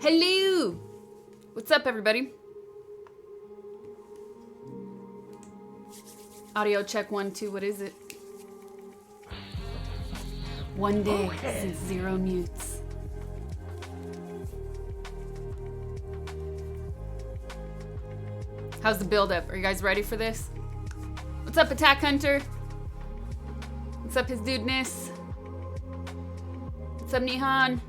Hello! What's up, everybody? Audio check 1, 2, what is it? 1 day since 0 mutes. How's the build-up? Are you guys ready for this? What's up, Attack Hunter? What's up, his dudeness? What's up, Nihan?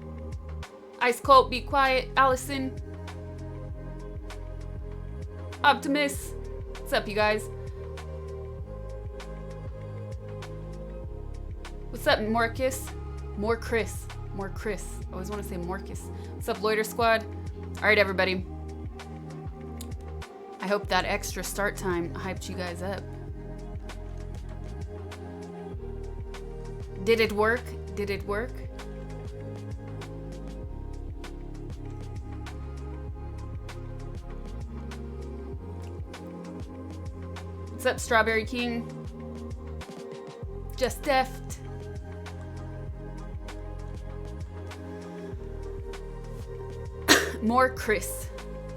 Ice Cold, be quiet. Allison. Optimus. What's up, you guys? What's up, Morcus? More Chris. I always want to say Morcus. What's up, Loiter Squad? All right, everybody. I hope that extra start time hyped you guys up. Did it work? Did it work? What's up, Strawberry King? Just Deft. More Chris,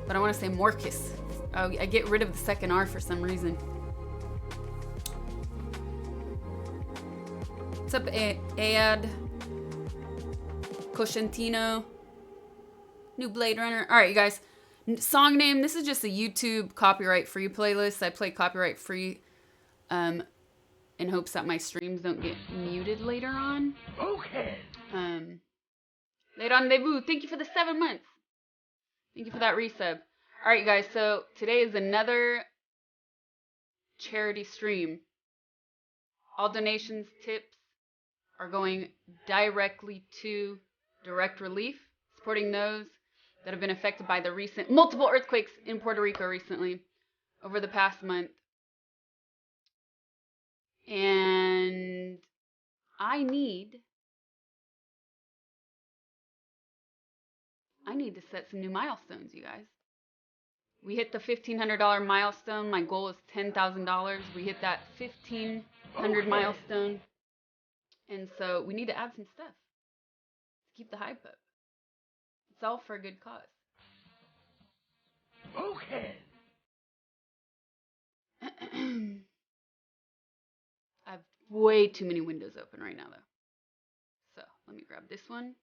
but I want to say Morcus. Oh, I get rid of the second R for some reason. What's up, Ayad? Coshentino. New Blade Runner. All right, you guys. Song name. This is just a YouTube copyright-free playlist. I play copyright-free in hopes that my streams don't get muted later on. Okay. Les Rendezvous. Thank you for the 7 months. Thank you for that resub. All right, you guys. So today is another charity stream. All donations, tips are going directly to direct relief, supporting those that have been affected by the recent multiple earthquakes in Puerto Rico recently over the past month. And I need to set some new milestones, you guys. We hit the $1,500 milestone. My goal is $10,000. We hit that 1,500 milestone. And so we need to add some stuff to keep the hype up. It's all for a good cause. Okay. I have way too many windows open right now, though. So let me grab this one.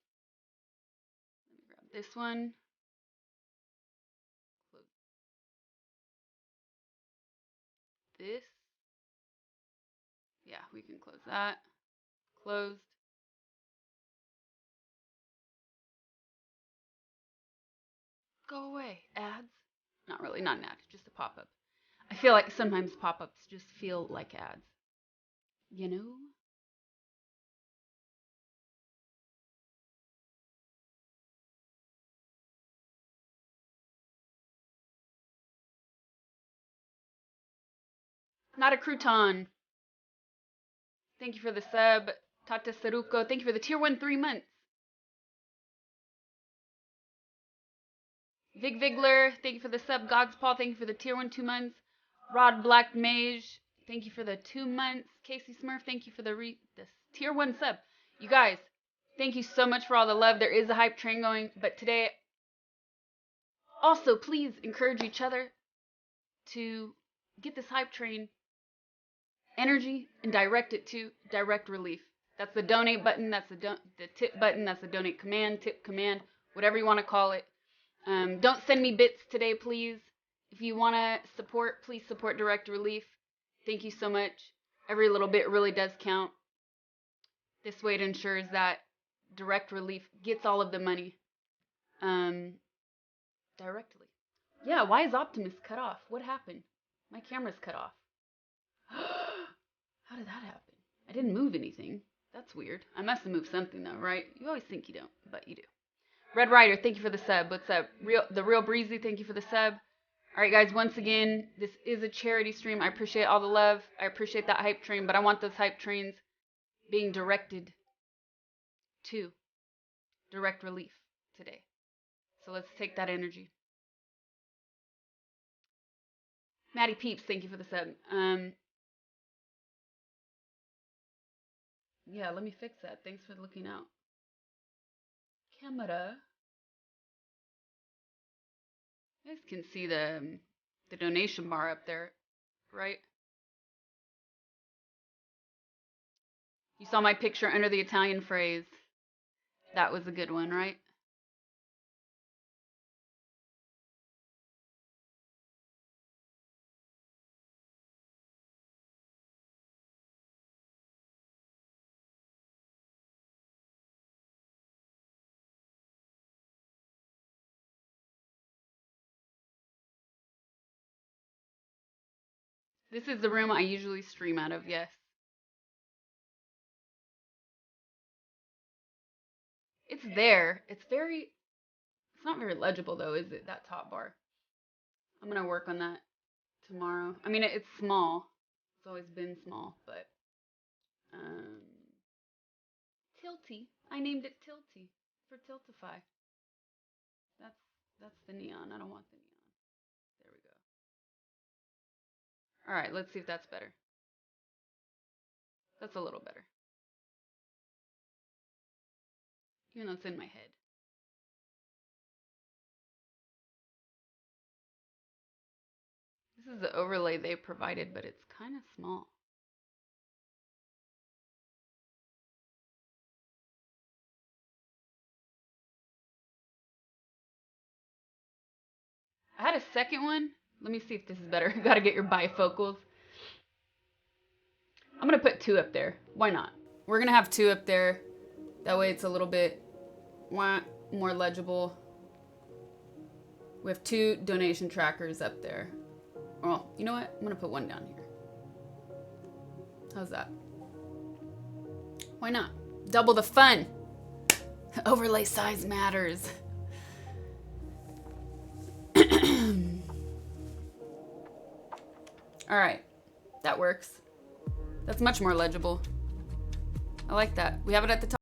Let me grab this one. Close this. Yeah, we can close that. Closed. Go away, ads. Not really, not an ad, just a pop-up. I feel like sometimes pop-ups just feel like ads. You know? Not a crouton. Thank you for the sub. Tata Saruko, thank you for the tier 1 3 months. Vig Vigler, thank you for the sub. Gogs Paul, thank you for the tier 1 2 months. Rod Black Mage, thank you for the 2 months. Casey Smurf, thank you for the tier 1 sub. You guys, thank you so much for all the love. There is a hype train going, but today, also please encourage each other to get this hype train energy and direct it to direct relief. That's the donate button, that's the tip button, that's the donate command, tip command, whatever you want to call it. Don't send me bits today, please. If you want to support, please support direct relief. Thank you so much. Every little bit really does count. This way it ensures that direct relief gets all of the money directly. Yeah, why is Optimus cut off? What happened? My camera's cut off. How did that happen? I didn't move anything. That's weird. I must have moved something though, right? You always think you don't, but you do. Red Rider, thank you for the sub. What's up? The Real Breezy, thank you for the sub. All right, guys, once again, this is a charity stream. I appreciate all the love. I appreciate that hype train, but I want those hype trains being directed to direct relief today. So let's take that energy. Maddie Peeps, thank you for the sub. Yeah, let me fix that. Thanks for looking out. Camera. You guys can see the donation bar up there, right? You saw my picture under the Italian phrase. That was a good one, right? This is the room I usually stream out of, yes. It's there. It's not very legible though, is it? That top bar. I'm gonna work on that tomorrow. I mean, it's small. It's always been small, but um, Tilty. I named it Tilty for Tiltify. That's that's the neon. I don't want the neon. There we go. All right, let's see if that's better. That's a little better, even though it's in my head. This is the overlay they provided, but it's kind of small. I had a second one. Let me see if this is better. Got to get your bifocals. I'm going to put 2 up there. Why not? We're going to have 2 up there. That way it's a little bit more legible. We have 2 donation trackers up there. Well, you know what? I'm going to put 1 down here. How's that? Why not? Double the fun. Overlay size matters. All right. That works. That's much more legible. I like that. We have it at the top.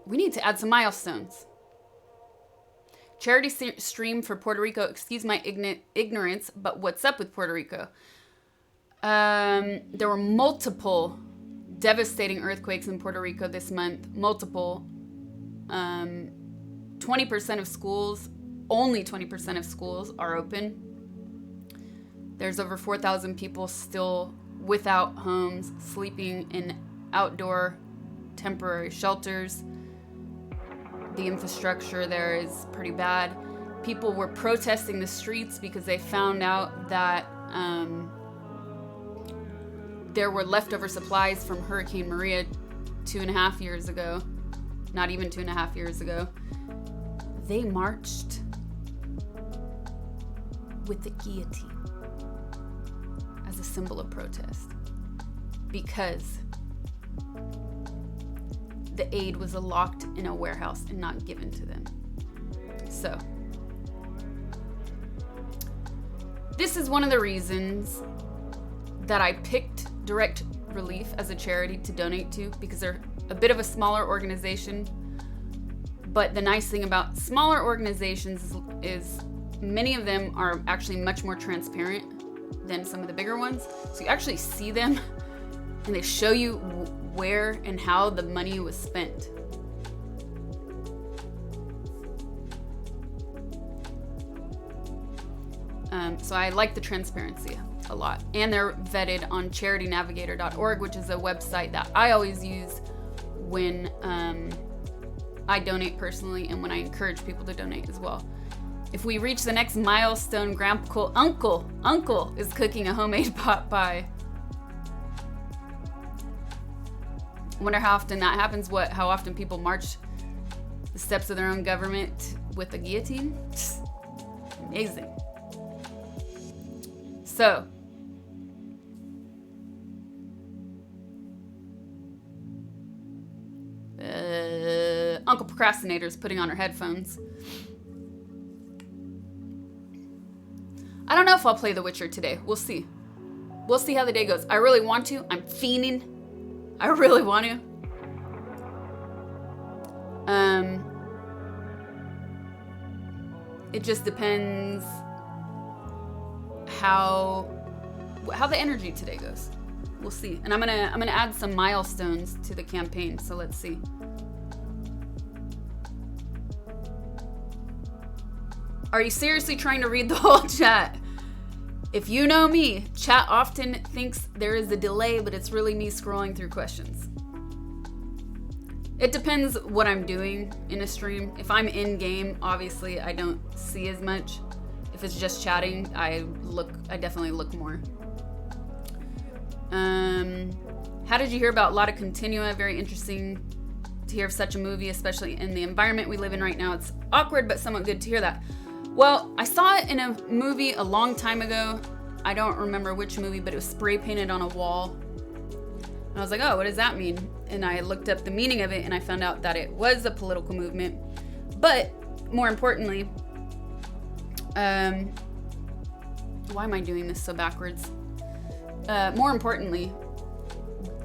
we need to add some milestones. Charity stream for Puerto Rico. Excuse my ignorance, but what's up with Puerto Rico? There were multiple devastating earthquakes in Puerto Rico this month. Multiple. 20% of schools, only 20% of schools are open. There's over 4,000 people still without homes, sleeping in outdoor temporary shelters. The infrastructure there is pretty bad. People were protesting the streets because they found out that there were leftover supplies from Hurricane Maria 2.5 years ago. Not even 2.5 years ago. They marched with the guillotine as a symbol of protest because the aid was locked in a warehouse and not given to them. So, this is one of the reasons that I picked Direct Relief as a charity to donate to, because they're a bit of a smaller organization. But the nice thing about smaller organizations is many of them are actually much more transparent than some of the bigger ones. So you actually see them and they show you where and how the money was spent. So I like the transparency a lot. And they're vetted on charitynavigator.org, which is a website that I always use when I donate personally and when I encourage people to donate as well. If we reach the next milestone, Uncle is cooking a homemade pot pie. I wonder how often that happens, how often people march the steps of their own government with a guillotine. Amazing. So, Uncle Procrastinator is putting on her headphones. I don't know if I'll play The Witcher today. We'll see. We'll see how the day goes. I really want to. I'm fiending. I really want to. It just depends how the energy today goes. We'll see. And I'm gonna add some milestones to the campaign. So let's see. Are you seriously trying to read the whole chat? If you know me, chat often thinks there is a delay, but it's really me scrolling through questions. It depends what I'm doing in a stream. If I'm in game, obviously I don't see as much. If it's just chatting, I definitely look more. How did you hear about Lotta Continua? Very interesting to hear of such a movie, especially in the environment we live in right now. It's awkward, but somewhat good to hear that. Well, I saw it in a movie a long time ago. I don't remember which movie, but it was spray painted on a wall. And I was like, oh, what does that mean? And I looked up the meaning of it and I found out that it was a political movement. But more importantly, why am I doing this so backwards? More importantly,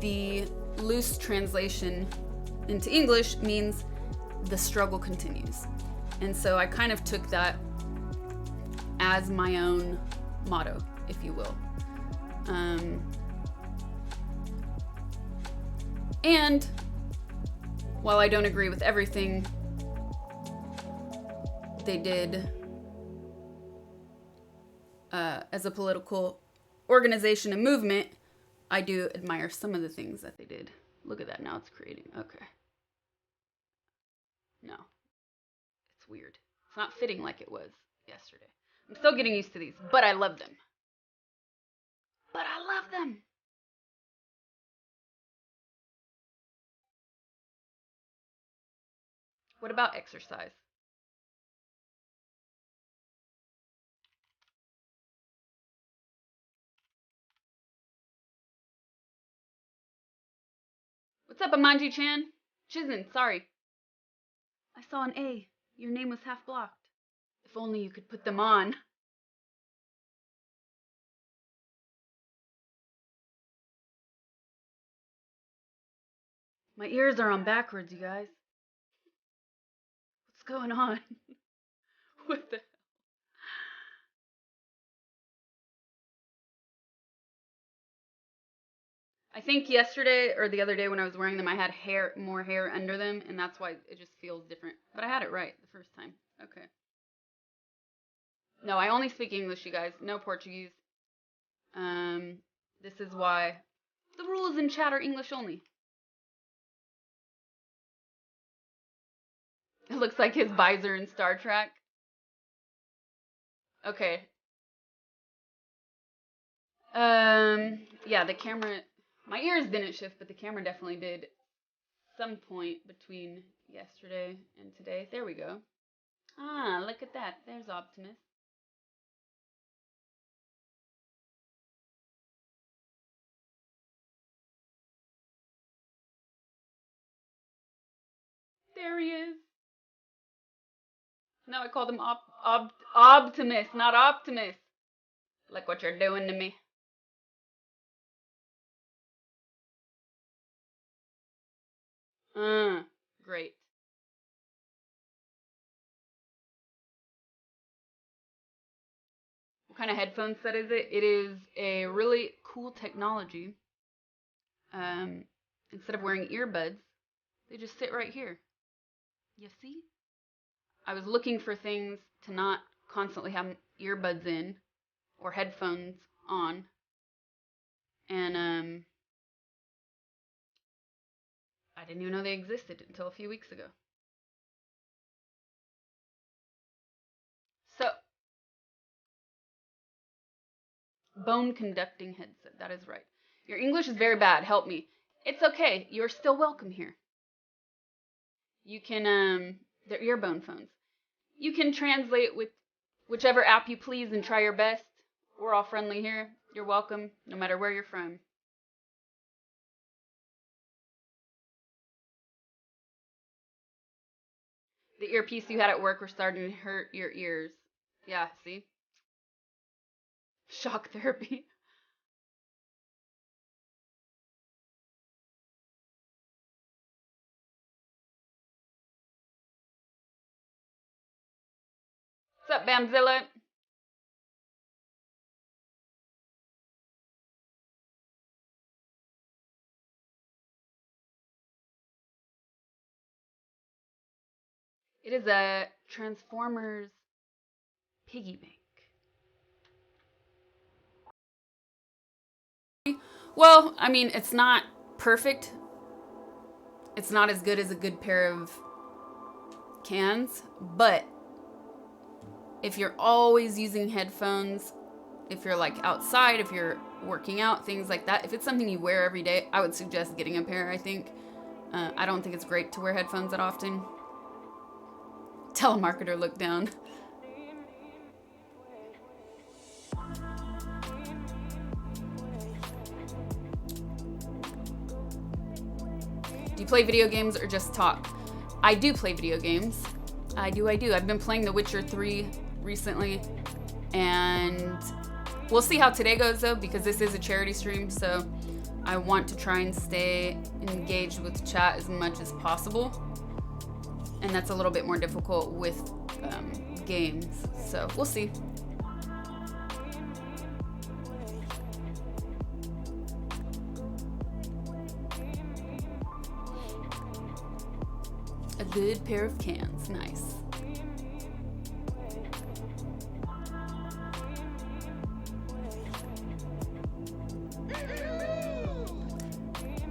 the loose translation into English means the struggle continues. And so I kind of took that as my own motto, if you will. And while I don't agree with everything they did as a political organization and movement, I do admire some of the things that they did. Look at that, now it's creating, okay. No, it's weird. It's not fitting like it was yesterday. I'm still getting used to these, but I love them. What about exercise? What's up, Amanji-chan? Chizin, sorry. I saw an A. Your name was half blocked. If only you could put them on. My ears are on backwards, you guys. going on? What the? I think yesterday or the other day when I was wearing them, I had more hair under them, and that's why it just feels different. But I had it right the first time. Okay. No, I only speak English, you guys. No Portuguese. This is why the rules in chat are English only. It looks like his visor in Star Trek. Okay. Yeah, the camera, my ears didn't shift, but the camera definitely did some point between yesterday and today. There we go. Ah, look at that. There's Optimus. There he is. No, I called him Optimus, not Optimus. Look what you're doing to me. Great. What kind of headphone set is it? It is a really cool technology. Instead of wearing earbuds, they just sit right here. You see? I was looking for things to not constantly have earbuds in or headphones on. And I didn't even know they existed until a few weeks ago. So, bone conducting headset. That is right. Your English is very bad. Help me. It's okay. You're still welcome here. You can, they're earbone phones. You can translate with whichever app you please and try your best. We're all friendly here. You're welcome, no matter where you're from. The earpiece you had at work were starting to hurt your ears. Yeah, see? Shock therapy. What's up, Bamzilla? It is a Transformers piggy bank. Well, I mean, it's not perfect. It's not as good as a good pair of cans, but if you're always using headphones, if you're like outside, if you're working out, things like that, if it's something you wear every day, I would suggest getting a pair, I think. I don't think it's great to wear headphones that often. Telemarketer look down. Do you play video games or just talk? I do play video games. I do. I've been playing The Witcher 3 recently, and we'll see how today goes though, because this is a charity stream, so I want to try and stay engaged with chat as much as possible, and that's a little bit more difficult with games, so we'll see. A good pair of cans, nice.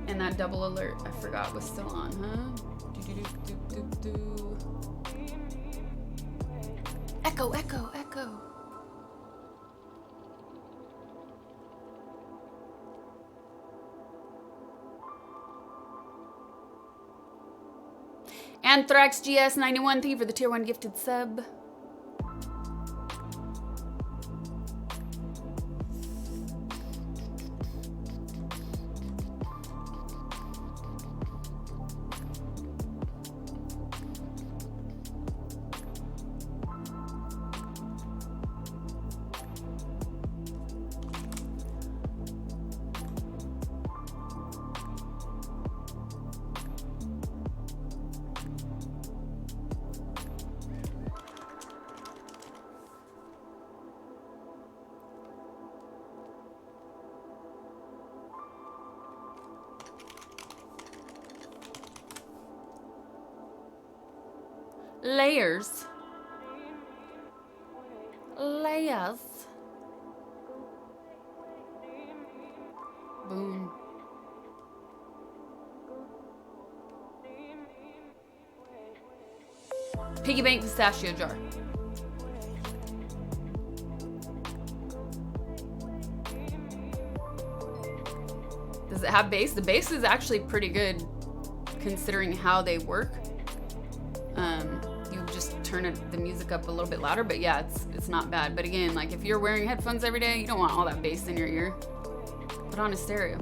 And that double alert, I forgot, was still on, huh? Echo, echo, echo. Anthrax GS91, thank you for the tier 1 gifted sub. Layers. Layers. Boom. Piggy bank pistachio jar. Does it have bass? The bass is actually pretty good considering how they work. You just turn the music up a little bit louder, but yeah, it's not bad. But again, like if you're wearing headphones every day, you don't want all that bass in your ear. Put on a stereo.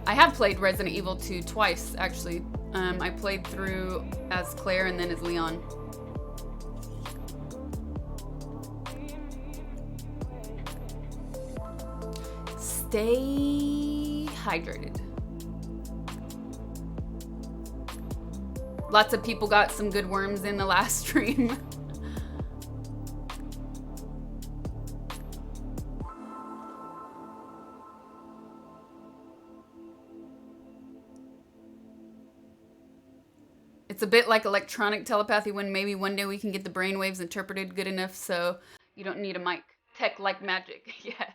I have played Resident Evil 2 twice, actually. I played through as Claire and then as Leon. Stay hydrated. Lots of people got some good worms in the last stream. It's a bit like electronic telepathy when maybe one day we can get the brainwaves interpreted good enough so you don't need a mic. Tech like magic, yes.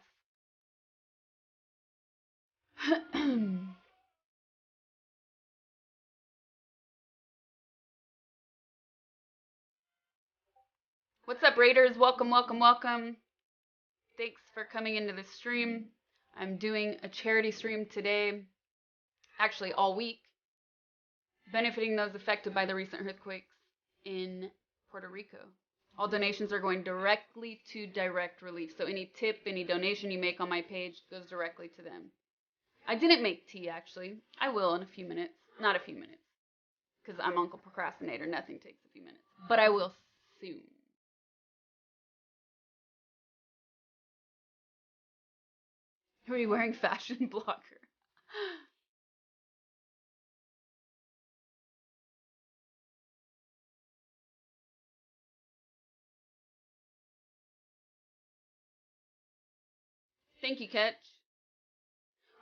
What's up, Raiders? Welcome, welcome, welcome. Thanks for coming into the stream. I'm doing a charity stream today, actually all week, benefiting those affected by the recent earthquakes in Puerto Rico. All donations are going directly to direct relief. So any tip, any donation you make on my page goes directly to them. I didn't make tea, actually. I will in a few minutes. Not a few minutes. Because I'm Uncle Procrastinator. Nothing takes a few minutes. But I will soon. Who are you wearing? Fashion blogger. Thank you, Catch.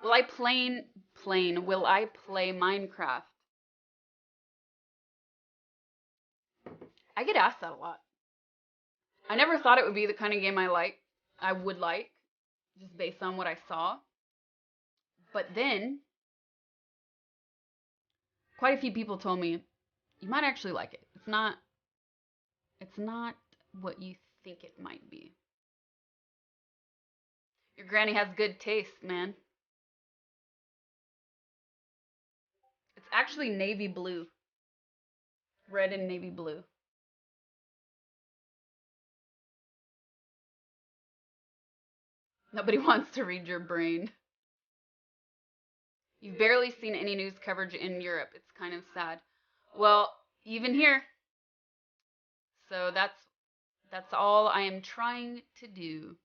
Will I play Minecraft? I get asked that a lot. I never thought it would be the kind of game I would like, just based on what I saw. But then, quite a few people told me, you might actually like it. It's not what you think it might be. Your granny has good taste, man. It's actually navy blue. Red and navy blue. Nobody wants to read your brain. You've barely seen any news coverage in Europe. It's kind of sad. Well, even here. So that's all I am trying to do.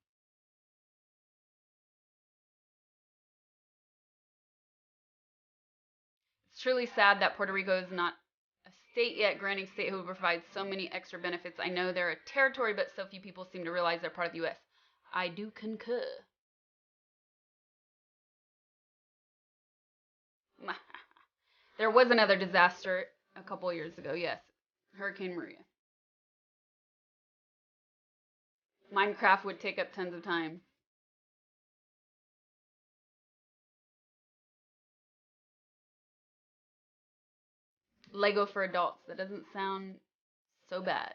It's truly sad that Puerto Rico is not a state yet, granting statehood provides so many extra benefits. I know they're a territory, but so few people seem to realize they're part of the U.S. I do concur. There was another disaster a couple years ago, yes. Hurricane Maria. Minecraft would take up tons of time. Lego for adults. That doesn't sound so bad.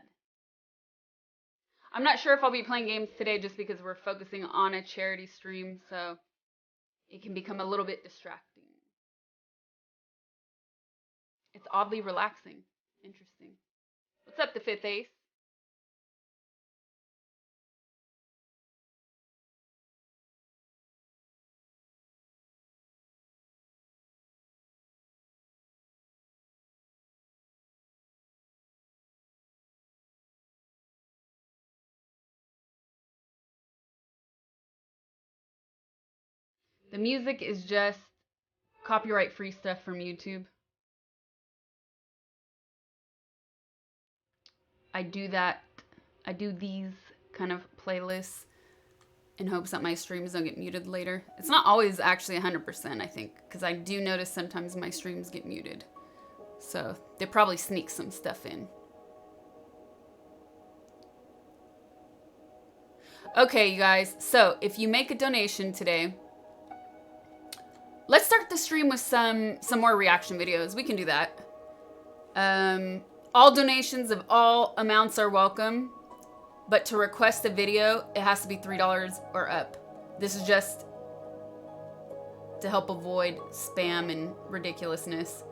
I'm not sure if I'll be playing games today just because we're focusing on a charity stream, so it can become a little bit distracting. It's oddly relaxing. Interesting. What's up, the fifth ace? The music is just copyright free stuff from YouTube. I do these kind of playlists in hopes that my streams don't get muted later. It's not always actually 100%, I think, because I do notice sometimes my streams get muted. So they probably sneak some stuff in. Okay, you guys. So if you make a donation today, let's start the stream with some more reaction videos. We can do that. All donations of all amounts are welcome, but to request a video, it has to be $3 or up. This is just to help avoid spam and ridiculousness,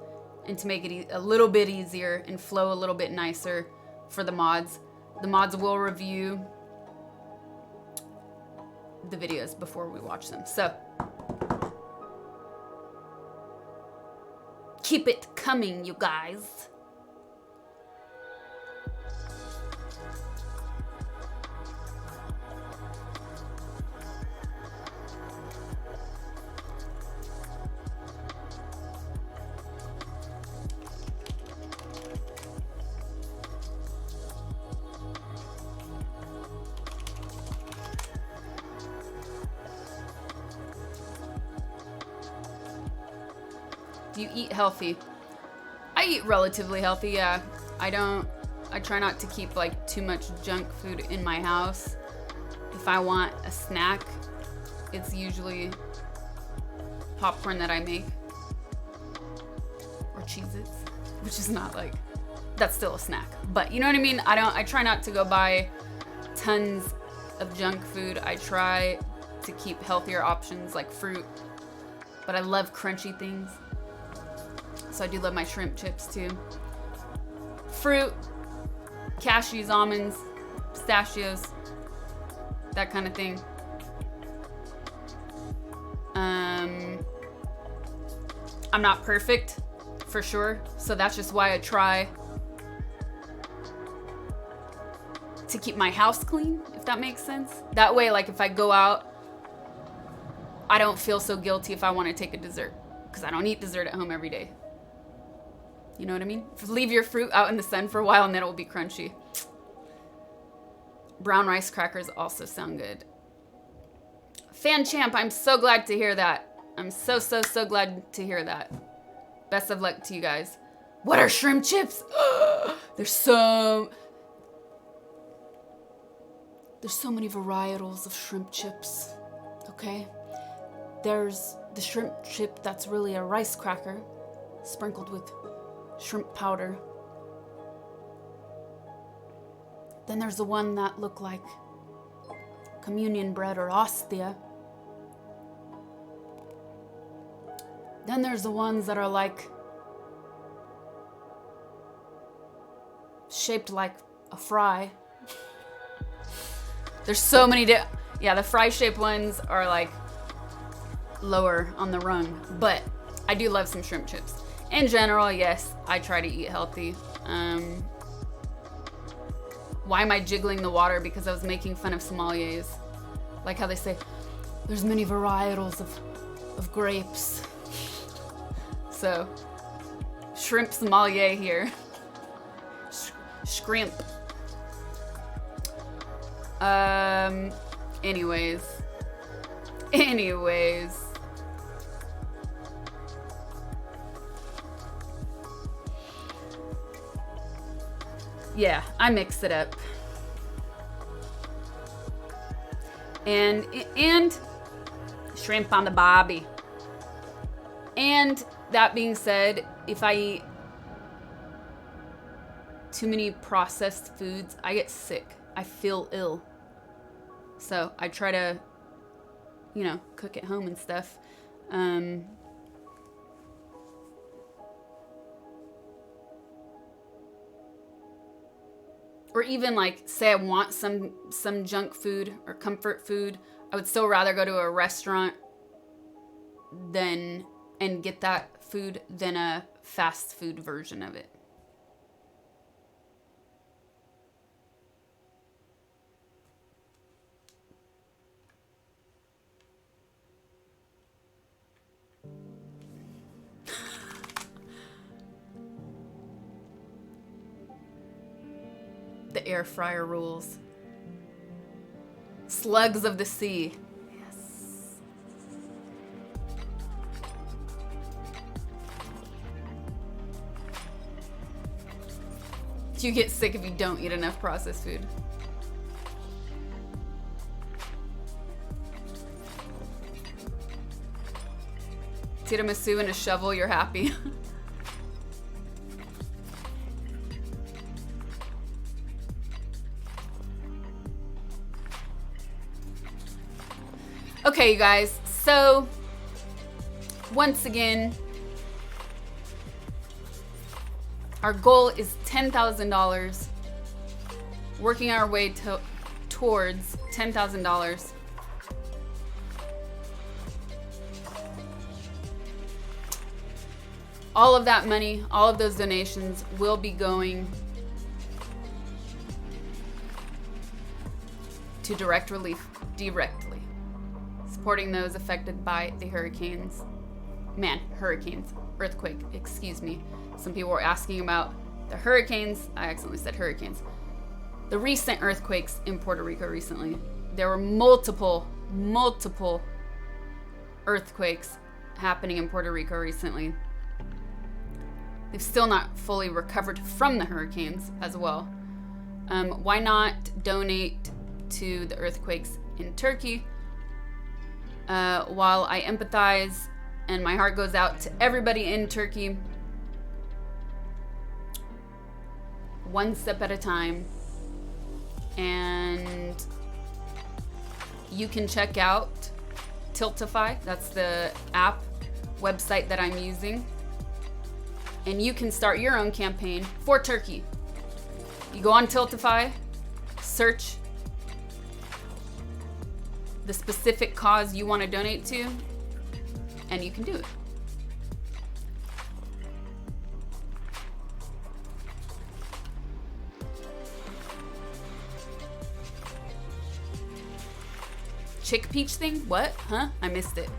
and to make it a little bit easier and flow a little bit nicer for the mods. The mods will review the videos before we watch them. So keep it coming, you guys. Do you eat healthy? I eat relatively healthy, yeah. I try not to keep like too much junk food in my house. If I want a snack, it's usually popcorn that I make. Or Cheez-Its, which is not like, that's still a snack. But you know what I mean? I try not to go buy tons of junk food. I try to keep healthier options like fruit. But I love crunchy things. So I do love my shrimp chips too. Fruit, cashews, almonds, pistachios, that kind of thing. I'm not perfect, for sure. So that's just why I try to keep my house clean, if that makes sense. That way, like if I go out, I don't feel so guilty if I want to take a dessert, because I don't eat dessert at home every day. You know what I mean? Leave your fruit out in the sun for a while and then it will be crunchy. Brown rice crackers also sound good. Fan Champ, I'm so glad to hear that. I'm so glad to hear that. Best of luck to you guys. What are shrimp chips? There's so many varietals of shrimp chips. Okay? There's the shrimp chip that's really a rice cracker sprinkled with shrimp powder. Then there's the one that look like communion bread or hostia. Then there's the ones that are like shaped like a fry. There's so many yeah, the fry shaped ones are like lower on the rung, but I do love some shrimp chips. In general, yes, I try to eat healthy. Why am I jiggling the water? Because I was making fun of sommeliers. Like how they say, there's many varietals of grapes. So, shrimp sommelier here. Shrimp. Anyways. Yeah, I mixed it up. And shrimp on the bobby. And that being said, if I eat too many processed foods, I get sick. I feel ill. So I try to, cook at home and stuff. Or even like, say I want some junk food or comfort food, I would still rather go to a restaurant and get that food than a fast food version of it. The air fryer rules. Slugs of the sea. Yes. You get sick if you don't eat enough processed food. Tiramisu and a shovel, you're happy. Okay, you guys, so once again, our goal is $10,000, working our way towards $10,000. All of that money, all of those donations will be going to direct relief, directly. Supporting those affected by the hurricanes. Hurricanes. Earthquake, excuse me. Some people were asking about the hurricanes. I accidentally said hurricanes. The recent earthquakes in Puerto Rico recently. There were multiple earthquakes happening in Puerto Rico recently. They've still not fully recovered from the hurricanes as well. Why not donate to the earthquakes in Turkey? While I empathize and my heart goes out to everybody in Turkey, one step at a time. And you can check out Tiltify. That's the app website that I'm using. And you can start your own campaign for Turkey. You go on Tiltify, search the specific cause you want to donate to, and you can do it. Chick peach thing? What? Huh? I missed it.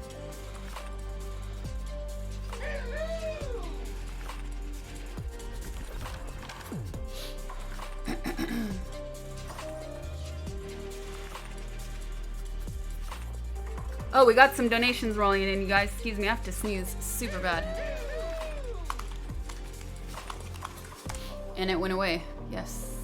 Oh, we got some donations rolling in, you guys. Excuse me, I have to sneeze super bad. And it went away. Yes.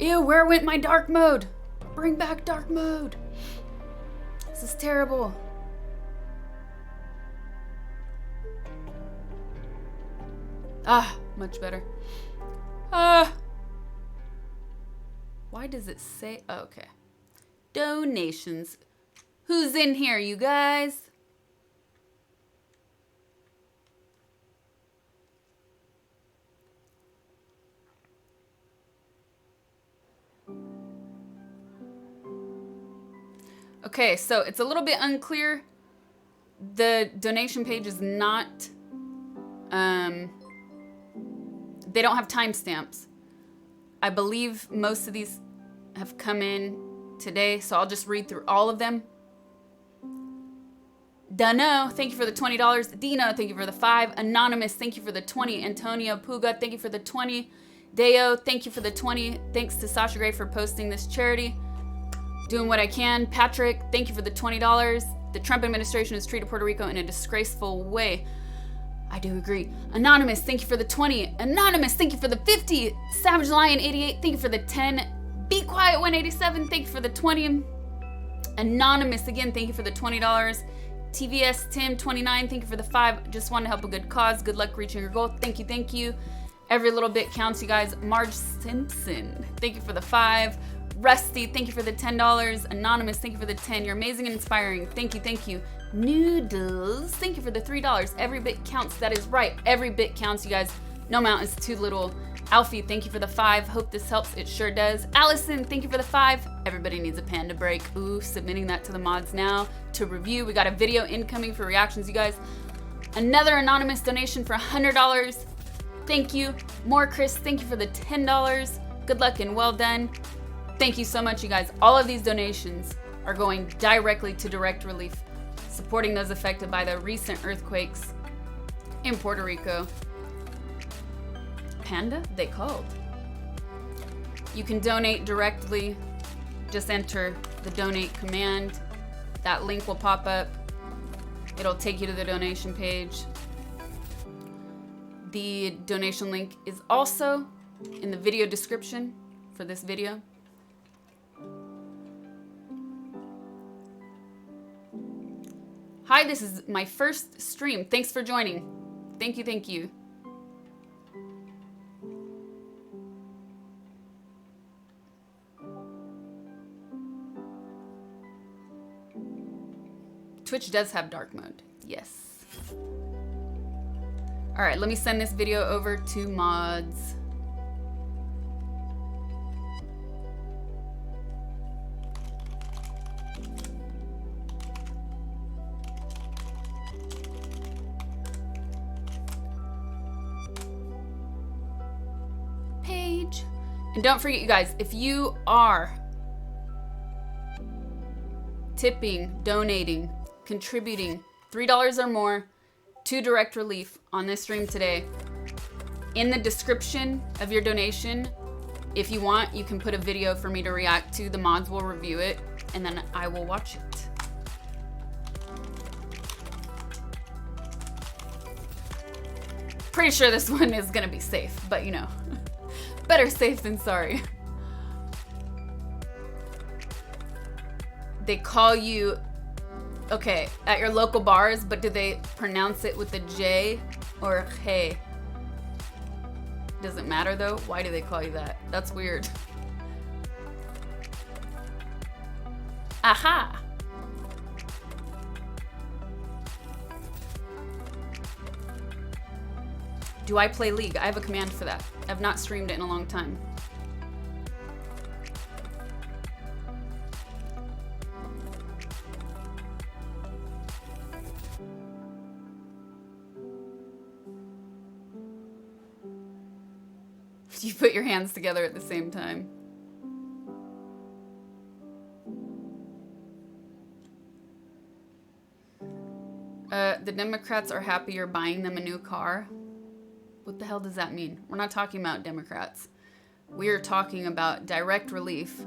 Ew, where went my dark mode? Bring back dark mode. This is terrible. Ah, much better. Why does it say? Oh, okay. Donations. Who's in here, you guys? Okay, so it's a little bit unclear. The donation page is not, they don't have timestamps. I believe most of these have come in today, so I'll just read through all of them. Dano, thank you for the $20. Dino, thank you for the 5. Anonymous, thank you for the 20. Antonio Puga, thank you for the 20. Deo, thank you for the 20. Thanks to Sasha Gray for posting this charity. Doing what I can. Patrick, thank you for the $20. The Trump administration has treated Puerto Rico in a disgraceful way. I do agree. Anonymous, thank you for the 20. Anonymous, thank you for the 50. Savage Lion 88, thank you for the 10. Be Quiet 187, thank you for the 20. Anonymous, again, thank you for the $20. TVS Tim 29, thank you for the 5. Just want to help a good cause. Good luck reaching your goal. Thank you, thank you. Every little bit counts, you guys. Marge Simpson, thank you for the 5. Rusty, thank you for the $10. Anonymous, thank you for the 10. You're amazing and inspiring. Thank you, thank you. Noodles, thank you for the $3. Every bit counts. That is right. Every bit counts, you guys. No amount is too little. Alfie, thank you for the 5. Hope this helps. It sure does. Allison, thank you for the 5. Everybody needs a panda break. Ooh, submitting that to the mods now to review. We got a video incoming for reactions, you guys. Another anonymous donation for $100. Thank you. More Chris, thank you for the $10. Good luck and well done. Thank you so much, you guys. All of these donations are going directly to direct relief, supporting those affected by the recent earthquakes in Puerto Rico. Panda, they called. You can donate directly. Just enter the donate command. That link will pop up. It'll take you to the donation page. The donation link is also in the video description for this video. Hi, this is my first stream. Thanks for joining. Thank you, thank you. Twitch does have dark mode, yes. All right, let me send this video over to mods. Page. And don't forget, you guys, if you are tipping, donating, contributing $3 or more to Direct Relief on this stream today, in the description of your donation, if you want, you can put a video for me to react to. The mods will review it, and then I will watch it. Pretty sure this one is gonna be safe, but you know, better safe than sorry. They call you, okay, at your local bars, but do they pronounce it with a J or hey? Does it matter though? Why do they call you that? That's weird. Aha! Do I play League? I have a command for that. I've not streamed it in a long time. You put your hands together at the same time. The Democrats are happy you're buying them a new car. What the hell does that mean? We're not talking about Democrats. We are talking about Direct Relief,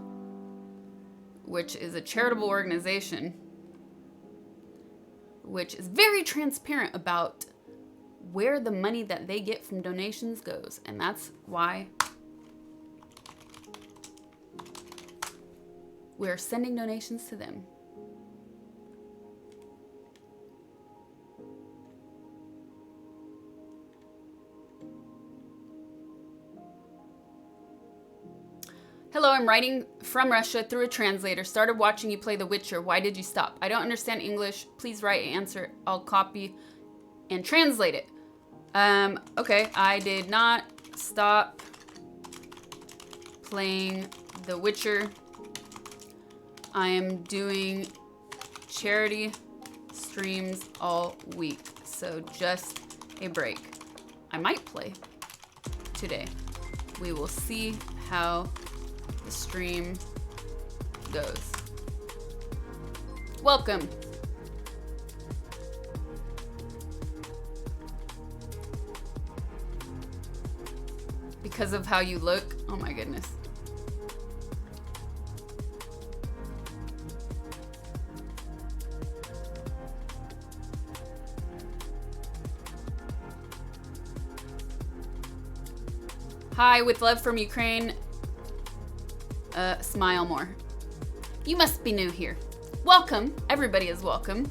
which is a charitable organization which is very transparent about where the money that they get from donations goes. And that's why we're sending donations to them. Hello, I'm writing from Russia through a translator. Started watching you play The Witcher. Why did you stop? I don't understand English. Please write an answer. I'll copy and translate it. Okay, I did not stop playing The Witcher. I am doing charity streams all week, so just a break. I might play today. We will see how the stream goes. Welcome. Because of how you look? Oh my goodness. Hi, with love from Ukraine. Smile more. You must be new here. Welcome. Everybody is welcome.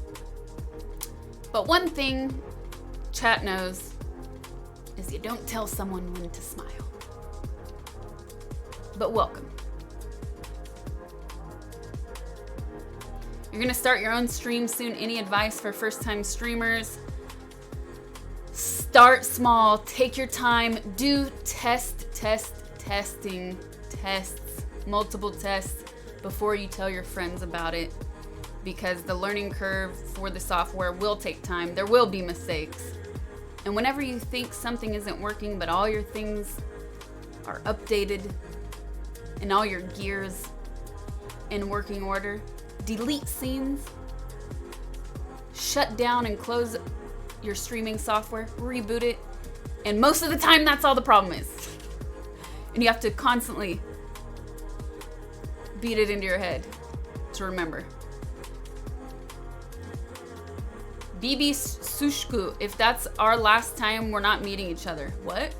But one thing chat knows is you don't tell someone when to smile. But welcome. You're gonna start your own stream soon. Any advice for first-time streamers? Start small, take your time, do testing, multiple tests before you tell your friends about it, because the learning curve for the software will take time. There will be mistakes. And whenever you think something isn't working, but all your things are updated and all your gears in working order, delete scenes, shut down and close your streaming software, reboot it, and most of the time that's all the problem is. And you have to constantly beat it into your head to remember. Bibi Sushku, if that's our last time, we're not meeting each other. What?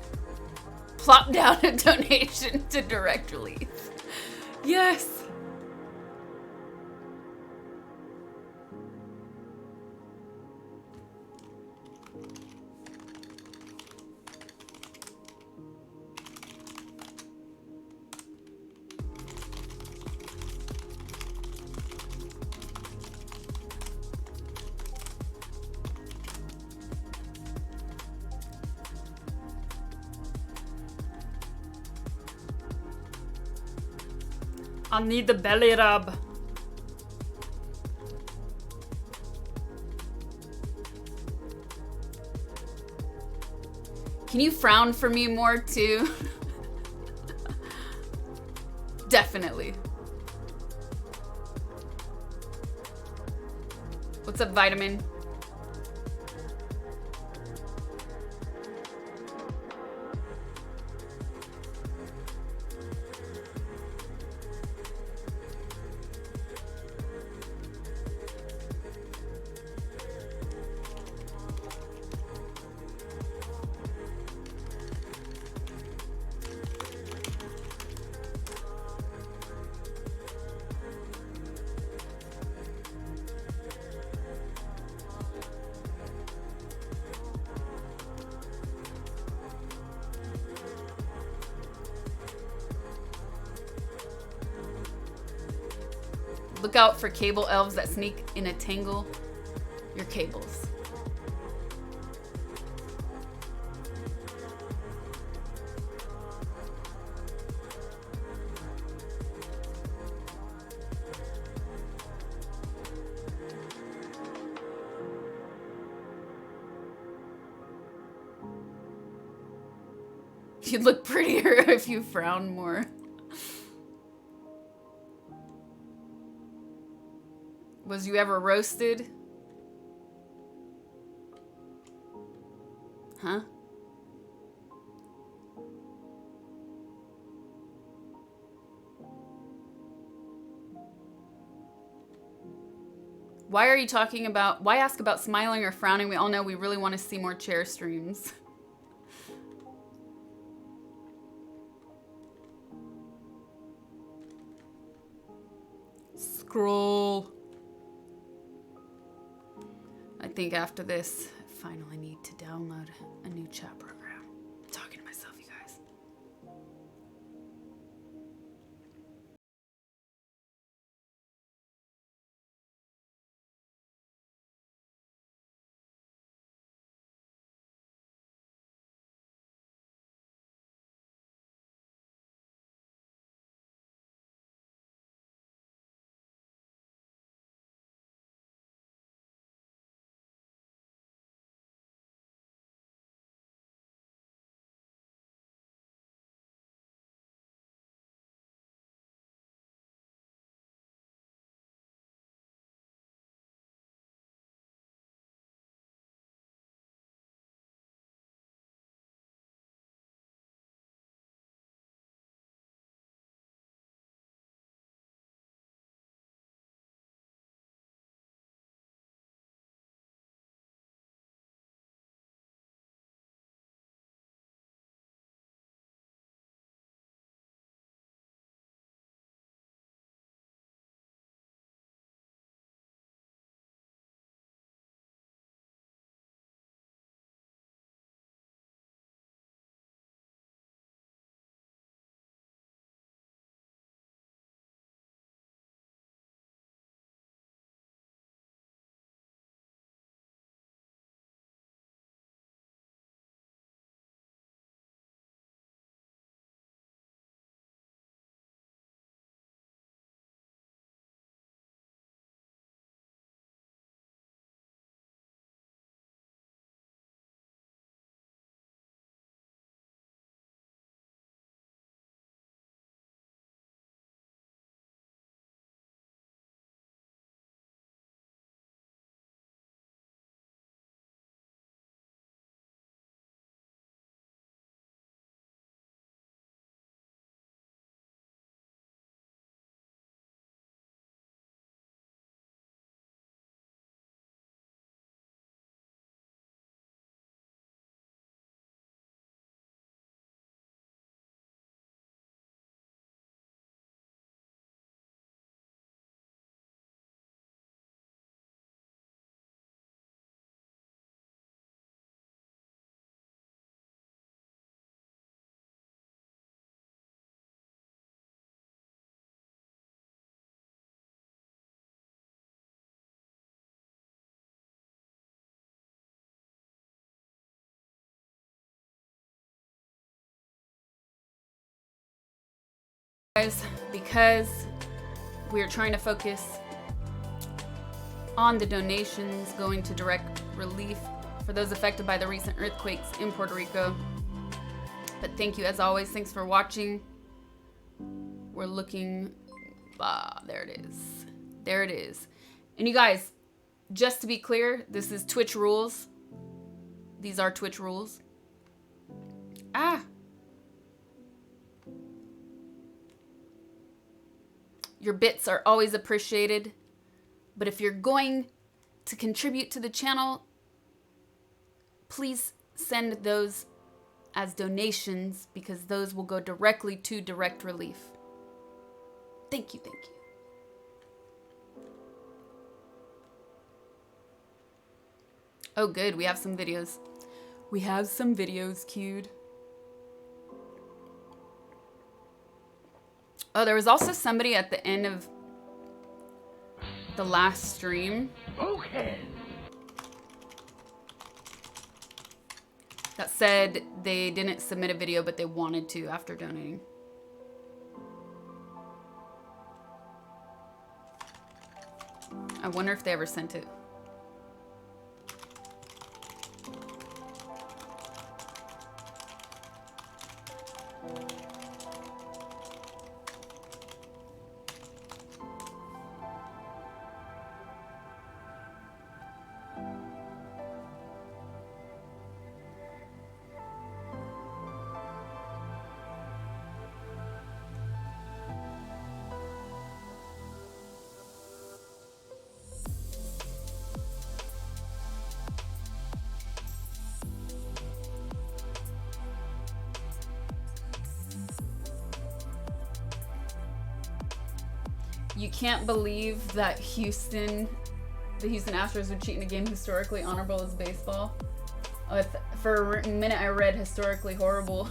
Plop down a donation to direct release. Yes. I need the belly rub. Can you frown for me more too? Definitely. What's up, Vitamin? Look out for cable elves that sneak in a tangle your cables. You'd look prettier if you frowned more. Was you ever roasted? Huh? Why are you talking about, why ask about smiling or frowning? We all know we really want to see more chair streams. Scroll. I think after this, I finally need to download a new chat program. I'm talking to myself, you guys. Guys, because we're trying to focus on the donations going to direct relief for those affected by the recent earthquakes in Puerto Rico. But thank you as always. Thanks for watching. We're looking, there it is. There it is. And you guys, just to be clear, this is Twitch rules. These are Twitch rules. Your bits are always appreciated. But if you're going to contribute to the channel, please send those as donations because those will go directly to direct relief. Thank you, thank you. Oh, good. We have some videos. We have some videos queued. Oh, there was also somebody at the end of the last stream. Okay. That said they didn't submit a video, but they wanted to after donating. I wonder if they ever sent it. You can't believe that the Houston Astros would cheat in a game historically honorable as baseball. For a minute I read historically horrible.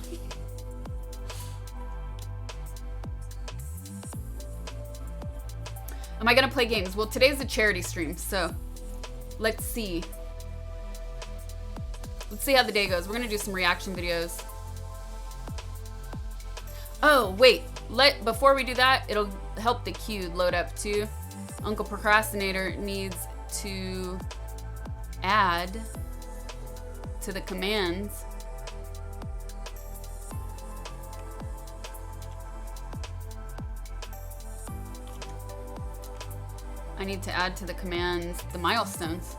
Am I gonna play games? Well, today's a charity stream, so let's see. Let's see how the day goes. We're gonna do some reaction videos. Oh, wait. Before we do that, it'll help the queue load up too. Uncle Procrastinator needs to add to the commands. I need to add to the commands the milestones.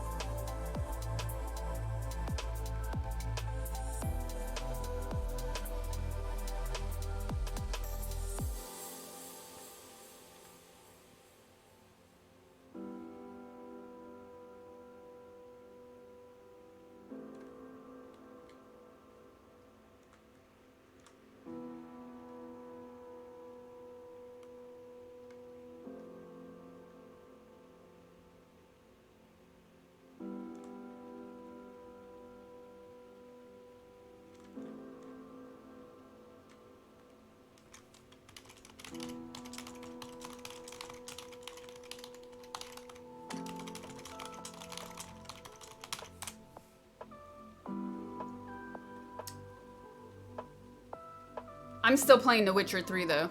I'm still playing The Witcher 3 though,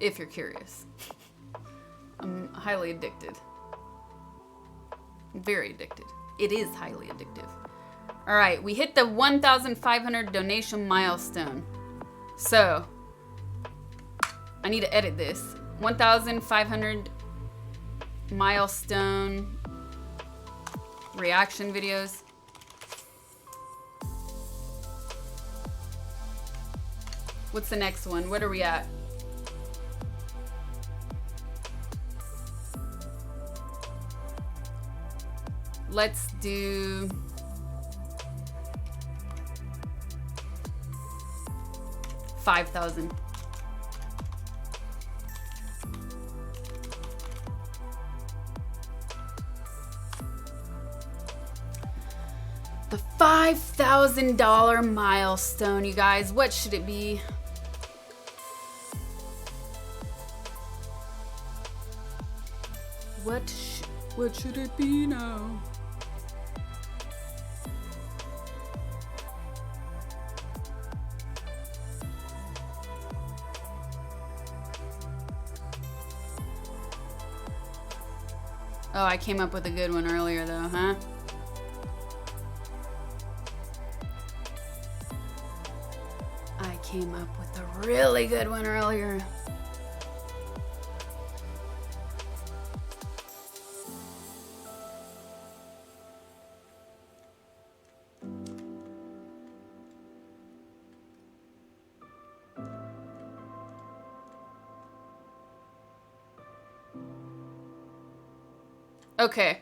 if you're curious. I'm highly addicted. Very addicted. It is highly addictive. All right, we hit the 1,500 donation milestone. So, I need to edit this. 1,500 milestone reaction videos. What's the next one? What are we at? Let's do 5,000. The $5,000 milestone, you guys. What should it be? What should it be now? Oh, I came up with a good one earlier though, huh? I came up with a really good one earlier. Okay.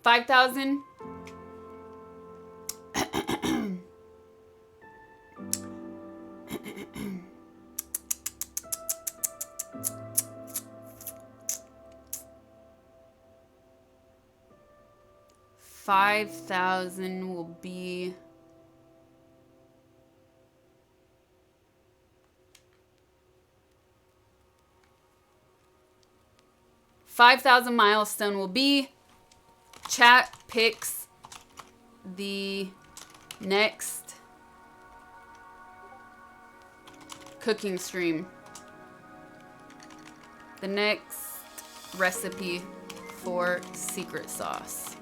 5,000. $5,000 will be 5,000 milestone will be chat picks the next cooking stream. The next recipe for secret sauce.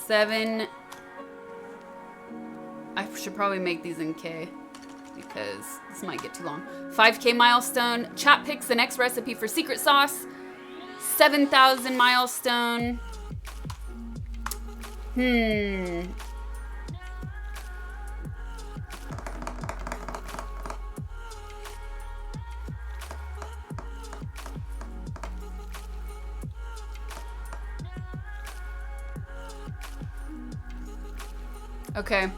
Seven. I should probably make these in K because this might get too long. 5K milestone. Chat picks the next recipe for secret sauce. 7,000 milestone. Okay,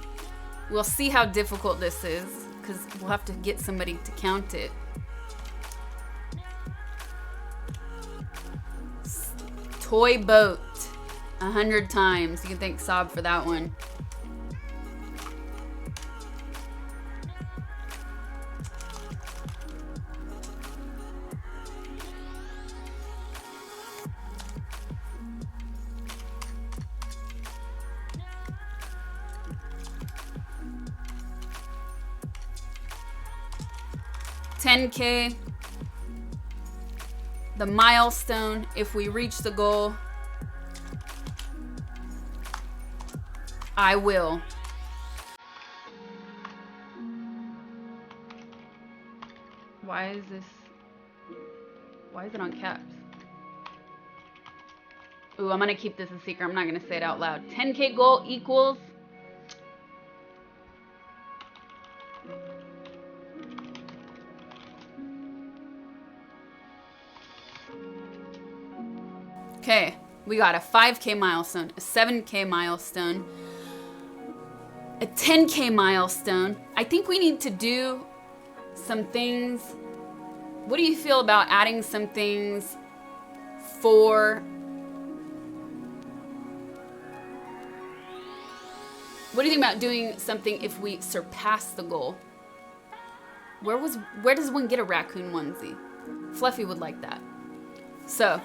we'll see how difficult this is because we'll have to get somebody to count it. Toy boat 100 times. You can thank Saab for that one. $10K. The milestone, if we reach the goal, I will. Why is it on caps? Ooh, I'm gonna keep this a secret. I'm not gonna say it out loud. 10K goal equals okay, we got a 5K milestone, a 7K milestone, a 10K milestone. I think we need to do some things. What do you feel about adding some things for... What do you think about doing something if we surpass the goal? Where does one get a raccoon onesie? Fluffy would like that. So,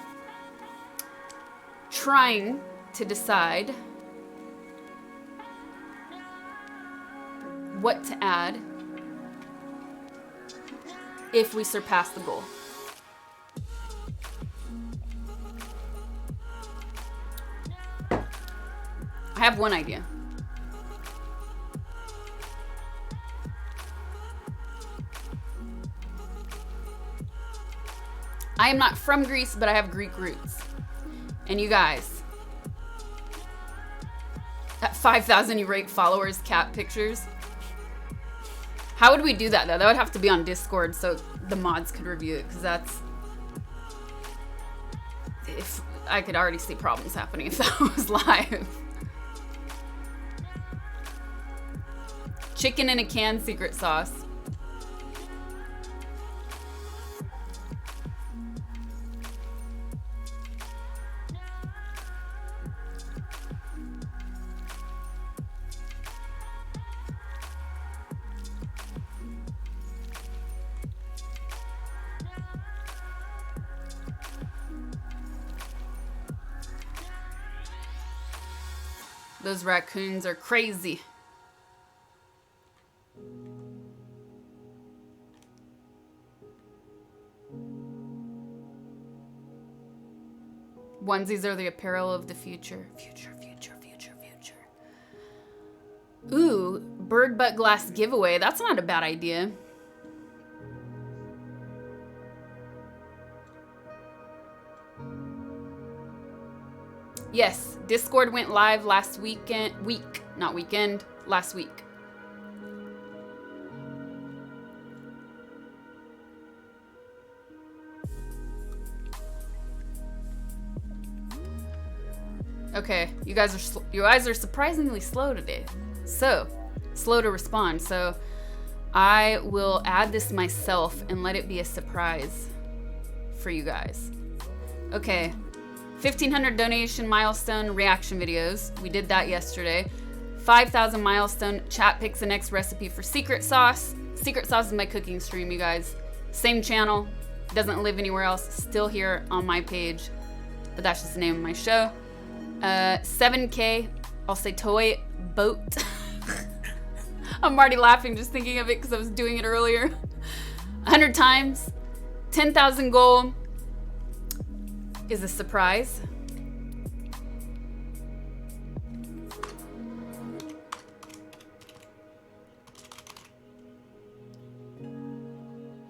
trying to decide what to add if we surpass the goal. I have one idea. I am not from Greece, but I have Greek roots. And you guys, at 5,000 you rate followers cat pictures. How would we do that though? That would have to be on Discord so the mods could review it, because that's... If I could already see problems happening if that was live. Chicken in a can secret sauce. Those raccoons are crazy. Onesies are the apparel of the future. Future. Ooh, bird butt glass giveaway. That's not a bad idea. Yes, Discord went live last last week. Okay, you guys are surprisingly slow today. So, slow to respond. So, I will add this myself and let it be a surprise for you guys. Okay, 1,500 donation milestone reaction videos. We did that yesterday. 5,000 milestone chat picks the next recipe for secret sauce. Secret sauce is my cooking stream, you guys. Same channel, doesn't live anywhere else. Still here on my page, but that's just the name of my show. 7K, I'll say toy boat. I'm already laughing just thinking of it because I was doing it earlier. 100 times. 10,000 goal is a surprise.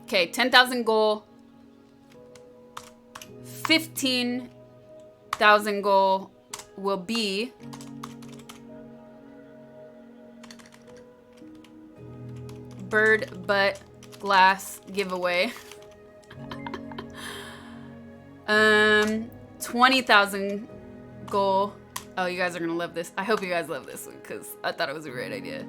Okay, 10,000 goal. 15,000 goal will be bird butt glass giveaway. 20,000 goal. Oh, you guys are gonna love this. I hope you guys love this one because I thought it was a great idea.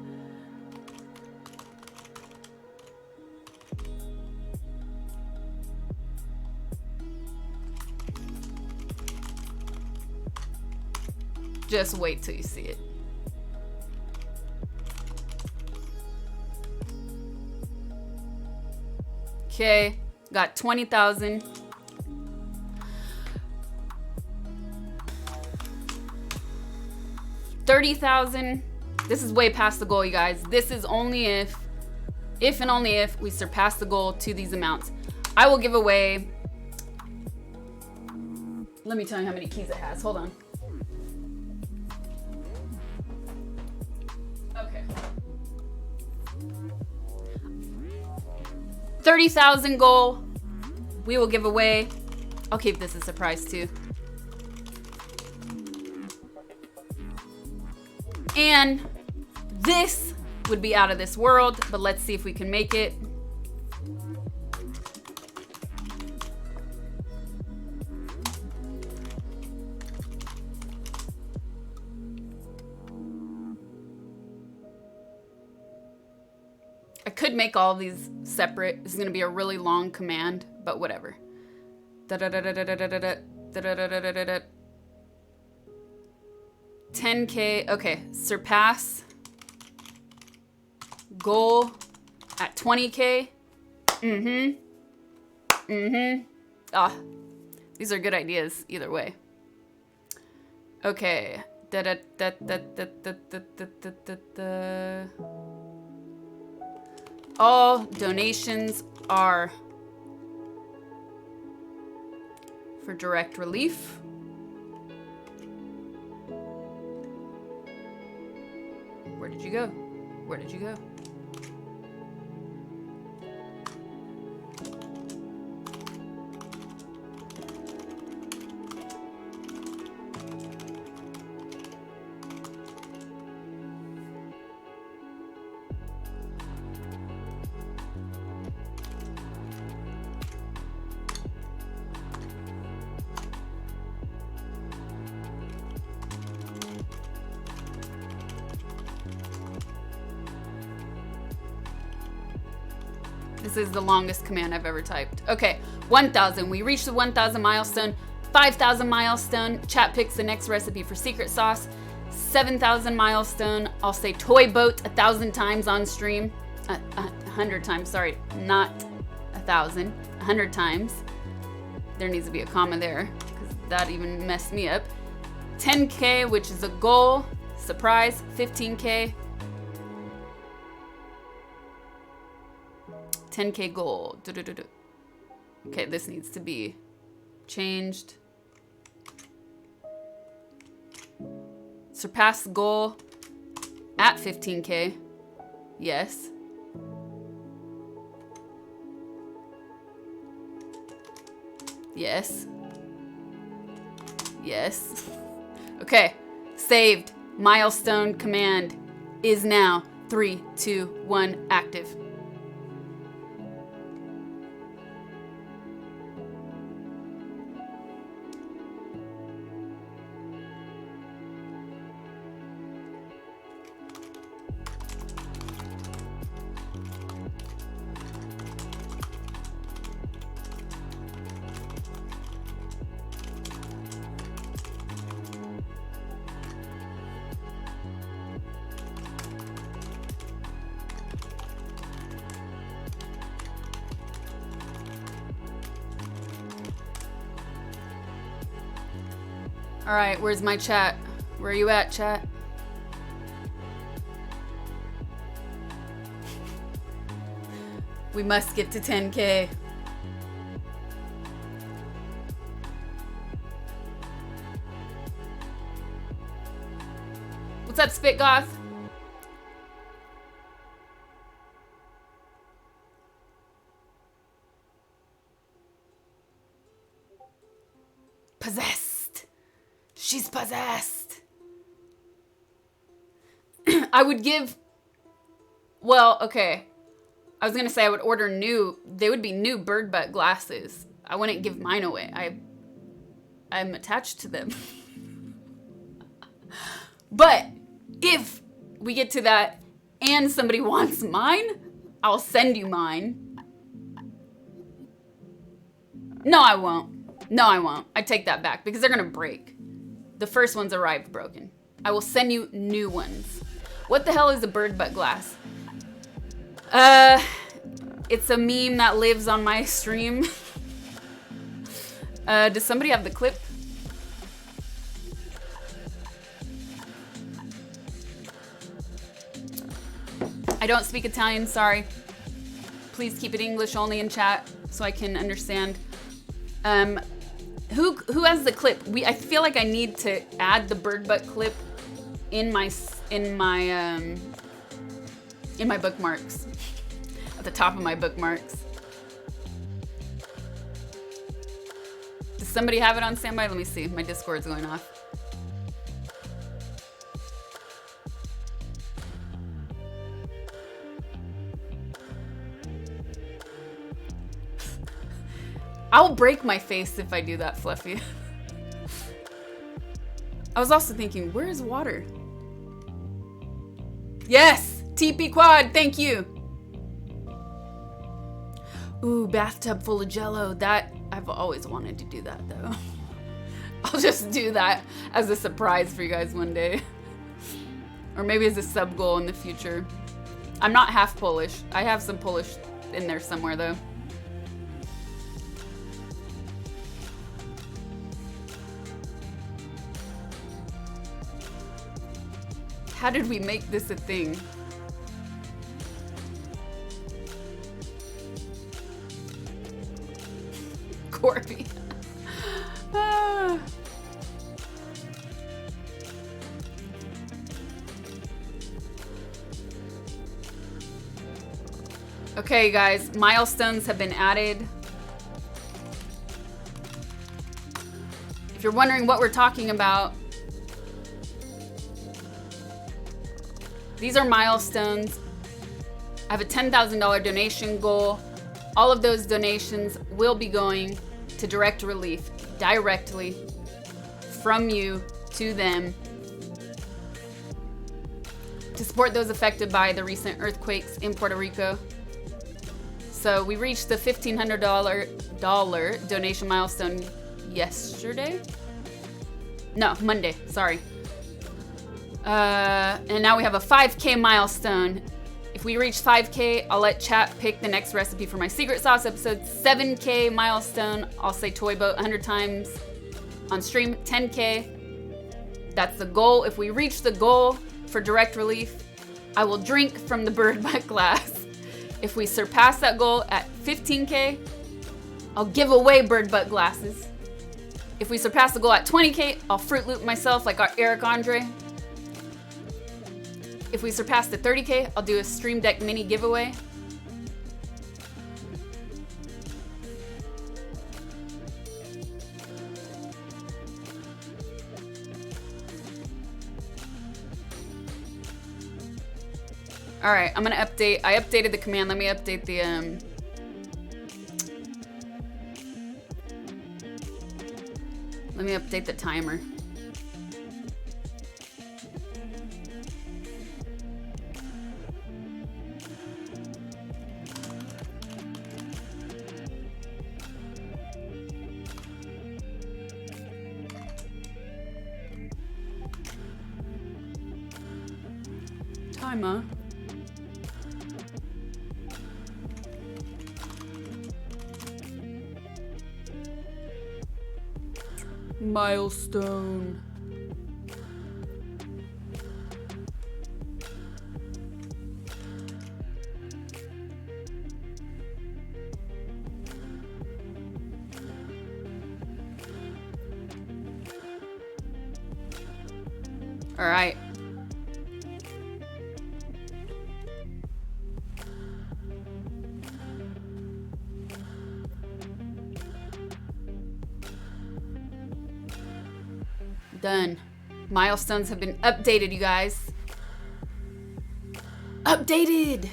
Just wait till you see it. Okay, got 20,000. 30,000. This is way past the goal, you guys. This is only if and only if we surpass the goal to these amounts. I will give away, let me tell you how many keys it has. Hold on. Okay. 30,000 goal. We will give away. I'll keep this a surprise too. And this would be out of this world, but let's see if we can make it. I could make all of these separate. This is gonna be a really long command, but whatever. 10K, okay, surpass goal at 20K. Ah, these are good ideas either way. Okay. All donations are for direct relief. Where did you go? Where did you go? This is the longest command I've ever typed. Okay, 1,000. We reached the 1,000 milestone. 5,000 milestone. Chat picks the next recipe for secret sauce. 7,000 milestone. I'll say toy boat 1,000 times on stream. 100 times, sorry, not 1,000. 100 times. There needs to be a comma there because that even messed me up. 10K, which is a goal. Surprise. 15K. 10K goal. Okay, this needs to be changed. Surpass the goal at 15K. Yes. Yes. Yes. Okay. Saved. Milestone command is now 3, 2, 1 active. All right, where's my chat? Where are you at, chat? We must get to 10K. What's up, Spit Goth? Possessed. She's possessed. I would give... Well, okay. I was going to say I would order new... They would be new bird butt glasses. I wouldn't give mine away. I'm attached to them. But if we get to that and somebody wants mine, I'll send you mine. No, I won't. No, I won't. I take that back because they're going to break. The first ones arrived broken. I will send you new ones. What the hell is a bird butt glass? It's a meme that lives on my stream. Does somebody have the clip? I don't speak Italian, sorry. Please keep it English only in chat so I can understand. Who has the clip? I feel like I need to add the bird butt clip in my bookmarks. At the top of my bookmarks. Does somebody have it on standby? Let me see. My Discord's going off. I'll break my face if I do that, Fluffy. I was also thinking, where is water? Yes! TP Quad, thank you! Ooh, bathtub full of Jello. That, I've always wanted to do that, though. I'll just do that as a surprise for you guys one day. Or maybe as a sub goal in the future. I'm not half Polish. I have some Polish in there somewhere, though. How did we make this a thing? Corby. Ah. Okay, guys, milestones have been added. If you're wondering what we're talking about, these are milestones. I have a $10,000 donation goal. All of those donations will be going to direct relief directly from you to them to support those affected by the recent earthquakes in Puerto Rico. So we reached the $1,500 donation milestone yesterday. No, Monday, sorry. And now we have a 5K milestone. If we reach 5K, I'll let chat pick the next recipe for my secret sauce episode. 7K milestone, I'll say toy boat 100 times on stream. 10K, that's the goal. If we reach the goal for direct relief, I will drink from the bird butt glass. If we surpass that goal at 15K, I'll give away bird butt glasses. If we surpass the goal at 20K, I'll Fruit Loop myself like our Eric Andre. If we surpass the 30K, I'll do a Stream Deck mini giveaway. All right, I'm gonna update. I updated the command. Let me update the Let me update the timer. Timer. Milestone. All right. Done. Milestones have been updated, you guys. Updated!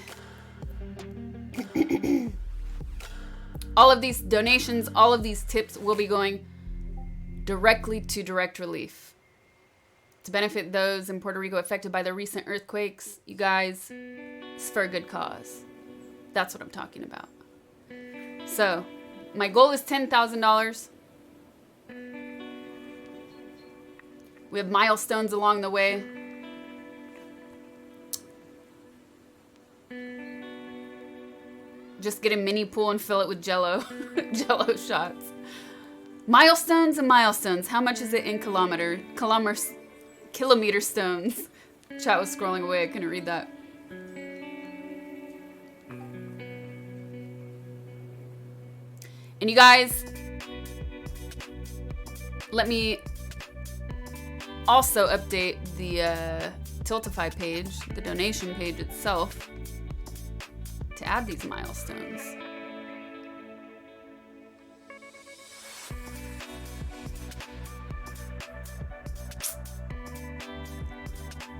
All of these donations, all of these tips will be going directly to direct relief to benefit those in Puerto Rico affected by the recent earthquakes. You guys, it's for a good cause. That's what I'm talking about. So, my goal is $10,000. We have milestones along the way. Just get a mini pool and fill it with Jello. Jello shots. Milestones and milestones. How much is it in kilometer stones? Chat was scrolling away. I couldn't read that. And you guys, let me also update the Tiltify page, the donation page itself, to add these milestones.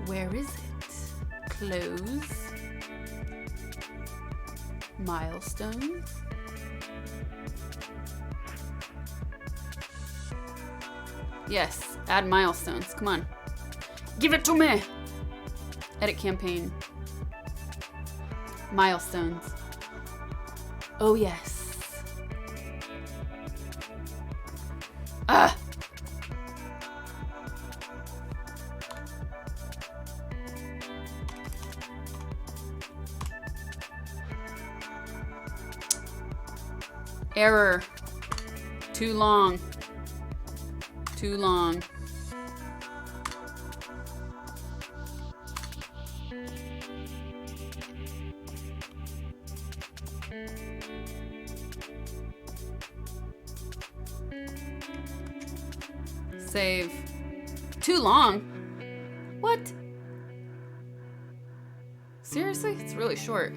Where is it? Close. Milestones. Yes, add milestones. Come on. Give it to me. Edit campaign. Milestones. Oh, yes. Ah. Error. Too long. Too long. Save. Too long? What? Seriously? It's really short.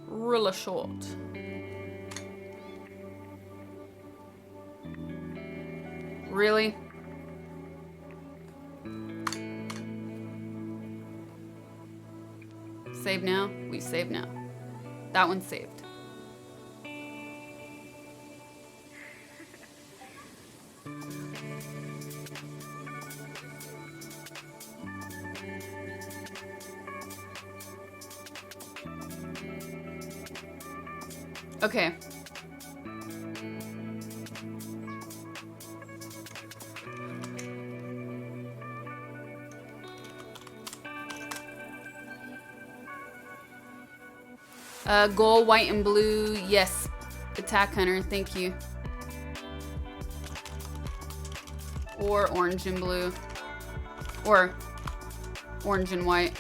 Really short. Really? Save now? We save now. That one's saved. Okay. Gold, white, and blue. Yes. Attack Hunter. Thank you. Or orange and blue. Or orange and white.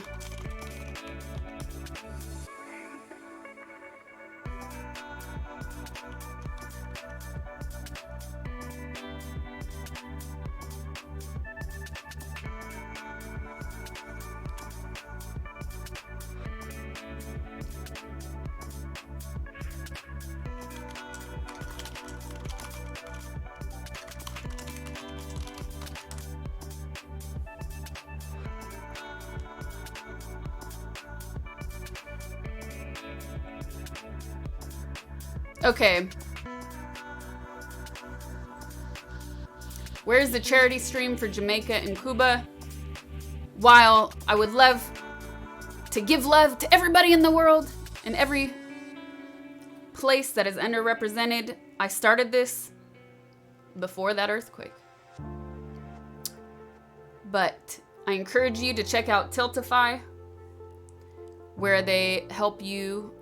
Okay. Where's the charity stream for Jamaica and Cuba? While I would love to give love to everybody in the world and every place that is underrepresented, I started this before that earthquake. But I encourage you to check out Tiltify, where they help you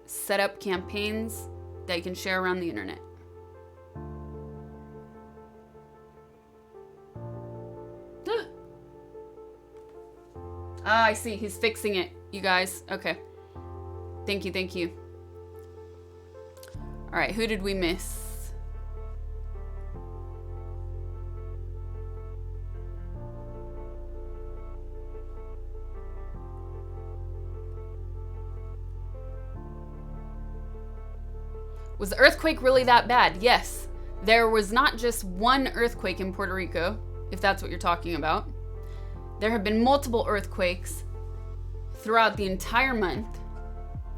set up campaigns that you can share around the internet. Ah, I see. He's fixing it, you guys. Okay. Thank you, thank you. All right, who did we miss? Was the earthquake really that bad? Yes. There was not just one earthquake in Puerto Rico, if that's what you're talking about. There have been multiple earthquakes throughout the entire month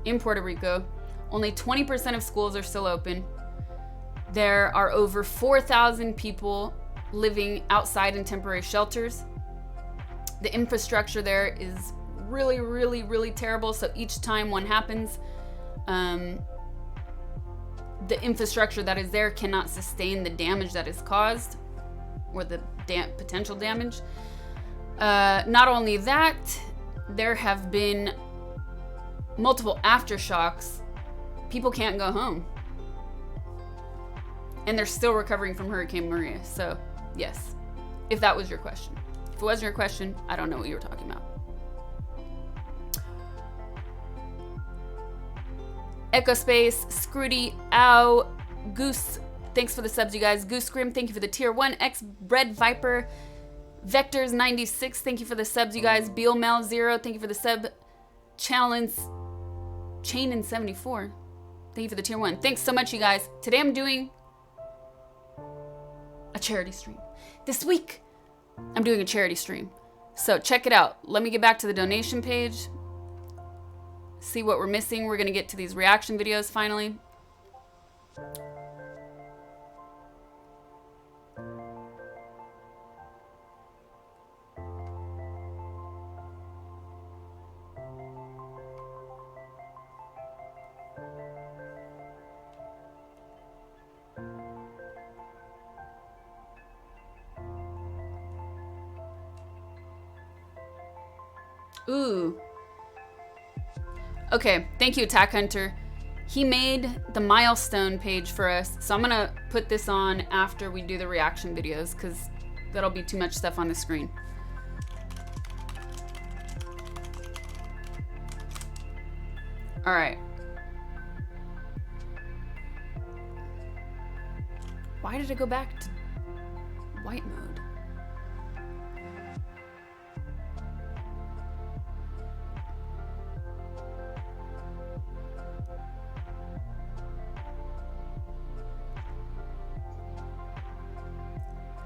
in Puerto Rico. Only 20% of schools are still open. There are over 4,000 people living outside in temporary shelters. The infrastructure there is really, really, really terrible. So each time one happens, the infrastructure that is there cannot sustain the damage that is caused, or the potential damage. Not only that, there have been multiple aftershocks. People can't go home. And they're still recovering from Hurricane Maria. So, yes, if that was your question. If it wasn't your question, I don't know what you were talking about. Echospace, Scrooty, Ow, Goose, thanks for the subs, you guys. Goose Grim, thank you for the tier 1. X Bread Viper, Vectors 96, thank you for the subs, you guys. Beal Mel 0, thank you for the sub. Challenge Chain in 74, thank you for the tier 1. Thanks so much, you guys. Today I'm doing a charity stream. This week I'm doing a charity stream. So check it out. Let me get back to the donation page. See what we're missing. We're gonna get to these reaction videos finally. Ooh. Okay, thank you, Attack Hunter. He made the milestone page for us, so I'm gonna put this on after we do the reaction videos, because that'll be too much stuff on the screen. All right. Why did it go back to white mode?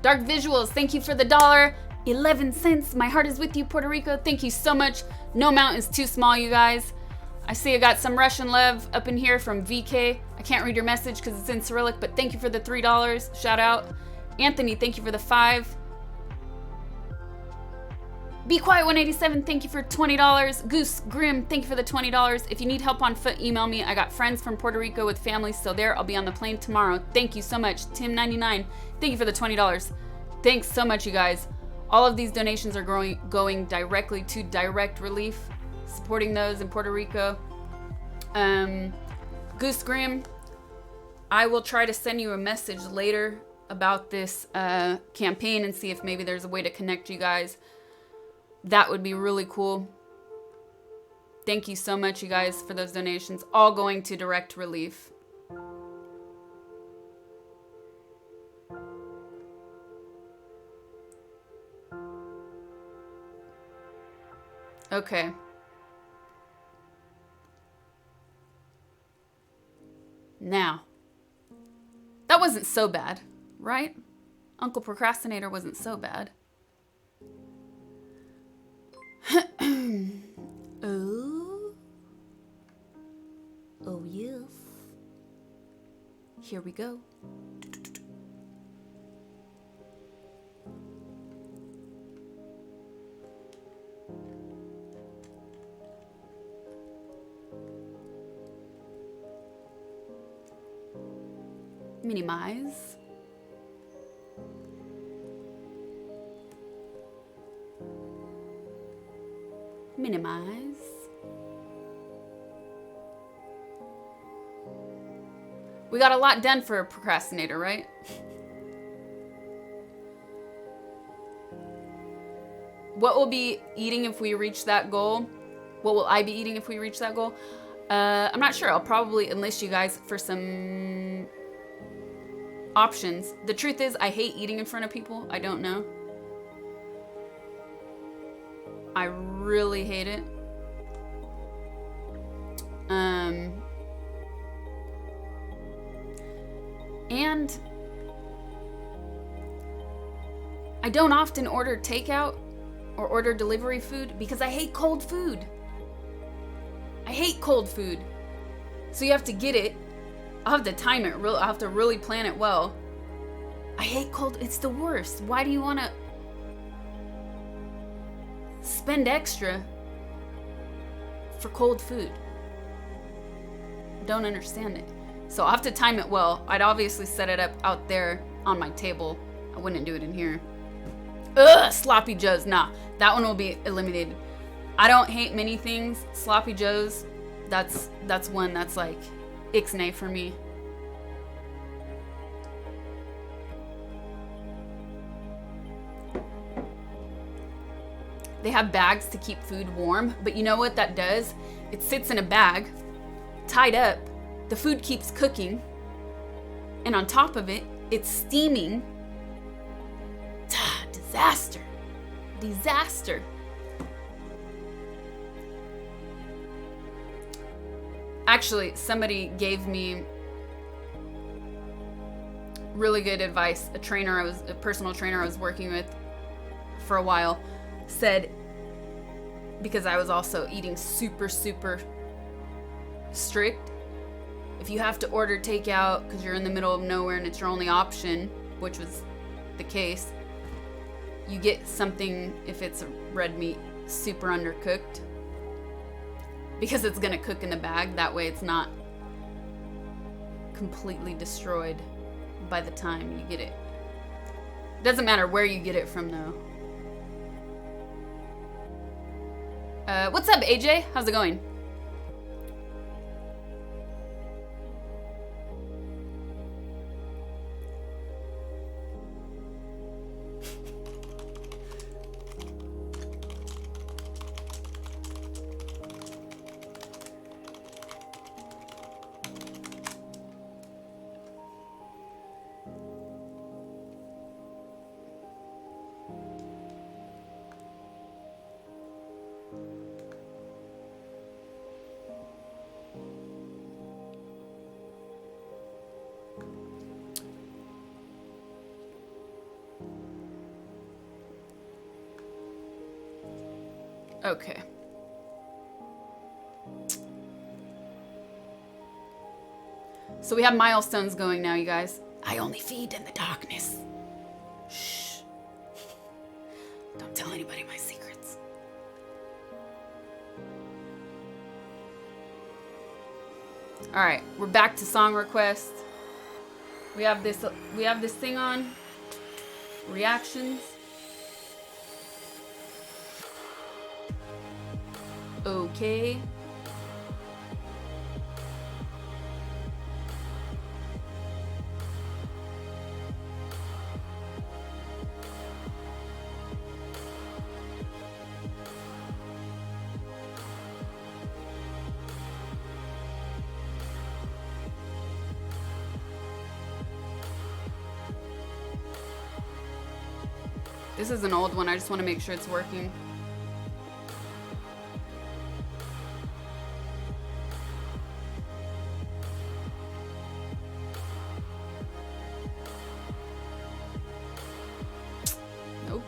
Dark Visuals, thank you for the $1.11. My heart is with you, Puerto Rico. Thank you so much. No amount is too small, you guys. I see I got some Russian love up in here from VK. I can't read your message because it's in Cyrillic, but thank you for the $3. Shout out. Anthony, thank you for the 5. Be Quiet 187, thank you for $20. Goose Grim, thank you for the $20. If you need help on foot, email me. I got friends from Puerto Rico with families still there. I'll be on the plane tomorrow. Thank you so much. Tim99, thank you for the $20. Thanks so much, you guys. All of these donations are going directly to direct relief, supporting those in Puerto Rico. Goose Grim, I will try to send you a message later about this campaign and see if maybe there's a way to connect you guys. That would be really cool. Thank you so much, you guys, for those donations. All going to direct relief. Okay. Now, that wasn't so bad, right? Uncle Procrastinator wasn't so bad. Oh. Oh, yes. Here we go. Minimize. Minimize. We got a lot done for a procrastinator, right? What will be eating if we reach that goal? What will I be eating if we reach that goal? I'm not sure. I'll probably enlist you guys for some options. The truth is, I hate eating in front of people. I don't know. I really hate it. And I don't often order takeout or order delivery food because I hate cold food. I hate cold food. So you have to get it. I'll have to time it. I'll have to really plan it well. I hate cold. It's the worst. Why do you want to spend extra for cold food? Don't understand it. So I'll have to time it well. I'd obviously set it up out there on my table. I wouldn't do it in here. Ugh, sloppy joes. Nah, that one will be eliminated. I don't hate many things. Sloppy joes, that's one that's like ixnay for me. They have bags to keep food warm, but you know what that does? It sits in a bag, tied up. The food keeps cooking, and on top of it, it's steaming. Disaster. Disaster. Actually, somebody gave me really good advice. A personal trainer I was working with for a while said, because I was also eating super, super strict, if you have to order takeout because you're in the middle of nowhere and it's your only option, which was the case, you get something, if it's a red meat, super undercooked, because it's gonna cook in the bag. That way it's not completely destroyed by the time you get it. It doesn't matter where you get it from though. What's up, AJ? How's it going? Okay. So we have milestones going now, you guys. I only feed in the darkness. Shh. Don't tell anybody my secrets. All right, we're back to song requests. We have this thing on. Reactions. Okay. This is an old one. I just want to make sure it's working. Nope.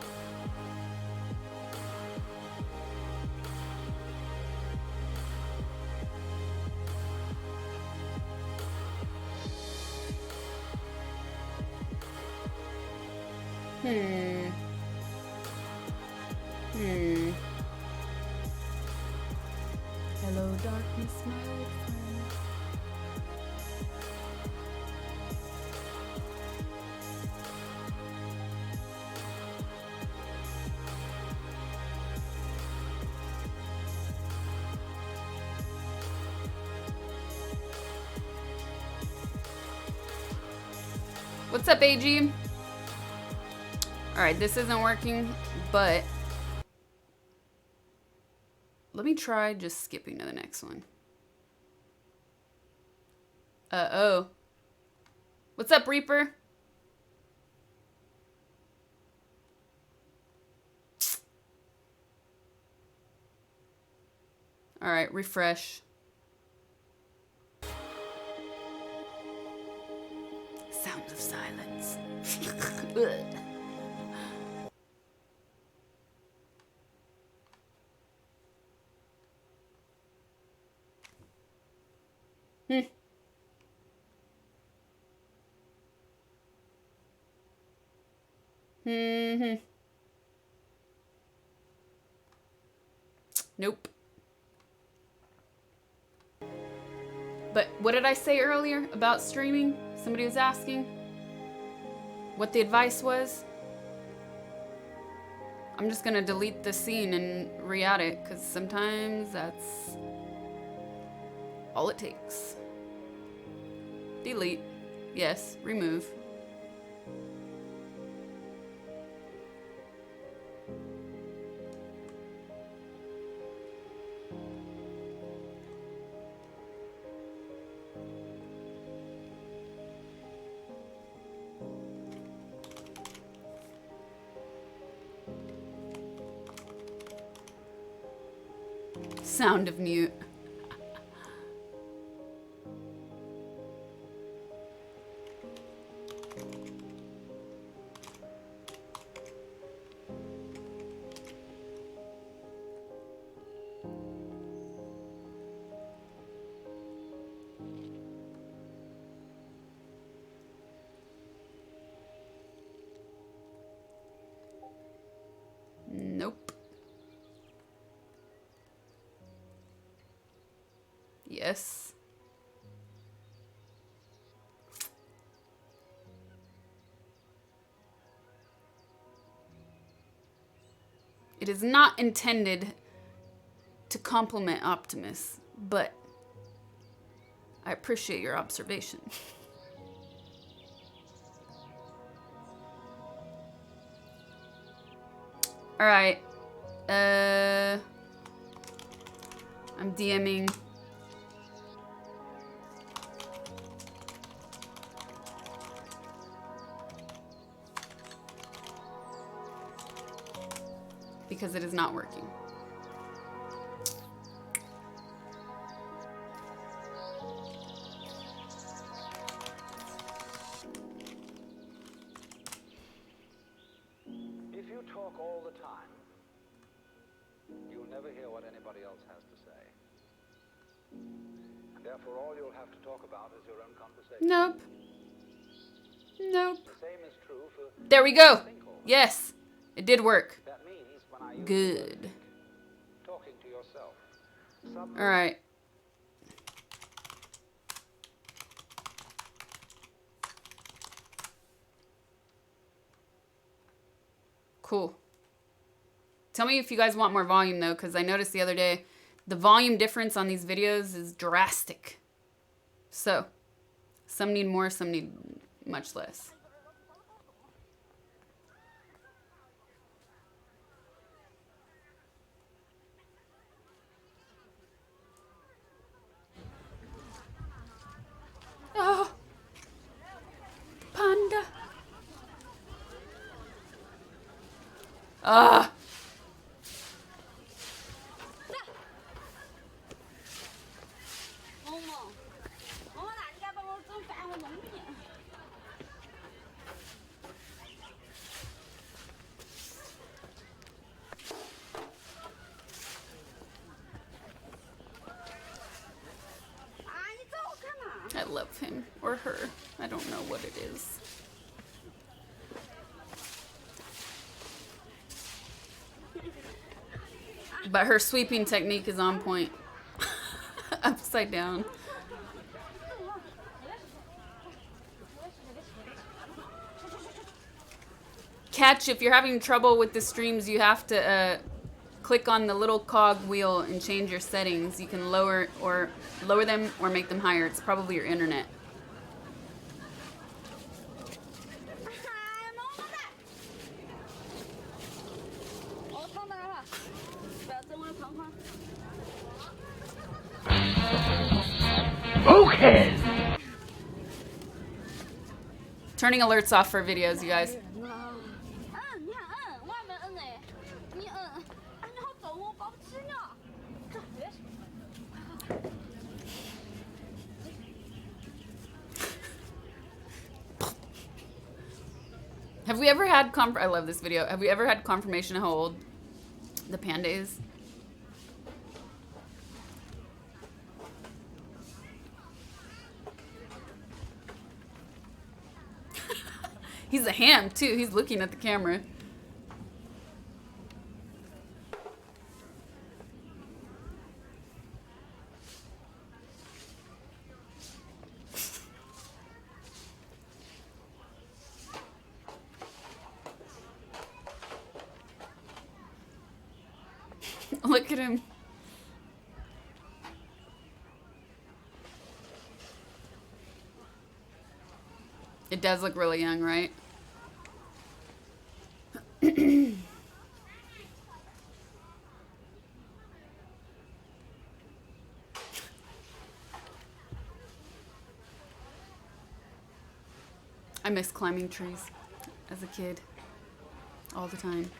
Hello, darkness, my old friend. What's up, AG? Alright, this isn't working, but let me try just skipping to the next one. Oh. What's up, Reaper? Alright, refresh. Sound of silence. Nope. But what did I say earlier about streaming? Somebody was asking what the advice was. I'm just gonna delete the scene and re-add it, because sometimes that's all it takes. Delete. Yes. Remove. Sound of mute. Nope. Yes. It is not intended to compliment Optimus, but I appreciate your observation. All right. I'm DMing. Because it is not working. If you talk all the time, you'll never hear what anybody else has to say. And therefore all you'll have to talk about is your own conversation. Nope. Nope. The same is true for... There we go. Yes. It did work. That means when I use Good. talking to yourself. All right. Cool. Tell me if you guys want more volume though, because I noticed the other day the volume difference on these videos is drastic. So, some need more, some need much less. Oh, panda. Ah. I love him or her. I don't know what it is. But her sweeping technique is on point. Upside down. Catch, if you're having trouble with the streams, you have to click on the little cog wheel and change your settings. You can lower them or make them higher. It's probably your internet. Okay. Turning alerts off for videos, you guys. Have we ever had I love this video. Have we ever had confirmation of how old the panda is? He's a ham too. He's looking at the camera. Look at him. It does look really young, right? I miss climbing trees as a kid. All the time.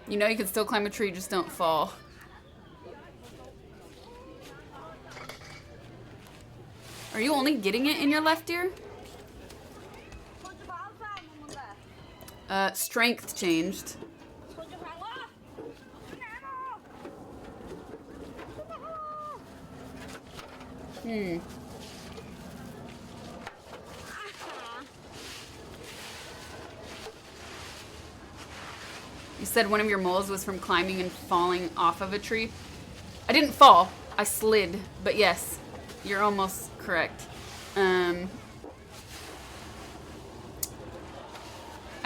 You know you can still climb a tree, just don't fall. Are you only getting it in your left ear? Strength changed. You said one of your moles was from climbing and falling off of a tree. I didn't fall. I slid. But yes, you're almost correct. I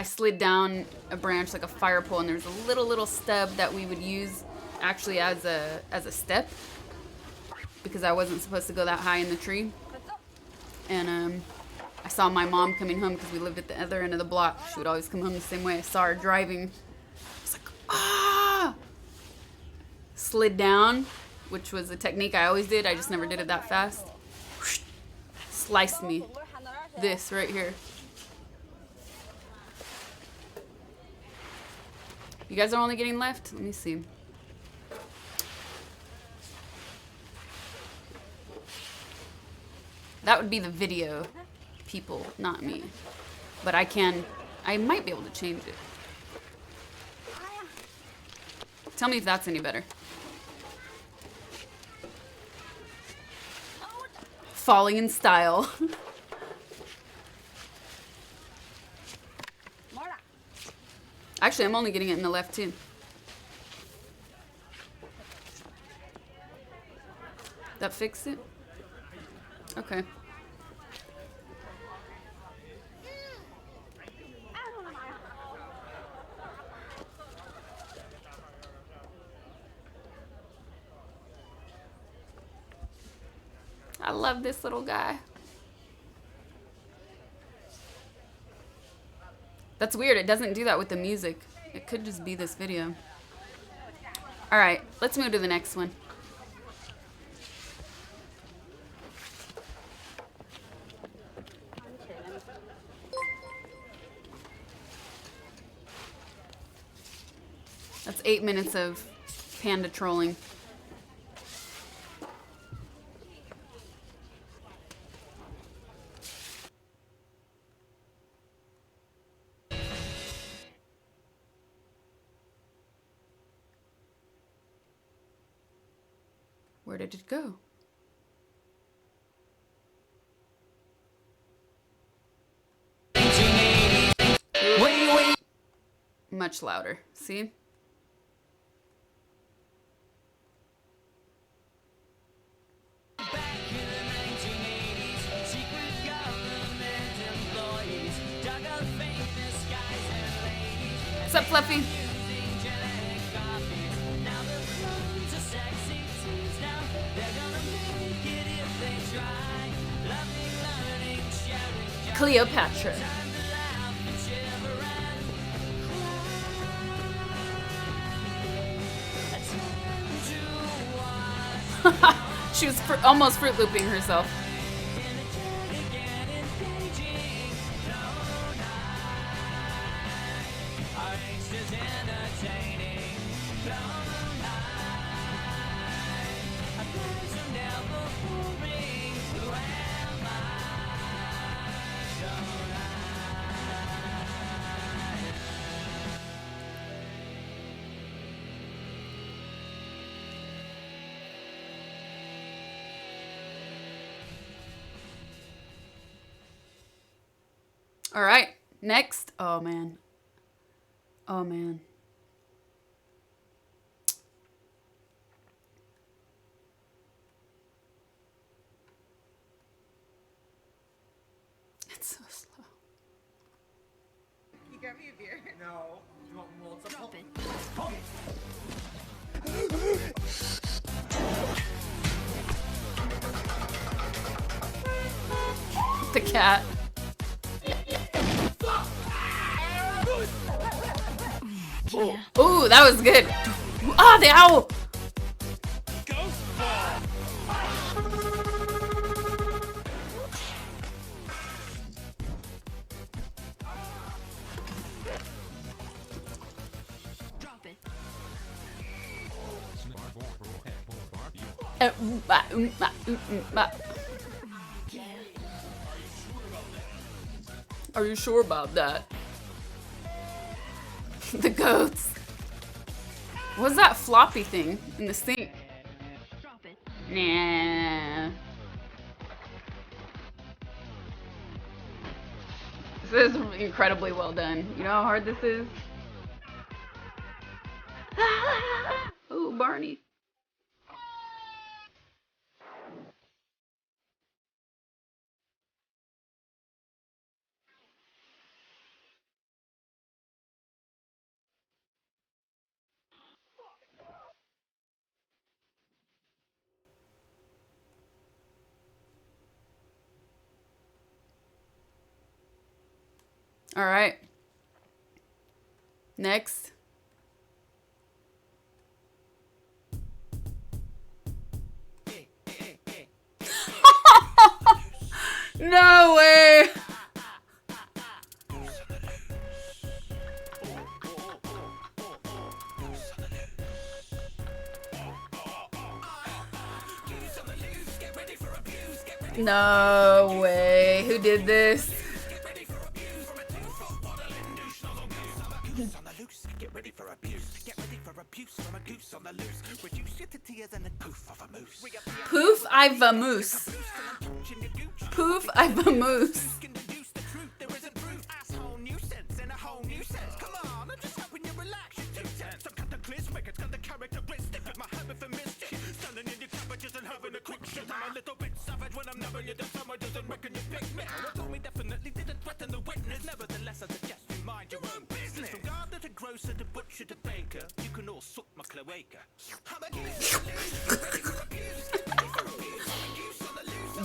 slid down a branch like a fire pole, and there's a little stub that we would use actually as a step because I wasn't supposed to go that high in the tree. And I saw my mom coming home because we lived at the other end of the block. She would always come home the same way. I saw her driving. Ah! Slid down, which was a technique I always did. I just never did it that fast. Sliced me. This right here. You guys are only getting left? Let me see. That would be the video people, not me. But I might be able to change it. Tell me if that's any better. Falling in style. Actually, I'm only getting it in the left too. That fixed it? Okay. I love this little guy. That's weird. It doesn't do that with the music. It could just be this video. All right, let's move to the next one. That's 8 minutes of panda trolling. Where did it go? Much louder. See? What's up, Fluffy? Cleopatra. She was almost Fruit Looping herself. All right, next. Oh man. Oh man. It's so slow. You got me a beer. No. You want water? Drop it. The cat. Yeah. Ooh, that was good. Ah, the owl. Drop it. Are you sure about that? The goats. What's that floppy thing in the sink? Drop it. Nah. This is incredibly well done. You know how hard this is? Ooh, Barney. All right. Next. No way. No way. Who did this? Poof, I've a moose. Poof, I've a moose.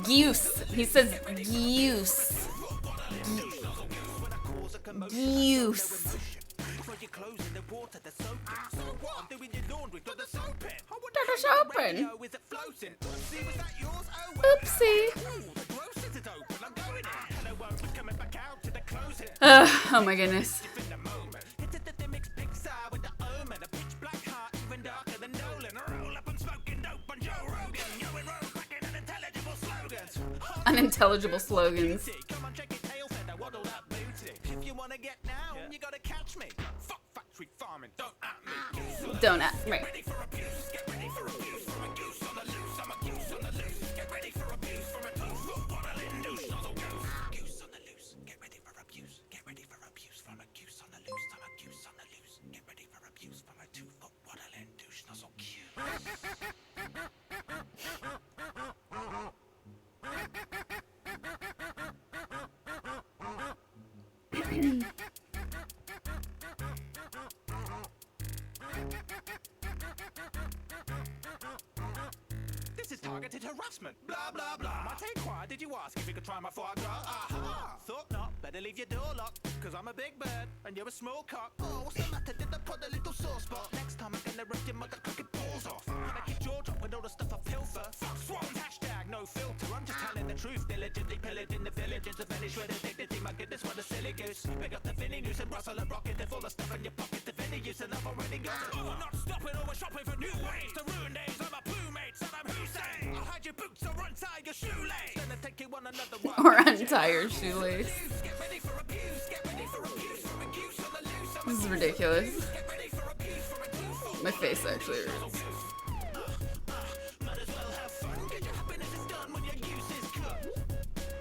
Goose. He says goose. Goose. That's open. Oopsie. Oh my goodness. Unintelligible slogans. Don't at me. This is targeted harassment. Blah, blah, blah. My take why did you ask if you could try my foie gras? Aha! Thought not. Better leave your door locked. Cause I'm a big bird and you're a small cock. Oh, what's the matter? Did I put a little sore spot? Next time I'm gonna rip your mother cooking balls off. Make your jaw drop with all the stuff I pilfer. Fuck swans, hashtag no filter. I'm just telling the truth. Diligently pillaging the villages of any shred of dignity. My goodness, what a silly goose. Pick up the Vinny Goose and rustle and rocket. They're full of stuff in your pocket. The Vinny use and I've already got it. Oh, I'm not stopping. Always shopping for new ways to ruin days. I'm a plumade, Saddam Hussein. I'll hide your boots or untie your shoelace. Gonna take you on another run. Or untie your shoelace. Get ready for abuse. Get ready for abuse. From a goose on the loose. This is ridiculous. Get ready for abuse. From a goose. My face actually hurts. Might as well have fun. Get your happiness is done when your goose is cooked.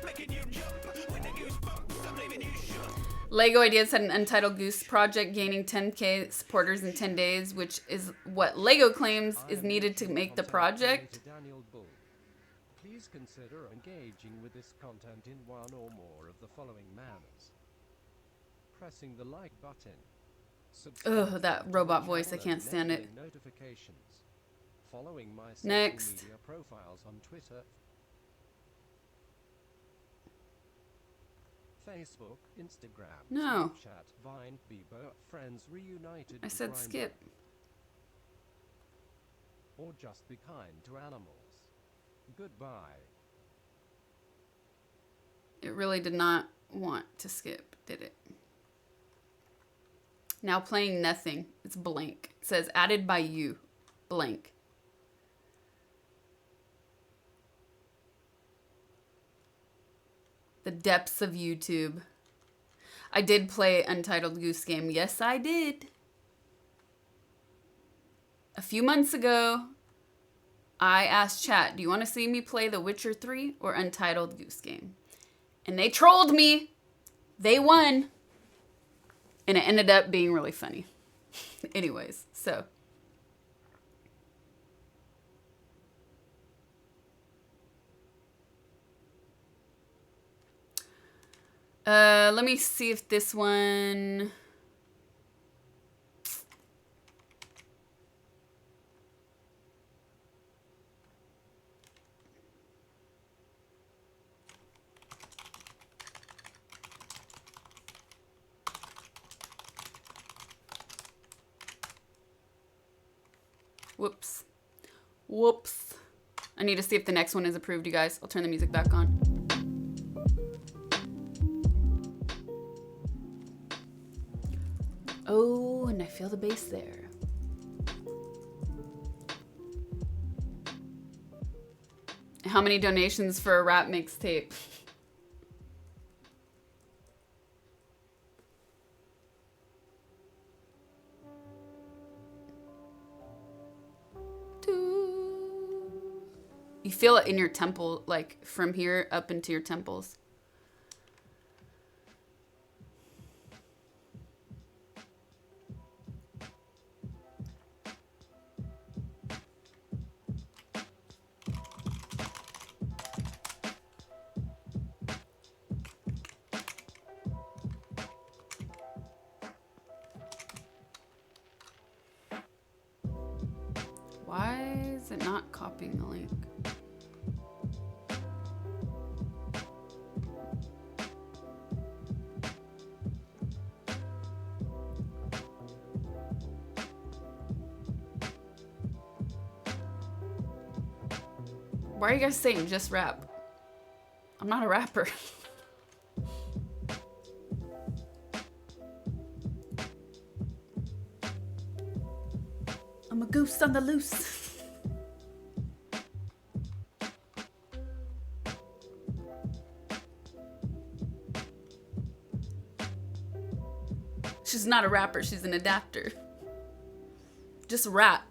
Making you jump when the goose bumps. I'm leaving you shook. Lego Ideas had an Untitled Goose project gaining 10K supporters in 10 days, which is what Lego claims is needed to make the project. Please consider engaging with this content in one or more of the following manners. Pressing the like button. Ugh, that robot voice, I can't stand it. Notifications. Following my social Next. media profiles on Twitter, Facebook, Instagram, No. Snapchat, Vine, Bieber, Friends Reunited. I and said Grindr. skip. Or just be kind to animals. Goodbye. It really did not want to skip, did it? Now playing nothing. It's blank. It says added by you. Blank. The depths of YouTube. I did play Untitled Goose Game. Yes, I did. A few months ago, I asked chat, do you want to see me play The Witcher 3 or Untitled Goose Game? And they trolled me. They won. And it ended up being really funny. Anyways, so. Let me see if this one... Whoops. Whoops. I need to see if the next one is approved, you guys. I'll turn the music back on. Oh, and I feel the bass there. How many donations for a rap mixtape? You feel it in your temple, like from here up into your temples. Why is it not copying the link? Why are you guys saying just rap? I'm not a rapper. I'm a goose on the loose. She's not a rapper, she's an adapter. Just rap.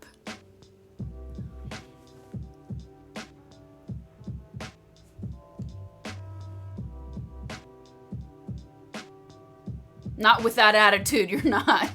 Not with that attitude, you're not.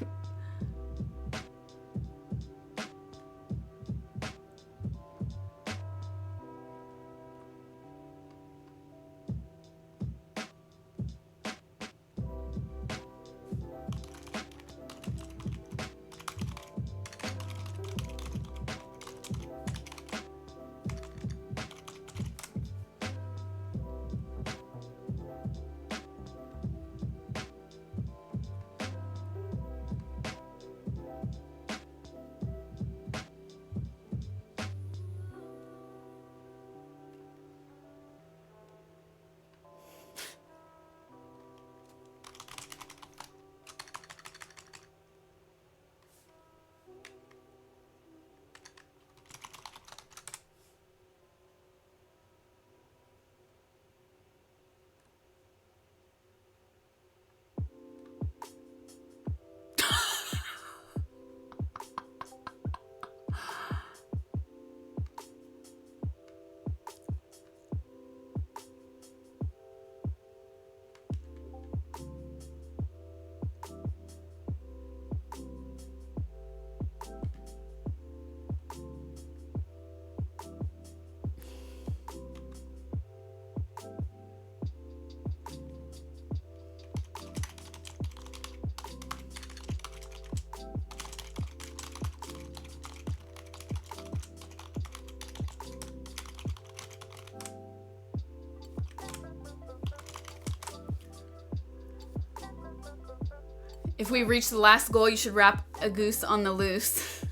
If we reach the last goal, you should wrap a goose on the loose.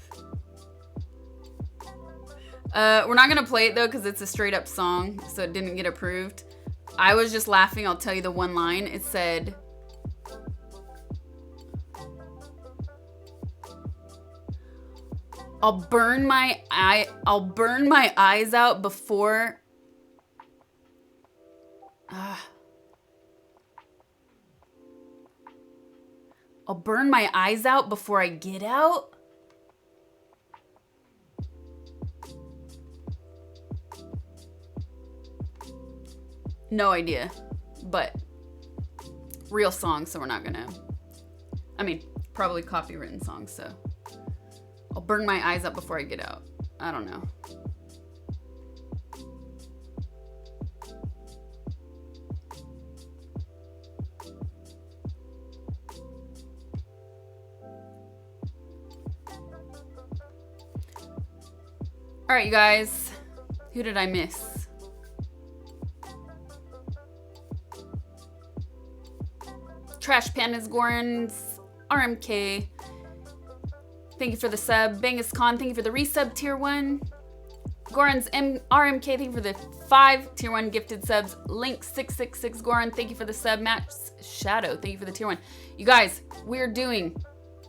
We're not gonna play it though because it's a straight up song, so it didn't get approved. I was just laughing. I'll tell you the one line. It said, I'll burn my eyes out before I'll burn my eyes out before I get out. No idea, but real song, so we're not gonna, I mean, probably copywritten song, so I'll burn my eyes out before I get out. I don't know. All right, you guys, who did I miss? Trash Pandas Gorns, RMK, thank you for the sub. Bangus Khan, thank you for the resub tier 1. Goran's RMK, thank you for the 5 tier 1 gifted subs. Link666 Goran, thank you for the sub. Matt's Shadow, thank you for the tier 1. You guys, we're doing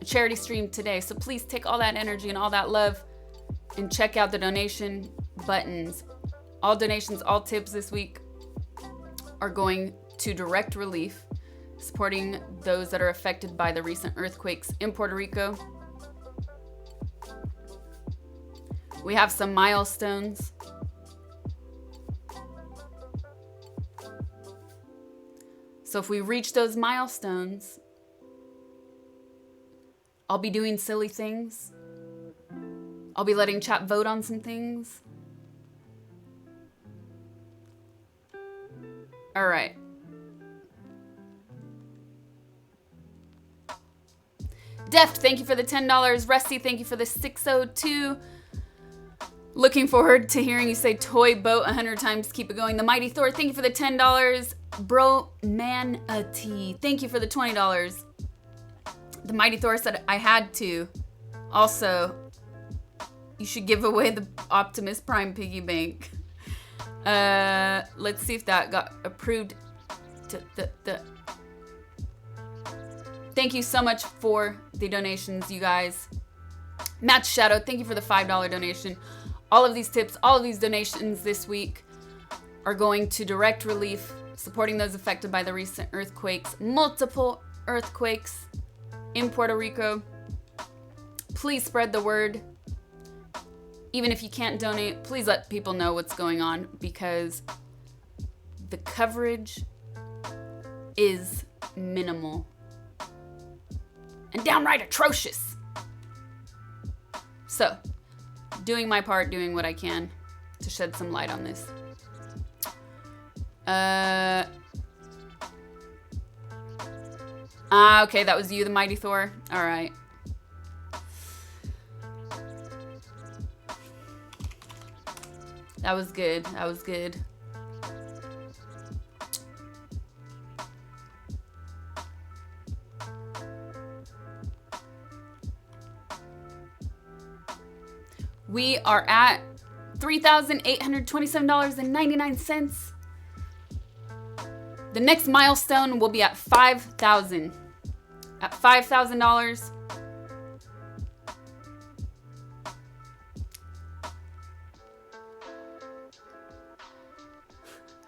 a charity stream today, so please take all that energy and all that love and check out the donation buttons. All donations, all tips this week are going to direct relief, supporting those that are affected by the recent earthquakes in Puerto Rico. We have some milestones. So if we reach those milestones, I'll be doing silly things. I'll be letting chat vote on some things. All right. Deft, thank you for the $10. Rusty, thank you for the 602. Looking forward to hearing you say toy boat 100 times. Keep it going. The Mighty Thor, thank you for the $10. Bro Manatee, thank you for the $20. The Mighty Thor said I had to. Also, you should give away the Optimus Prime piggy bank. Let's see if that got approved. Thank you so much for the donations, you guys. Matt Shadow, thank you for the $5 donation. All of these tips, all of these donations this week are going to direct relief, supporting those affected by the recent earthquakes, multiple earthquakes in Puerto Rico. Please spread the word. Even if you can't donate, please let people know what's going on, because the coverage is minimal and downright atrocious. So, doing my part, doing what I can to shed some light on this. Okay, that was you, the Mighty Thor. All right. That was good. That was good. We are at $3,827.99. The next milestone will be at $5,000. At $5,000.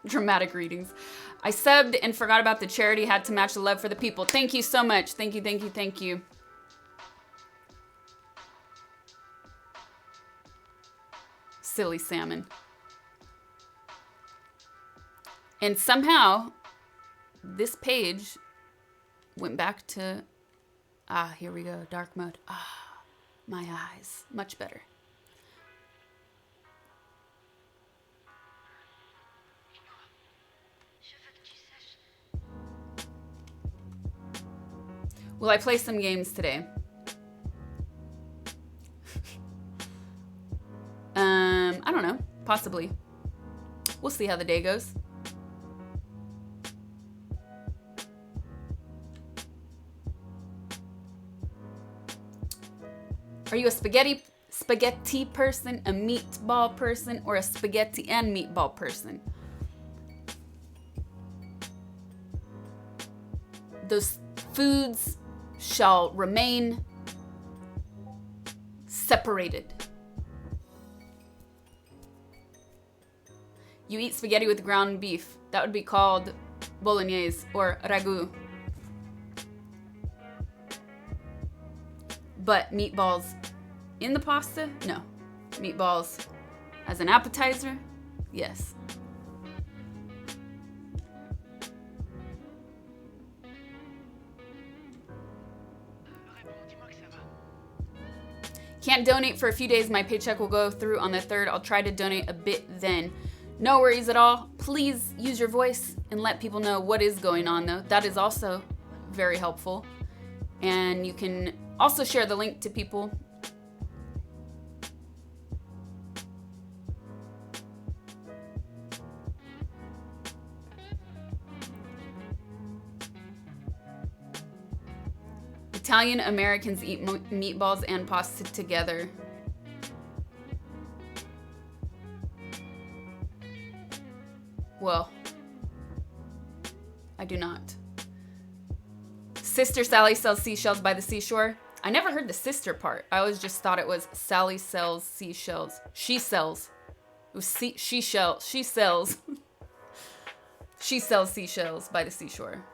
Dramatic readings. I subbed and forgot about the charity. Had to match the love for the people. Thank you so much. Thank you, thank you, thank you. Silly salmon. And somehow, this page went back to, here we go, dark mode. My eyes, much better. Will I play some games today? I don't know. Possibly. We'll see how the day goes. Are you a spaghetti person, a meatball person, or a spaghetti and meatball person? Those foods shall remain separated. You eat spaghetti with ground beef. That would be called bolognese or ragu. But meatballs in the pasta? No. Meatballs as an appetizer? Yes. Can't donate for a few days. My paycheck will go through on the 3rd. I'll try to donate a bit then. No worries at all. Please use your voice and let people know what is going on, though. That is also very helpful. And you can also share the link to people. Italian Americans eat meatballs and pasta together. Well, I do not. Sister Sally sells seashells by the seashore. I never heard the sister part. I always just thought it was Sally sells seashells. She sells. It was she sells. She sells seashells by the seashore.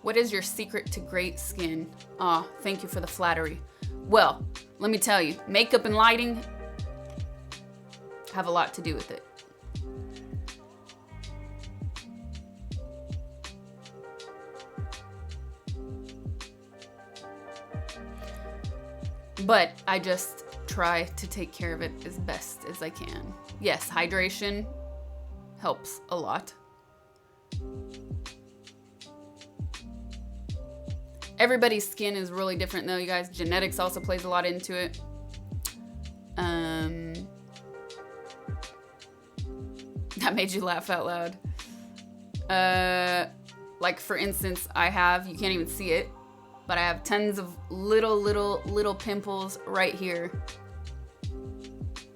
What is your secret to great skin? Aw, thank you for the flattery. Well, let me tell you, makeup and lighting have a lot to do with it. But I just try to take care of it as best as I can. Yes, hydration helps a lot. Everybody's skin is really different though, you guys. Genetics also plays a lot into it. That made you laugh out loud. Like for instance, you can't even see it, but I have tons of little pimples right here.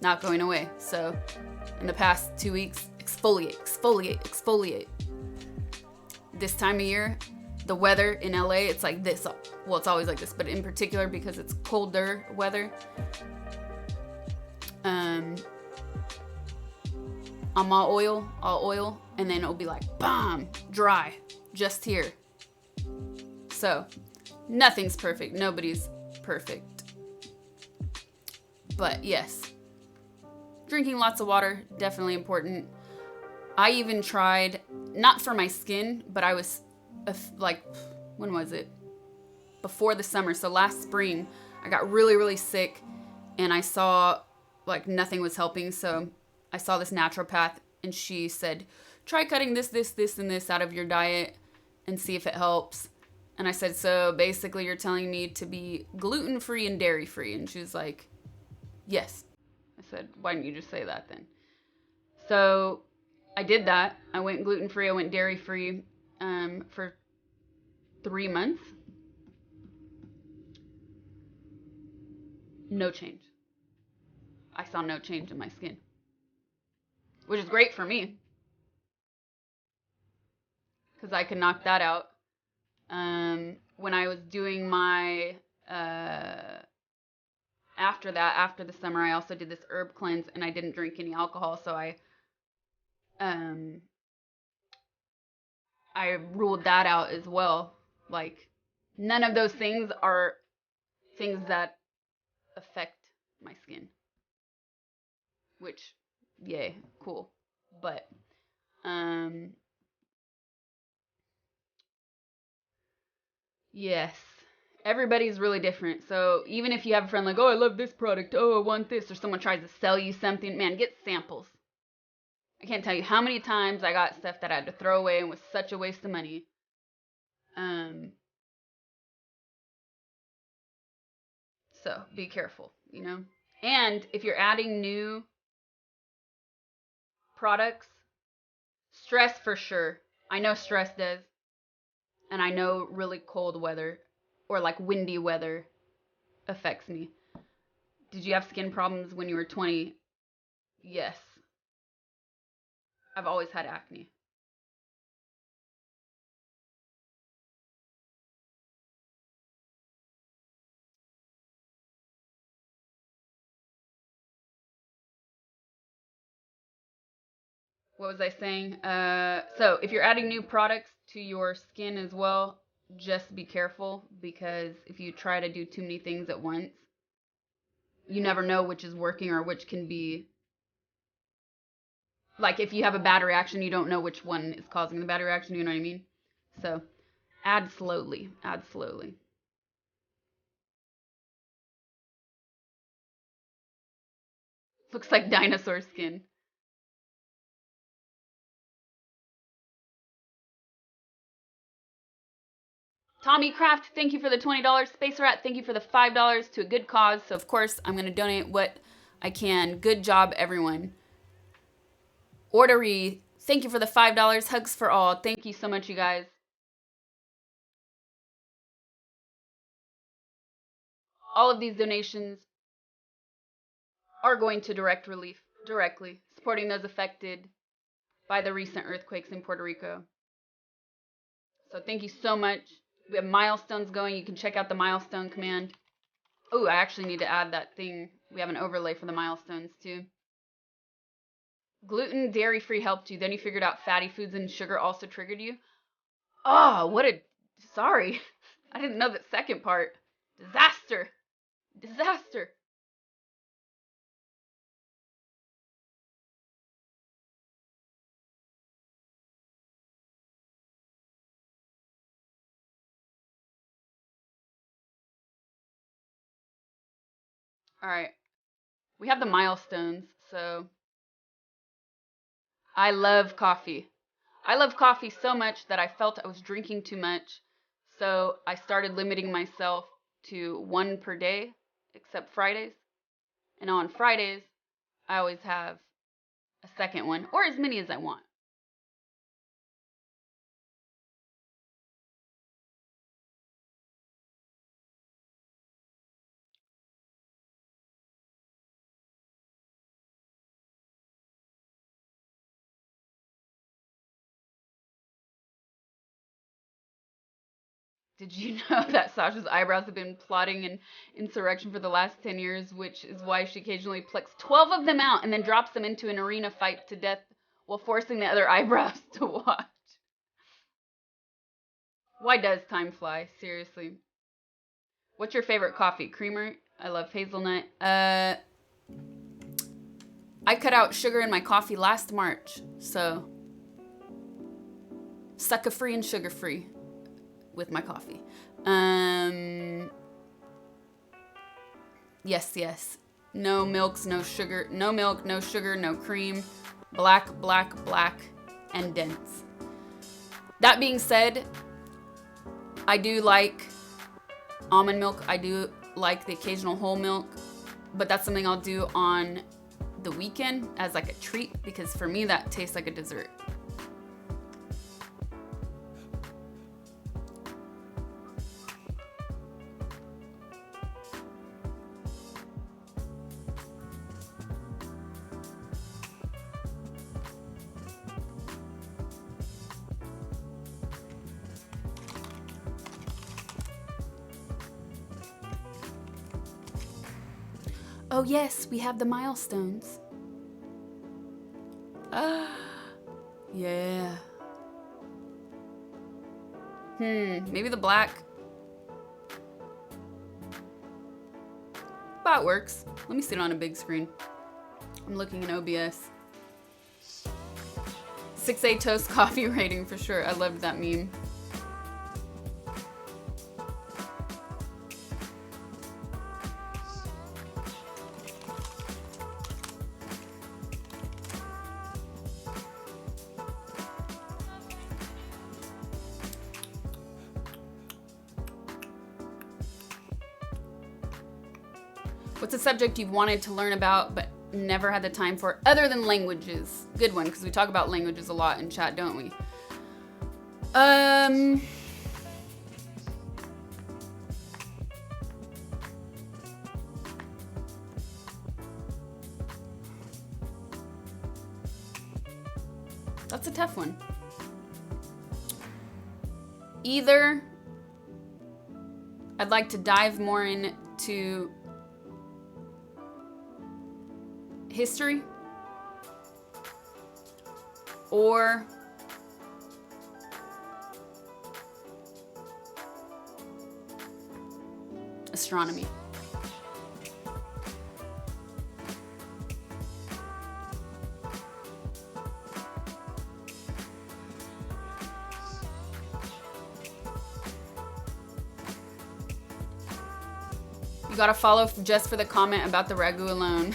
Not going away. So in the past 2 weeks, exfoliate. This time of year, the weather in LA, it's like this. Well, it's always like this, but in particular because it's colder weather. I'm all oil, and then it'll be like, bam, dry, just here. So, nothing's perfect. Nobody's perfect. But yes, drinking lots of water, definitely important. I even tried, not for my skin, but I was like, when was it? Before the summer. So last spring, I got really sick and I saw like nothing was helping. So I saw this naturopath and she said, try cutting this, and this out of your diet and see if it helps. And I said, so basically you're telling me to be gluten-free and dairy-free. And she was like, yes. I said, why didn't you just say that then? So I did that. I went gluten-free, I went dairy-free for 3 months. No change. I saw no change in my skin, which is great for me because I could knock that out. When I was doing my after the summer, I also did this herb cleanse and I didn't drink any alcohol, so I ruled that out as well. Like, none of those things are things that affect my skin, which, yay, cool. But Yes. Everybody's really different. So even if you have a friend like, oh, I love this product, oh, I want this, or someone tries to sell you something, man, get samples. I can't tell you how many times I got stuff that I had to throw away and was such a waste of money. So be careful, you know? And if you're adding new products, stress for sure. I know stress does. And I know really cold weather or like windy weather affects me. Did you have skin problems when you were 20? Yes. I've always had acne. What was I saying? So if you're adding new products to your skin as well, just be careful, because if you try to do too many things at once, you never know which is working or which can be, like, if you have a bad reaction, you don't know which one is causing the bad reaction, you know what I mean? So add slowly. Looks like dinosaur skin. Tommy Craft, thank you for the $20. Space Rat, thank you for the $5 to a good cause. So, of course, I'm going to donate what I can. Good job, everyone. Ordery, thank you for the $5. Hugs for all. Thank you so much, you guys. All of these donations are going to direct relief, directly, supporting those affected by the recent earthquakes in Puerto Rico. So thank you so much. We have milestones going. You can check out the milestone command. Oh, I actually need to add that thing. We have an overlay for the milestones too. Gluten, dairy-free helped you. Then you figured out fatty foods and sugar also triggered you. Oh, sorry. I didn't know that second part. Disaster. All right. We have the milestones, so I love coffee. I love coffee so much that I felt I was drinking too much. So I started limiting myself to one per day, except Fridays. And on Fridays, I always have a second one, or as many as I want. Did you know that Sasha's eyebrows have been plotting an insurrection for the last 10 years, which is why she occasionally plucks 12 of them out and then drops them into an arena fight to death while forcing the other eyebrows to watch? Why does time fly? Seriously. What's your favorite coffee? Creamer? I love hazelnut. I cut out sugar in my coffee last March, so sucker-free and sugar-free with my coffee. Yes. No milks, no sugar. No milk, no sugar, no cream. Black, and dense. That being said, I do like almond milk. I do like the occasional whole milk, but that's something I'll do on the weekend as like a treat, because for me that tastes like a dessert. Oh yes, we have the milestones. Yeah. Maybe the black. But it works. Let me see it on a big screen. I'm looking in OBS. 6A toast coffee rating for sure. I loved that meme. What's a subject you've wanted to learn about but never had the time for other than languages? Good one, because we talk about languages a lot in chat, don't we? That's a tough one. Either I'd like to dive more into history or astronomy. You gotta follow just for the comment about the ragu alone.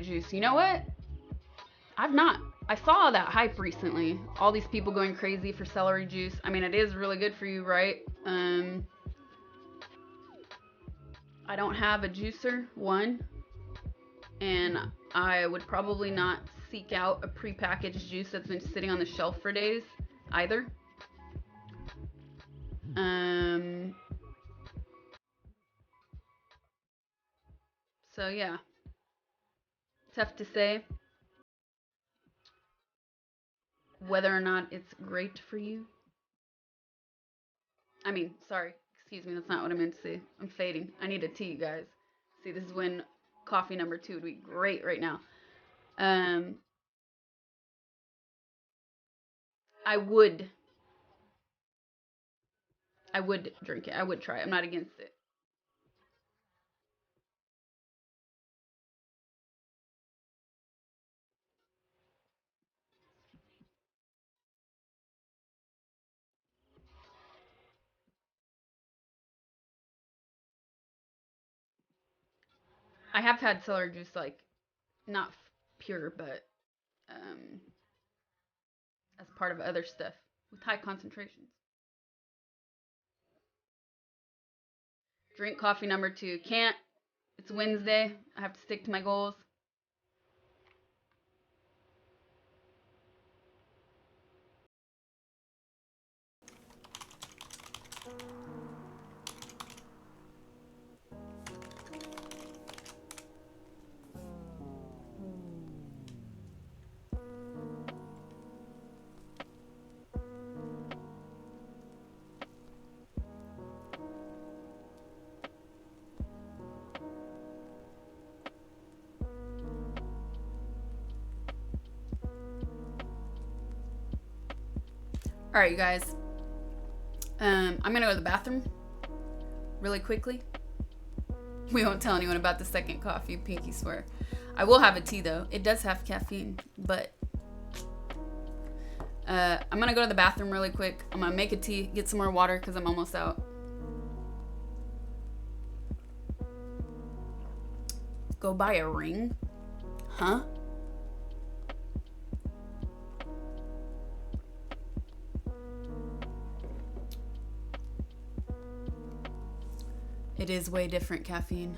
Juice. You know what? I've not. I saw that hype recently. All these people going crazy for celery juice. I mean, it is really good for you, right? I don't have a juicer, one, and I would probably not seek out a prepackaged juice that's been sitting on the shelf for days either. So yeah, tough to say whether or not it's great for you. I mean, sorry, excuse me, that's not what I meant to say. I'm fading. I need a tea, guys. See, this is when coffee number 2 would be great right now. I would drink it. I would try it. I'm not against it. I have had celery juice, like, not pure, but as part of other stuff with high concentrations. Drink coffee number 2. Can't. It's Wednesday. I have to stick to my goals. All right, you guys. I'm gonna go to the bathroom really quickly. We won't tell anyone about the second coffee, pinky swear. I will have a tea though. It does have caffeine, but I'm gonna go to the bathroom really quick. I'm gonna make a tea, get some more water because I'm almost out. Go buy a ring? Huh? It is way different caffeine.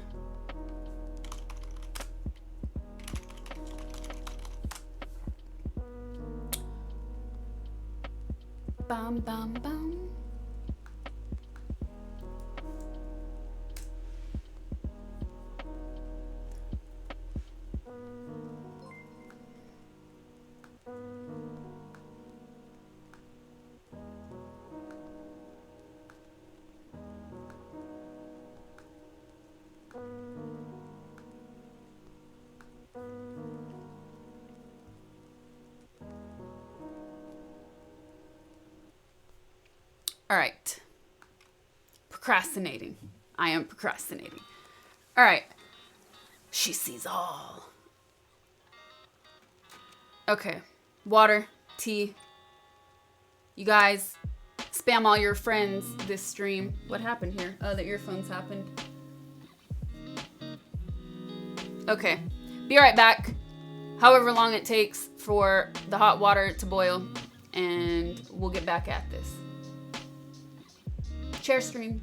Bum, bum, bum. All right. Procrastinating. I am procrastinating. All right. She sees all. Okay. Water, tea. You guys spam all your friends this stream. What happened here? Oh, the earphones happened. Okay. Be right back. However long it takes for the hot water to boil, and we'll get back at this. Share stream.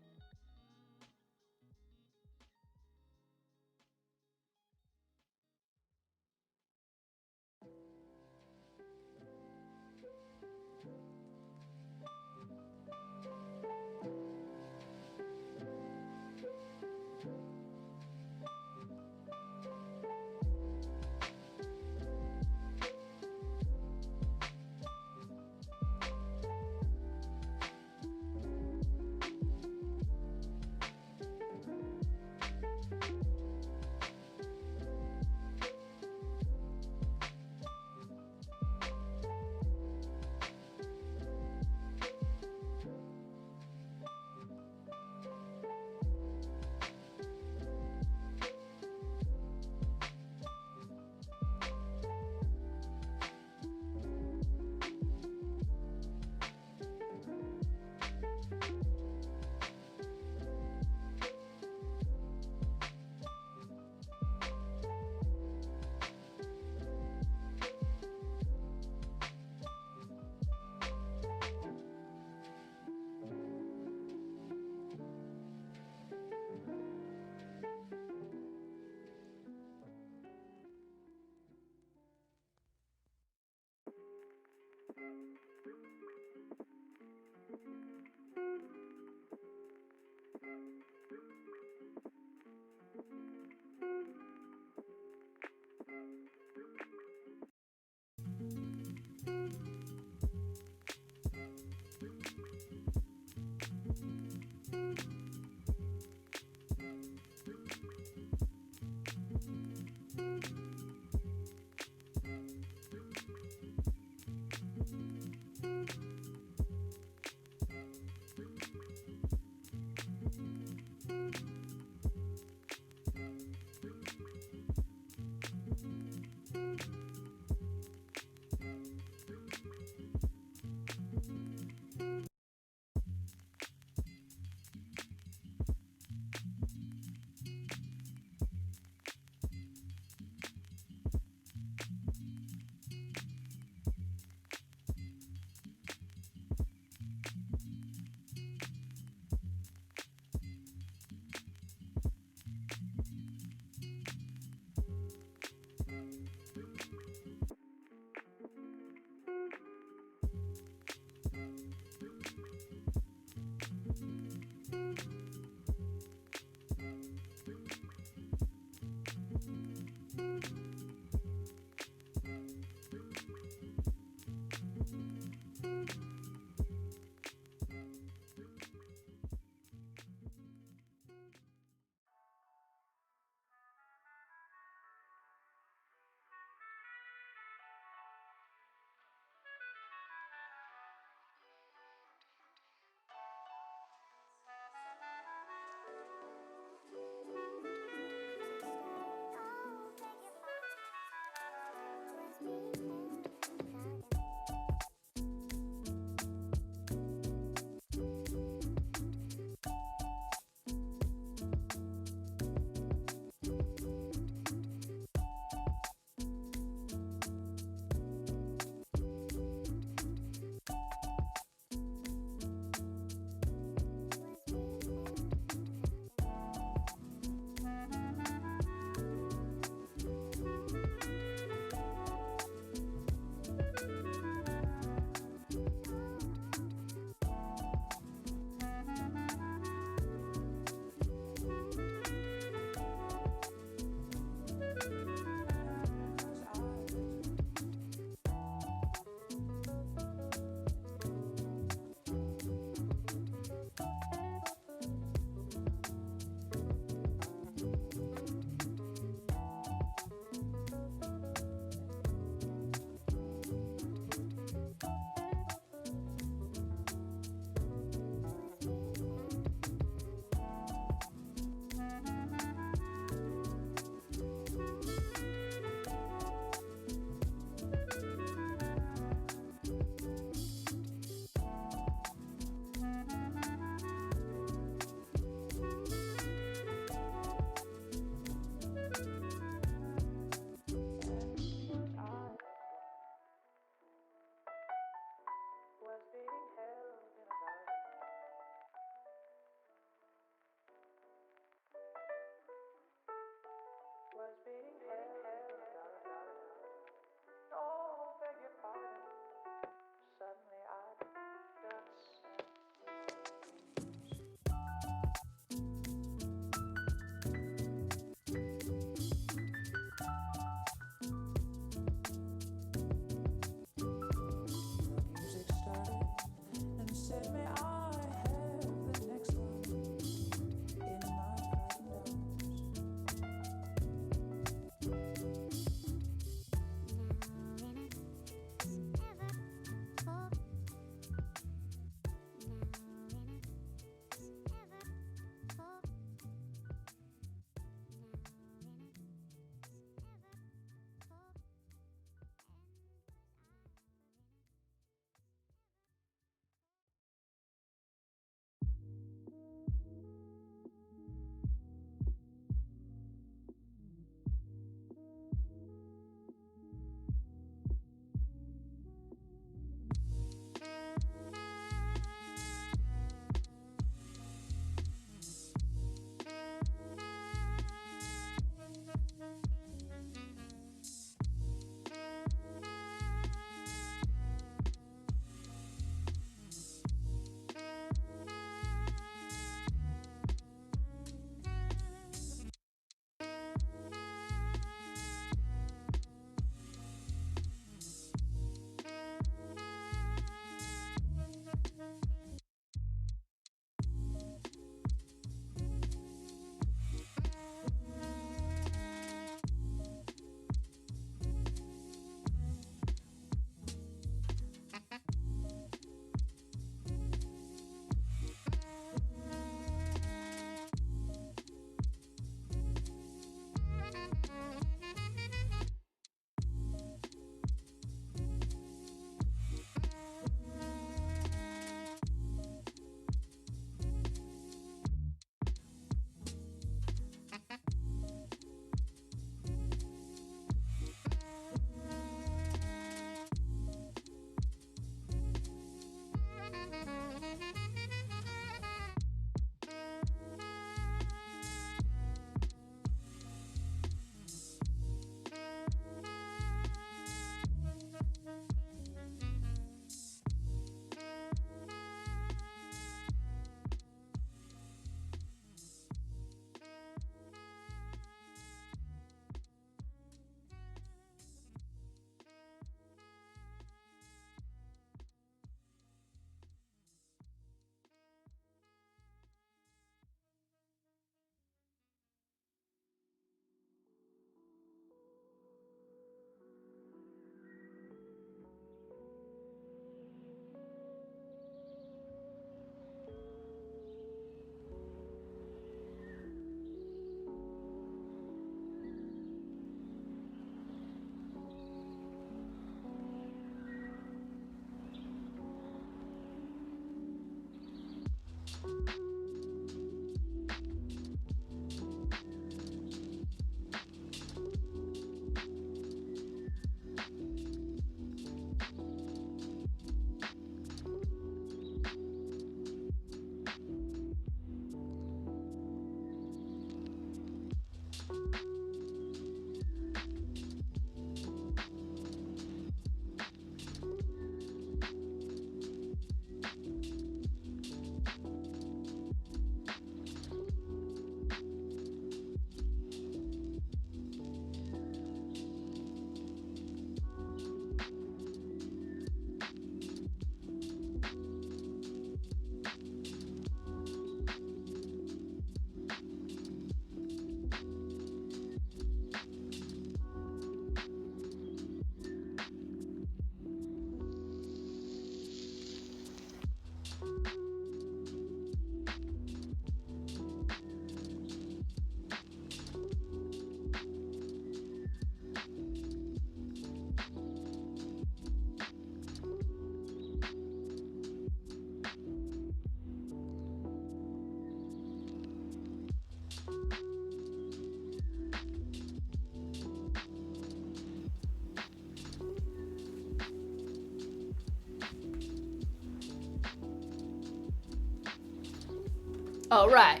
All right.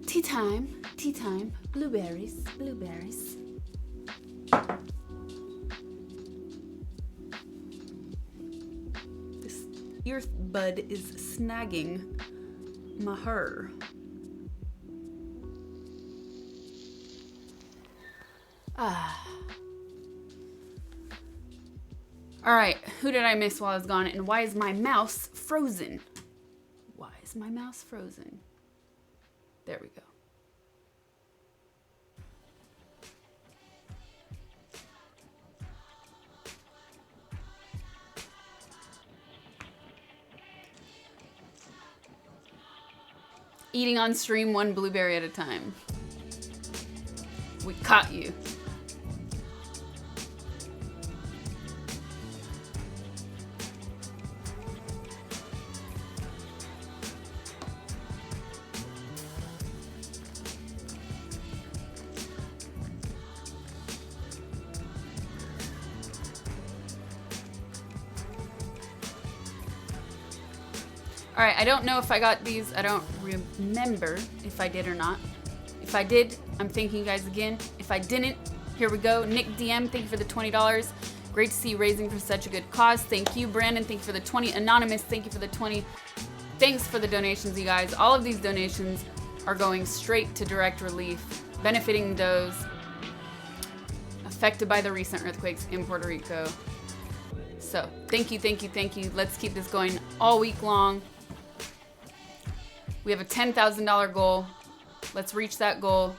Tea time, blueberries, blueberries. This earbud is snagging my hair. All right, who did I miss while I was gone, and why is my mouse frozen? Why is my mouse frozen? There we go. Eating on stream, one blueberry at a time. We caught you. All right, I don't know if I got these. I don't remember if I did or not. If I did, I'm thanking you guys again. If I didn't, here we go. Nick DM, thank you for the $20. Great to see you raising for such a good cause. Thank you, Brandon. Thank you for the 20. Anonymous, thank you for the 20. Thanks for the donations, you guys. All of these donations are going straight to direct relief, benefiting those affected by the recent earthquakes in Puerto Rico. So thank you, thank you, thank you. Let's keep this going all week long. We have a $10,000 goal. Let's reach that goal.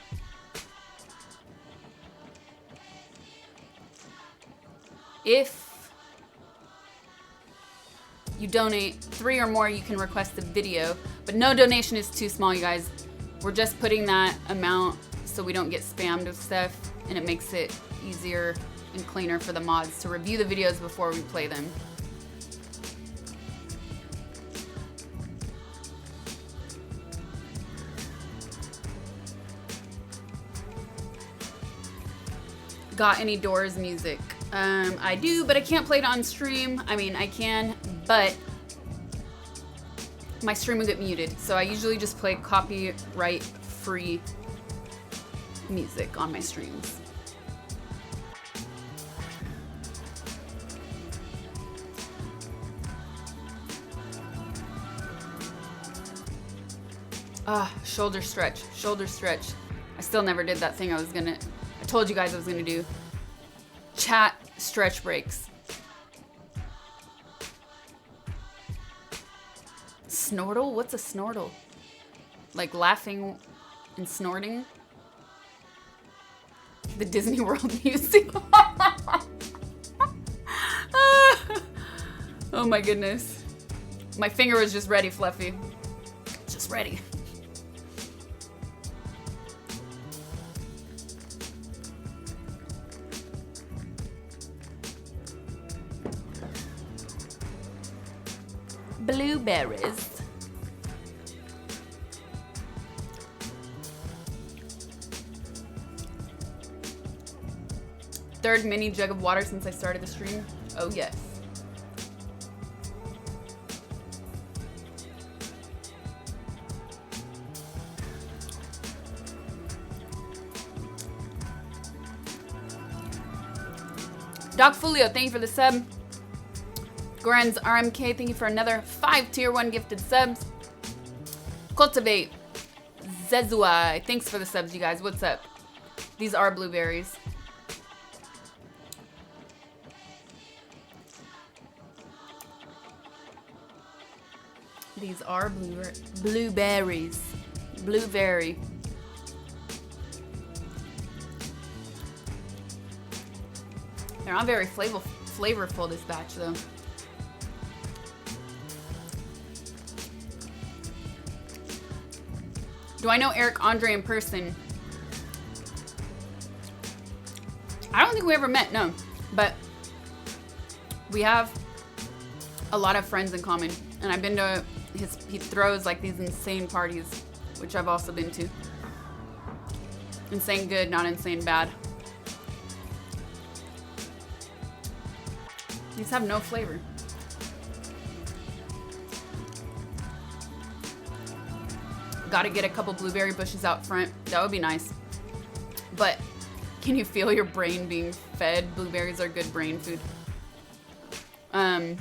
If you donate 3 or more, you can request a video, but no donation is too small, you guys. We're just putting that amount so we don't get spammed with stuff, and it makes it easier and cleaner for the mods to review the videos before we play them. Got any Doors music? I do, but I can't play it on stream. I mean, I can, but my stream will get muted. So I usually just play copyright-free music on my streams. Shoulder stretch, shoulder stretch. I still never did that thing I told you guys I was gonna do. Chat stretch breaks. Snortle? What's a snortle? Like laughing and snorting? The Disney World music. Oh my goodness. My finger was just ready, Fluffy. Just ready. Blueberries. Third mini jug of water since I started the stream. Oh yes. Doc Fulio, thank you for the sub. Goran's RMK, thank you for another 5 tier 1 gifted subs. Cultivate. Zezua, thanks for the subs, you guys. What's up? These are blueberries. These are blueberries. Blueberry. They're not very flavorful, this batch, though. Do I know Eric Andre in person? I don't think we ever met, no. But we have a lot of friends in common. And I've been to he throws like these insane parties, which I've also been to. Insane good, not insane bad. These have no flavor. Gotta get a couple blueberry bushes out front. That would be nice. But can you feel your brain being fed? Blueberries are good brain food. I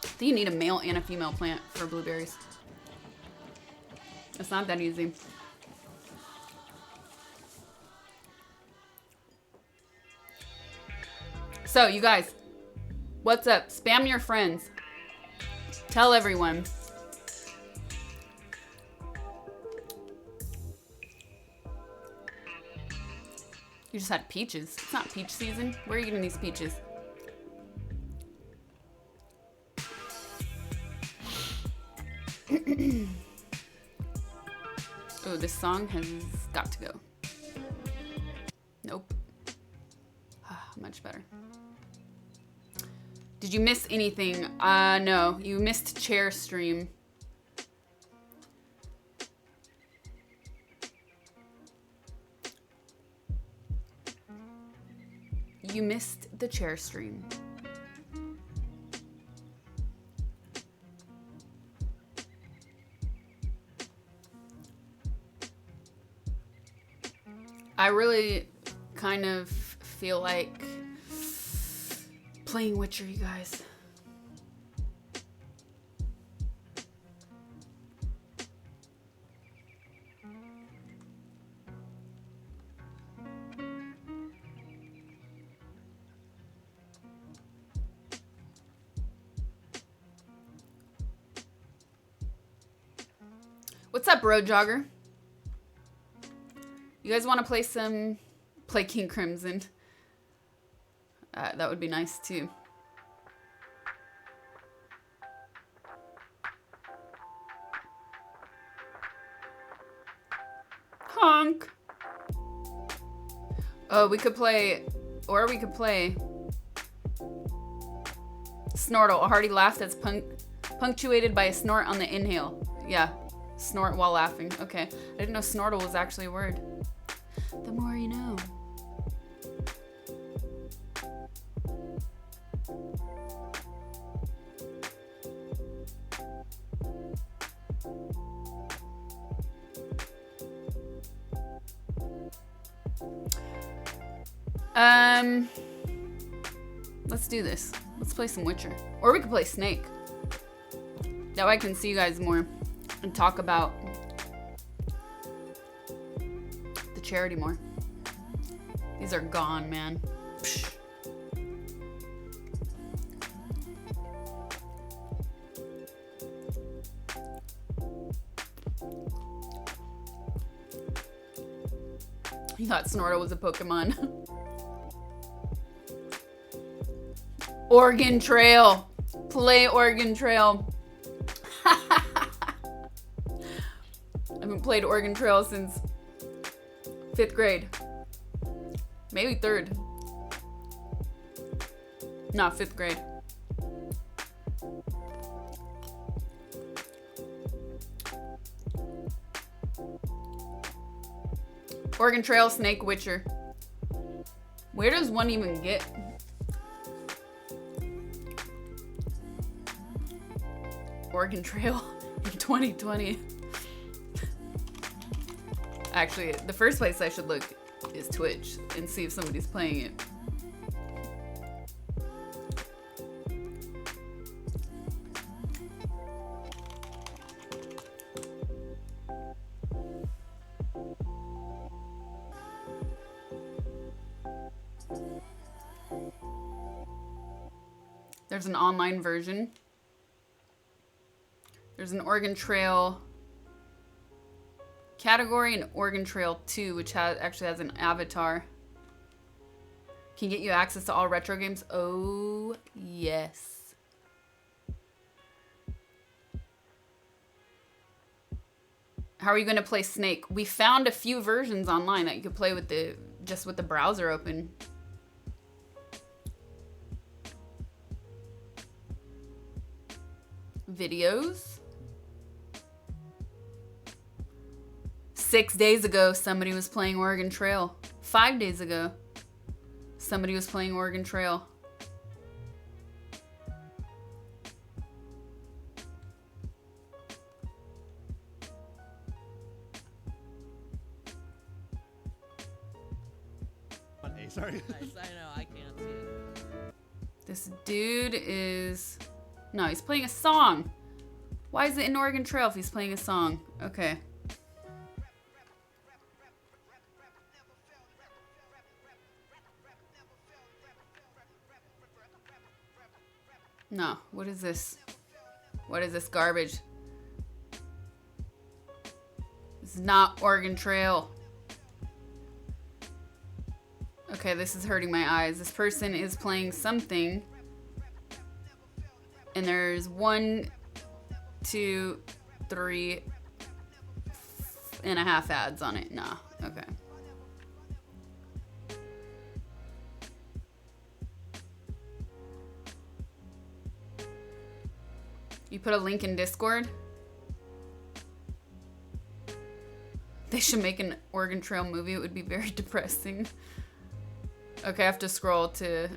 think you need a male and a female plant for blueberries. It's not that easy. So, you guys, what's up? Spam your friends. Tell everyone. You just had peaches. It's not peach season. Where are you getting these peaches? Oh, this song has got to go. Nope. Much better. Did you miss anything? No. You missed chair stream. You missed the chair stream. I really kind of feel like playing Witcher, you guys. What's up, Road Jogger? You guys want to play King Crimson? That would be nice too. Honk. Oh, we could play, or we could play Snortle, a hearty laugh that's punctuated by a snort on the inhale. Yeah, snort while laughing. Okay, I didn't know Snortle was actually a word. The more you know. Let's do this. Let's play some Witcher. Or we could play Snake. That way I can see you guys more and talk about the charity more. These are gone, man. Psh. He thought Snortle was a Pokemon. Oregon Trail. Play Oregon Trail. I haven't played Oregon Trail since 5th grade. Maybe 3rd. Not 5th grade. Oregon Trail, Snake, Witcher. Where does one even get? Oregon Trail in 2020. Actually, the first place I should look is Twitch and see if somebody's playing it. There's an online version. There's an Oregon Trail category and Oregon Trail 2, which actually has an avatar. Can get you access to all retro games. Oh, yes. How are you going to play Snake? We found a few versions online that you could play with just with the browser open. Videos. 6 days ago, somebody was playing Oregon Trail. 5 days ago, Somebody was playing Oregon Trail. Sorry. Nice, I know, I can't see it. This dude is... No, he's playing a song. Why is it in Oregon Trail if he's playing a song? Okay. No, what is this? What is this garbage? This is not Oregon Trail. Okay, this is hurting my eyes. This person is playing something. And there's 1, 2, 3 and a half ads on it. Nah, okay. You put a link in Discord? They should make an Oregon Trail movie. It would be very depressing. Okay, I have to scroll to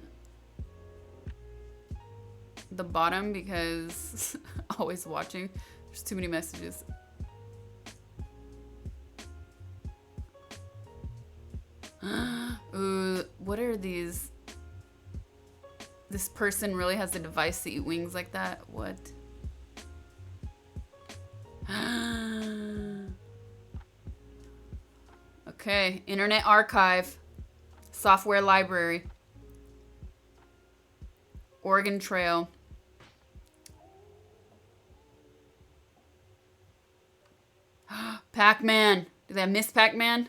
the bottom because always watching. There's too many messages. Ooh, what are these? This person really has a device to eat wings like that? What? Okay, Internet Archive. Software Library. Oregon Trail. Pac-Man. Did I miss Pac-Man?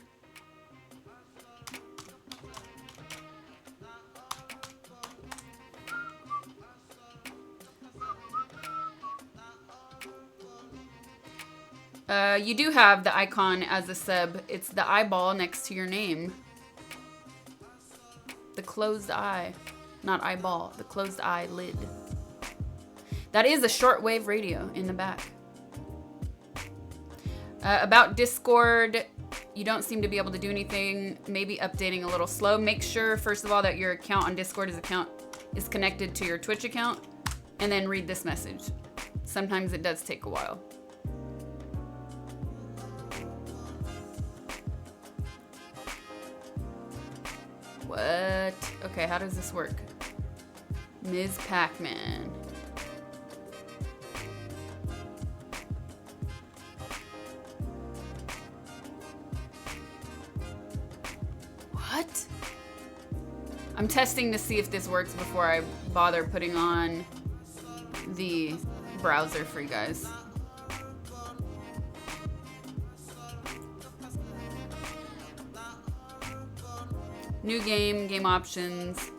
You do have the icon as a sub. It's the eyeball next to your name. The closed eye. Not eyeball. The closed eyelid. That is a shortwave radio in the back. About Discord, you don't seem to be able to do anything. Maybe updating a little slow. Make sure, first of all, that your account on Discord is connected to your Twitch account. And then read this message. Sometimes it does take a while. What? Okay, how does this work? Ms. Pac-Man. What? I'm testing to see if this works before I bother putting on the browser for you guys. New game, game options.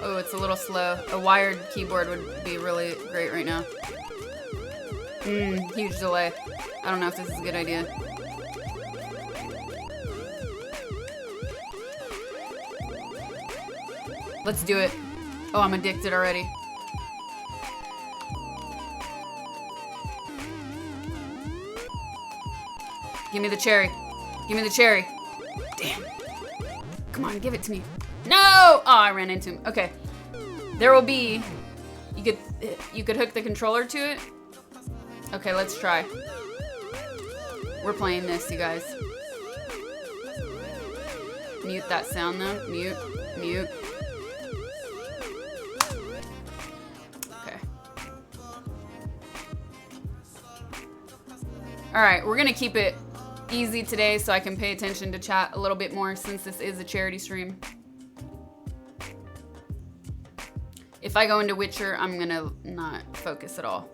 Oh, it's a little slow. A wired keyboard would be really great right now. Huge delay. I don't know if this is a good idea. Let's do it. Oh, I'm addicted already. Give me the cherry. Give me the cherry. Damn. Come on, give it to me. No! Oh, I ran into him. Okay. There will be... You could hook the controller to it. Okay, let's try. We're playing this, you guys. Mute that sound though. Mute. Mute. Okay. Alright, we're gonna keep it easy today so I can pay attention to chat a little bit more since this is a charity stream. If I go into Witcher, I'm gonna not focus at all.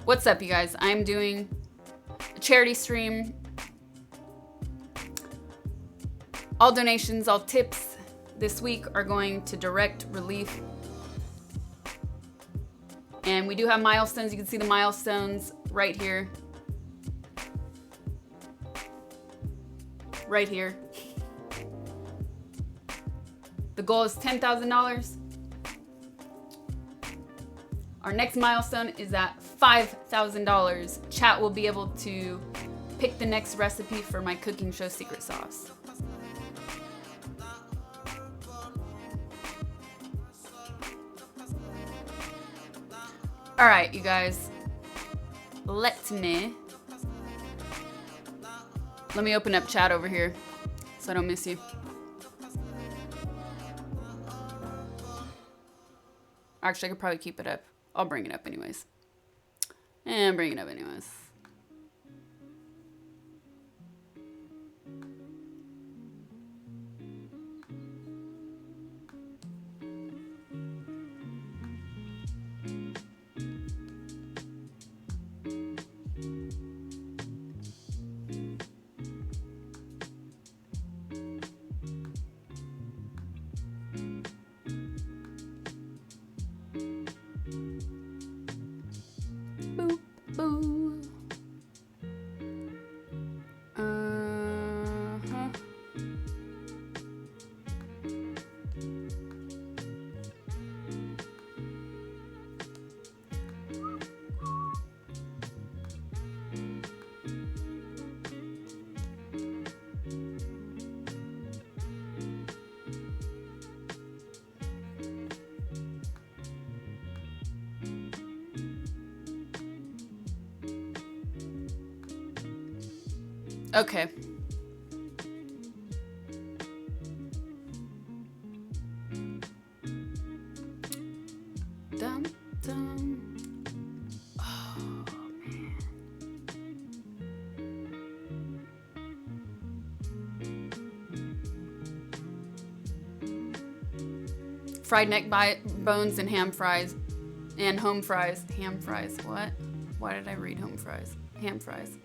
What's up, you guys? I'm doing a charity stream. All donations, all tips this week are going to direct relief. And we do have milestones. You can see the milestones right here. right here. The goal is $10,000. Our next milestone is at $5,000. Chat will be able to pick the next recipe for my cooking show secret sauce. All right, you guys. Let me open up chat over here so I don't miss you. Actually, I could probably keep it up. I'll bring it up anyways. And bring it up anyways. Boop, boo. Uh-huh. Okay. Dum, dum. Oh, man. Fried neck bones and ham fries. And home fries. Ham fries. What? Why did I read home fries? Ham fries.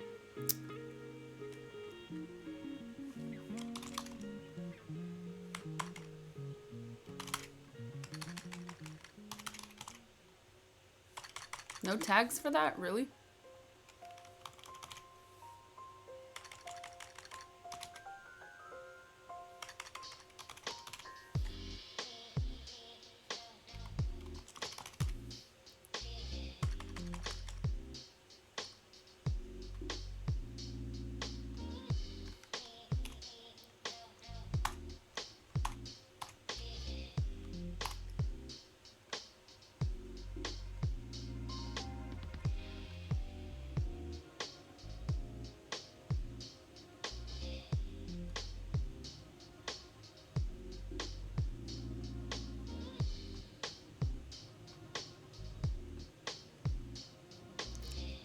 No tags for that? Really?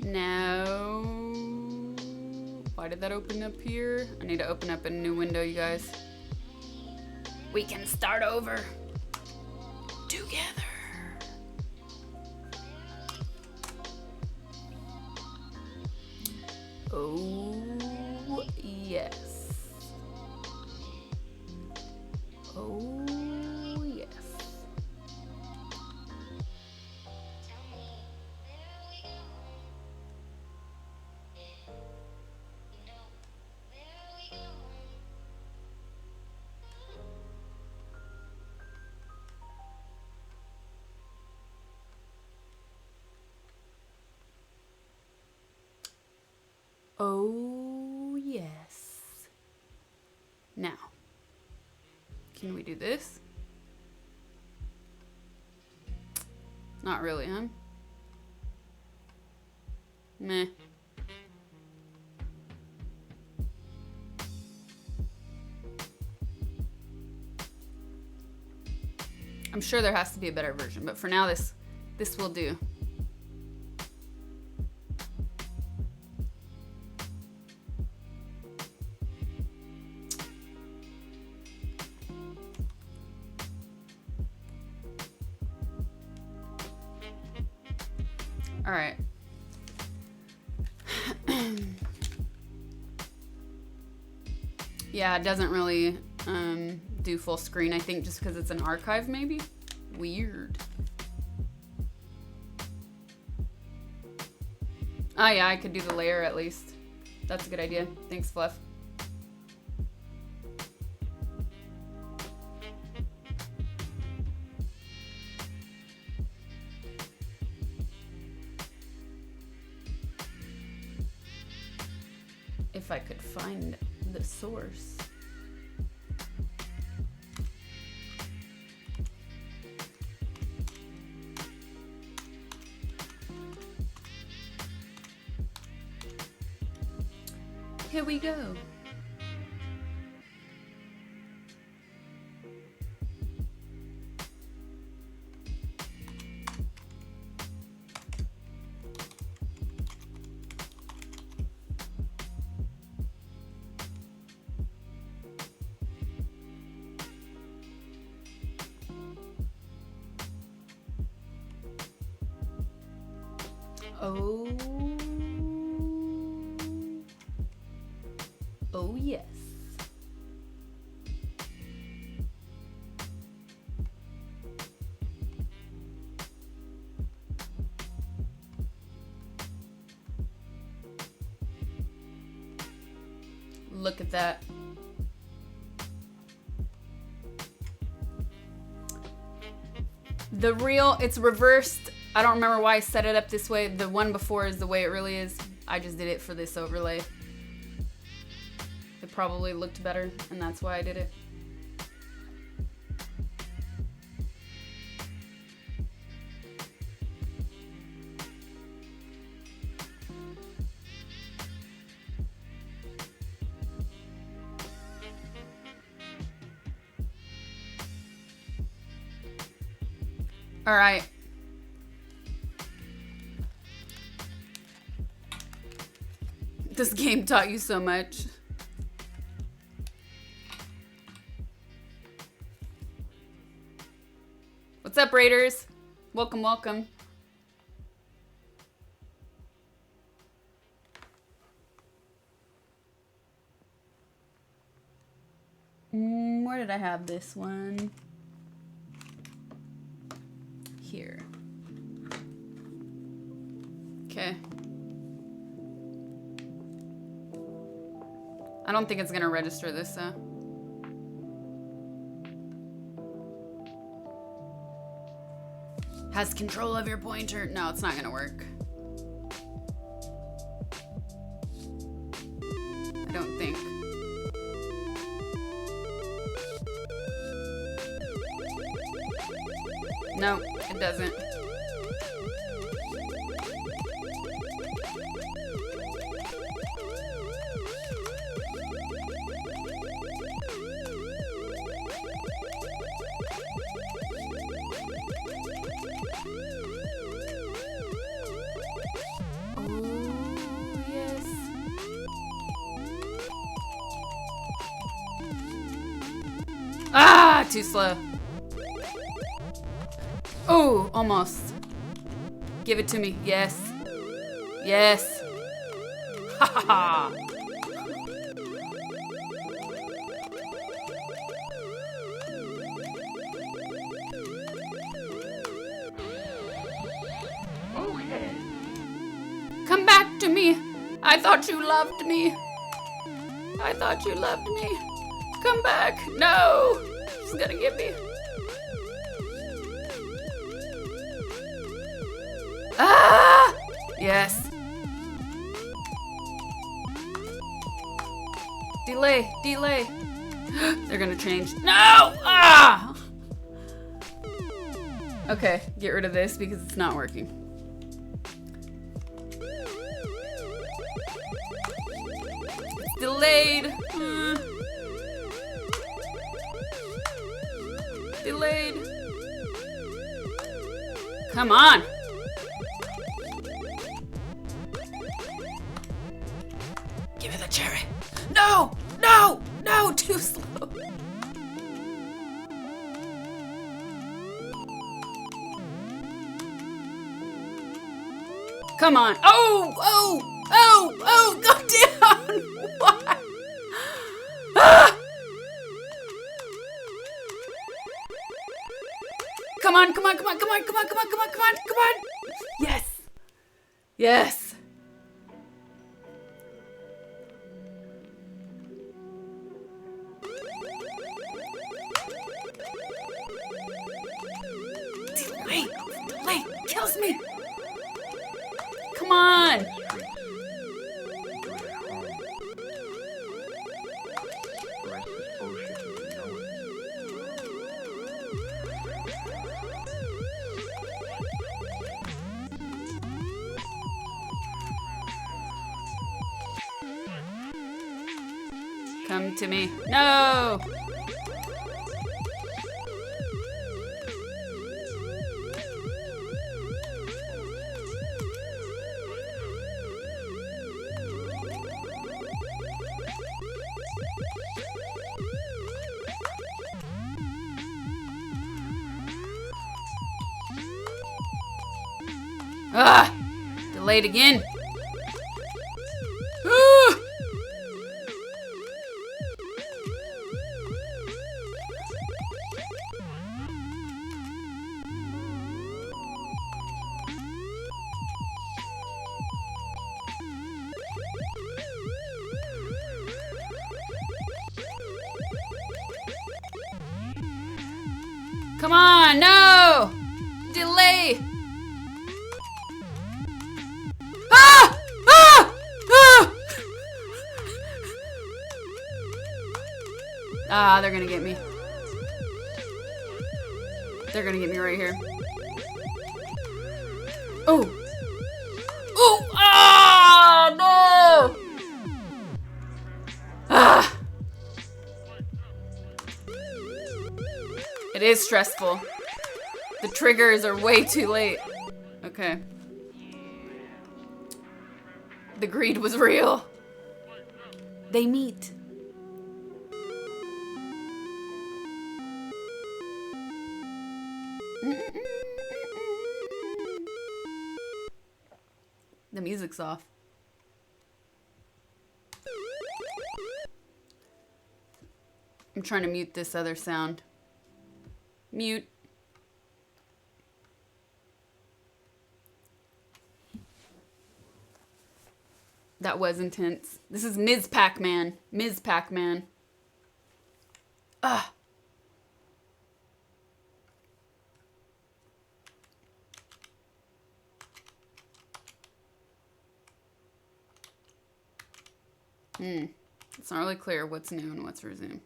Now, why did that open up here? I need to open up a new window, you guys. We can start over together. Oh, yes. Oh, yes. Oh, yes. Now, can we do this? Not really, huh? Meh. I'm sure there has to be a better version, but for now this will do. All right. Yeah, it doesn't really do full screen, I think, just because it's an archive, maybe? Weird. Ah, yeah, I could do the layer at least. That's a good idea. Thanks, Fluff. I could find the source. Here we go. Oh. Oh, yes. Look at that. The real, it's reversed. I don't remember why I set it up this way. The one before is the way it really is. I just did it for this overlay. It probably looked better, and that's why I did it. All right. This game taught you so much. What's up, Raiders? Welcome, welcome. Where did I have this one? Here. Okay. I don't think it's gonna register this, though. Has control of your pointer. No, it's not gonna work. I don't think. No, it doesn't. Ah, too slow. Oh, almost. Give it to me. Yes. Yes. Ha ha ha. Come back to me. I thought you loved me. I thought you loved me. Come back. No. She's gonna get me. Ah! Yes. Delay. Delay. They're gonna change. No! Ah! Okay, get rid of this because it's not working. It's delayed. Delayed. Come on. Give me the cherry. No! No! No! Too slow. Come on. Oh! Oh! Oh! Oh! Go down! What? Ah! Come on, come on, come on, come on, come on, come on, come on, come on, come on. Yes. Yes. Delay. Delay. Kills me. Come on. Come to me. No! Ah! Delayed again. Ah! Come on, no! Delay! Ah! Ah! Ah! Ah, they're gonna get me. They're gonna get me right here. Oh! Oh! Ah! No! Ah! It is stressful. The triggers are way too late. Okay. The greed was real. They meet. The music's off. I'm trying to mute this other sound. Mute. That was intense. This is Ms. Pac-Man. Ms. Pac-Man. Ah. It's not really clear what's new and what's resume.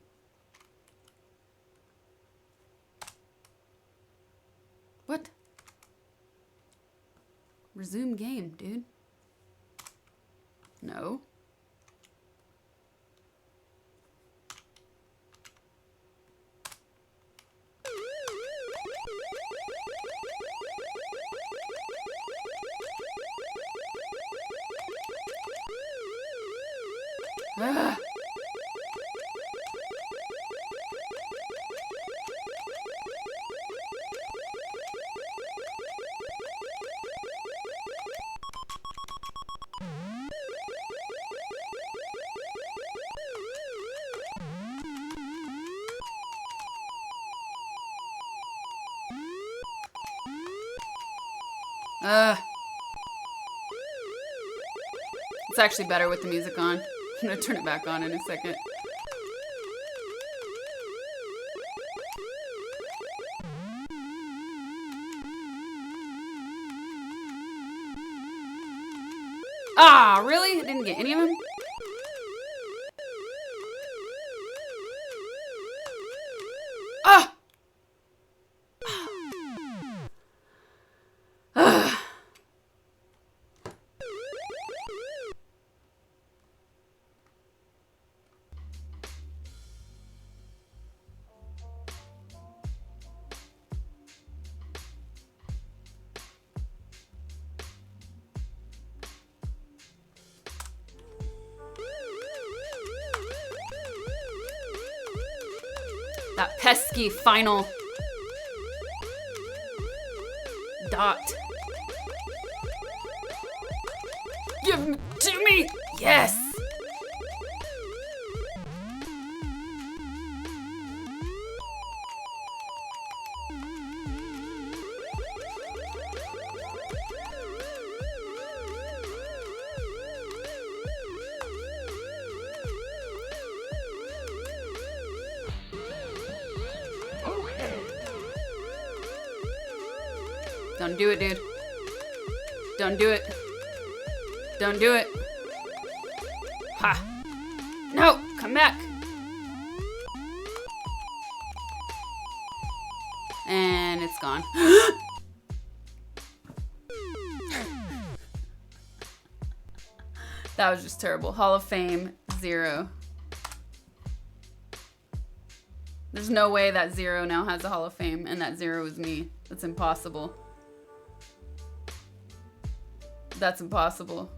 What? Resume game, dude. No. Ah. It's actually better with the music on. I'm gonna turn it back on in a second. Ah, really? I didn't get any of them? Ah! Ah! That pesky final dot. Give it to me! Yes! Don't do it, dude. Don't do it. Don't do it. Ha! No! Come back! And it's gone. That was just terrible. Hall of Fame, 0. There's no way that Zero now has a Hall of Fame and that Zero is me. That's impossible. That's impossible.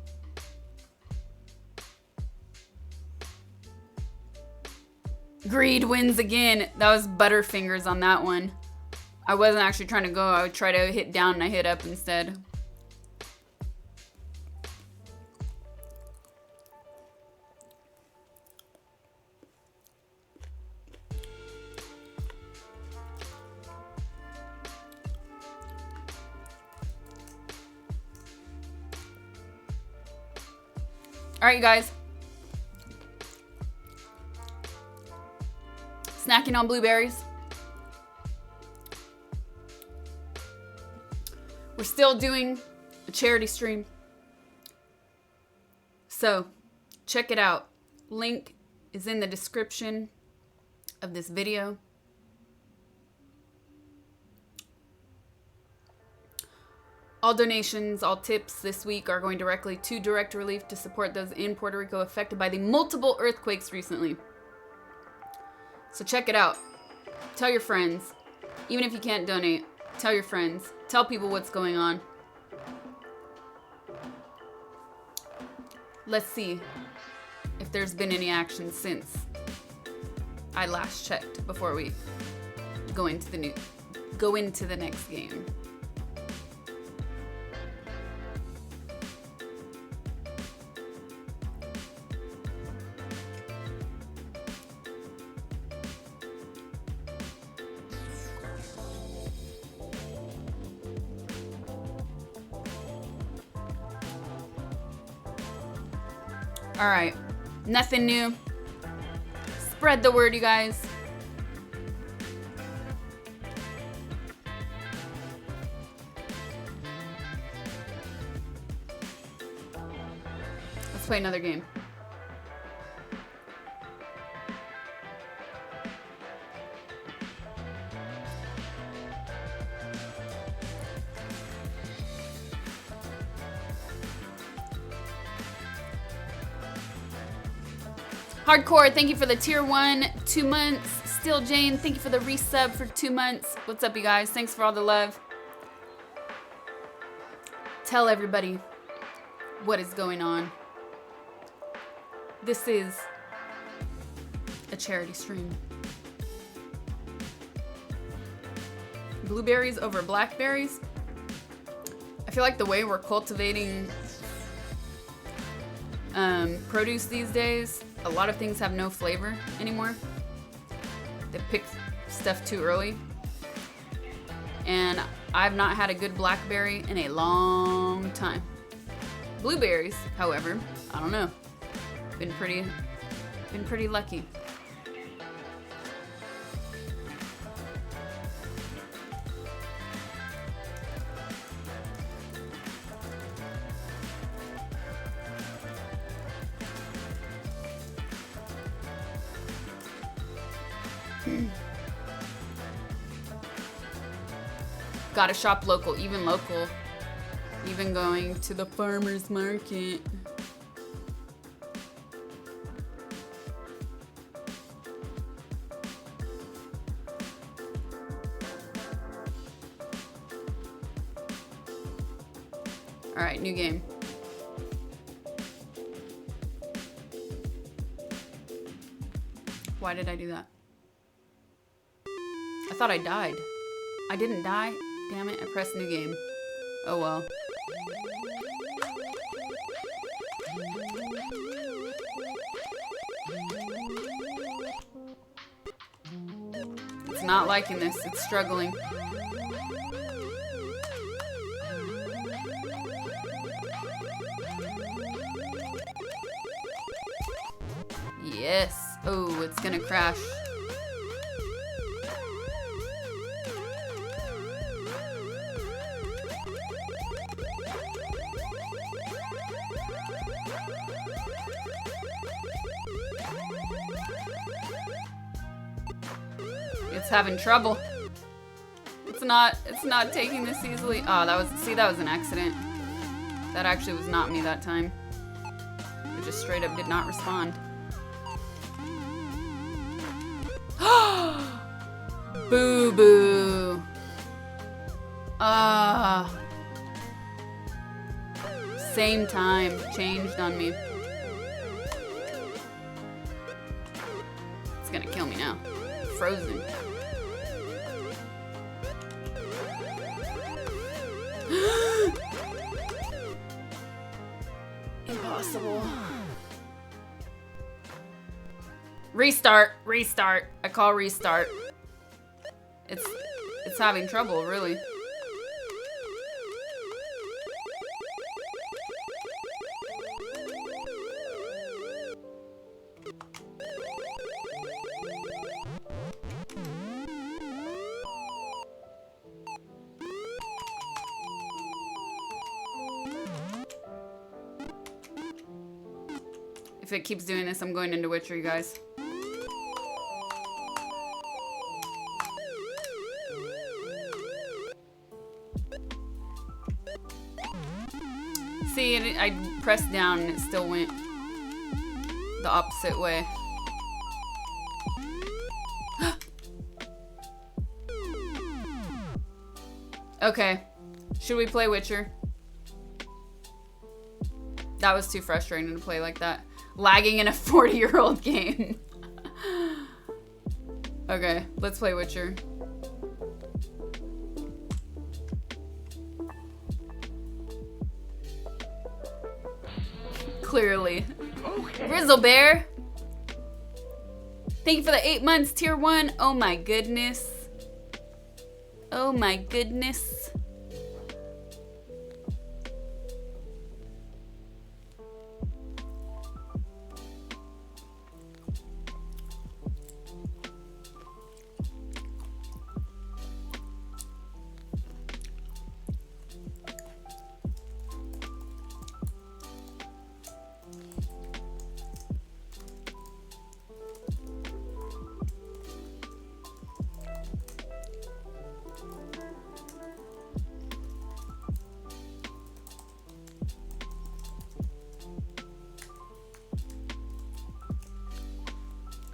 Greed wins again. That was Butterfingers on that one. I wasn't actually trying to go. I would try to hit down and I hit up instead. All right, you guys. Snacking on blueberries. We're still doing a charity stream. So, check it out. Link is in the description of this video. All donations, all tips this week are going directly to Direct Relief to support those in Puerto Rico affected by the multiple earthquakes recently. So check it out. Tell your friends. Even if you can't donate, tell your friends. Tell people what's going on. Let's see if there's been any action since I last checked before we go into the next game. All right, nothing new. Spread the word, you guys. Let's play another game. Hardcore, thank you for the tier 1, 2 months. Still Jane, thank you for the resub for 2 months. What's up, you guys? Thanks for all the love. Tell everybody what is going on. This is a charity stream. Blueberries over blackberries. I feel like the way we're cultivating produce these days, a lot of things have no flavor anymore. They pick stuff too early. And I've not had a good blackberry in a long time. Blueberries, however, I don't know. Been pretty lucky. Gotta shop local, even going to the farmer's market. All right, new game. Why did I do that? I thought I died. I didn't die. Damn it, I pressed new game. Oh well. It's not liking this, it's struggling. Yes. Oh, it's gonna crash. It's having trouble. It's not taking this easily. Oh, that was an accident. That actually was not me that time. It just straight up did not respond. Boo boo. Same time. Changed on me. It's gonna kill me now. Frozen. Impossible. Restart. Restart. I call restart. It's having trouble, really. If it keeps doing this, I'm going into Witcher, you guys. See, I pressed down and it still went the opposite way. Okay. Should we play Witcher? That was too frustrating to play like that. Lagging in a 40-year-old game. Okay, let's play Witcher. Clearly. Okay. Grizzle Bear. Thank you for the 8 months, tier 1. Oh my goodness. Oh my goodness.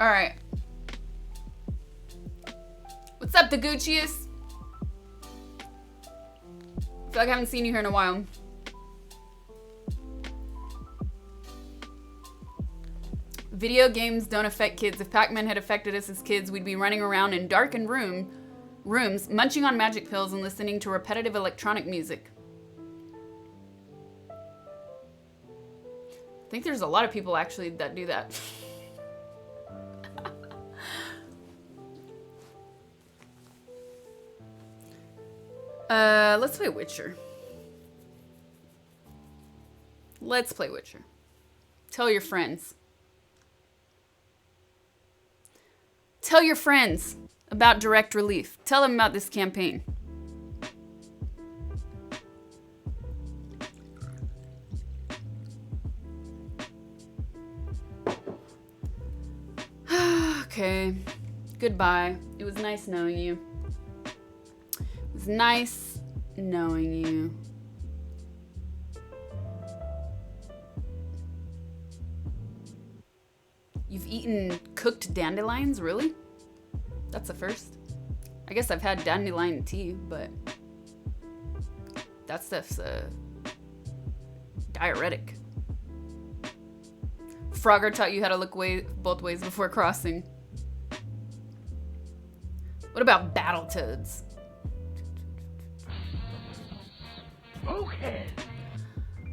All right. What's up, the Gucciest? I feel like I haven't seen you here in a while. Video games don't affect kids. If Pac-Man had affected us as kids, we'd be running around in darkened rooms, munching on magic pills and listening to repetitive electronic music. I think there's a lot of people actually that do that. Let's play Witcher. Let's play Witcher. Tell your friends. Tell your friends about Direct Relief. Tell them about this campaign. Okay. Goodbye. It was nice knowing you. It was nice knowing you. You've eaten cooked dandelions, really? That's a first. I guess I've had dandelion tea, but that stuff's diuretic. Frogger taught you how to look both ways before crossing. What about Battletoads? Okay.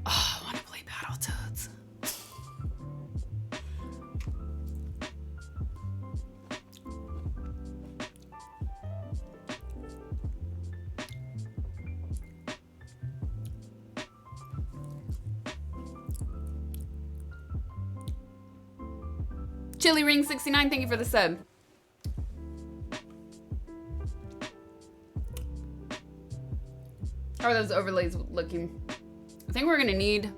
Oh, I want to play Battletoads. Chili Ring 69, thank you for the sub. How are those overlays looking? I think we're gonna need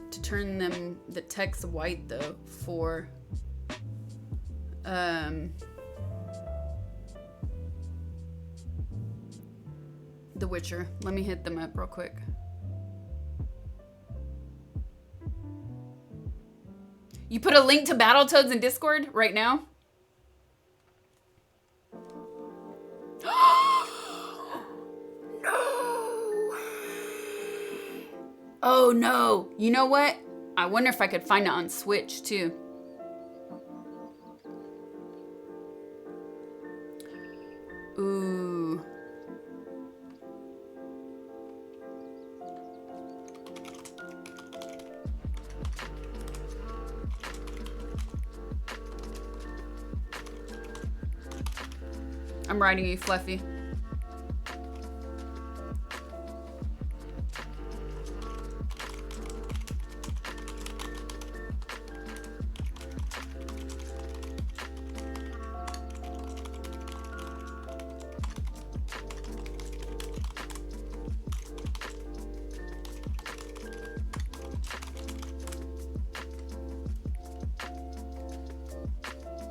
to turn the text white though for The Witcher. Let me hit them up real quick. You put a link to Battletoads in Discord right now? No. Oh no. You know what? I wonder if I could find it on Switch too. Ooh. I'm riding you, Fluffy.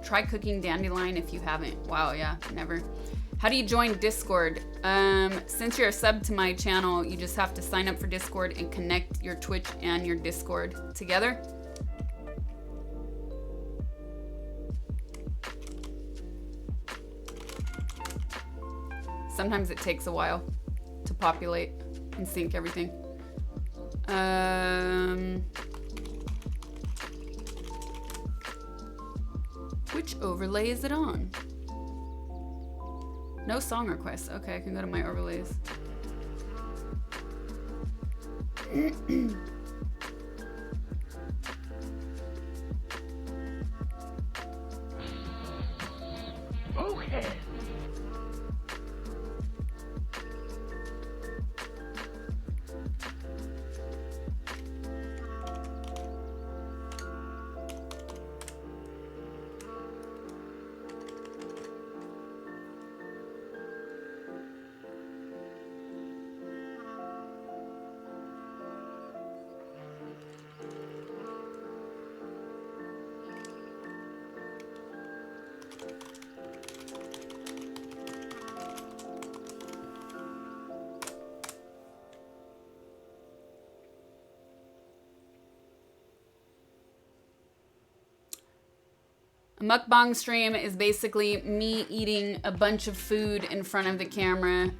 Try cooking dandelion if you haven't. Wow, yeah, never. How do you join Discord? Since you're a sub to my channel, you just have to sign up for Discord and connect your Twitch and your Discord together. Sometimes it takes a while to populate and sync everything. Which overlay is it on? No song requests. Okay, I can go to my overlays. Okay. A mukbang stream is basically me eating a bunch of food in front of the camera.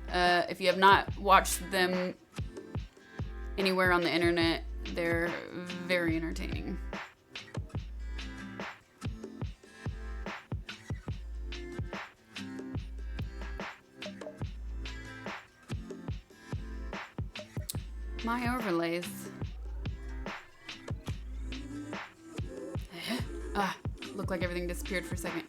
If you have not watched them anywhere on the internet, they're very entertaining. My overlays. Looked like everything disappeared for a second.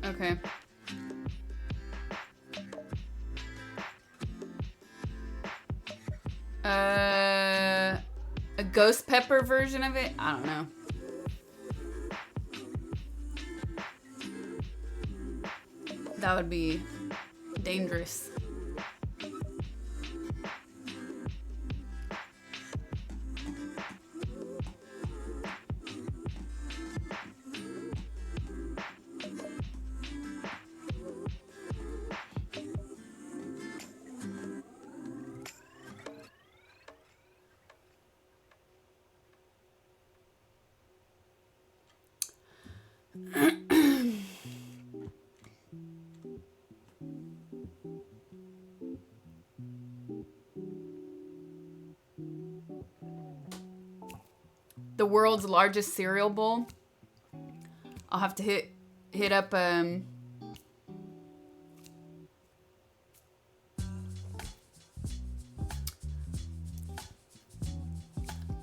Okay. A ghost pepper version of it? I don't know. That would be dangerous. The world's largest cereal bowl. I'll have to hit up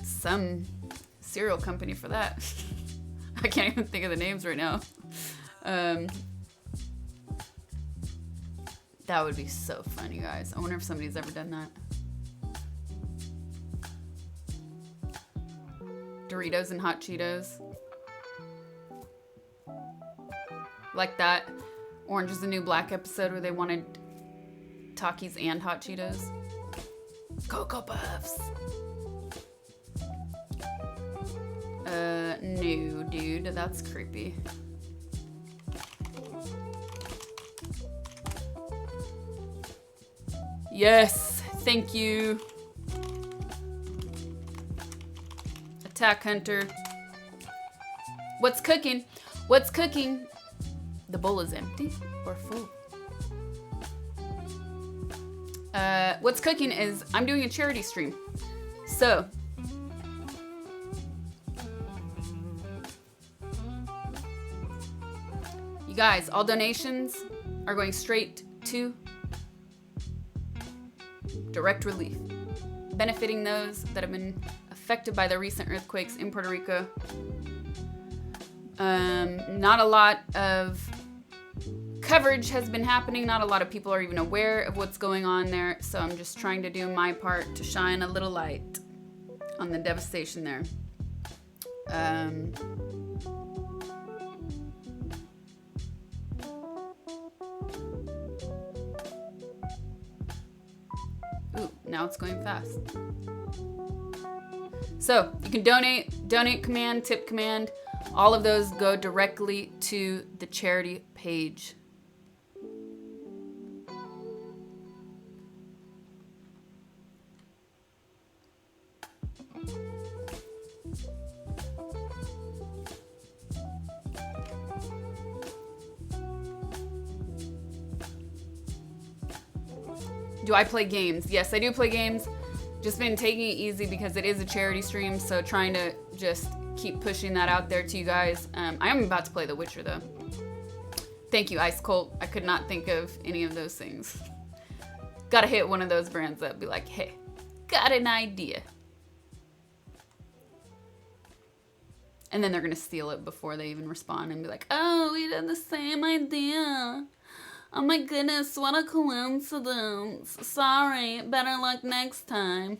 some cereal company for that. I can't even think of the names right now. That That would be so fun, you guys. I wonder if somebody's ever done that. Doritos and hot Cheetos. Like that Orange is the New Black episode where they wanted Takis and hot Cheetos. Cocoa Puffs. No, dude. That's creepy. Yes, thank you. Attack Hunter. What's cooking? What's cooking? The bowl is empty or full? What's cooking is I'm doing a charity stream. So, you guys, all donations are going straight to direct relief, benefiting those that have been affected by the recent earthquakes in Puerto Rico. Not a lot of coverage has been happening. Not a lot of people are even aware of what's going on there. So I'm just trying to do my part to shine a little light on the devastation there. Ooh, now it's going fast. So you can donate command, tip command. All of those go directly to the charity page. Do I play games? Yes, I do play games. Just been taking it easy because it is a charity stream, so trying to just keep pushing that out there to you guys. I am about to play The Witcher, though. Thank you, Ice Colt. I could not think of any of those things. Gotta hit one of those brands up. Be like, hey, got an idea. And then they're gonna steal it before they even respond and be like, oh, we had the same idea. Oh my goodness, what a coincidence. Sorry, better luck next time.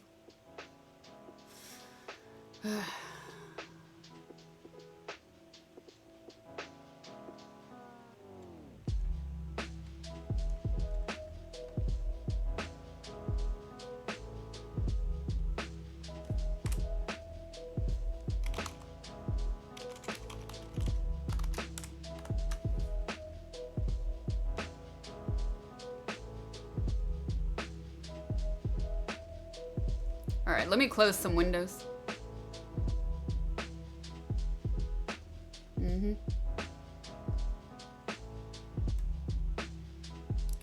All right, let me close some windows.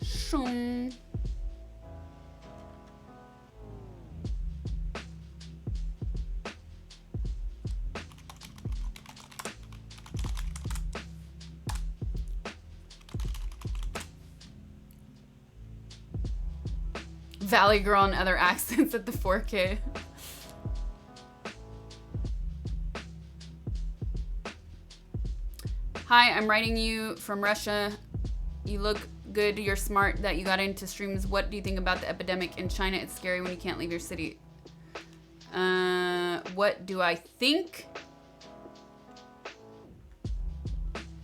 Shoom. Valley Girl and other accents at the 4K. Hi, I'm writing you from Russia. You look good, you're smart that you got into streams. What do you think about the epidemic in China? It's scary when you can't leave your city. What do I think?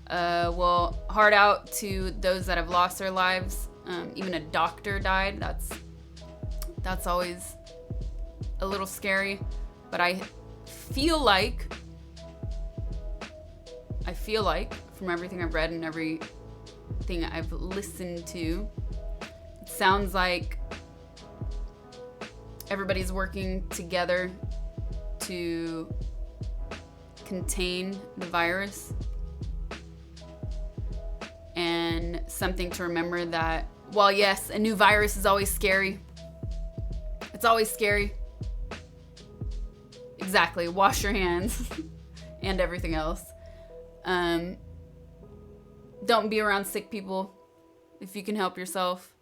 Well, heart out to those that have lost their lives. Even a doctor died. That's always a little scary. But I feel like from everything I've read and everything I've listened to, it sounds like everybody's working together to contain the virus. And something to remember that, while yes, a new virus is always scary. It's always scary. Exactly. Wash your hands and everything else. Don't be around sick people if you can help yourself.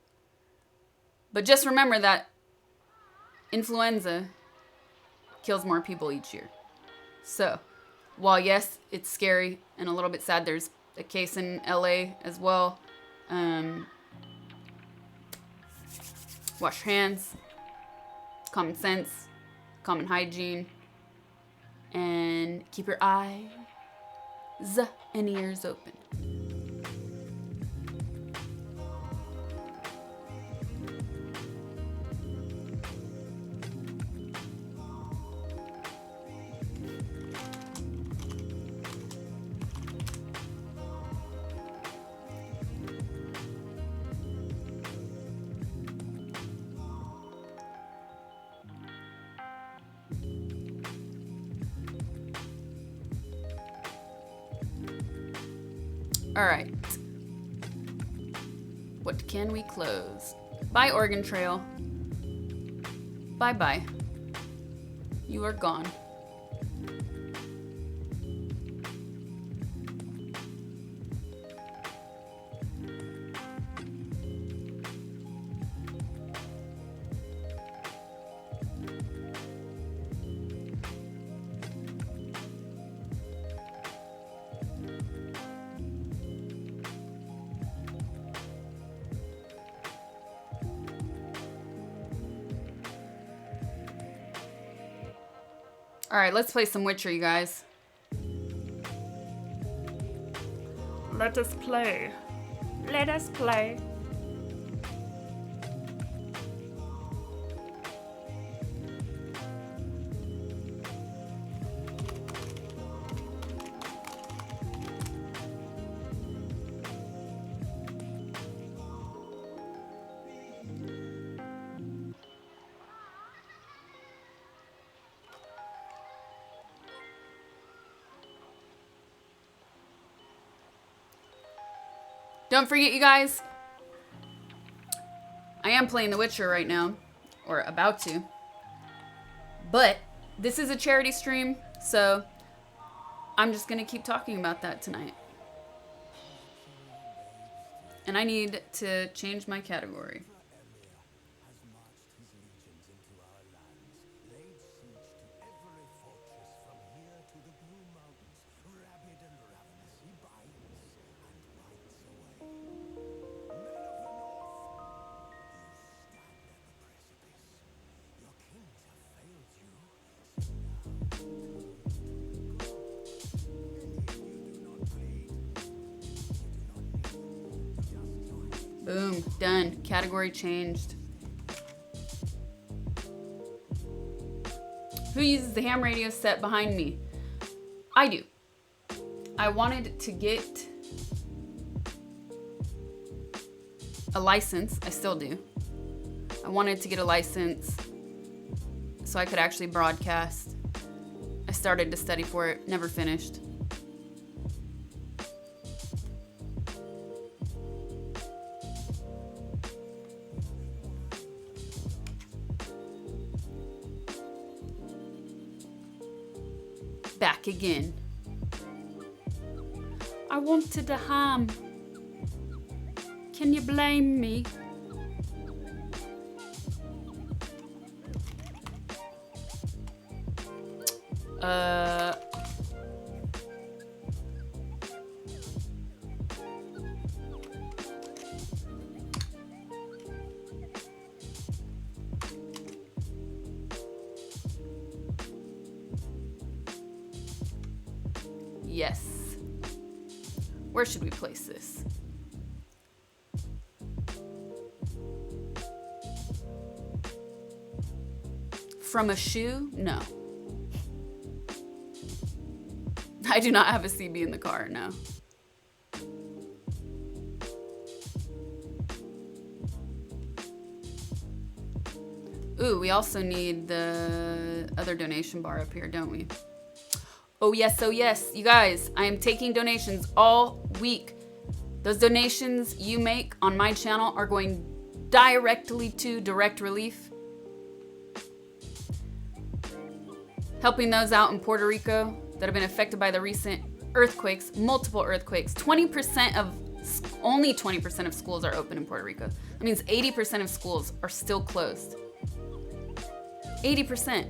But just remember that influenza kills more people each year. So, while yes, it's scary and a little bit sad, there's a case in LA as well. Wash your hands. Common sense. Common hygiene. And keep your eyes and ears open. All right. What can we close? Bye, Oregon Trail. Bye-bye. You are gone. All right, let's play some Witcher, you guys. Let us play. Let us play. Don't forget, you guys, I am playing The Witcher right now, or about to, but this is a charity stream, so I'm just gonna keep talking about that tonight. And I need to change my category. Boom, done. Category changed. Who uses the ham radio set behind me? I do. I wanted to get a license. I still do. I wanted to get a license so I could actually broadcast. I started to study for it, never finished. Back again. I wanted a ham. Can you blame me? Yes. Where should we place this? From a shoe? No. I do not have a CB in the car, no. Ooh, we also need the other donation bar up here, don't we? Oh yes, you guys, I am taking donations all week. Those donations you make on my channel are going directly to Direct Relief. Helping those out in Puerto Rico that have been affected by the recent earthquakes, multiple earthquakes. Only 20% of schools are open in Puerto Rico. That means 80% of schools are still closed. 80%.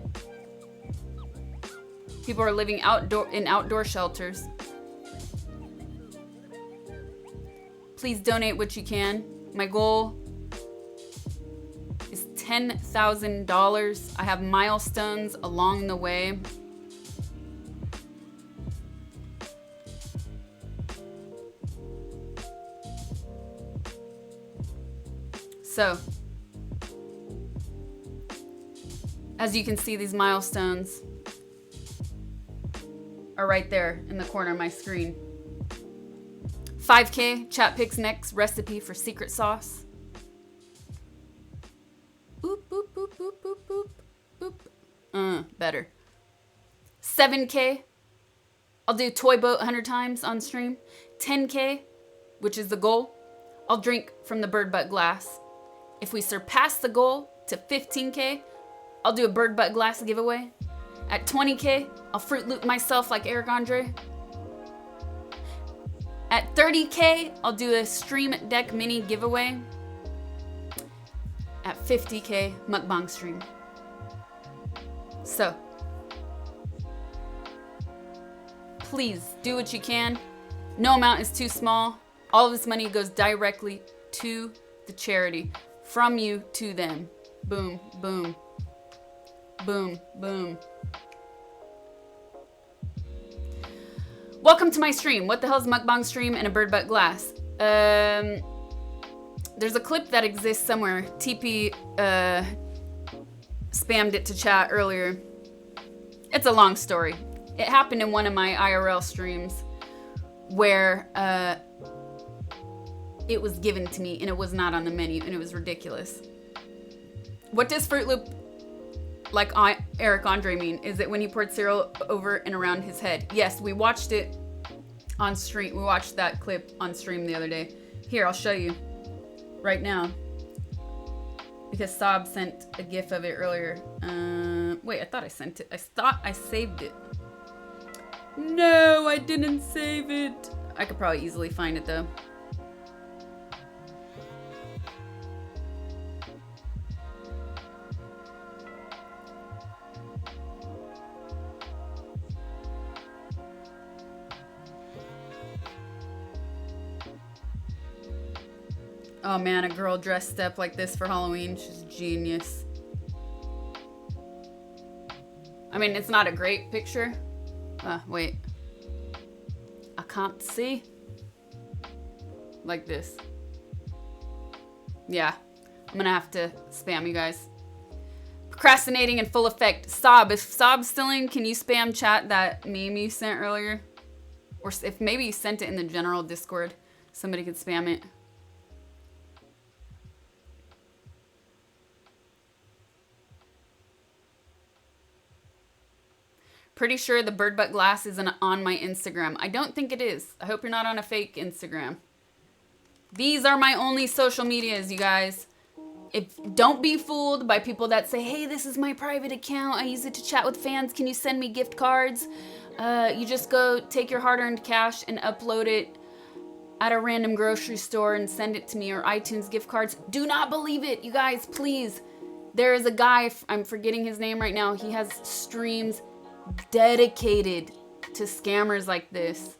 People are living in outdoor shelters. Please donate what you can. My goal is $10,000. I have milestones along the way. So, as you can see, these milestones are right there in the corner of my screen. 5K, chat picks next recipe for secret sauce. Boop, boop, boop, boop, boop, boop, boop. Better. 7K, I'll do toy boat 100 times on stream. 10K, which is the goal, I'll drink from the bird butt glass. If we surpass the goal to 15K, I'll do a bird butt glass giveaway. At 20K, I'll Fruit Loop myself like Eric Andre. At 30K, I'll do a Stream Deck mini giveaway. At 50K, mukbang stream. So, please do what you can. No amount is too small. All of this money goes directly to the charity. From you to them. Boom, boom. Boom, boom. Welcome to my stream. What the hell is mukbang stream and a bird butt glass? There's a clip that exists somewhere. TP spammed it to chat earlier. It's a long story. It happened in one of my IRL streams where it was given to me and it was not on the menu and it was ridiculous. What does Fruit Loop like Eric Andre mean? Is it when he poured cereal over and around his head? Yes, we watched it on stream. We watched that clip on stream the other day. Here, I'll show you right now. Because Saab sent a gif of it earlier. Wait, I thought I sent it. I thought I saved it. No, I didn't save it. I could probably easily find it though. Oh man, a girl dressed up like this for Halloween. She's genius. I mean, it's not a great picture. Wait. I can't see. Like this. Yeah. I'm gonna have to spam you guys. Procrastinating in full effect. Sob. If Sob's still in, can you spam chat that meme you sent earlier? Or if maybe you sent it in the general Discord. Somebody could spam it. Pretty sure the bird butt glass isn't on my Instagram. I don't think it is. I hope you're not on a fake Instagram. These are my only social medias, you guys. Don't be fooled by people that say, hey, this is my private account. I use it to chat with fans. Can you send me gift cards? You just go take your hard-earned cash and upload it at a random grocery store and send it to me, or iTunes gift cards. Do not believe it, you guys, please. There is a guy, I'm forgetting his name right now. He has streams dedicated to scammers like this.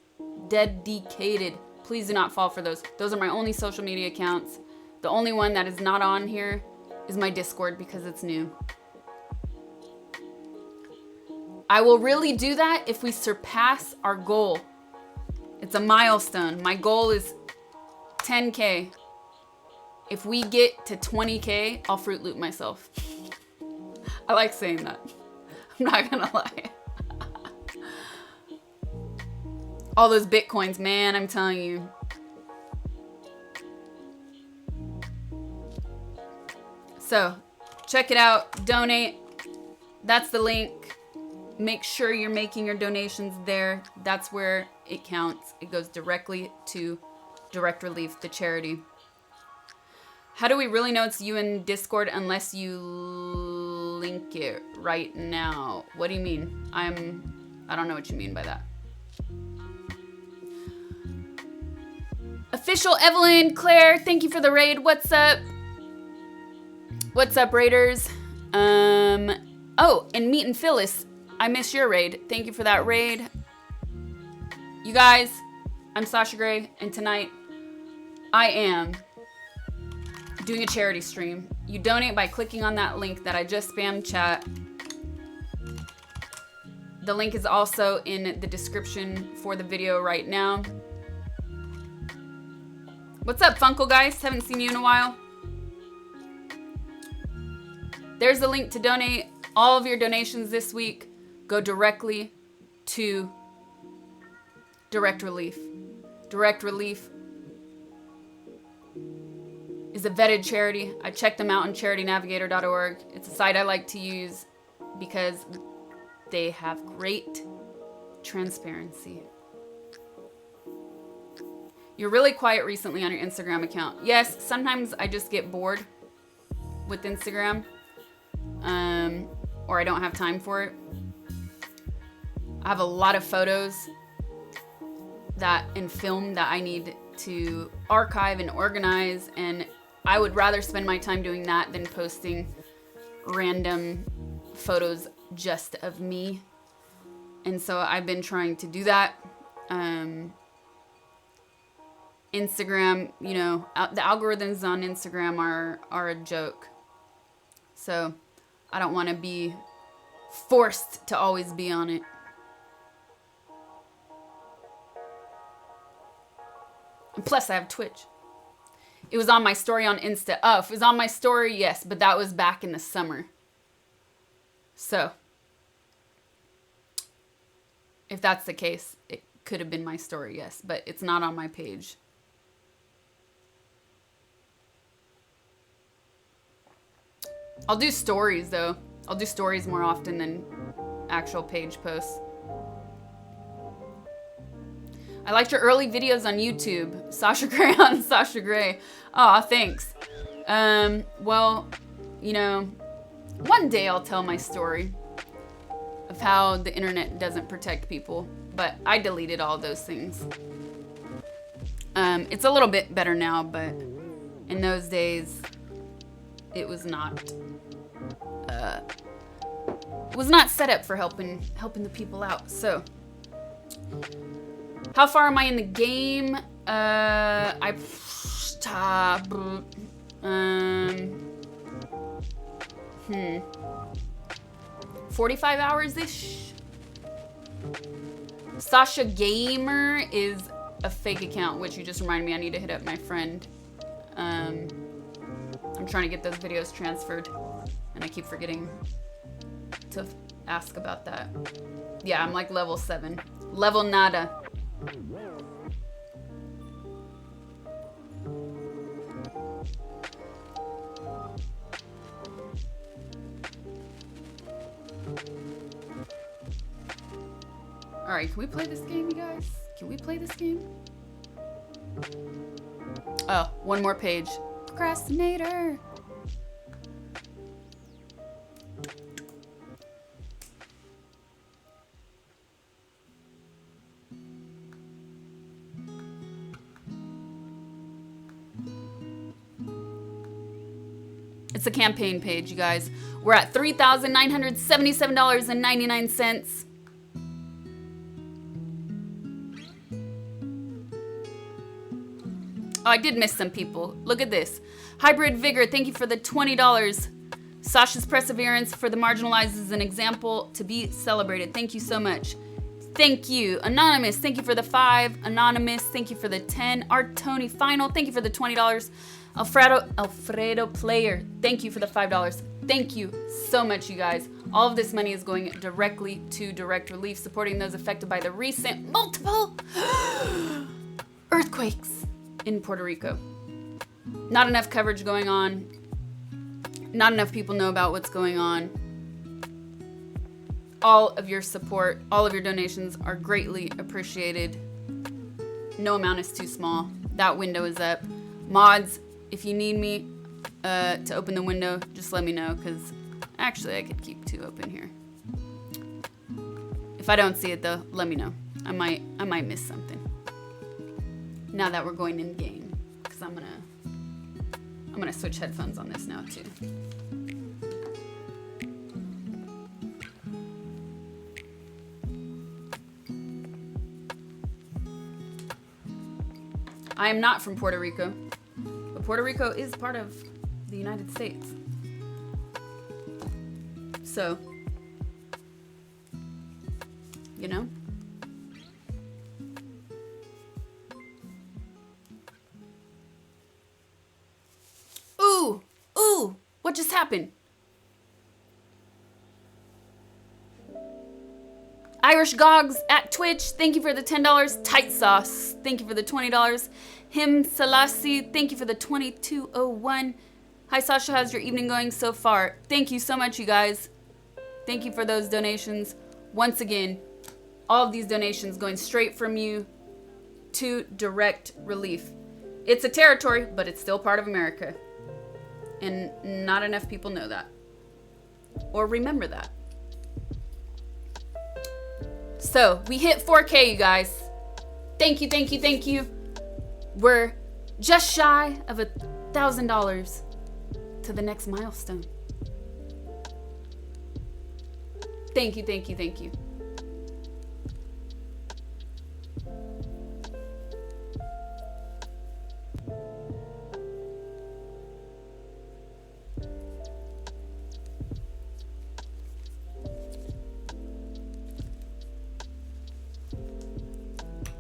Dedicated. Please do not fall for those. Those are my only social media accounts. The only one that is not on here is my Discord because it's new. I will really do that if we surpass our goal. It's a milestone. My goal is 10K. If we get to 20K, I'll Fruit Loop myself. I like saying that. I'm not gonna lie. All those Bitcoins, man, I'm telling you. So, check it out. Donate. That's the link. Make sure you're making your donations there. That's where it counts. It goes directly to Direct Relief, the charity. How do we really know it's you in Discord unless you link it right now? What do you mean? I don't know what you mean by that. Official Evelyn, Claire, thank you for the raid. What's up? What's up, raiders? Oh, and Meet and Phyllis, I missed your raid. Thank you for that raid. You guys, I'm Sasha Gray, and tonight I am doing a charity stream. You donate by clicking on that link that I just spammed chat. The link is also in the description for the video right now. What's up, Funkle guys? Haven't seen you in a while. There's the link to donate. All of your donations this week go directly to Direct Relief. Direct Relief is a vetted charity. I checked them out on charitynavigator.org. It's a site I like to use because they have great transparency. You're really quiet recently on your Instagram account. Yes, sometimes I just get bored with Instagram, or I don't have time for it. I have a lot of photos and film that I need to archive and organize, and I would rather spend my time doing that than posting random photos just of me. And so I've been trying to do that. Instagram, you know, the algorithms on Instagram are a joke. So I don't want to be forced to always be on it. And plus I have Twitch. It was on my story on Insta. Oh, if it was on my story, yes, but that was back in the summer. So if that's the case, it could have been my story, yes, but it's not on my page. I'll do stories though. I'll do stories more often than actual page posts. I liked your early videos on YouTube. Sasha Gray on Sasha Gray. Aw, thanks. Well, you know, one day I'll tell my story of how the internet doesn't protect people, but I deleted all those things. It's a little bit better now, but in those days, it was not set up for helping the people out. So, how far am I in the game? 45 hours-ish. Sasha Gamer is a fake account, which you just reminded me I need to hit up my friend. I'm trying to get those videos transferred, and I keep forgetting to ask about that. Yeah, I'm like level 7. Level nada. Alright, can we play this game, you guys? Can we play this game? Oh, one more page. Procrastinator! It's a campaign page, you guys. We're at $3,977.99. Oh, I did miss some people. Look at this. Hybrid Vigor, thank you for the $20. Sasha's Perseverance for the Marginalized is an example to be celebrated. Thank you so much. Thank you. Anonymous, thank you for the 5. Anonymous, thank you for the 10. Art Tony Final, thank you for the $20. Alfredo Player, thank you for the $5. Thank you so much, you guys. All of this money is going directly to Direct Relief, supporting those affected by the recent multiple earthquakes in Puerto Rico. Not enough coverage going on. Not enough people know about what's going on. All of your support, all of your donations are greatly appreciated. No amount is too small. That window is up. Mods, if you need me to open the window, just let me know, because actually I could keep 2 open here. If I don't see it though, let me know. I might miss something. Now that we're going in game, because I'm gonna switch headphones on this now too. I am not from Puerto Rico, but Puerto Rico is part of the United States. So, you know? Ooh, ooh, what just happened? Irish Gogs at Twitch, thank you for the $10. Tight Sauce, thank you for the $20. Him Selassie, thank you for the 2201. Hi Sasha, how's your evening going so far? Thank you so much, you guys. Thank you for those donations. Once again, all of these donations going straight from you to direct relief. It's a territory, but it's still part of America. And not enough people know that. Or remember that. So, we hit 4K, you guys. Thank you, thank you, thank you. We're just shy of $1,000 to the next milestone. Thank you, thank you, thank you.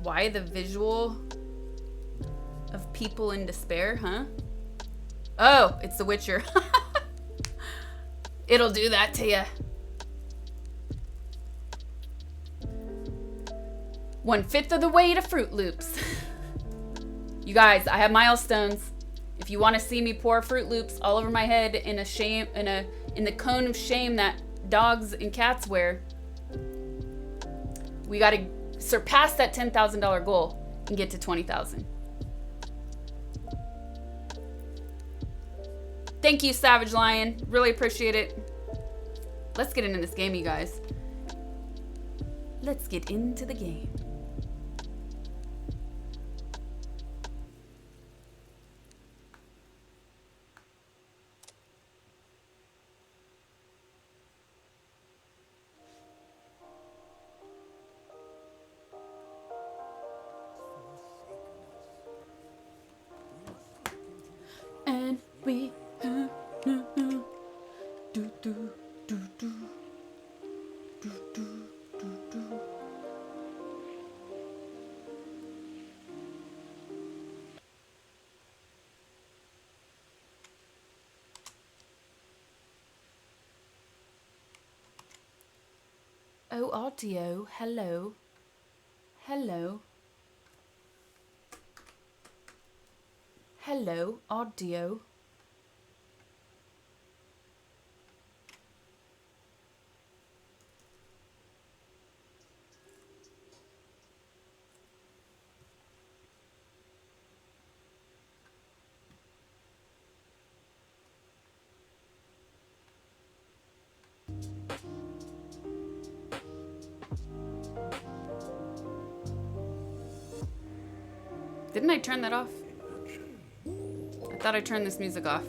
Why the visual of people in despair, huh? Oh, it's The Witcher. It'll do that to you. 1/5 of the way to Fruit Loops. You guys, I have milestones. If you want to see me pour Fruit Loops all over my head in the cone of shame that dogs and cats wear, we gotta surpass that $10,000 goal and get to 20,000. Thank you, Savage Lion. Really appreciate it. Let's get into this game, you guys. Let's get into the game. And we do do do do do do do do. Oh, audio. Hello. Hello. Hello, audio. Didn't I turn that off? I thought I turned this music off.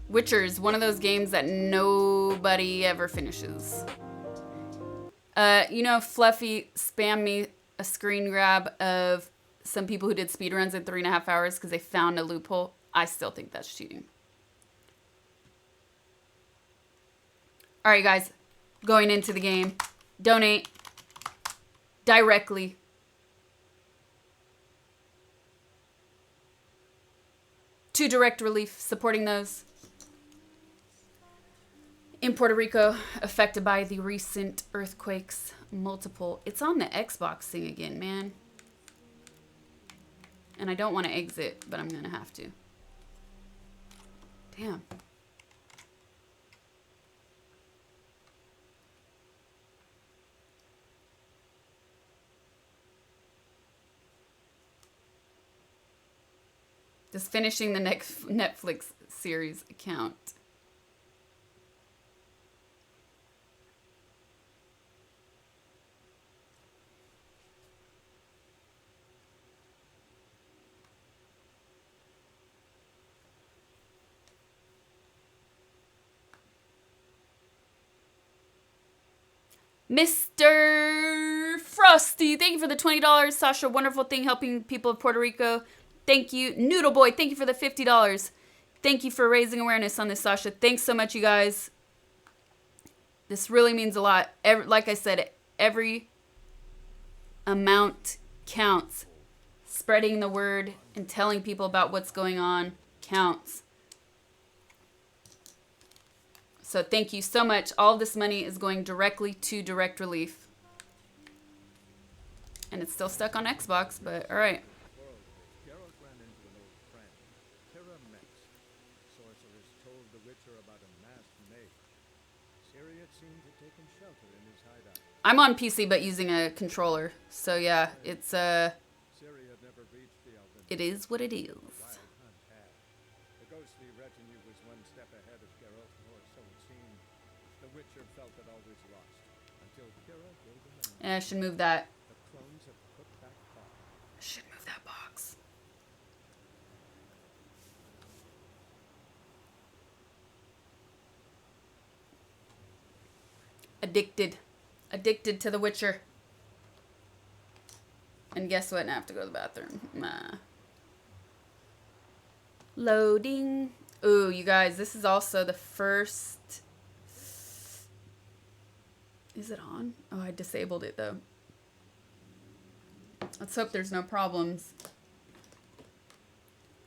Witcher is one of those games that nobody ever finishes. You know, Fluffy spammed me a screen grab of some people who did speedruns in 3.5 hours because they found a loophole. I still think that's cheating. All right, guys, going into the game. Donate directly. To direct relief, supporting those in Puerto Rico affected by the recent earthquakes. Multiple. It's on the Xbox thing again, man. And I don't want to exit, but I'm going to have to. Damn. Just finishing the next Netflix series account. Mr. Frosty, thank you for the $20. Sasha, wonderful thing helping people of Puerto Rico. Thank you. Noodle Boy, thank you for the $50. Thank you for raising awareness on this, Sasha. Thanks so much, you guys. This really means a lot. Like I said, every amount counts. Spreading the word and telling people about what's going on counts. So thank you so much. All this money is going directly to Direct Relief. And it's still stuck on Xbox, but all right. Geralt ran into an old friend, Kira Mex. Sorceress told the Witcher about a masked mage. Syria seemed to have taken shelter in his hideout. I'm on PC but using a controller. So yeah, it's Syria never reached the Elven. it is what it is. Wild hunt had. The ghostly retinue was one step ahead of Geralt, or so it seemed. The Witcher felt it always lost, until Kira gave him a I should move that. The clones have put back fire. I should move that box. Addicted. Addicted to The Witcher. And guess what? Now I have to go to the bathroom. Nah. Loading. Ooh, you guys, this is also the first... Is it on? Oh, I disabled it, though. Let's hope there's no problems.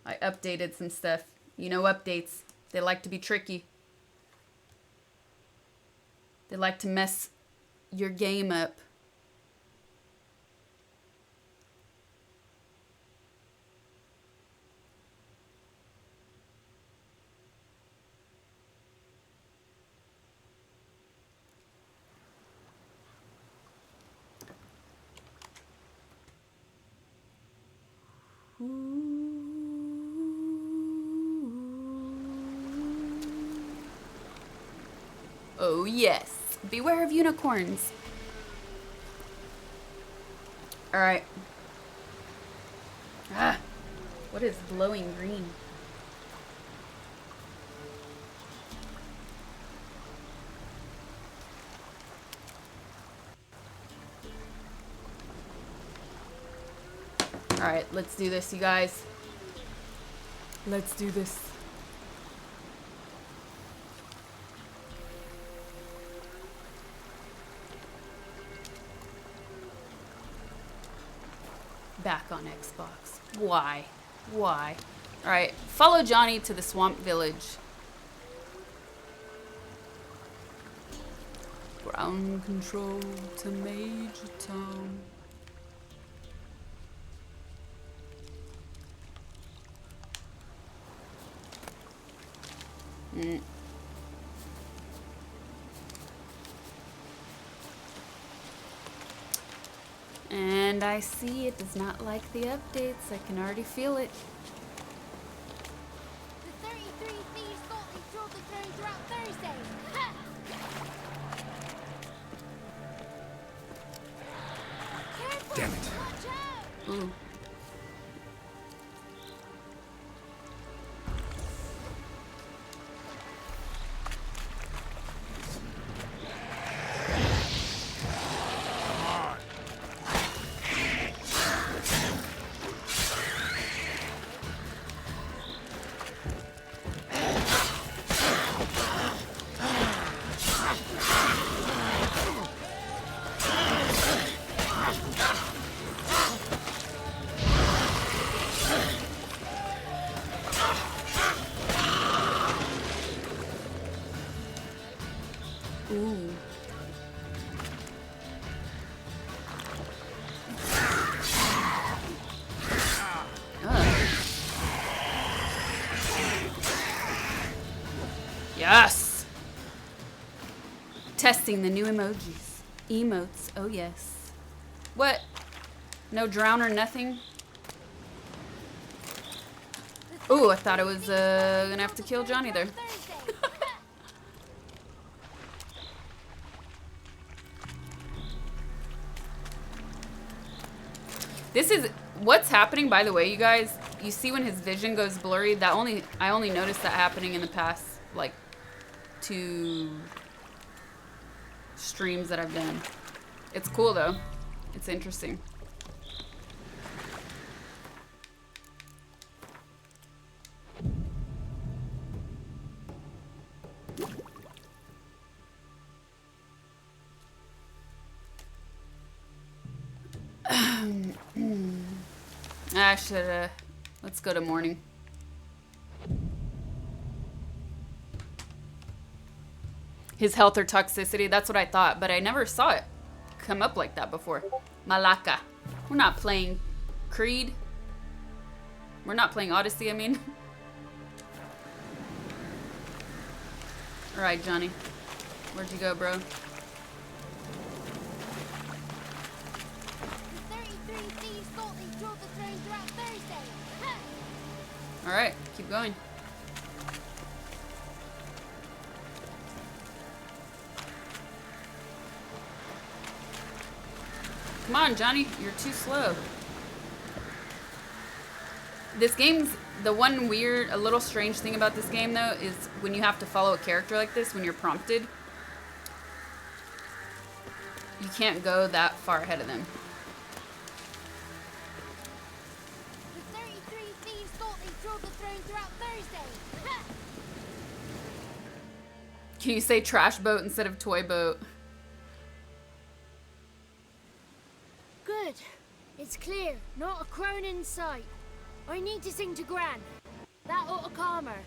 I updated some stuff. You know updates. They like to be tricky. They like to mess your game up. Oh yes. Beware of unicorns. Alright. Ah. What is glowing green? Alright, let's do this, you guys. Let's do this. Back on Xbox. Why? Why? Alright, follow Johnny to the Swamp Village. Ground control to Major Tom. And I see it does not like the updates. I can already feel it. The 33 thieves thought they drove the train throughout Thursday. Ha! Careful! Damn it. Watch out! Ooh. Ooh. Yes! Testing the new emojis. Emotes, oh yes. What? No drown or nothing? Ooh, I thought I was gonna have to kill Johnny there. This is what's happening, by the way, you guys. You see when his vision goes blurry? I only noticed that happening in the past like 2 streams that I've done. It's cool though. It's interesting. I should, let's go to morning. His health or toxicity, that's what I thought, but I never saw it come up like that before. Malaka. We're not playing Creed. We're not playing Odyssey, I mean. Alright, Johnny. Where'd you go, bro? The 33 thieves thought they drove the train throughout Thursday. Ha! Alright, keep going. Come on, Johnny. You're too slow. This game's... The one weird, a little strange thing about this game, though, is when you have to follow a character like this, when you're prompted, you can't go that far ahead of them. The 33 thieves thought they drove the train throughout Thursday. Ha! Can you say trash boat instead of toy boat? Good. It's clear. Not a crone in sight. I need to sing to Gran. That ought to calm her.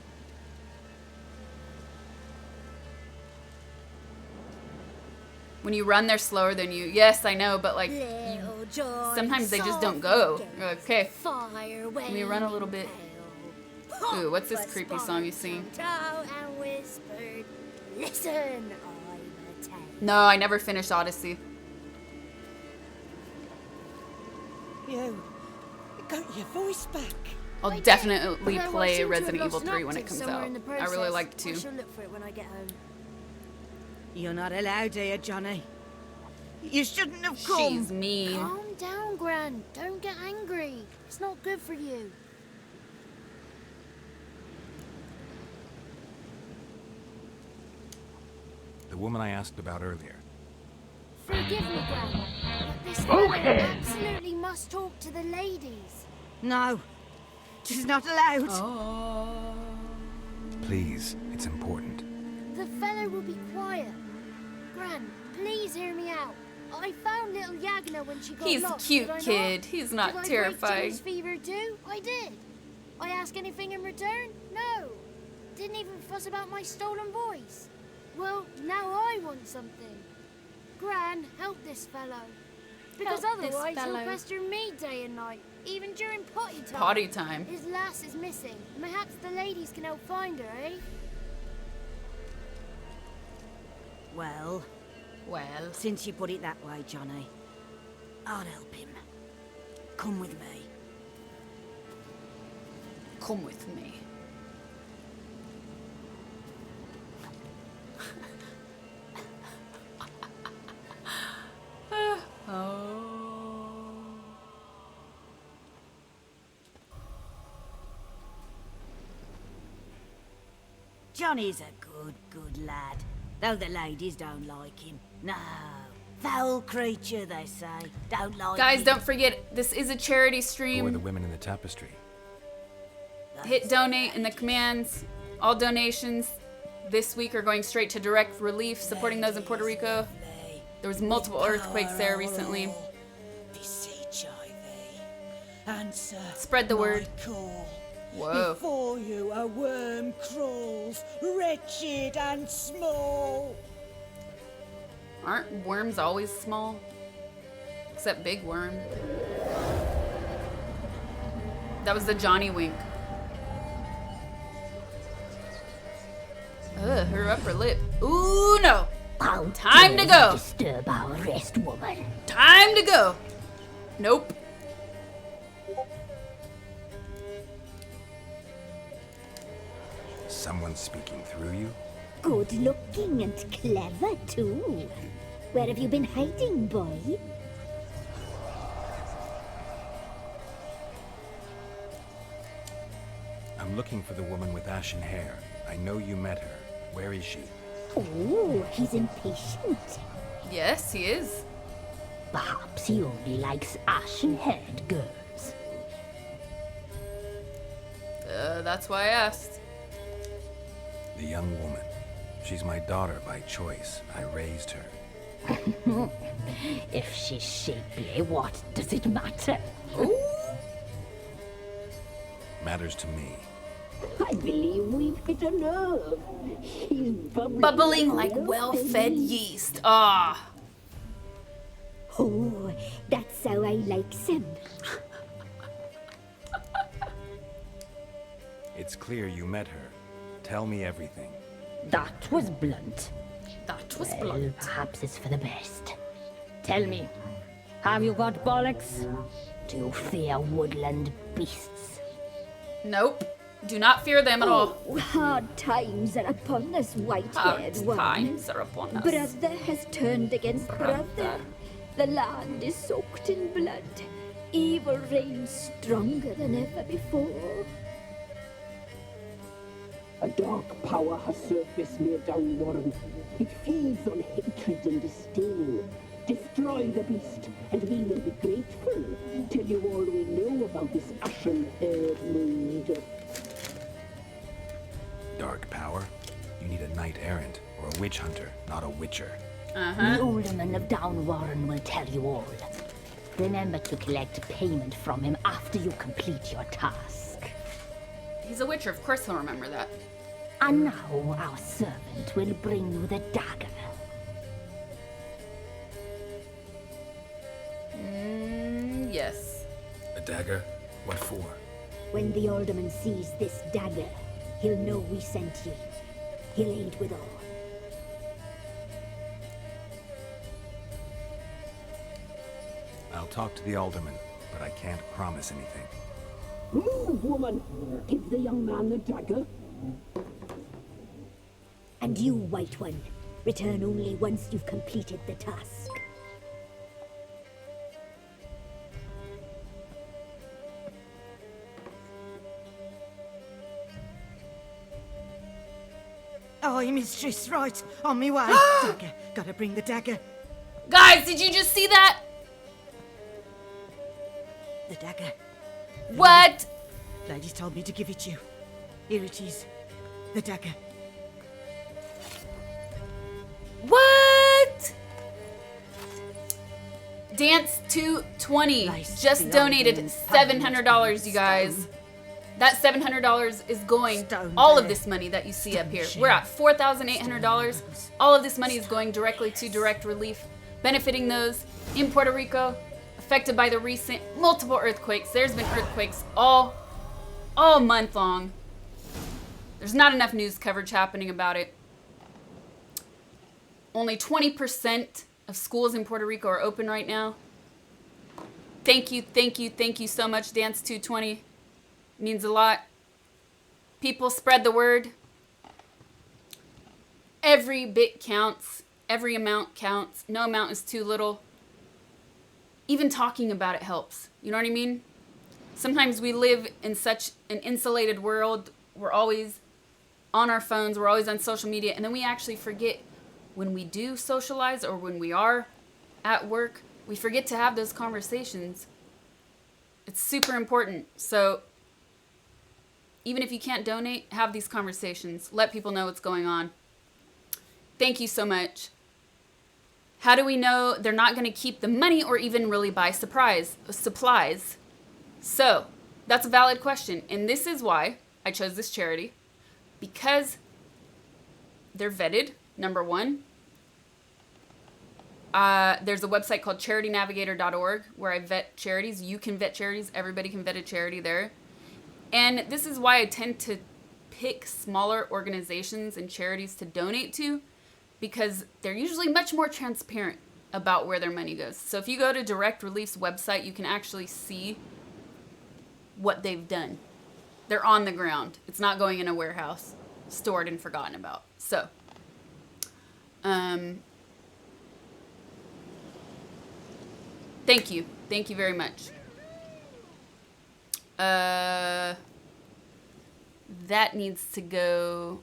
When you run, they're slower than you. Yes, I know, but like, Little Joy, sometimes they just don't go. Okay, Fire let me run a little bit. Ooh, what's this creepy song you sing? And whispered, listen, I'm a tale. No, I never finished Odyssey. You got your voice back. I'll I did, definitely although I play seem to have Resident Evil lost an 3 when it octave comes somewhere out. in the I really process. like I 2. shall look for it when I get home. You're not allowed here, Johnny. You shouldn't have come. She's mean. Calm down, Gran. Don't get angry. It's not good for you. The woman I asked about earlier. Forgive me, Gran. But this fellow absolutely must talk to the ladies. No, she's not allowed. Oh. Please, it's important. The fellow will be quiet. Gran, please hear me out. I found little Yagna when she got He's a lost. cute did I not? kid. He's not Did I terrifying. break Jimmy's fever too? I did. I ask anything in return? No. Didn't even fuss about my stolen voice. Well, now I want something. Gran, help this fellow. Because Help this otherwise fellow. he'll pester me day and night, even during potty time. Potty time. His lass is missing. Perhaps the ladies can help find her, eh? Well, since you put it that way, Johnny, I'll help him. Come with me. Come with me. Oh. Johnny's a good lad. Though the ladies don't like him. No. Foul creature, they say. Don't like Guys, him. don't forget, this is a charity Who are the stream. women in the tapestry? Hit donate in the commands. All donations this week are going straight to direct relief, supporting those in Puerto Rico. There was multiple earthquakes there recently. Beseech IV. Answer. Spread the my word. Call. Whoa. Before you a worm crawls, wretched and small. Aren't worms always small? Except big worm. That was the Johnny wink. Ugh, her upper lip. Ooh, no. Time to go. Disturb our rest, woman. Time to go. Nope. Someone speaking through you? Good looking and clever, too. Where have you been hiding, boy? I'm looking for the woman with ashen hair. I know you met her. Where is she? Oh, he's impatient. Yes, he is. Perhaps he only likes ashen-haired girls. That's why I asked. The young woman. She's my daughter by choice. I raised her. If she's shapely, what does it matter? Matters to me. I believe we've hit a nerve. She's Bubbling like well-fed yeast. Ah. Oh, that's how I like him. It's clear you met her. Tell me everything. That was blunt. That was Well, blunt. perhaps it's for the best. Tell me, have you got bollocks? Do you fear woodland beasts? Nope. Do not fear them at all. Oh, hard times are upon us, white-haired Hard one. times are upon us. Brother has turned against brother. The land is soaked in blood. Evil reigns stronger than ever before. A dark power has surfaced near Downwarren. It feeds on hatred and disdain. Destroy the beast, and we will be grateful. Tell you all we know about this ashen-haired maid. Dark power? You need a knight errant or a witch hunter, not a witcher. The alderman of Downwarren will tell you all. Remember to collect payment from him after you complete your task. He's a witcher. Of course he'll remember that. And now our servant will bring you the dagger. Yes. A dagger? What for? When the alderman sees this dagger, he'll know we sent you. He'll aid with all. I'll talk to the alderman, but I can't promise anything. Move, woman! Give the young man the dagger. And you, White One, return only once you've completed the task. Aye, mistress, right. On me way. Dagger. Gotta bring the dagger. Guys, did you just see that? The dagger. What? Ladies told me to give it you. Here it is. The dagger. What? Dance 220 just donated $700, you guys. That $700 is going, all of this money that you see up here. We're at $4,800. All of this money is going directly to direct relief, benefiting those in Puerto Rico affected by the recent multiple earthquakes. There's been earthquakes all month long. There's not enough news coverage happening about it. Only 20% of schools in Puerto Rico are open right now. Thank you so much, Dance 220. Means a lot. People spread the word. Every bit counts. Every amount counts. No amount is too little. Even talking about it helps. You know what I mean? Sometimes we live in such an insulated world. We're always on our phones. We're always on social media. And then we actually forget when we do socialize or when we are at work, we forget to have those conversations. It's super important. So even if you can't donate, have these conversations. Let people know what's going on. Thank you so much. How do we know they're not going to keep the money or even really buy supplies? So, that's a valid question. And this is why I chose this charity. Because they're vetted, number one. There's a website called charitynavigator.org where I vet charities. You can vet charities. Everybody can vet a charity there. And this is why I tend to pick smaller organizations and charities to donate to, because they're usually much more transparent about where their money goes. So if you go to Direct Relief's website, you can actually see what they've done. They're on the ground. It's not going in a warehouse, stored and forgotten about. So, thank you. Thank you very much. That needs to go.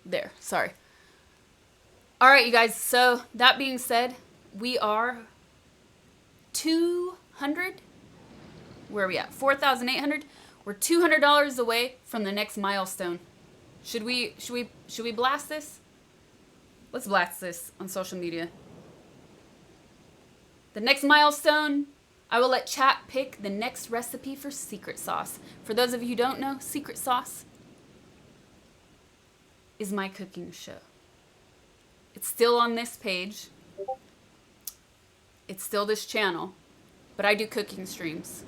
There, sorry. All right, you guys. So that being said, we are 200. Where are we at? 4,800. We're $200 away from the next milestone. Should we blast this? Let's blast this on social media. The next milestone, I will let chat pick the next recipe for secret sauce. For those of you who don't know, secret sauce is my cooking show. It's still on this page. It's still this channel, but I do cooking streams.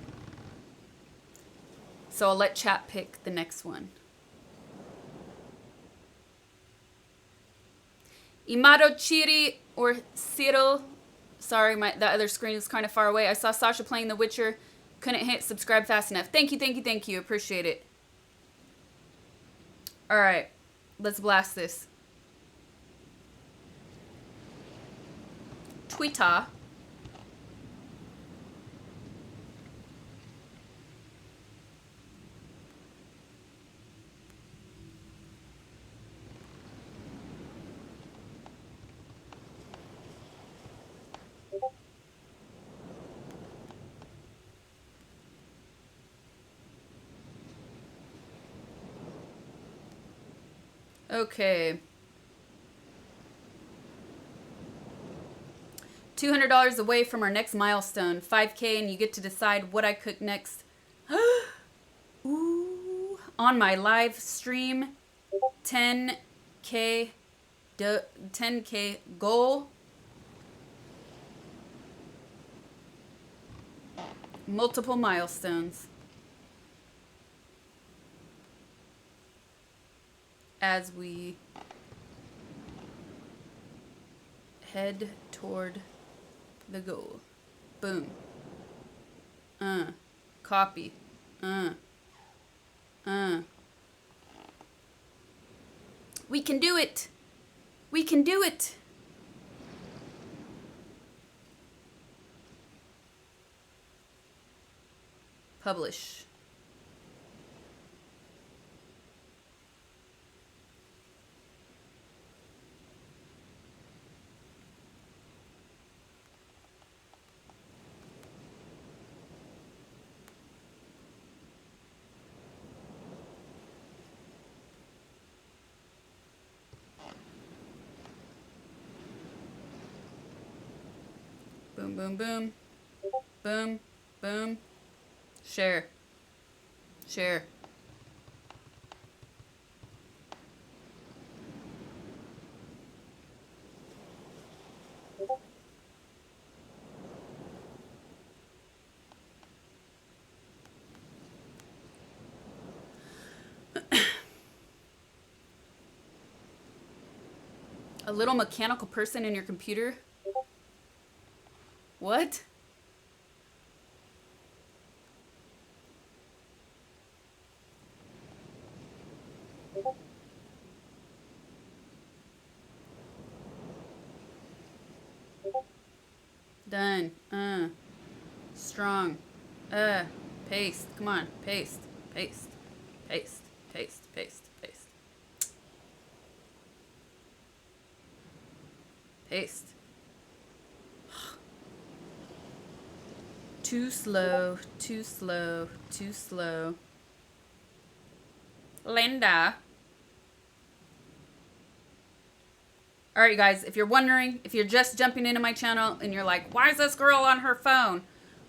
So I'll let chat pick the next one. Imado Chiri or Cyril. Sorry, the other screen is kind of far away. I saw Sasha playing The Witcher. Couldn't hit subscribe fast enough. Thank you, thank you, thank you. Appreciate it. All right, let's blast this. Twitter. Okay. $200 away from our next milestone. 5K, and you get to decide what I cook next. Ooh. On my live stream. 10K goal. Multiple milestones. As we head toward the goal. Boom. Copy. We can do it. We can do it. Publish. Boom, boom, boom. Boom, boom. Share. Share. A little mechanical person in your computer? What? Done. Strong. Paste. Come on. Paste. Paste. Paste. Paste. Paste. Paste. Paste. Too slow. Too slow. Too slow. Linda. All right, you guys, if you're wondering, if you're just jumping into my channel and you're like, why is this girl on her phone?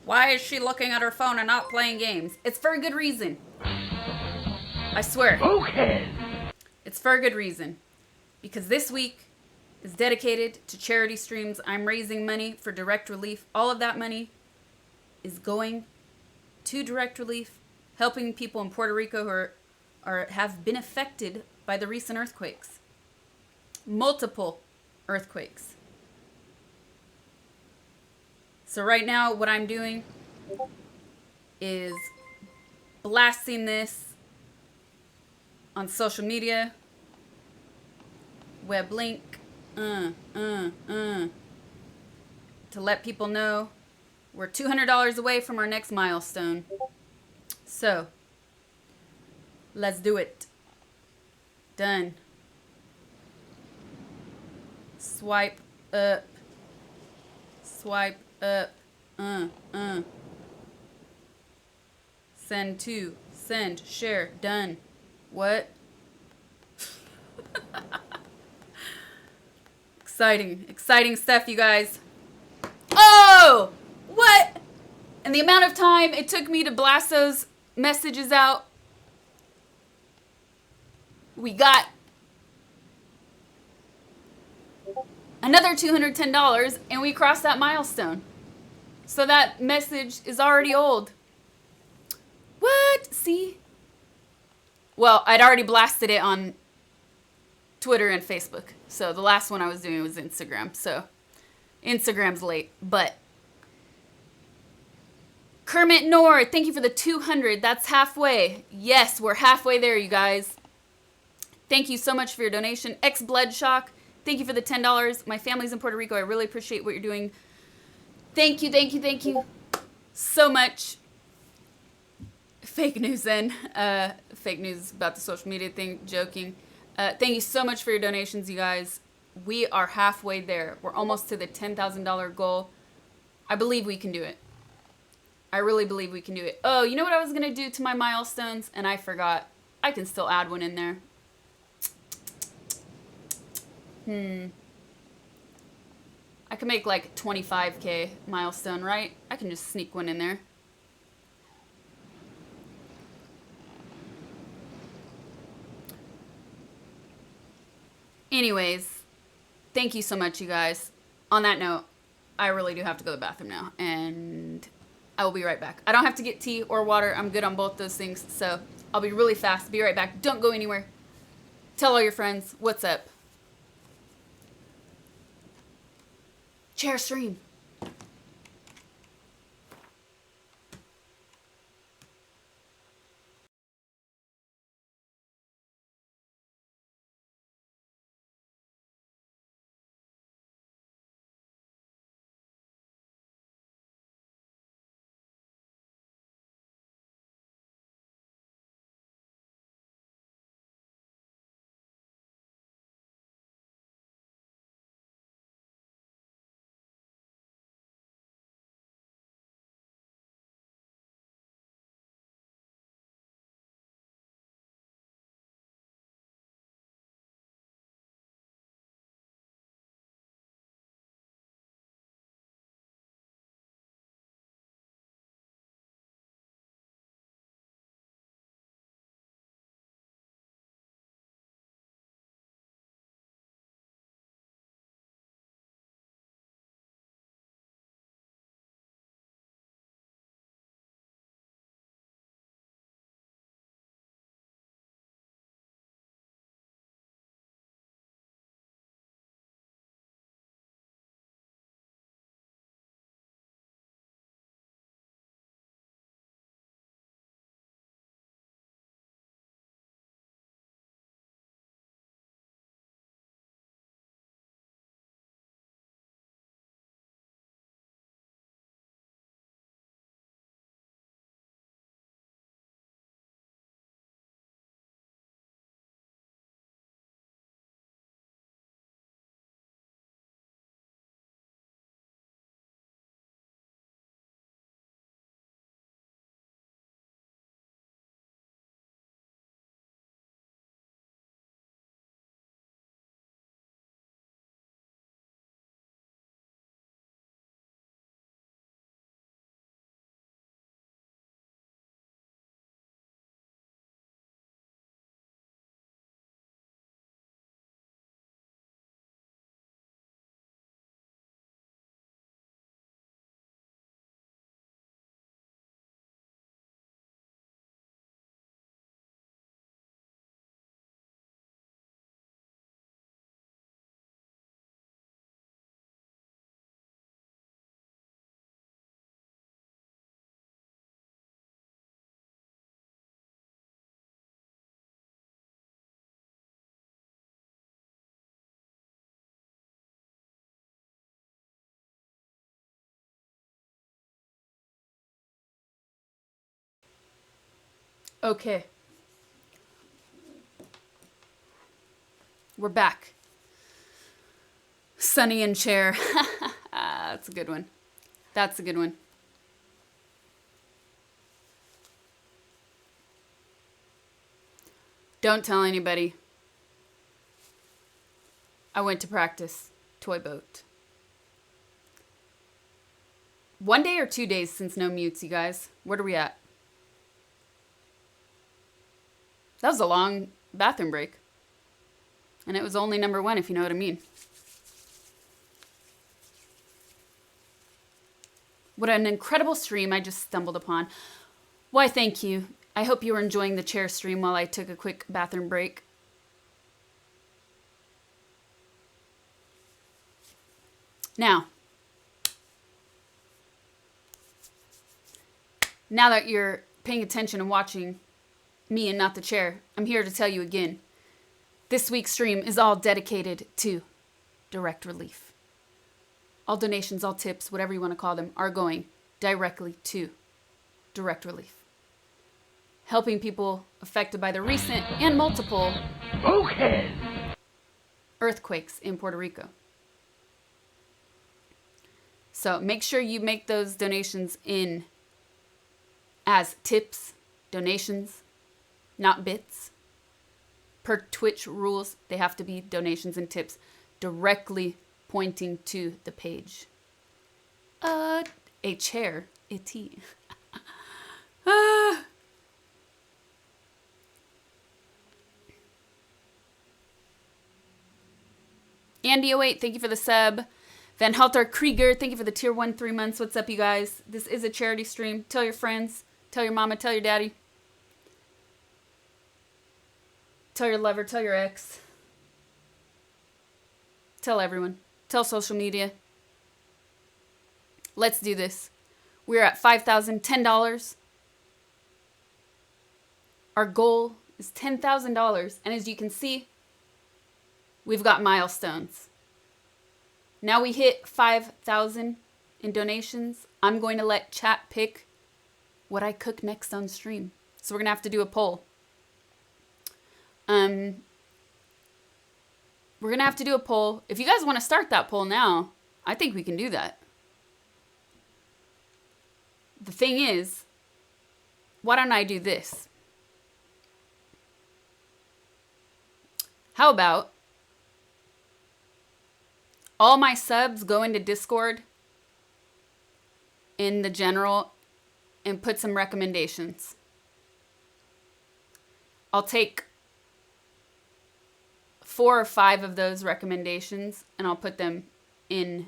Why is she looking at her phone and not playing games? It's for a good reason. I swear. Okay. It's for a good reason. Because this week is dedicated to charity streams. I'm raising money for direct relief. All of that money is going to direct relief, helping people in Puerto Rico who have been affected by the recent earthquakes. Multiple earthquakes. So right now what I'm doing is blasting this on social media, web link, to let people know we're $200 away from our next milestone. So let's do it. Done. Swipe up. Swipe up. Send to. Send. Share. Done. What? Exciting. Exciting stuff, you guys. Oh! What? And the amount of time it took me to blast those messages out. We got another $210 and we crossed that milestone. So that message is already old. What? See? Well, I'd already blasted it on Twitter and Facebook. So the last one I was doing was Instagram. So Instagram's late. But Kermit Nord, thank you for the 200. That's halfway. Yes, we're halfway there, you guys. Thank you so much for your donation. X Bloodshock, thank you for the $10. My family's in Puerto Rico. I really appreciate what you're doing. Thank you, thank you, thank you so much. Fake news then. Fake news about the social media thing. Joking. Thank you so much for your donations, you guys. We are halfway there. We're almost to the $10,000 goal. I believe we can do it. I really believe we can do it. Oh, you know what I was going to do to my milestones? And I forgot. I can still add one in there. I can make like 25K milestone, right? I can just sneak one in there. Anyways, thank you so much, you guys. On that note, I really do have to go to the bathroom now, and I will be right back. I don't have to get tea or water. I'm good on both those things, so I'll be really fast. Be right back. Don't go anywhere. Tell all your friends what's up. Share stream. Okay. We're back. Sunny and Chair. That's a good one. That's a good one. Don't tell anybody. I went to practice toy boat. 1 day or 2 days since no mutes, you guys. What are we at? That was a long bathroom break. And it was only number 1, if you know what I mean. What an incredible stream I just stumbled upon. Why, thank you. I hope you were enjoying the chair stream while I took a quick bathroom break. Now that you're paying attention and watching me and not the chair, I'm here to tell you again. This week's stream is all dedicated to direct relief. All donations, all tips, whatever you want to call them, are going directly to direct relief. Helping people affected by the recent and multiple earthquakes in Puerto Rico. So make sure you make those donations in as tips, donations, not bits. Per Twitch rules, they have to be donations and tips directly pointing to the page. A chair, a tea. Andy08, thank you for the sub. Van Halter Krieger, thank you for the tier 1 3 months. What's up, you guys? This is a charity stream. Tell your friends. Tell your mama. Tell your daddy. Tell your lover. Tell your ex. Tell everyone. Tell social media. Let's do this. We're at $5,010. Our goal is $10,000. And as you can see, we've got milestones. Now we hit 5,000 in donations. I'm going to let chat pick what I cook next on stream. So we're going to have to do a poll. We're going to have to do a poll. If you guys want to start that poll now, I think we can do that. The thing is, why don't I do this? How about all my subs go into Discord in the general and put some recommendations. I'll take 4 or 5 of those recommendations and I'll put them in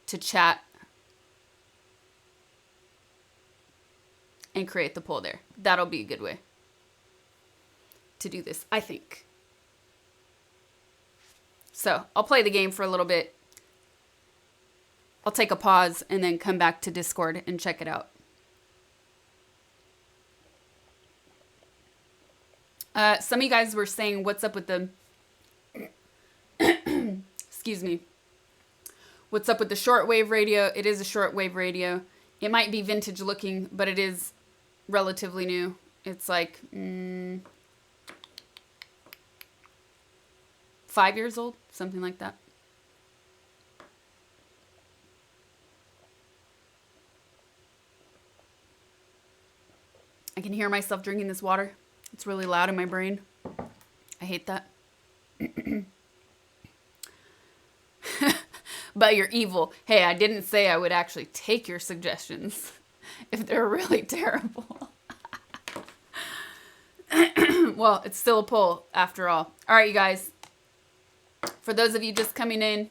to chat and create the poll there. That'll be a good way to do this, I think. So I'll play the game for a little bit. I'll take a pause and then come back to Discord and check it out. Some of you guys were saying, what's up with the... Excuse me. What's up with the shortwave radio? It is a shortwave radio. It might be vintage looking, but it is relatively new. It's like 5 years old, something like that. I can hear myself drinking this water. It's really loud in my brain. I hate that. But you're evil. Hey, I didn't say I would actually take your suggestions if they're really terrible. Well, it's still a poll after all. All right, you guys. For those of you just coming in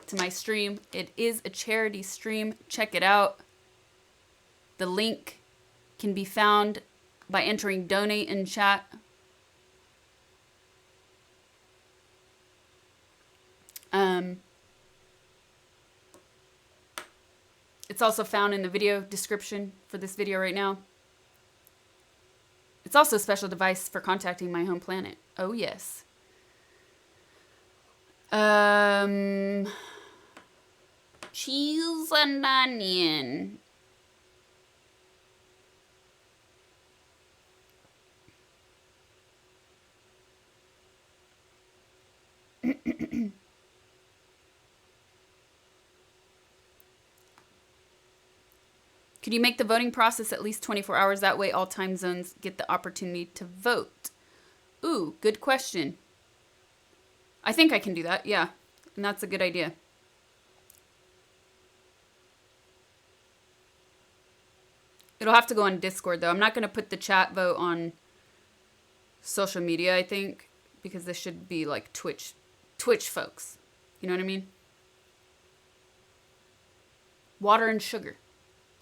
to my stream, it is a charity stream. Check it out. The link can be found by entering donate in chat. It's also found in the video description for this video right now. It's also a special device for contacting my home planet. Oh, yes. Cheese and onion. Could you make the voting process at least 24 hours? That way all time zones get the opportunity to vote. Ooh, good question. I think I can do that, yeah. And that's a good idea. It'll have to go on Discord, though. I'm not going to put the chat vote on social media, I think, because this should be like Twitch folks. You know what I mean? Water and sugar.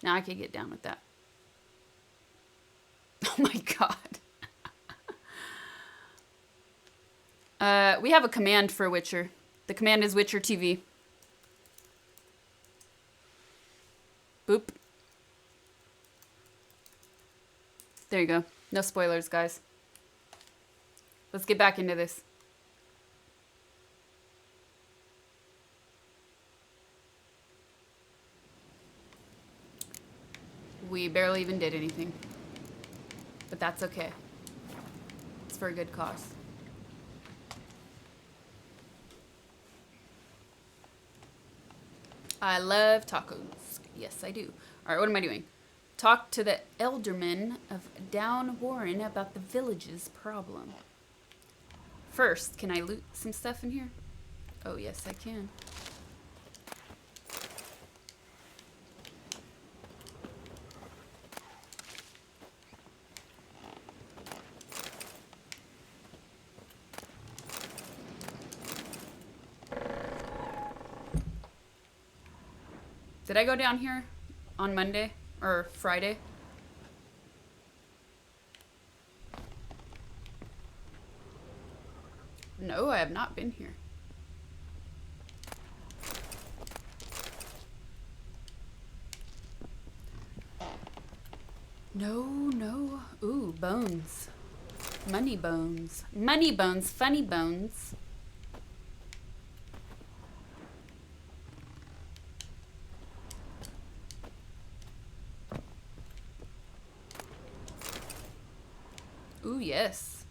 Now I could get down with that. Oh my god. We have a command for Witcher. The command is Witcher TV. Boop. There you go. No spoilers, guys. Let's get back into this. We barely even did anything. But that's okay. It's for a good cause. I love tacos. Yes, I do. Alright, what am I doing? Talk to the elderman of Down Warren about the village's problem. First, can I loot some stuff in here? Oh, yes, I can. Did I go down here on Monday or Friday? No, I have not been here. No. Ooh, bones. Money bones. Money bones, funny bones. Ooh, yes.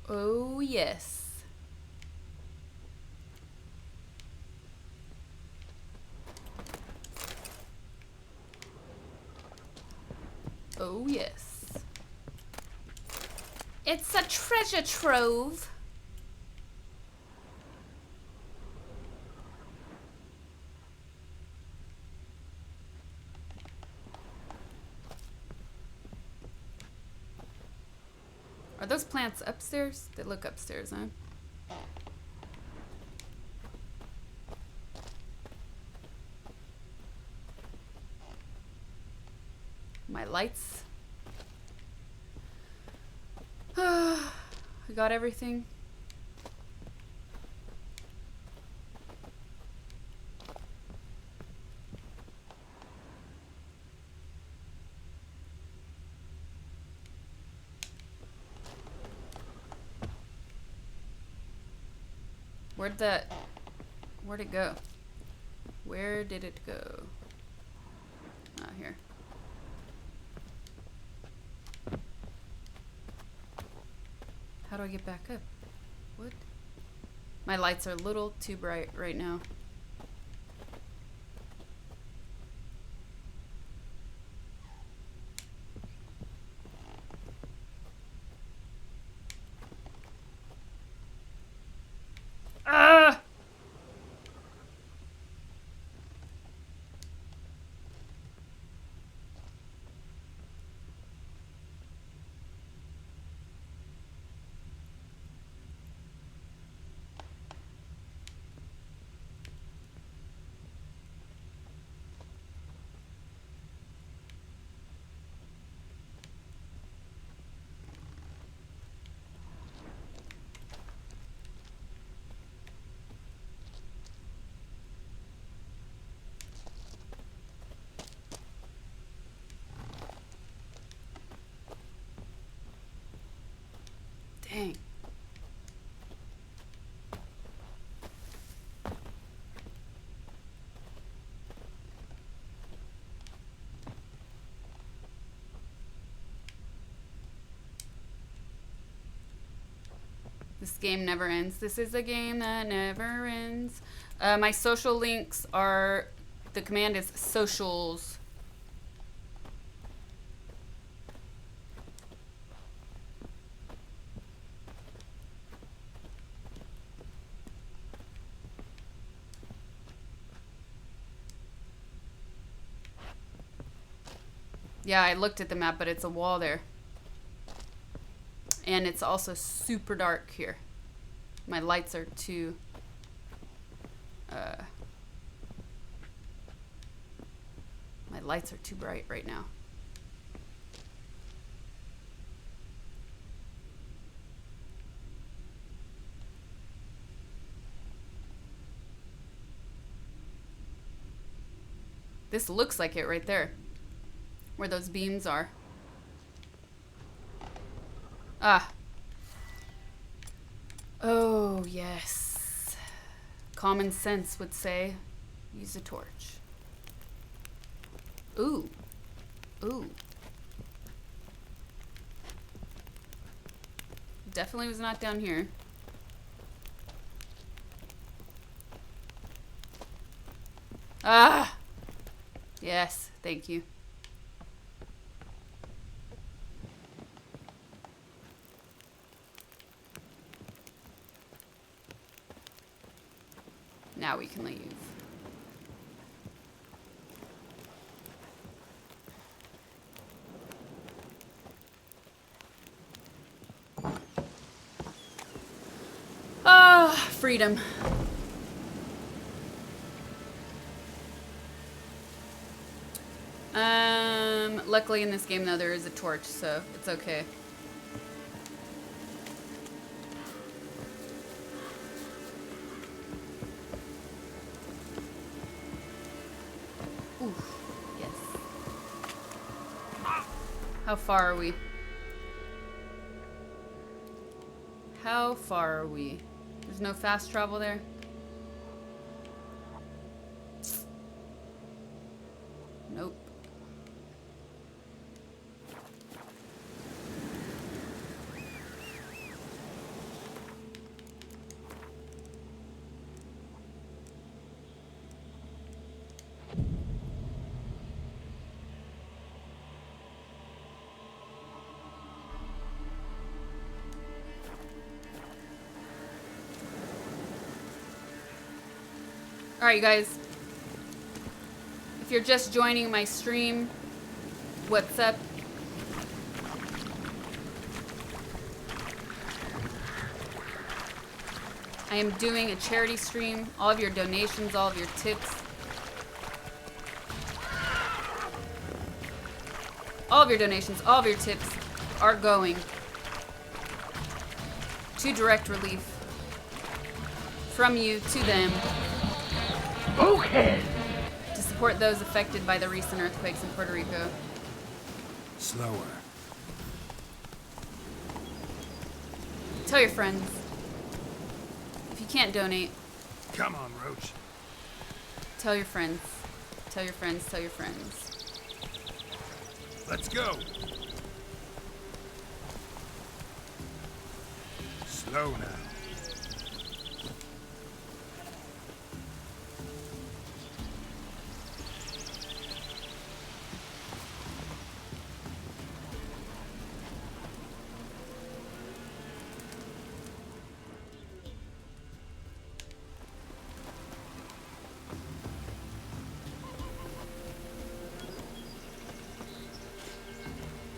Oh, yes. Oh, yes. It's a treasure trove. Are those plants upstairs? They look upstairs, huh? My lights. We got everything. Where'd it go? Where did it go? Ah, here. How do I get back up? What? My lights are a little too bright right now. Ah! Dang. This game never ends. This is a game that never ends. My social links are The command is socials. Yeah, I looked at the map, but it's a wall there. And it's also super dark here. My lights are too... my lights are too bright right now. This looks like it right there. Where those beams are. Ah. Oh, yes. Common sense would say, use a torch. Ooh. Ooh. Definitely was not down here. Ah! Yes, thank you. Now we can leave. Ah, freedom. Luckily in this game though there is a torch, so it's okay. Ooh, yes. How far are we? How far are we? There's no fast travel there? Nope. Alright, you guys. If you're just joining my stream, what's up? I am doing a charity stream. All of your donations, all of your tips. All of your donations, all of your tips are going to direct relief from you to them. Okay. To support those affected by the recent earthquakes in Puerto Rico. Slower. Tell your friends. If you can't donate, Come on, Roach. tell your friends. Tell your friends, tell your friends. Let's go. Slow now.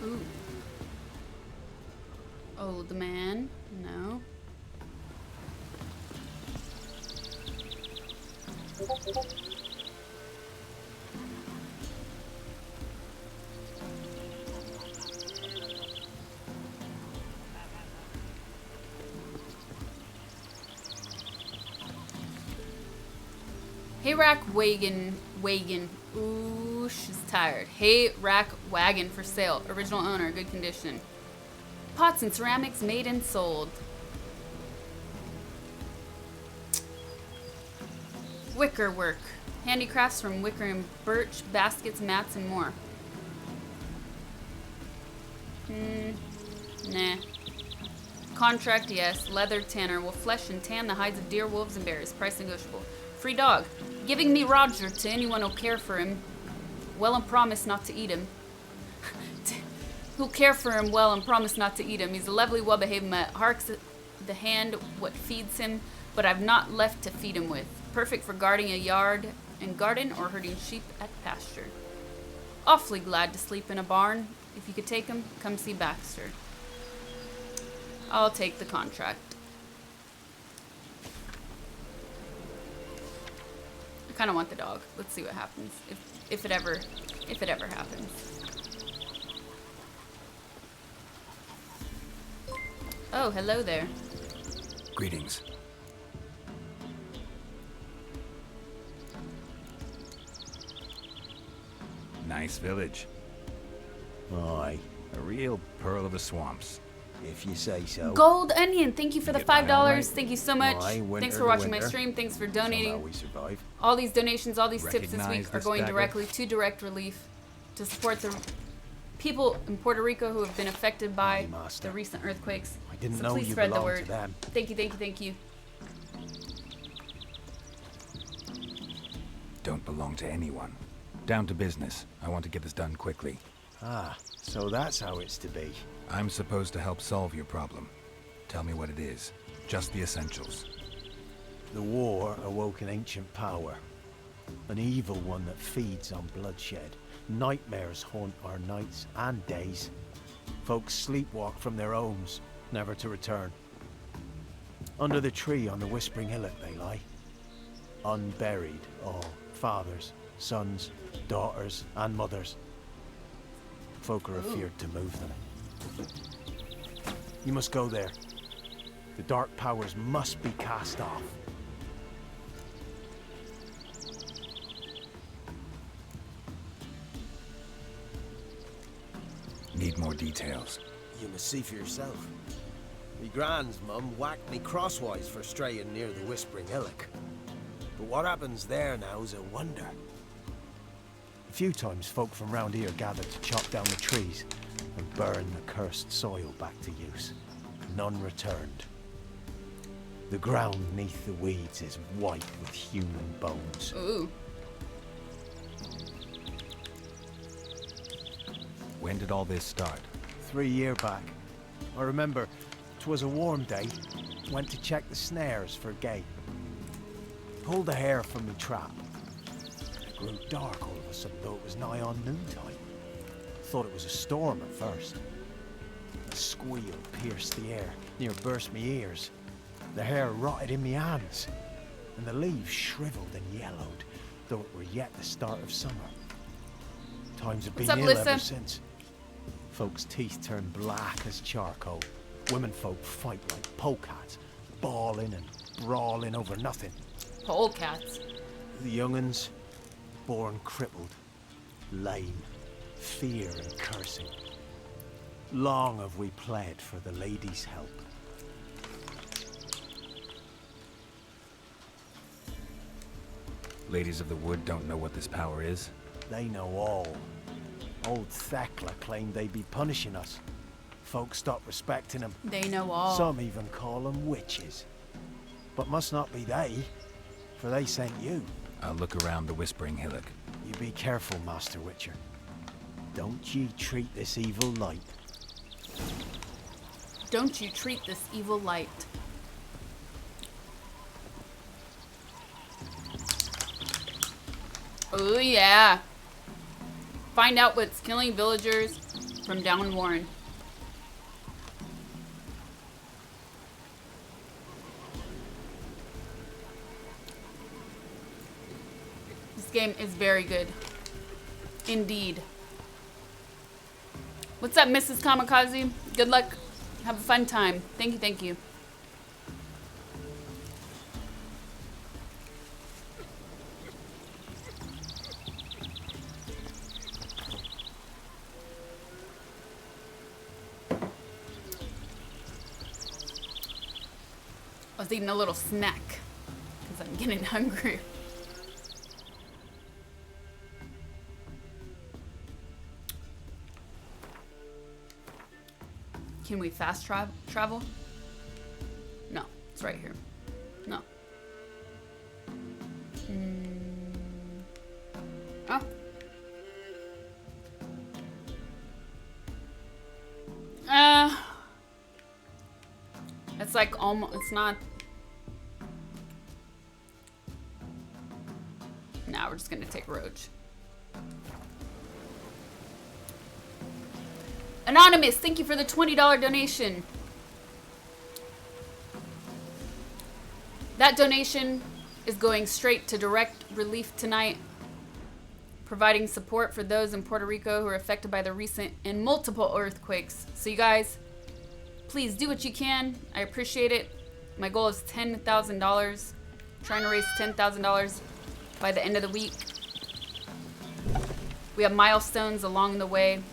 Ooh. Old man. No. Hey, Rack Wagon. Ooh, she's tired. Hey, Rack Wagon for sale. Original owner, good condition. Pots and ceramics made and sold. Wicker work. Handicrafts from wicker and birch, baskets, mats, and more. Nah. Contract, yes. Leather tanner will flesh and tan the hides of deer, wolves, and bears. Price negotiable. Free dog. Giving me Roger to anyone who'll care for him. Well and promise not to eat him. Who'll care for him well and promise not to eat him. He's a lovely, well-behaved mutt. Harks at the hand what feeds him, but I've not left to feed him with. Perfect for guarding a yard and garden or herding sheep at pasture. Awfully glad to sleep in a barn. If you could take him, come see Baxter. I'll take the contract. I kind of want the dog. Let's see what happens. If it ever happens. Oh, hello there. Greetings. Nice village. Aye. A real pearl of the swamps. If you say so. Gold Onion, thank you for the get by $5. all right? Thank you so much. Aye, winter Thanks for to watching my winter. stream. Thanks for Somehow donating. we survive. All these donations, all these tips this Recognize week are this going dagger? directly to Direct Relief to support the people in Puerto Rico who have been affected by the recent earthquakes. I didn't so know please you spread the belonged word. to them. Thank you, thank you, thank you. Don't belong to anyone. Down to business. I want to get this done quickly. Ah, so that's how it's to be. I'm supposed to help solve your problem. Tell me what it is. Just the essentials. The war awoke an ancient power. An evil one that feeds on bloodshed. Nightmares haunt our nights and days. Folks sleepwalk from their homes, never to return. Under the tree on the Whispering Hillock they lie. Unburied, all. Fathers, sons, daughters, and mothers. Folk are afeared to move them. You must go there. The dark powers must be cast off. Need more details. You must see for yourself. Me grand's mum whacked me crosswise for straying near the Whispering Hillock. But what happens there now is a wonder. A few times folk from round here gathered to chop down the trees and burn the cursed soil back to use. None returned. The ground neath the weeds is white with human bones. Ooh. When did all this start? 3 years back. I remember 'twas a warm day. Went to check the snares for game. Pulled the hair from me trap. It grew dark all of a sudden, though it was nigh on noontime. Thought it was a storm at first. A squeal pierced the air, near burst me ears. The hair rotted in me hands, and the leaves shriveled and yellowed, though it were yet the start of summer. Times have been What's up, ill Lissa? ever since. Folks' teeth turn black as charcoal. Women folk fight like polecats, bawling and brawling over nothing. Polecats. The young'uns, born crippled, lame, fear and cursing. Long have we pled for the lady's help. Ladies of the Wood don't know what this power is? They know all. Old Thekla claimed they'd be punishing us. Folks stopped respecting them. They know all. Some even call them witches. But must not be they, for they sent you. I'll look around the Whispering Hillock. You be careful, Master Witcher. Don't ye treat this evil light. Don't you treat this evil light. Oh yeah. Find out what's killing villagers from Down Warren. This game is very good. Indeed. What's up, Mrs. Kamikaze? Good luck. Have a fun time. Thank you, thank you. I was eating a little snack because I'm getting hungry. Can we fast travel? No, it's right here. No. It's like almost, it's not. Now we're just gonna take Roach. Anonymous, thank you for the $20 donation. That donation is going straight to direct relief tonight, providing support for those in Puerto Rico who are affected by the recent and multiple earthquakes. So you guys, please do what you can. I appreciate it. My goal is $10,000. Trying to raise $10,000 by the end of the week. We have milestones along the way.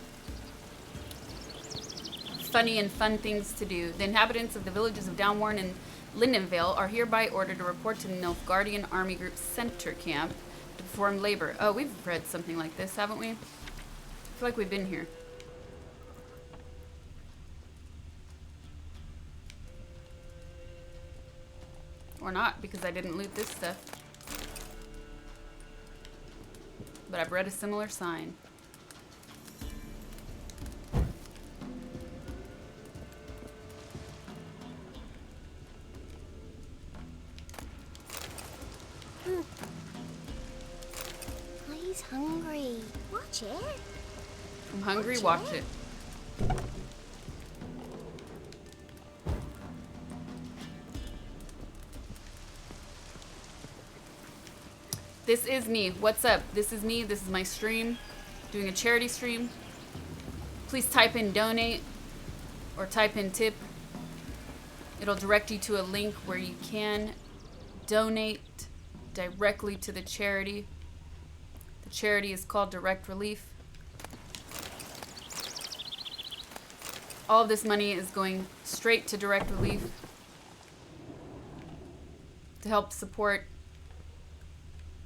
Funny and fun things to do. The inhabitants of the villages of Downwarren and Lindenvale are hereby ordered to report to the Nilfgaardian Army Group Center Camp to perform labor. Oh, we've read something like this, haven't we? I feel like we've been here. Or not, because I didn't loot this stuff. But I've read a similar sign. He's hungry. Watch it. I'm hungry, watch it. This is me. What's up? This is me. This is my stream. Doing a charity stream. Please type in donate or type in tip. It'll direct you to a link where you can donate directly to the charity. The charity is called Direct Relief. All of this money is going straight to Direct Relief to help support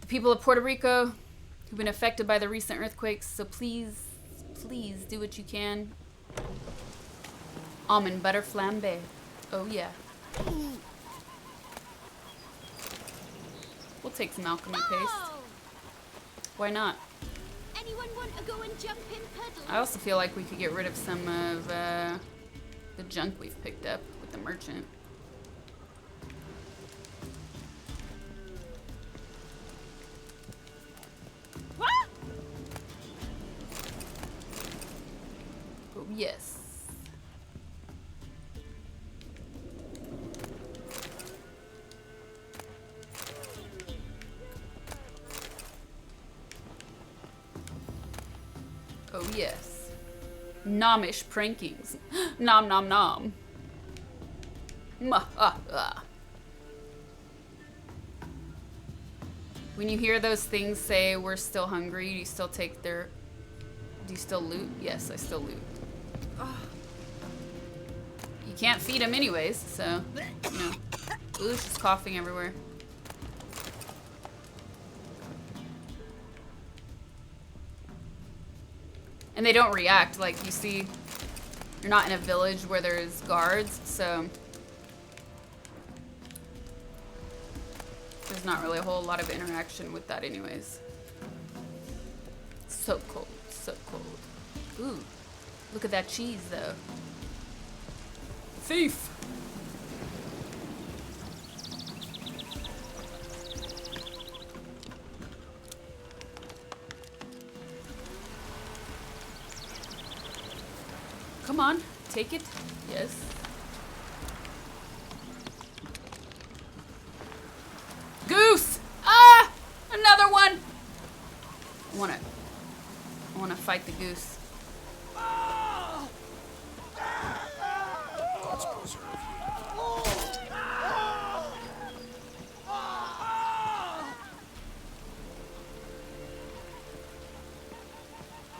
the people of Puerto Rico who've been affected by the recent earthquakes. So please, please do what you can. Almond butter flambe. Oh yeah. We'll take some alchemy paste. Why not? Anyone want to go and jump in puddles? I also feel like we could get rid of some of the junk we've picked up with the merchant. Oh, yes. Oh, yes. Nomish prankings. Nom nom nom. When you hear those things say we're still hungry, do you still take their... Do you still loot? Yes, I still loot. You can't feed them anyways, so, you know. Ooh, she's coughing everywhere. And they don't react, like you see, you're not in a village where there's guards, so there's not really a whole lot of interaction with that anyways. So cold, so cold. Ooh, look at that cheese though. Thief! Come on, take it. Yes. Goose! Ah! Another one! I wanna fight the goose. God's preserve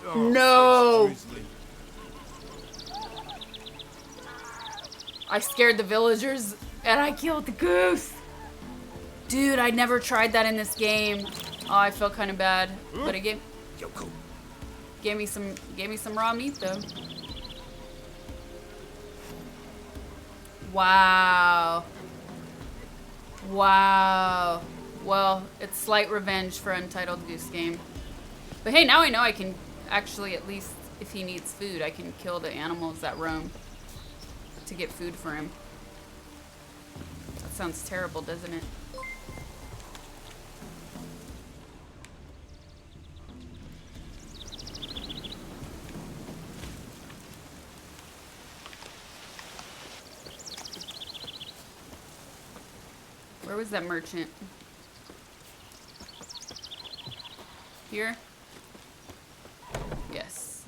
you. No! I scared the villagers and I killed the goose. Dude, I never tried that in this game. Oh, I feel kind of bad, but it gave me some raw meat though. Wow. Wow. Well, it's slight revenge for Untitled Goose Game. But hey, now I know I can actually, at least if he needs food, I can kill the animals that roam to get food for him. That sounds terrible, doesn't it? Where was that merchant? Here? Yes.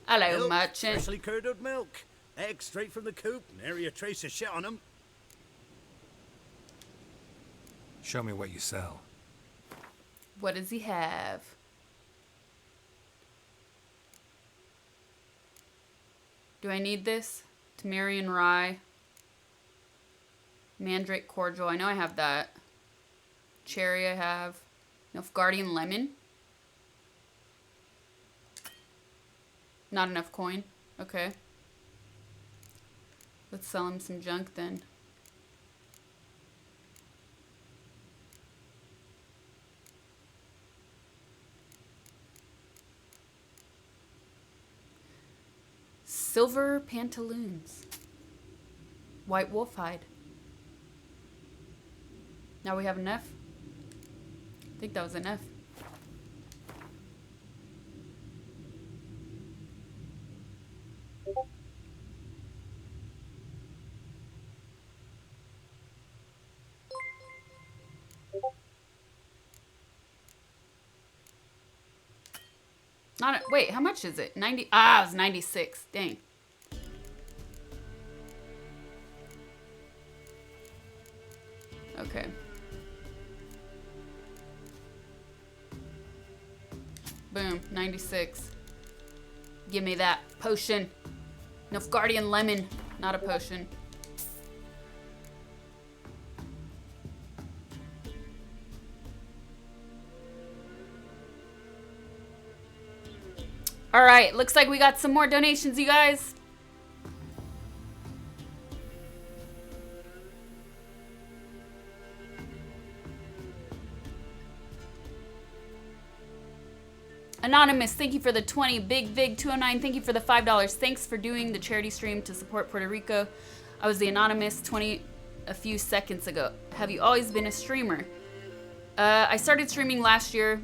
Hello, Milk, merchant. freshly curdled milk. Eggs straight from the coop. Nary a trace of shit on them. Show me what you sell. What does he have? Do I need this? Tamarian rye. Mandrake cordial. I know I have that. Cherry I have. Nilfgaardian lemon. Not enough coin. Okay. Let's sell him some junk then. Silver pantaloons. White wolf hide. Now we have enough? I think that was enough. Not a, wait, how much is it? 90. Ah, it was 96. Dang. Okay. Boom, 96. Give me that potion. Nilfgaardian lemon, not a potion. All right, looks like we got some more donations, you guys. Anonymous, thank you for the 20. Big Vig 209, thank you for the $5. Thanks for doing the charity stream to support Puerto Rico. I was the Anonymous 20 a few seconds ago. Have you always been a streamer? I started streaming last year.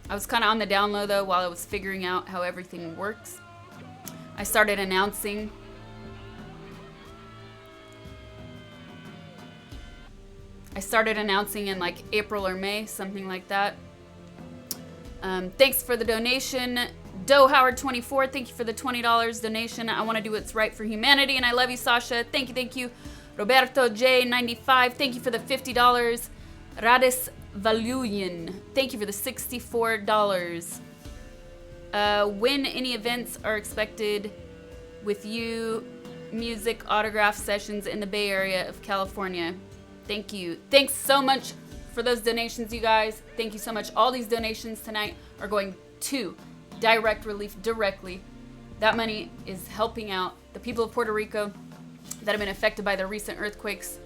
I was kind of on the down low though while I was figuring out how everything works. I started announcing. In like April or May, something like that. Thanks for the donation. Doe Howard 24, thank you for the $20 donation. I want to do what's right for humanity, and I love you, Sasha. Thank you, thank you. Roberto J 95, thank you for the $50. Radis Valuyan, thank you for the $64. When any events are expected with you, music autograph sessions in the Bay Area of California. Thank you. Thanks so much for those donations, you guys. Thank you so much. All these donations tonight are going to direct relief directly. That money is helping out the people of Puerto Rico that have been affected by the recent earthquakes.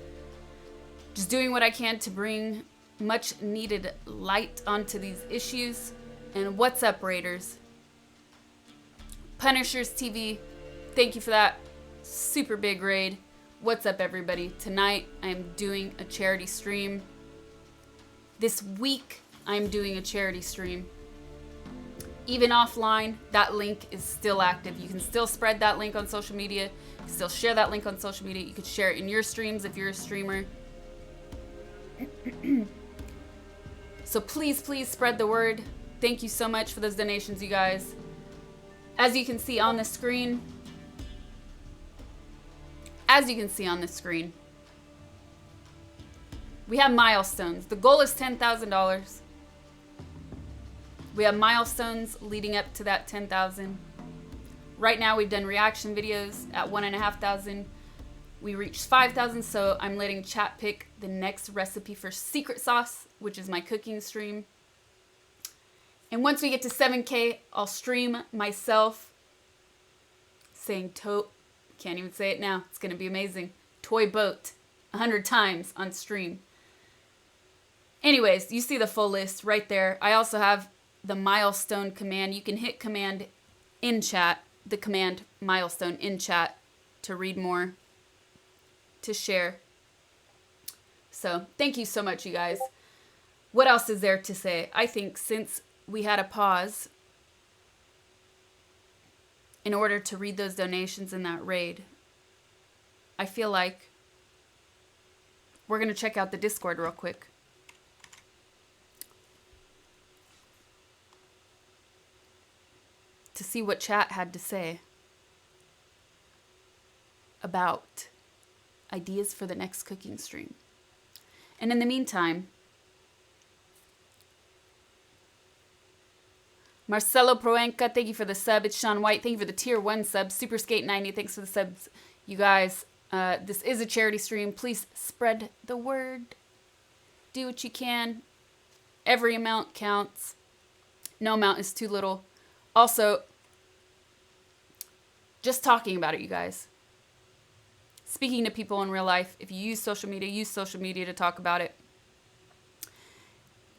Just doing what I can to bring much needed light onto these issues. And what's up, Raiders? Punishers TV, thank you for that super big raid. What's up, everybody? Tonight I am doing a charity stream. This week I'm doing a charity stream. Even offline, that link is still active. You can still spread that link on social media. You can still share that link on social media. You could share it in your streams if you're a streamer. So please, please spread the word. Thank you so much for those donations, you guys. As you can see on the screen, we have milestones. The goal is $10,000. We have milestones leading up to that 10,000. Right now we've done reaction videos at 1,500. We reached 5,000, so I'm letting chat pick the next recipe for secret sauce, which is my cooking stream. And once we get to 7K, I'll stream myself saying can't even say it now. It's gonna be amazing. Toy boat 100 times on stream. Anyways, you see the full list right there. I also have the milestone command. You can hit command in chat, the command milestone in chat to read more, to share. So thank you so much, you guys. What else is there to say? I think since we had a pause in order to read those donations in that raid, I feel like we're going to check out the Discord real quick. To see what chat had to say about ideas for the next cooking stream. And in the meantime, Marcelo Proenca, thank you for the sub. It's Sean White, thank you for the tier 1 sub. Super Skate 90, thanks for the subs. You guys, this is a charity stream. Please spread the word. Do what you can. Every amount counts. No amount is too little. Also, just talking about it, you guys. Speaking to people in real life. If you use social media to talk about it.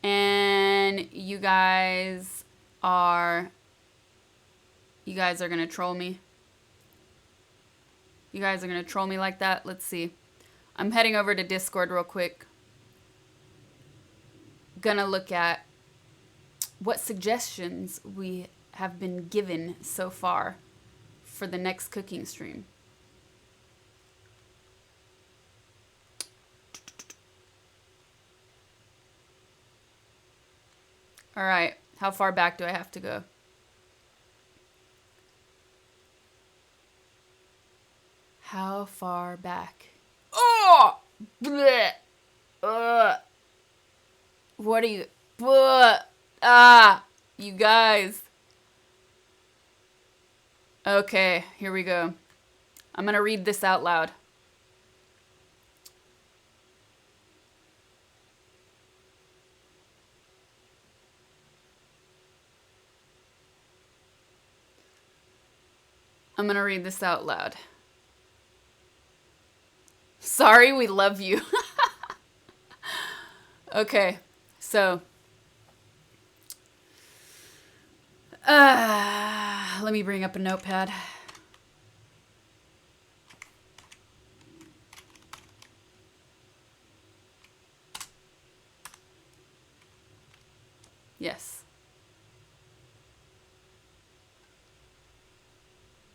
And you guys are gonna troll me. You guys are gonna troll me like that? Let's see. I'm heading over to Discord real quick. Gonna look at what suggestions we have been given so far for the next cooking stream. All right, how far back do I have to go? How far back? Oh! Bleh! What are you? Bleh! Ah! You guys. Okay, here we go. I'm gonna read this out loud. I'm gonna read this out loud. Sorry, we love you. Okay, so let me bring up a notepad. Yes.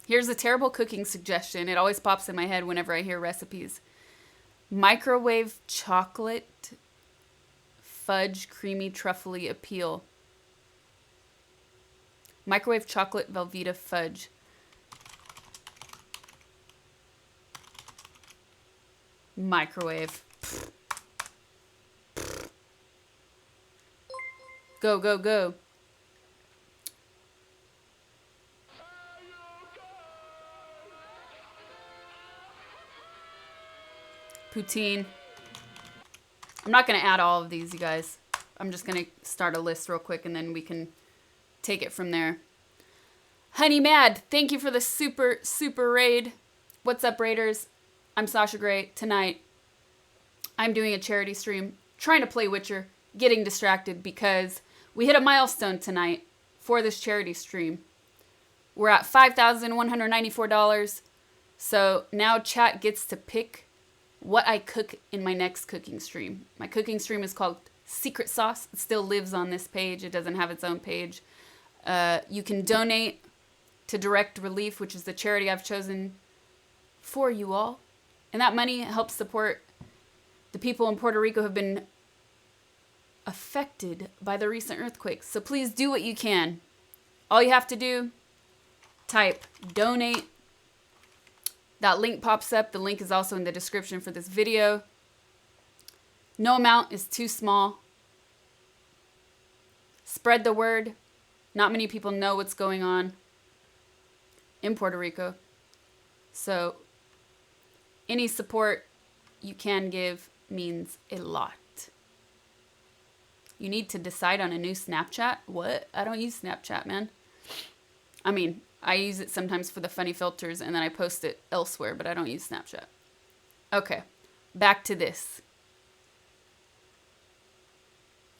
Here's a terrible cooking suggestion. It always pops in my head whenever I hear recipes. Microwave chocolate fudge creamy truffly appeal. Microwave chocolate Velveeta fudge. Microwave. Go, go, go. Poutine. I'm not going to add all of these, you guys. I'm just going to start a list real quick and then we can take it from there. Honey Mad, thank you for the super raid. What's up, Raiders? I'm Sasha Gray. Tonight, I'm doing a charity stream, trying to play Witcher, getting distracted because we hit a milestone tonight for this charity stream. We're at $5,194. So now chat gets to pick what I cook in my next cooking stream. My cooking stream is called Secret Sauce. It still lives on this page. It doesn't have its own page. You can donate to Direct Relief, which is the charity I've chosen for you all. And that money helps support the people in Puerto Rico who have been affected by the recent earthquakes. So please do what you can. All you have to do, type donate. That link pops up. The link is also in the description for this video. No amount is too small. Spread the word. Not many people know what's going on in Puerto Rico. So any support you can give means a lot. You need to decide on a new Snapchat? What? I don't use Snapchat, man. I mean, I use it sometimes for the funny filters and then I post it elsewhere, but I don't use Snapchat. Okay, back to this.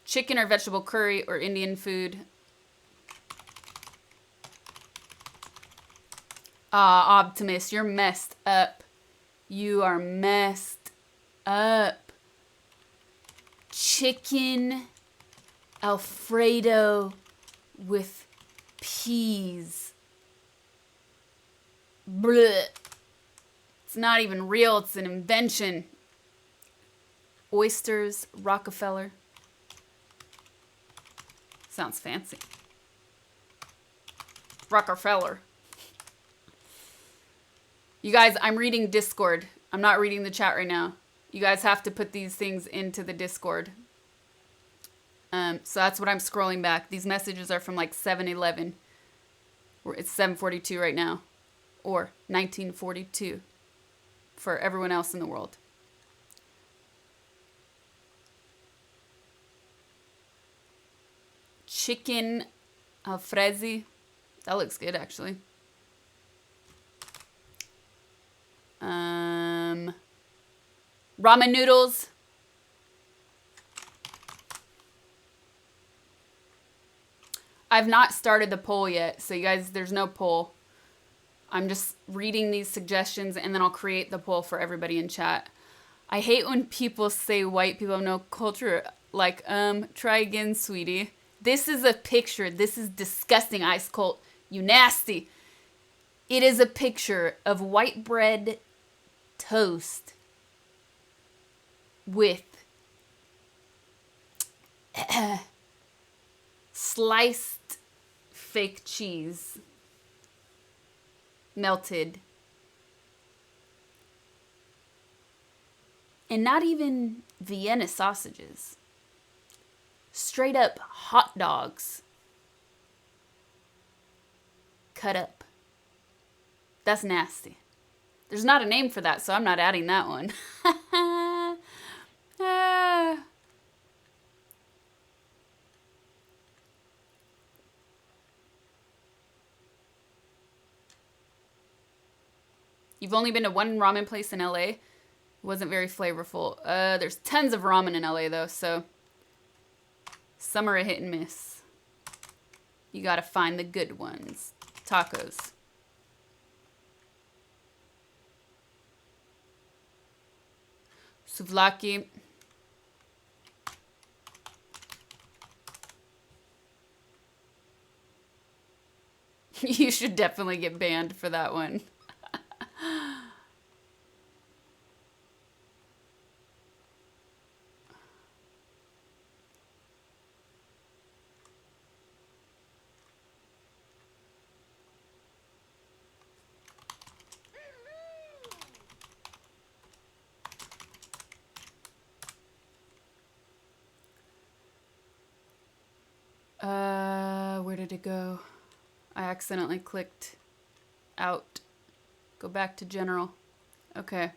Chicken or vegetable curry or Indian food. Optimus, you're messed up. You are messed up. chicken Alfredo with peas. Blech. It's not even real, it's an invention. Oysters, Rockefeller. Sounds fancy. Rockefeller. You guys, I'm reading Discord. I'm not reading the chat right now. You guys have to put these things into the Discord. So that's what I'm scrolling back. These messages are from like 7-11. It's 7:42 right now. Or 1942 for everyone else in the world. Chicken Alfrezi. That looks good, actually. Ramen noodles. I've not started the poll yet, so you guys, there's no poll. I'm just reading these suggestions, and then I'll create the poll for everybody in chat. I hate when people say white people have no culture. Like, try again, sweetie. This is a picture. This is disgusting, Ice Colt. You nasty. It is a picture of white bread toast with sliced fake cheese, melted, and not even Vienna sausages. Straight up hot dogs. Cut up. That's nasty. There's not a name for that, so I'm not adding that one. You've only been to one ramen place in LA? It wasn't very flavorful. There's tons of ramen in LA though, so some are a hit and miss. You gotta find the good ones. Tacos. Souvlaki. You should definitely get banned for that one. Where did it go? I accidentally clicked out. Go back to general. Okay.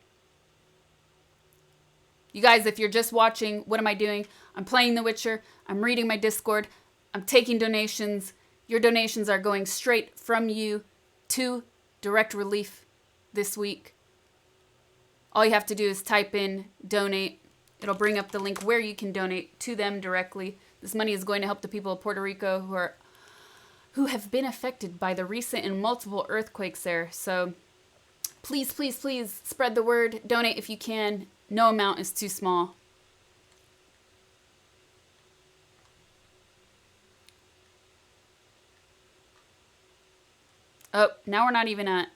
You guys, if you're just watching, what am I doing? I'm playing The Witcher. I'm reading my Discord. I'm taking donations. Your donations are going straight from you to Direct Relief this week. All you have to do is type in donate. It'll bring up the link where you can donate to them directly. This money is going to help the people of Puerto Rico who have been affected by the recent and multiple earthquakes there. So please, please, please spread the word. Donate if you can. No amount is too small. Oh, now we're not even at...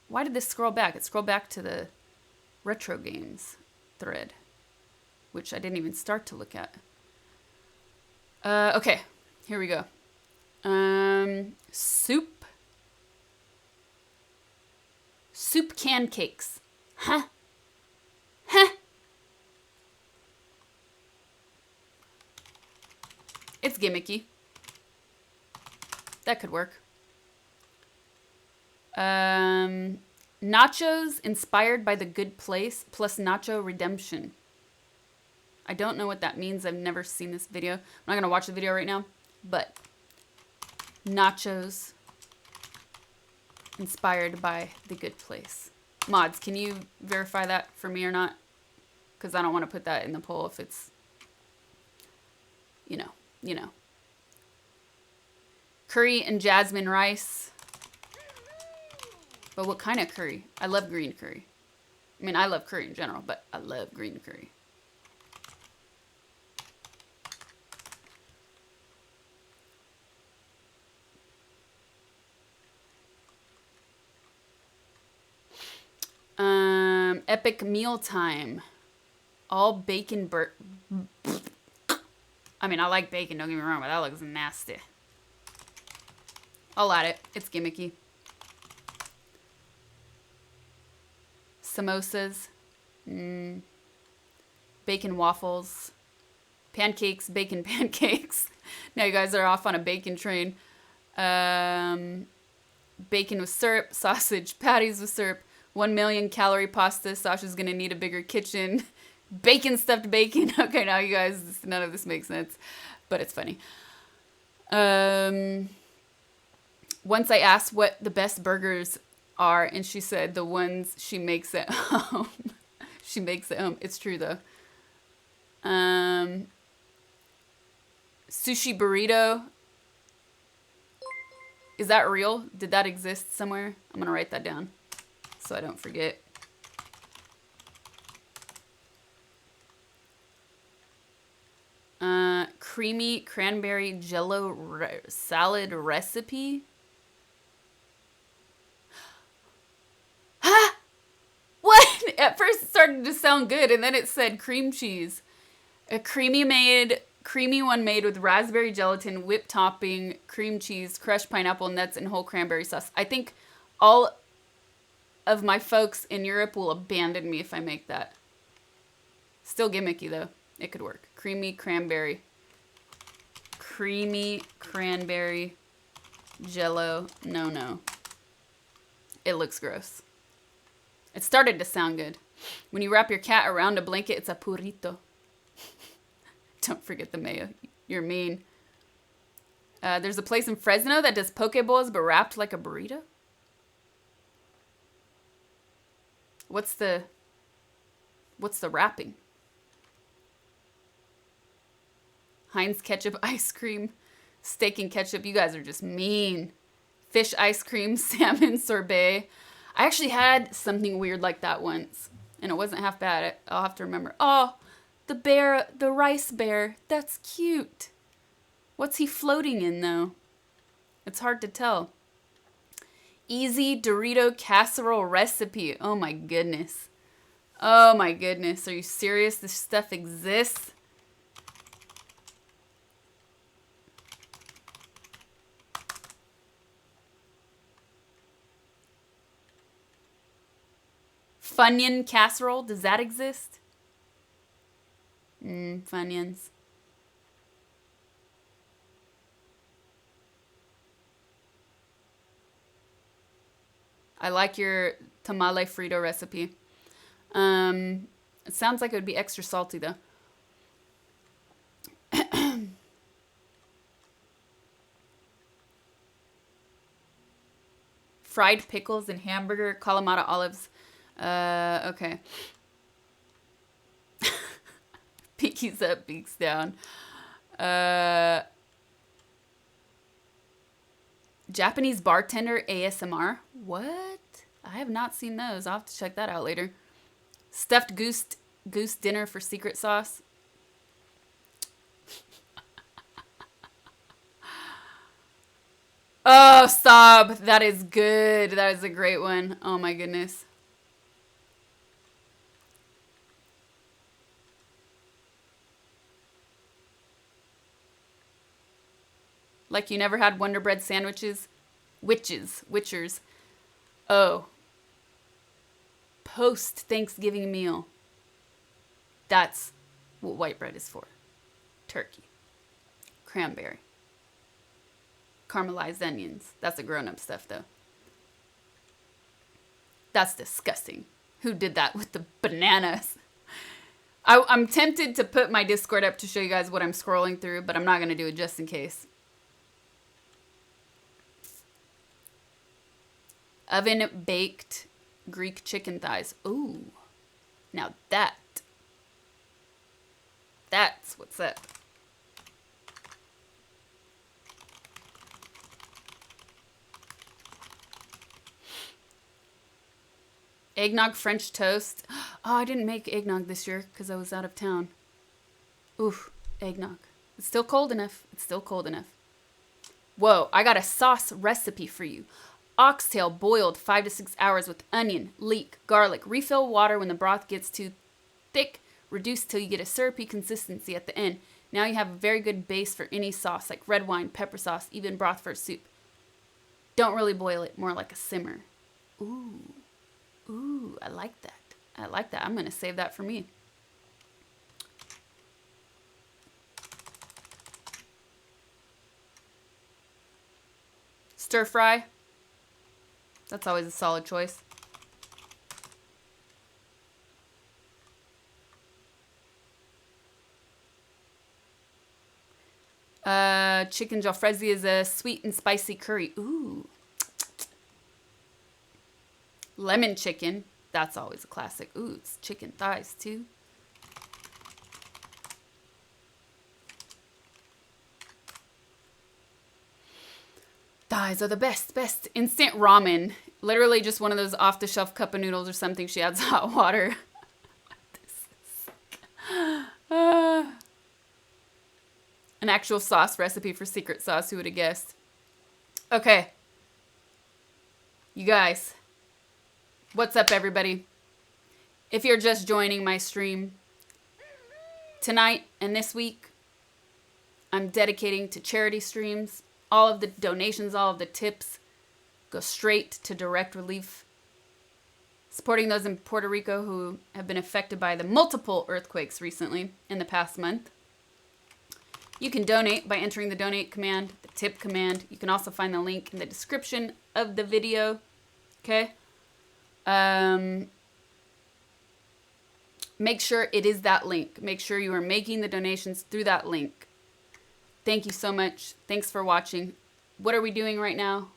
Why did this scroll back? It scrolled back to the retro games thread, which I didn't even start to look at. Okay, here we go. Soup. Soup can cakes. Huh? Huh? It's gimmicky. That could work. Nachos inspired by The Good Place plus Nacho Redemption. I don't know what that means. I've never seen this video. I'm not going to watch the video right now, but nachos inspired by The Good Place. Mods, can you verify that for me or not? Because I don't want to put that in the poll if it's, you know. Curry and jasmine rice. But what kind of curry? I love green curry. I mean, I love curry in general, but I love green curry. Epic meal time. All bacon I mean, I like bacon, don't get me wrong, but that looks nasty. I'll add it. It's gimmicky. Samosas. Bacon waffles. Pancakes, bacon pancakes. Now you guys are off on a bacon train. Bacon with syrup, sausage, patties with syrup, 1 million calorie pasta. Sasha's gonna need a bigger kitchen. Bacon stuffed bacon. Okay, now you guys, none of this makes sense, but it's funny. Once I asked what the best burgers are, and she said the ones she makes at home. She makes at home. It's true though. Sushi burrito. Is that real? Did that exist somewhere? I'm gonna write that down so I don't forget. Creamy cranberry jello salad recipe. Huh? What? At first it started to sound good and then it said cream cheese. A creamy one made with raspberry gelatin, whipped topping, cream cheese, crushed pineapple, nuts, and whole cranberry sauce. I think all of my folks in Europe will abandon me if I make that. Still gimmicky though. It could work. Creamy cranberry jello. No. It looks gross. It started to sound good. When you wrap your cat around a blanket, it's a purrito. Don't forget the mayo. You're mean. There's a place in Fresno that does poke bowls but wrapped like a burrito. What's the wrapping? Heinz ketchup ice cream, steak and ketchup. You guys are just mean. Fish ice cream, salmon sorbet. I actually had something weird like that once, and it wasn't half bad. I'll have to remember. Oh, the bear, the rice bear. That's cute. What's he floating in, though? It's hard to tell. Easy Dorito casserole recipe. Oh, my goodness. Oh, my goodness. Are you serious? This stuff exists? Funyun casserole. Does that exist? Funyuns. I like your tamale frito recipe. It sounds like it would be extra salty though. Fried pickles and hamburger, Kalamata olives. Okay. Pinkies up, beaks down. Japanese bartender ASMR. What? I have not seen those. I'll have to check that out later. Stuffed goose dinner for secret sauce. Oh, stop. That is good. That is a great one. Oh my goodness. Like you never had Wonder Bread sandwiches? Witchers. Oh. Post-Thanksgiving meal. That's what white bread is for. Turkey. Cranberry. Caramelized onions. That's the grown-up stuff, though. That's disgusting. Who did that with the bananas? I'm tempted to put my Discord up to show you guys what I'm scrolling through, but I'm not going to do it just in case. Oven-baked Greek chicken thighs. Ooh. Now that's what's up. Eggnog French toast. Oh, I didn't make eggnog this year because I was out of town. Oof, eggnog. It's still cold enough. It's still cold enough. Whoa, I got a sauce recipe for you. Oxtail boiled 5 to 6 hours with onion, leek, garlic. Refill water when the broth gets too thick. Reduce till you get a syrupy consistency at the end. Now you have a very good base for any sauce like red wine, pepper sauce, even broth for a soup. Don't really boil it, more like a simmer. Ooh, ooh, I like that. I like that. I'm going to save that for me. Stir fry. That's always a solid choice. Chicken jalfrezi is a sweet and spicy curry. Ooh. Lemon chicken. That's always a classic. Ooh, it's chicken thighs too. Thighs are the best. Instant ramen. Literally just one of those off-the-shelf cup of noodles or something. She adds hot water. An actual sauce recipe for secret sauce. Who would have guessed? Okay. You guys. What's up, everybody? If you're just joining my stream, tonight and this week, I'm dedicating to charity streams. All of the donations, all of the tips go straight to direct relief. Supporting those in Puerto Rico who have been affected by the multiple earthquakes recently in the past month. You can donate by entering the donate command, the tip command. You can also find the link in the description of the video. Okay? Make sure it is that link. Make sure you are making the donations through that link. Thank you so much. Thanks for watching. What are we doing right now?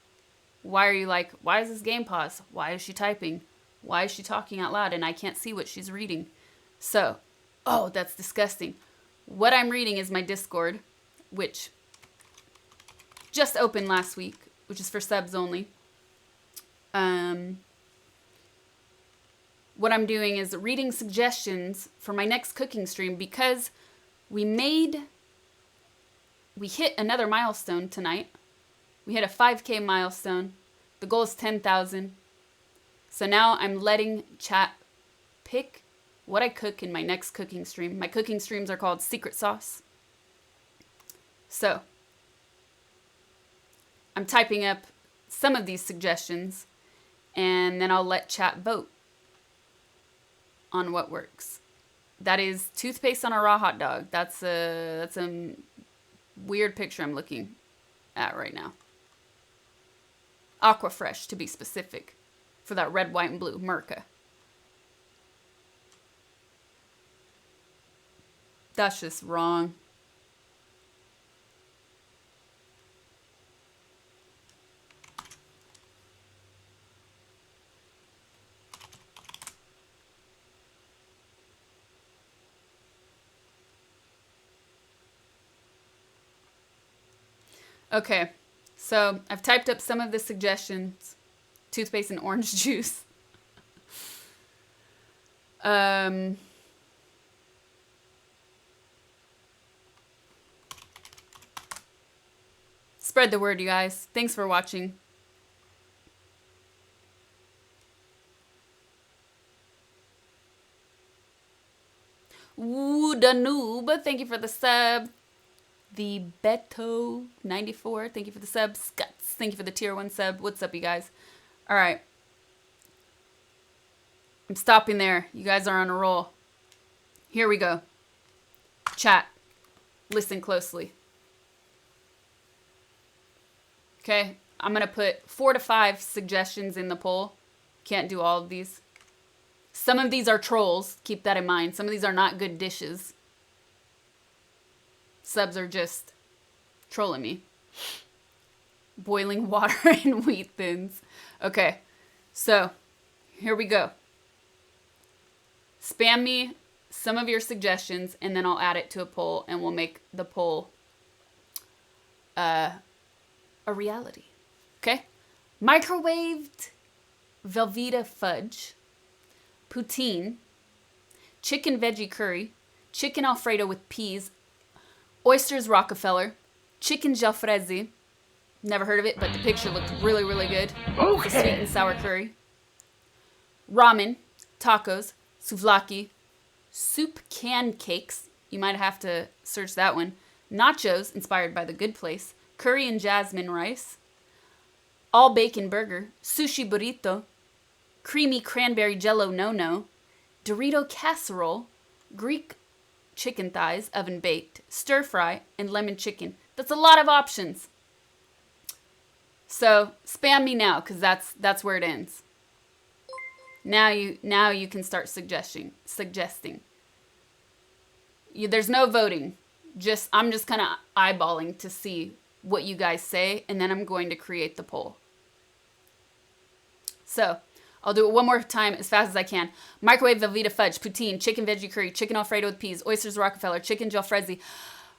Why are you like, why is this game pause? Why is she typing? Why is she talking out loud and I can't see what she's reading? So, oh, that's disgusting. What I'm reading is my Discord, which just opened last week, which is for subs only. What I'm doing is reading suggestions for my next cooking stream because we hit another milestone tonight. We hit a 5K milestone. The goal is 10,000. So now I'm letting chat pick what I cook in my next cooking stream. My cooking streams are called Secret Sauce. So I'm typing up some of these suggestions and then I'll let chat vote on what works. That is toothpaste on a raw hot dog. That's a weird picture I'm looking at right now. Aquafresh, to be specific, for that red, white, and blue Merca. That's just wrong. Okay, so I've typed up some of the suggestions. Toothpaste and orange juice. Spread the word, you guys. Thanks for watching. Ooh, Danube, thank you for the sub. The Beto94, thank you for the sub. Scuts, thank you for the tier 1 sub. What's up, you guys? All right. I'm stopping there. You guys are on a roll. Here we go. Chat. Listen closely. Okay, I'm going to put 4 to 5 suggestions in the poll. Can't do all of these. Some of these are trolls. Keep that in mind. Some of these are not good dishes. Subs are just trolling me. Boiling water and wheat thins. Okay, so here we go. Spam me some of your suggestions and then I'll add it to a poll and we'll make the poll a reality. Okay? Microwaved Velveeta fudge, poutine, chicken veggie curry, chicken Alfredo with peas, oysters Rockefeller, chicken jalfrezi, Never heard of it, but the picture looked really, really good. Okay. The sweet and sour curry. Ramen, tacos, souvlaki, soup can cakes. You might have to search that one. Nachos, inspired by The Good Place. Curry and jasmine rice. All bacon burger. Sushi burrito. Creamy cranberry jello no-no. Dorito casserole. Greek chicken thighs, oven baked. Stir fry, and lemon chicken. That's a lot of options. So spam me now, because that's where it ends. Now you can start suggesting. There's no voting. I'm just kind of eyeballing to see what you guys say, and then I'm going to create the poll. So I'll do it one more time as fast as I can. Microwave Velveeta fudge, poutine, chicken veggie curry, chicken alfredo with peas, oysters Rockefeller, chicken jalfrezi,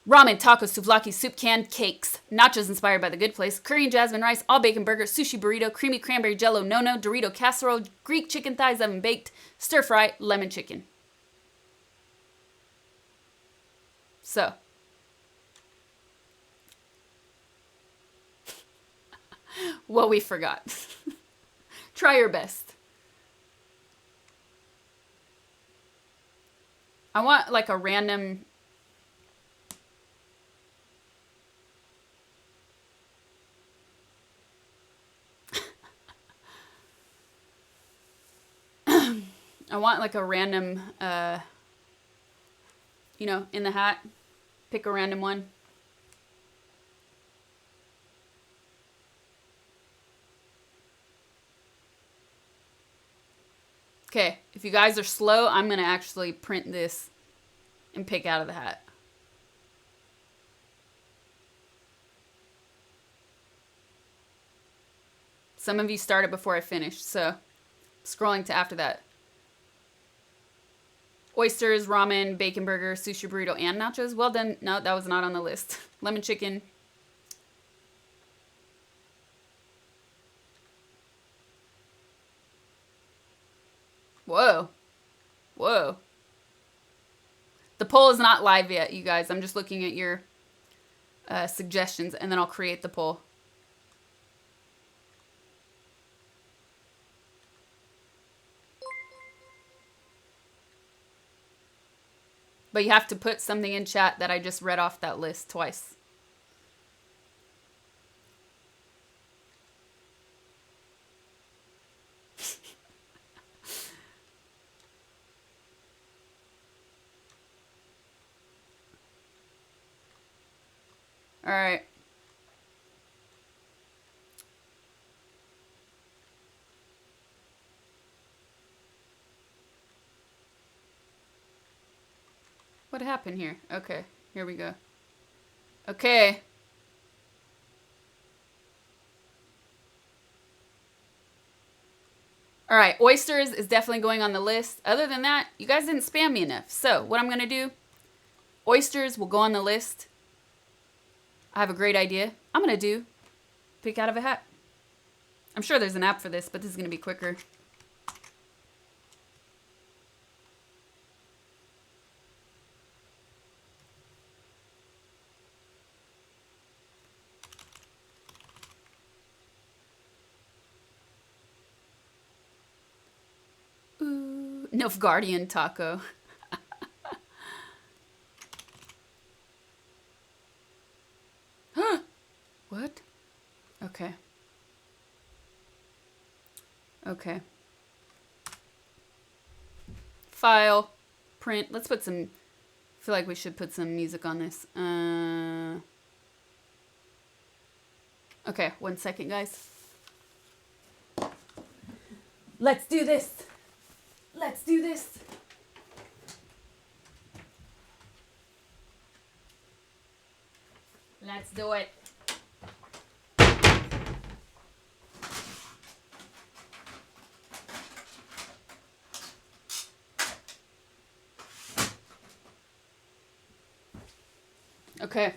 ramen, tacos, souvlaki, soup can cakes, nachos inspired by The Good Place, curry and jasmine rice, all bacon burger, sushi burrito, creamy cranberry jello no-no, Dorito casserole, Greek chicken thighs oven baked, stir fry, lemon chicken. So what we forgot. Try your best. I want like a random I want like a random you know, in the hat. Pick a random one. Okay, if you guys are slow, I'm going to actually print this and pick out of the hat. Some of you started before I finished, so scrolling to after that. Oysters, ramen, bacon burger, sushi burrito, and nachos. Well done. No, that was not on the list. Lemon chicken. Whoa. Whoa. The poll is not live yet, you guys. I'm just looking at your suggestions, and then I'll create the poll. But you have to put something in chat that I just read off that list twice. All right. What happened here? Okay, here we go. Okay. All right, oysters is definitely going on the list. Other than that, you guys didn't spam me enough. So what I'm going to do, oysters will go on the list. I have a great idea. I'm going to do pick out of a hat. I'm sure there's an app for this, but this is going to be quicker. Ooh, Nilfgaardian taco. What? Okay. Okay. File. Print. Let's put some... I feel like we should put some music on this. Okay, 1 second, guys. Let's do this. Let's do this. Let's do it. Okay.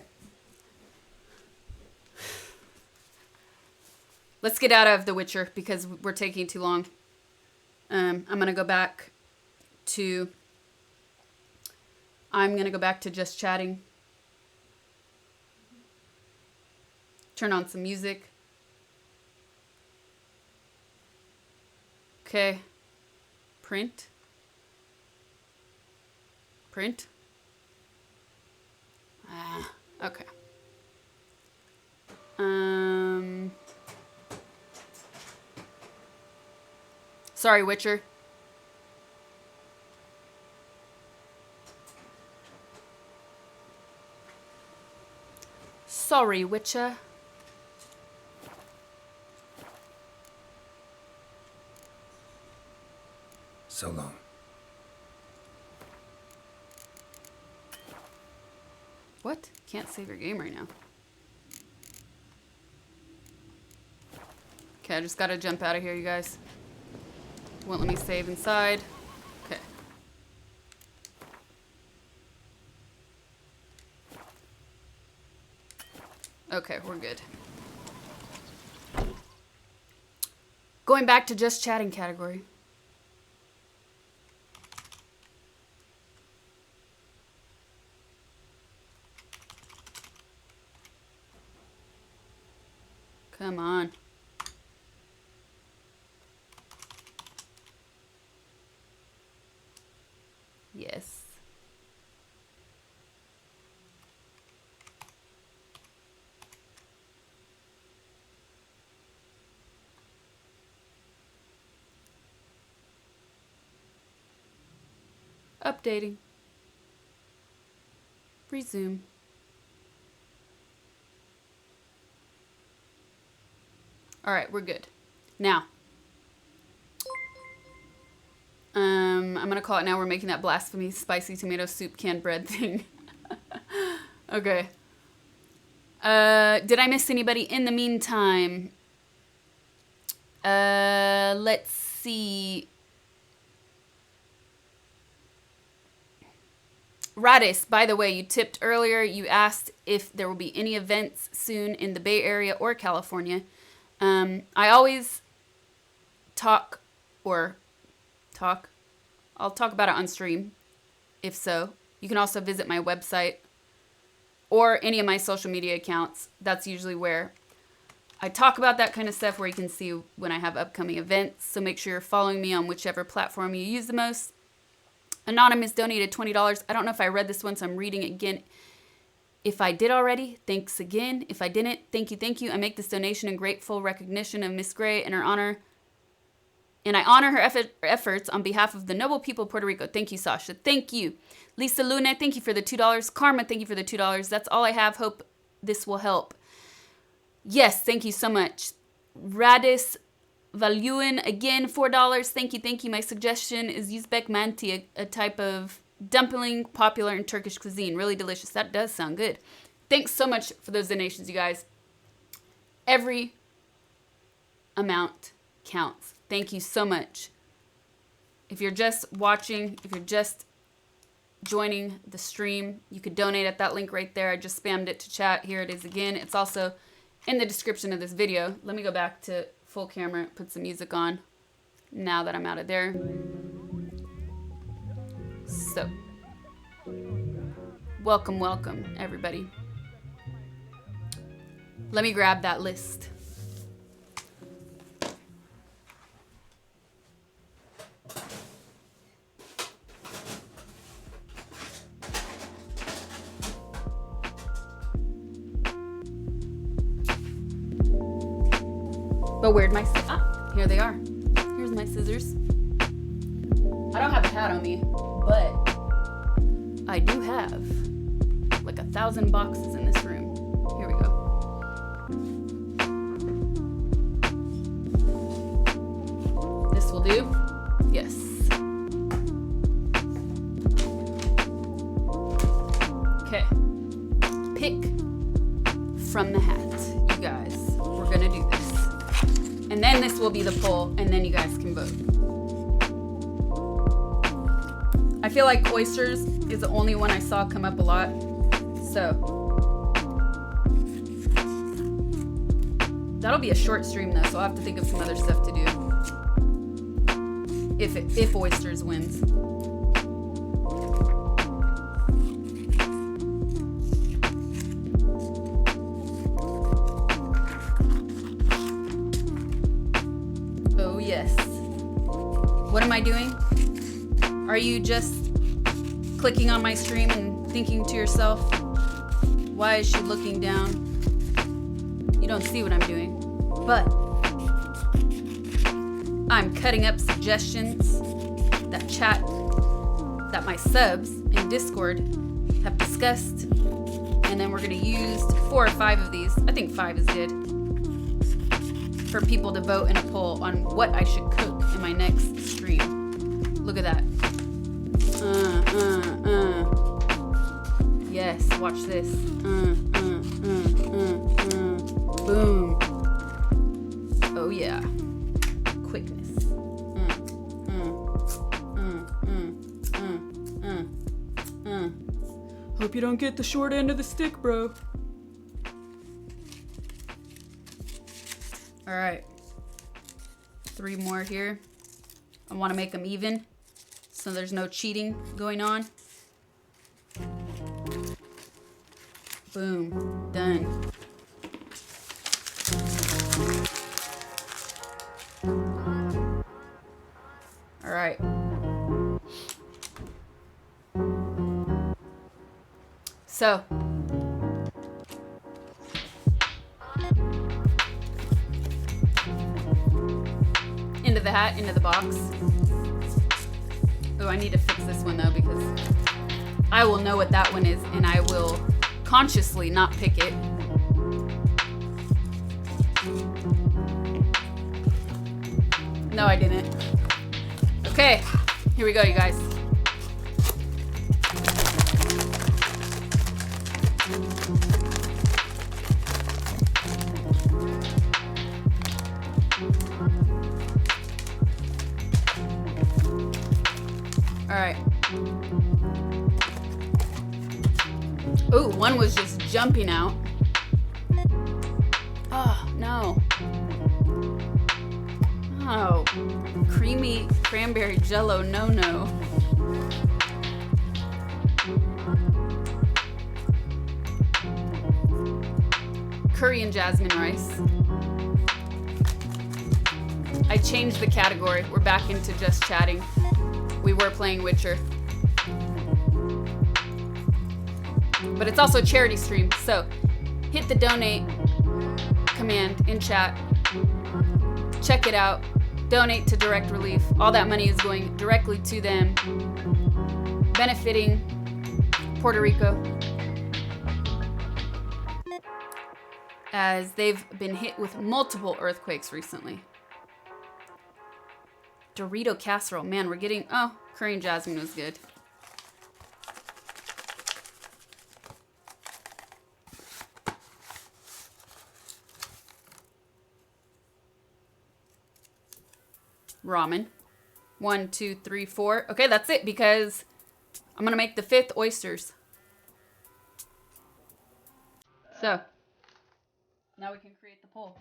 Let's get out of The Witcher because we're taking too long. I'm going to go back to just chatting. Turn on some music. Okay. Print. Print. Okay. Sorry, Witcher. Sorry, Witcher. So long. What? Can't save your game right now. Okay, I just gotta jump out of here, you guys. Won't let me save inside. Okay. Okay, we're good. Going back to just chatting category. Come on. Yes. Updating. Resume. All right, we're good. Now, I'm gonna call it now. We're making that blasphemy spicy tomato soup canned bread thing. Okay. Did I miss anybody in the meantime? Let's see. Radis, by the way, you tipped earlier. You asked if there will be any events soon in the Bay Area or California. I always I'll talk about it on stream, if so. You can also visit my website or any of my social media accounts. That's usually where I talk about that kind of stuff, where you can see when I have upcoming events. So make sure you're following me on whichever platform you use the most. Anonymous donated $20. I don't know if I read this one, so I'm reading it again. If I did already, thanks again. If I didn't, thank you, thank you. I make this donation in grateful recognition of Miss Gray and her honor. And I honor her efforts on behalf of the noble people of Puerto Rico. Thank you, Sasha. Thank you. Lisa Luna, thank you for the $2. Karma, thank you for the $2. That's all I have. Hope this will help. Yes, thank you so much. Radis Valuin, again, $4. Thank you, thank you. My suggestion is Uzbek manti, a type of dumpling popular in Turkish cuisine. Really delicious. That does sound good. Thanks so much for those donations, you guys. Every amount counts. Thank you so much. If you're just watching, if you're just joining the stream, you could donate at that link right there. I just spammed it to chat. Here it is again. It's also in the description of this video. Let me go back to full camera, put some music on now that I'm out of there. So, welcome, welcome, everybody. Let me grab that list. But where'd my here they are. Here's my scissors. I don't have a hat on me, but I do have like 1,000 boxes in this room. Here we go. This will do. Yes. Okay. Pick from the hat, you guys. We're gonna do this. And then this will be the poll, and then you guys can vote. I feel like oysters is the only one I saw come up a lot. So that'll be a short stream though, so I'll have to think of some other stuff to do. If oysters wins. Yes. What am I doing? Are you just clicking on my stream and thinking to yourself, why is she looking down? You don't see what I'm doing. But I'm cutting up suggestions that my subs in Discord have discussed, and then we're gonna use 4 or 5 of these. I think 5 is good for people to vote in a poll on what I should cook in my next stream. Look at that. Yes, watch this. Boom. Oh yeah. Quickness. Hope you don't get the short end of the stick, bro. All right. 3 more here. I want to make them even, so there's no cheating going on. Boom. Done. All right. So, into the hat, into the box. Oh, I need to fix this one though, because I will know what that one is and I will consciously not pick it. No, I didn't. Okay, here we go, you guys. All right. Ooh, one was just jumping out. Oh, no. Oh, creamy cranberry jello, no. Curry and jasmine rice. I changed the category. We're back into just chatting. We were playing Witcher. But it's also a charity stream, so hit the donate command in chat. Check it out. Donate to Direct Relief. All that money is going directly to them, benefiting Puerto Rico, as they've been hit with multiple earthquakes recently. Dorito casserole. Man, we're getting... Oh, curry and jasmine was good. Ramen. 1, 2, 3, 4. Okay, that's it, because I'm gonna make the 5th oysters. So, now we can create the poll.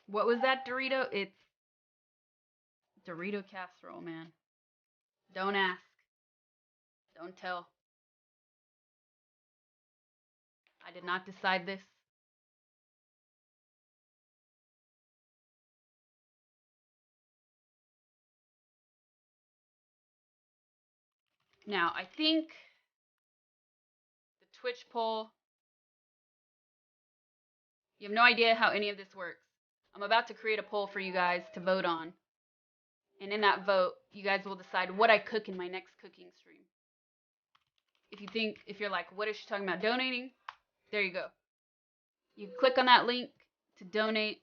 What was that, Dorito? It's Dorito casserole, man. Don't ask. Don't tell. I did not decide this. Now, I think the Twitch poll, you have no idea how any of this works. I'm about to create a poll for you guys to vote on. And in that vote, you guys will decide what I cook in my next cooking stream. If you're like, what is she talking about donating? There you go. You click on that link to donate.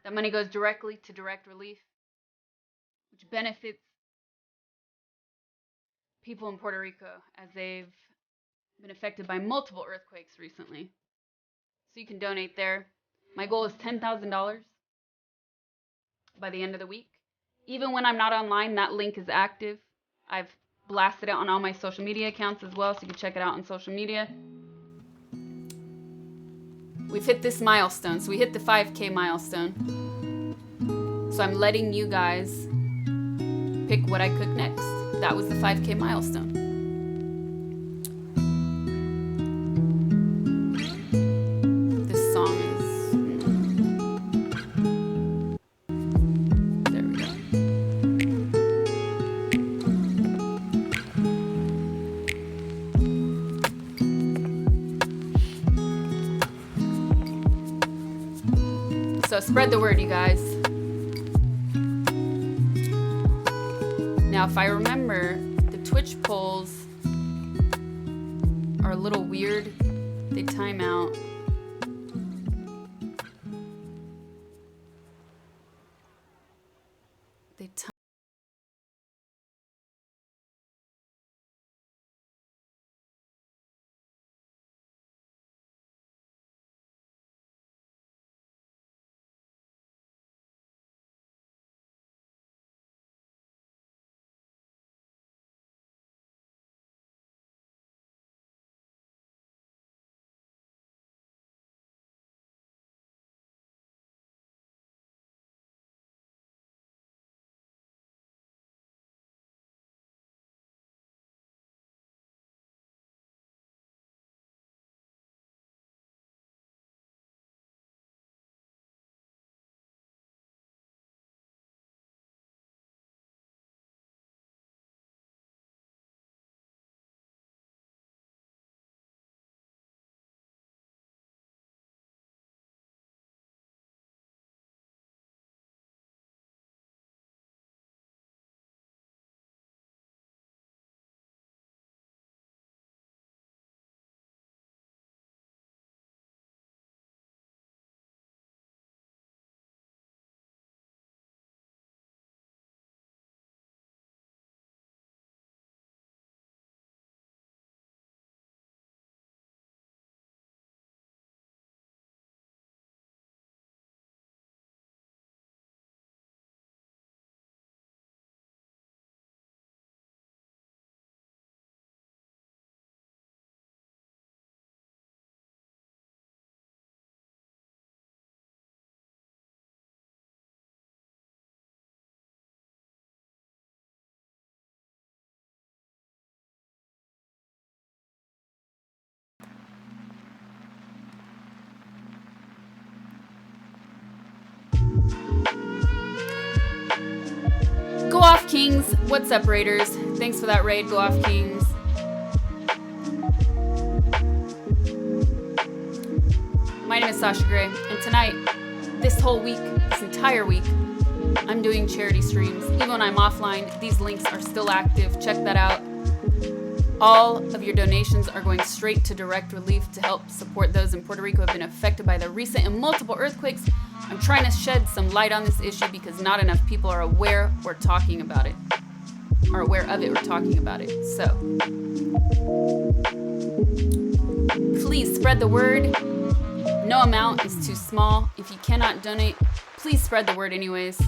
That money goes directly to Direct Relief, which benefits people in Puerto Rico as they've been affected by multiple earthquakes recently. So you can donate there. My goal is $10,000 by the end of the week. Even when I'm not online, that link is active. I've blasted it on all my social media accounts as well, so you can check it out on social media. We've hit this milestone, so we hit the 5K milestone. So I'm letting you guys pick what I cook next. That was the 5K milestone. So spread the word, you guys. Now, if I remember, the Twitch polls are a little weird. They time out. They time. Go off, Kings. What's up, Raiders? Thanks for that raid. Go off, Kings. My name is Sasha Gray, and tonight, this whole week, this entire week, I'm doing charity streams. Even when I'm offline, these links are still active. Check that out. All of your donations are going straight to direct relief to help support those in Puerto Rico who have been affected by the recent and multiple earthquakes. I'm trying to shed some light on this issue because not enough people are aware or talking about it. Are aware of it or talking about it. So, please spread the word. No amount is too small. If you cannot donate, please spread the word anyways.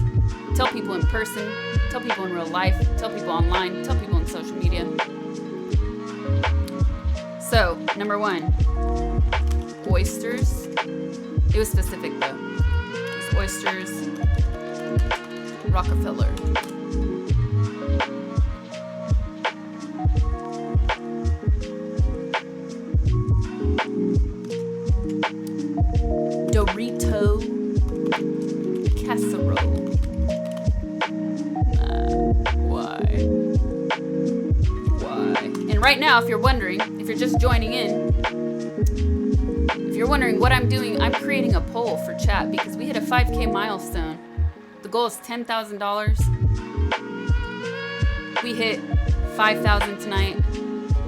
Tell people in person. Tell people in real life. Tell people online. Tell people on social media. So, number 1, oysters. It was specific though. It's oysters, Rockefeller. Dorito casserole. Why? And right now, if you're wondering, if you're just joining in, if you're wondering what I'm doing, I'm creating a poll for chat because we hit a 5K milestone. The goal is $10,000. We hit 5,000 tonight.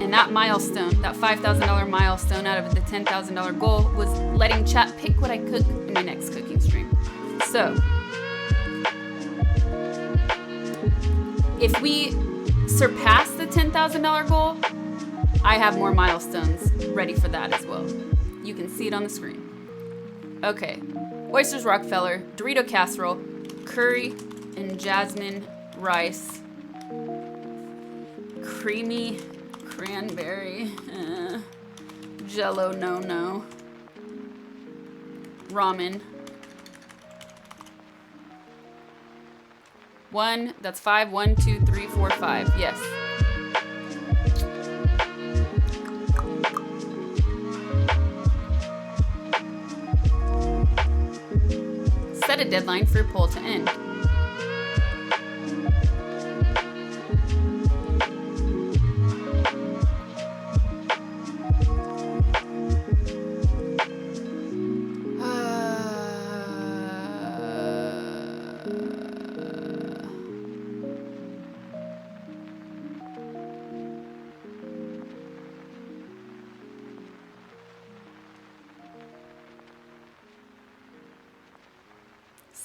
And that milestone, that $5,000 milestone out of the $10,000 goal was letting chat pick what I cook in my next cooking stream. So, if we surpass the $10,000 goal, I have more milestones ready for that as well. You can see it on the screen. Okay, oysters Rockefeller, Dorito casserole, curry and jasmine rice, creamy cranberry, jello no, ramen. 1, that's 5, 1, 2, 3, 4, 5, yes. Set a deadline for your poll to end.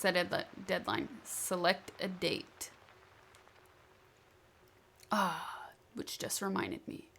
Set a deadline. Select a date. Ah, which just reminded me.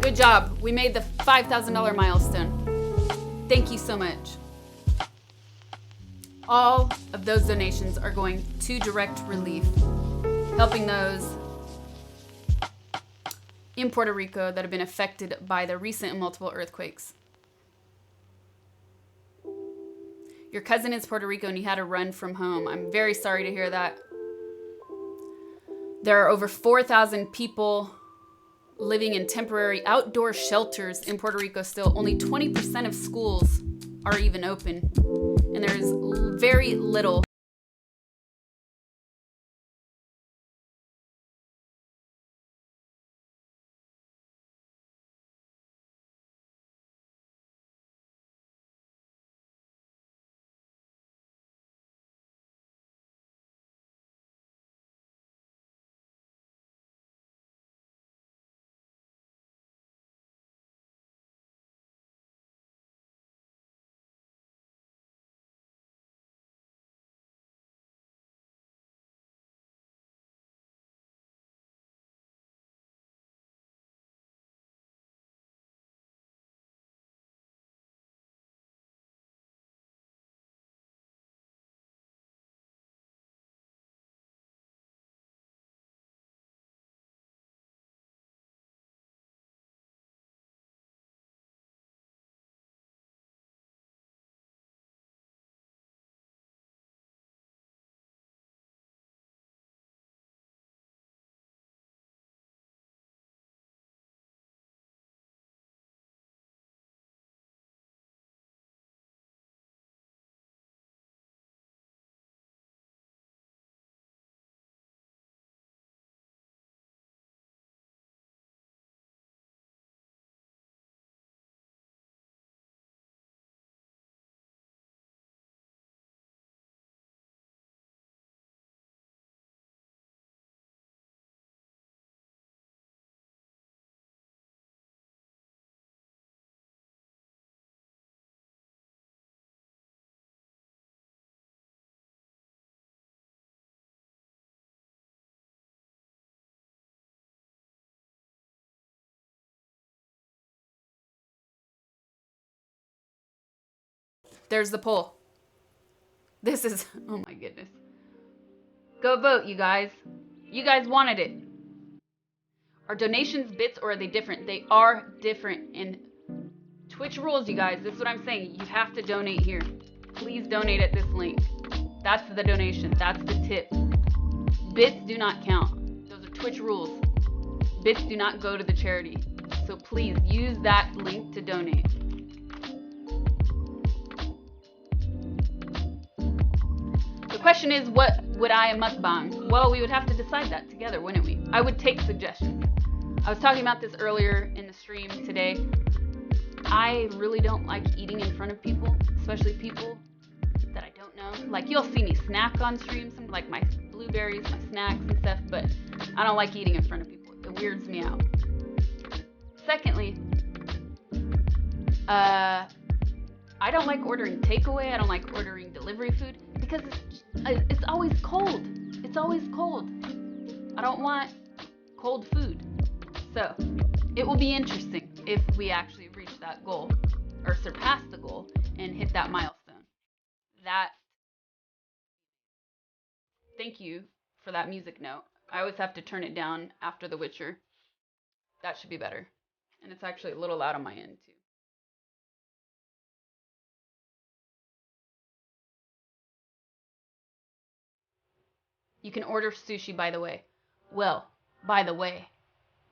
Good job. We made the $5,000 milestone. Thank you so much. All of those donations are going to direct relief, helping those in Puerto Rico that have been affected by the recent and multiple earthquakes. Your cousin is Puerto Rico and he had to run from home. I'm very sorry to hear that. There are over 4,000 people living in temporary outdoor shelters in Puerto Rico still. Only 20% of schools are even open. And there's very little There's the poll. This is, oh my goodness. Go vote, you guys. You guys wanted it. Are donations bits or are they different? They are different. And Twitch rules, you guys. This is what I'm saying. You have to donate here. Please donate at this link. That's the donation. That's the tip. Bits do not count. Those are Twitch rules. Bits do not go to the charity. So please use that link to donate. The question is, what would I mukbang? Well, we would have to decide that together, wouldn't we? I would take suggestions. I was talking about this earlier in the stream today. I really don't like eating in front of people, especially people that I don't know. Like, you'll see me snack on stream, some like my blueberries, my snacks and stuff, but I don't like eating in front of people. It weirds me out. Secondly, I don't like ordering takeaway. I don't like ordering delivery food because it's always cold. It's always cold. I don't want cold food. So it will be interesting if we actually reach that goal or surpass the goal and hit that milestone. Thank you for that music note. I always have to turn it down after The Witcher. That should be better. And it's actually a little loud on my end too. You can order sushi, by the way. Well, by the way,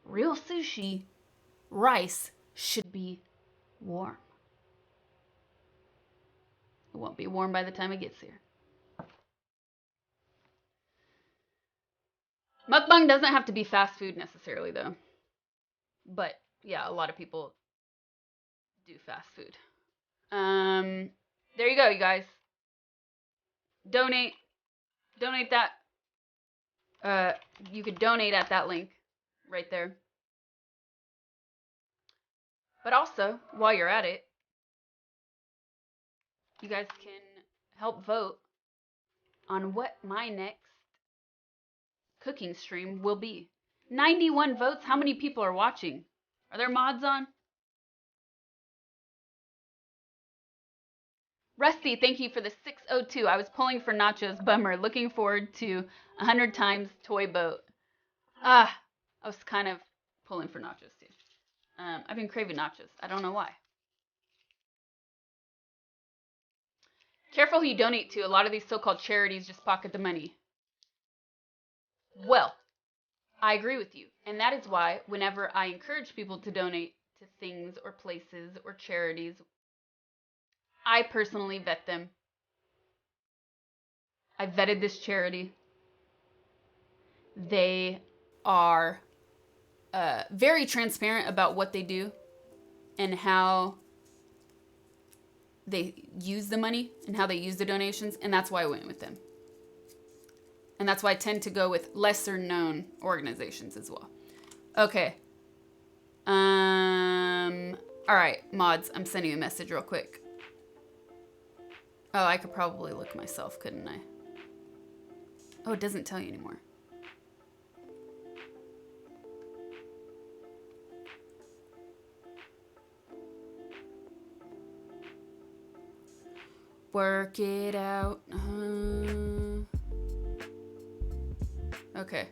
real sushi, rice should be warm. It won't be warm by the time it gets here. Mukbang doesn't have to be fast food necessarily, though. But, yeah, a lot of people do fast food. There you go, you guys. Donate that. You could donate at that link right there. But also, while you're at it, you guys can help vote on what my next cooking stream will be. 91 votes. How many people are watching? Are there mods on? Rusty, thank you for the 602. I was pulling for nachos. Bummer. Looking forward to 100 times toy boat. I was kind of pulling for nachos too. I've been craving nachos. I don't know why. Careful who you donate to. A lot of these so-called charities just pocket the money. Well, I agree with you. And that is why whenever I encourage people to donate to things or places or charities, I personally vet them. I vetted this charity. They are very transparent about what they do and how they use the money and how they use the donations, and that's why I went with them. And that's why I tend to go with lesser known organizations as well. Okay. All right, mods, I'm sending you a message real quick. Oh, I could probably look myself, couldn't I? Oh, it doesn't tell you anymore. Work it out. Okay.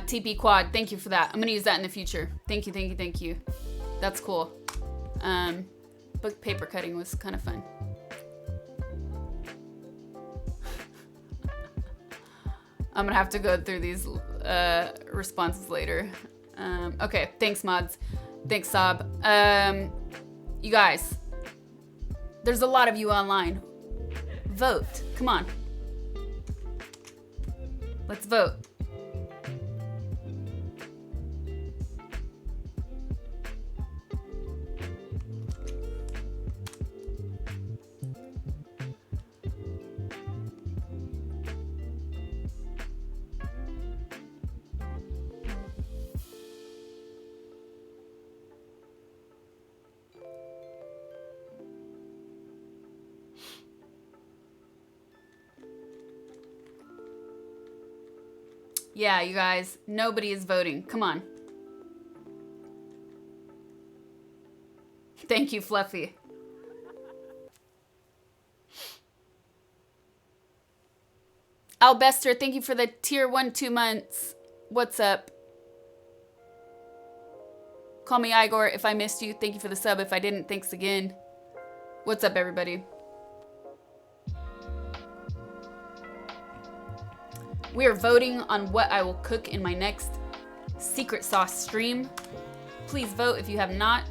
TP Quad. Thank you for that. I'm gonna use that in the future. Thank you, thank you, thank you. That's cool. Book paper cutting was kind of fun. I'm gonna have to go through these responses later. Okay, thanks mods. Thanks Sob. You guys, there's a lot of you online. Vote, come on. Let's vote. Yeah, you guys, nobody is voting. Come on. Thank you, Fluffy. Albester, thank you for the tier 1 2 months. What's up? Call me Igor if I missed you. Thank you for the sub. If I didn't, thanks again. What's up, everybody? We are voting on what I will cook in my next secret sauce stream. Please vote if you have not.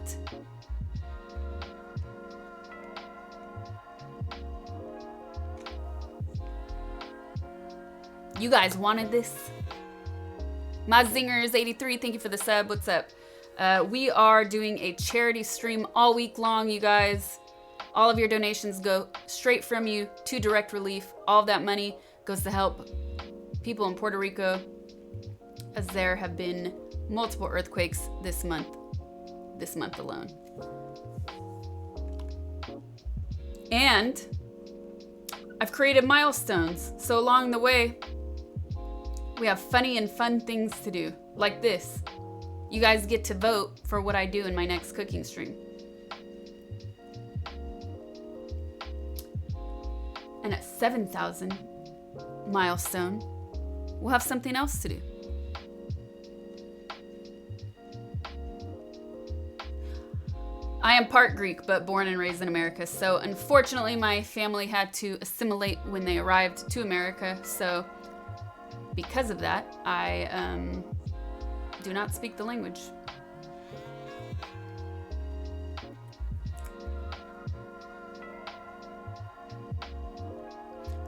You guys wanted this. My Zingers 83, thank you for the sub. What's up? We are doing a charity stream all week long, you guys. All of your donations go straight from you to Direct Relief. All of that money goes to help people in Puerto Rico, as there have been multiple earthquakes this month alone. And I've created milestones, so along the way, we have funny and fun things to do, like this. You guys get to vote for what I do in my next cooking stream. And at 7,000 milestone, we'll have something else to do. I am part Greek, but born and raised in America. So unfortunately, my family had to assimilate when they arrived to America. So because of that, I do not speak the language.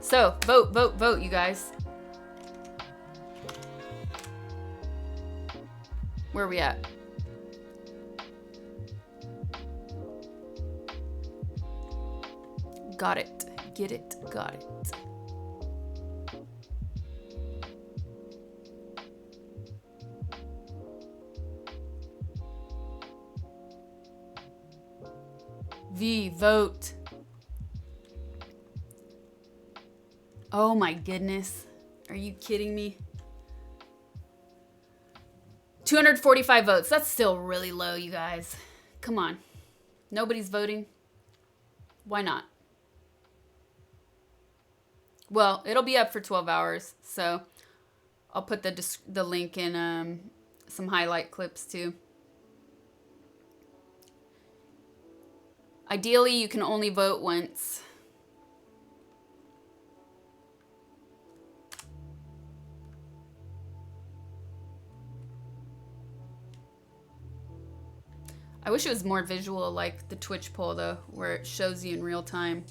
So vote, vote, vote, you guys. Where are we at? Got it. Get it. Got it. V, vote. Oh my goodness. Are you kidding me? 245 votes. That's still really low, you guys. Come on. Nobody's voting. Why not? Well, it'll be up for 12 hours, so I'll put the link in some highlight clips too. Ideally, you can only vote once. I wish it was more visual like the Twitch poll though, where it shows you in real time.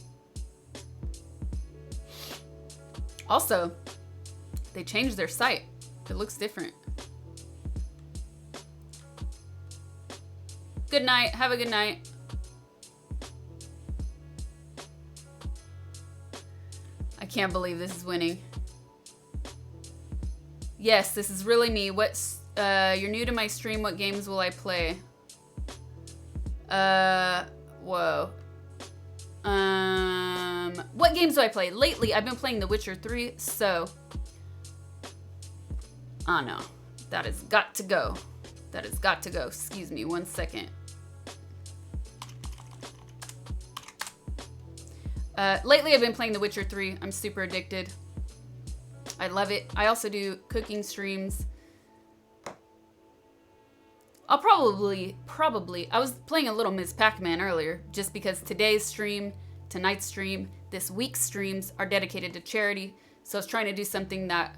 Also, they changed their site. It looks different. Good night. Have a good night. I can't believe this is winning. Yes, this is really me. What's you're new to my stream. What games will I play? Whoa. What games do I play? Lately, I've been playing The Witcher 3, so... Oh, no. That has got to go. That has got to go. Excuse me, 1 second. Lately, I've been playing The Witcher 3. I'm super addicted. I love it. I also do cooking streams. I'll probably, I was playing a little Ms. Pac-Man earlier, just because today's stream, tonight's stream, this week's streams are dedicated to charity. So I was trying to do something that,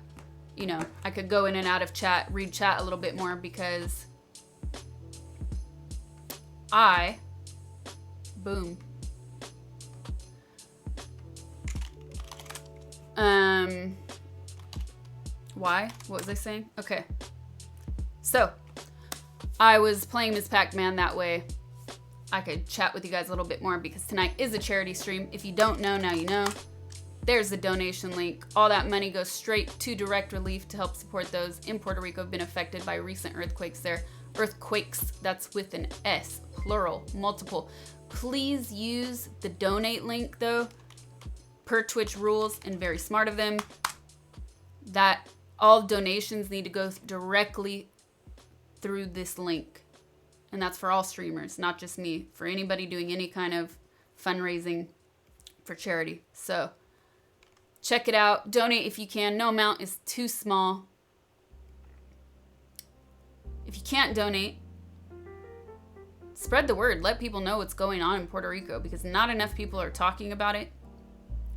you know, I could go in and out of chat, read chat a little bit more, because boom. Why? What was I saying? Okay. So, I was playing Ms. Pac-Man that way. I could chat with you guys a little bit more because tonight is a charity stream. If you don't know, now you know. There's the donation link. All that money goes straight to Direct Relief to help support those in Puerto Rico who've been affected by recent earthquakes there. Earthquakes, that's with an S, plural, multiple. Please use the donate link though, per Twitch rules, and very smart of them. That all donations need to go directly through this link. And that's for all streamers, not just me. For anybody doing any kind of fundraising for charity. So check it out. Donate if you can. No amount is too small. If you can't donate, spread the word. Let people know what's going on in Puerto Rico because not enough people are talking about it.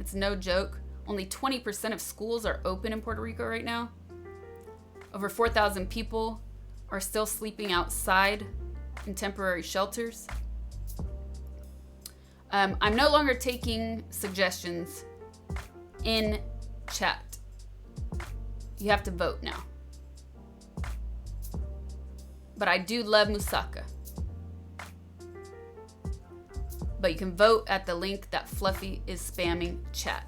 It's no joke. Only 20% of schools are open in Puerto Rico right now. Over 4,000 people are still sleeping outside in temporary shelters. I'm no longer taking suggestions in chat. You have to vote now. But I do love moussaka. But you can vote at the link that Fluffy is spamming chat.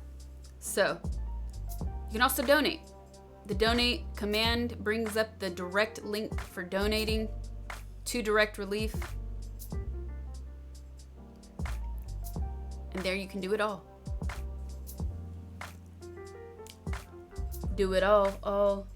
So, you can also donate. The donate command brings up the direct link for donating to Direct Relief. And there you can do it all. Do it all.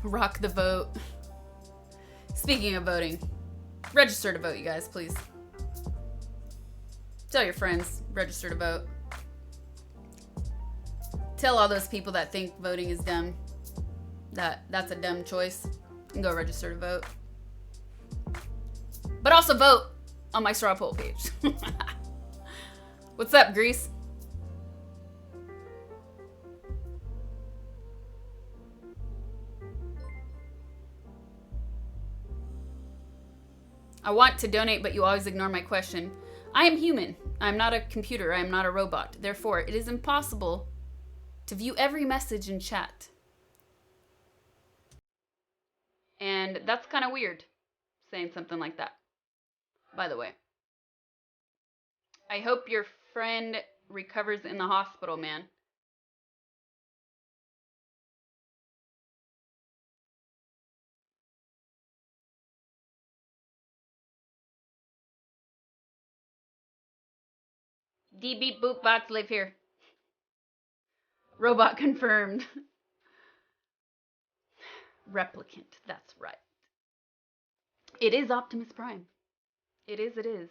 Rock the vote. Speaking of voting, register to vote, you guys, please. Tell your friends, register to vote. Tell all those people that think voting is dumb that that's a dumb choice and go register to vote. But also vote on my straw poll page. What's up, Grease? I want to donate, but you always ignore my question. I am human. I am not a computer. I am not a robot. Therefore, it is impossible to view every message in chat. And that's kind of weird, saying something like that, by the way. I hope your friend recovers in the hospital, man. D beep boop bots live here. Robot confirmed. Replicant, that's right. It is Optimus Prime. It is.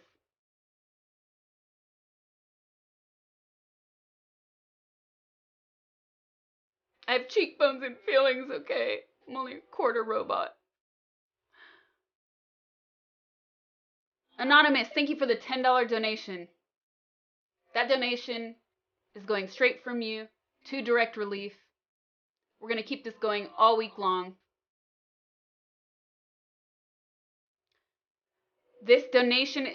I have cheekbones and feelings, okay? I'm only a quarter robot. Anonymous, thank you for the $10 donation. That donation is going straight from you to Direct Relief. We're going to keep this going all week long. This donation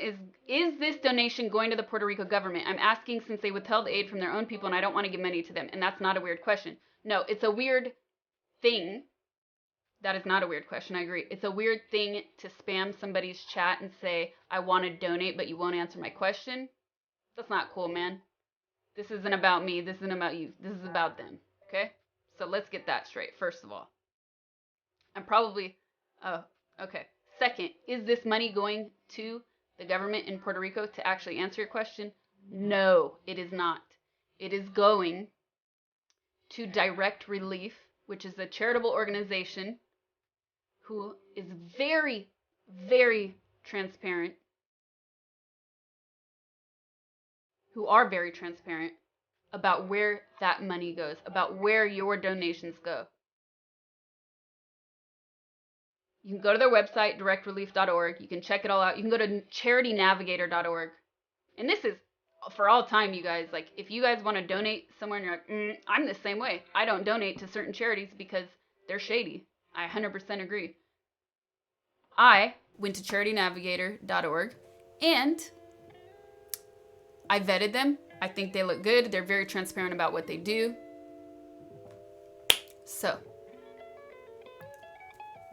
is this donation going to the Puerto Rico government? I'm asking since they withheld aid from their own people and I don't want to give money to them. And that's not a weird question. No, it's a weird thing. That is not a weird question, I agree. It's a weird thing to spam somebody's chat and say, I want to donate, but you won't answer my question. That's not cool, man. This isn't about me. This isn't about you. This is about them, okay? So let's get that straight, first of all. I'm probably, oh, okay. Second, is this money going to the government in Puerto Rico to actually answer your question? No, it is not. It is going to Direct Relief, which is a charitable organization who is very, very transparent, who are very transparent about where that money goes, about where your donations go. You can go to their website, directrelief.org. You can check it all out. You can go to charitynavigator.org. And this is for all time, you guys. Like, if you guys want to donate somewhere and you're like, I'm the same way. I don't donate to certain charities because they're shady. I 100% agree. I went to charitynavigator.org and I vetted them. I think they look good. They're very transparent about what they do. So,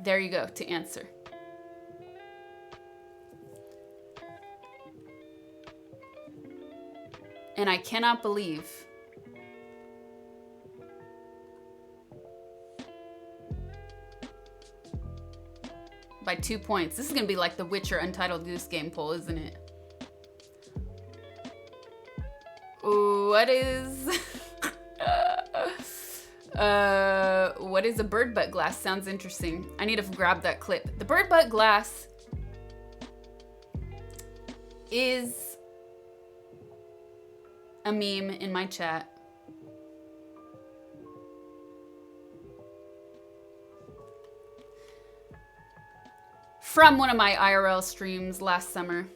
there you go to answer. And I cannot believe by 2 points. This is gonna be like the Witcher Untitled Goose Game poll, isn't it? What is what is a bird butt glass? Sounds interesting. I need to grab that clip. The bird butt glass is a meme in my chat. From one of my IRL streams last summer.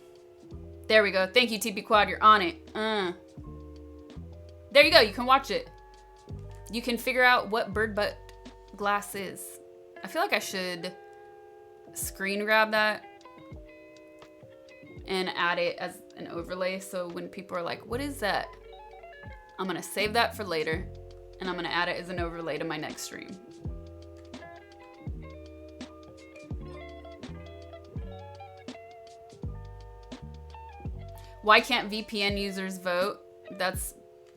There we go. Thank you, TP Quad. You're on it. There you go. You can watch it. You can figure out what bird butt glass is. I feel like I should screen grab that and add it as an overlay. So when people are like, what is that? I'm going to save that for later. And I'm going to add it as an overlay to my next stream. Why can't VPN users vote? That's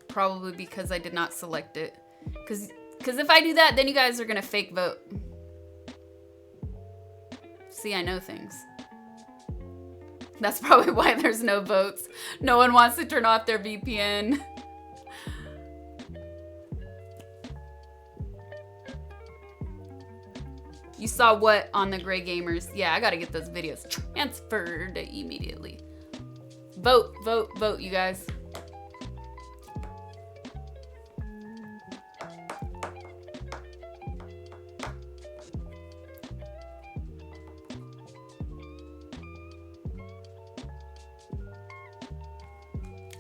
probably because I did not select it. Because if I do that, then you guys are going to fake vote. See, I know things. That's probably why there's no votes. No one wants to turn off their VPN. You saw what on the Gray Gamers? Yeah, I got to get those videos transferred immediately. Vote, vote, vote, you guys.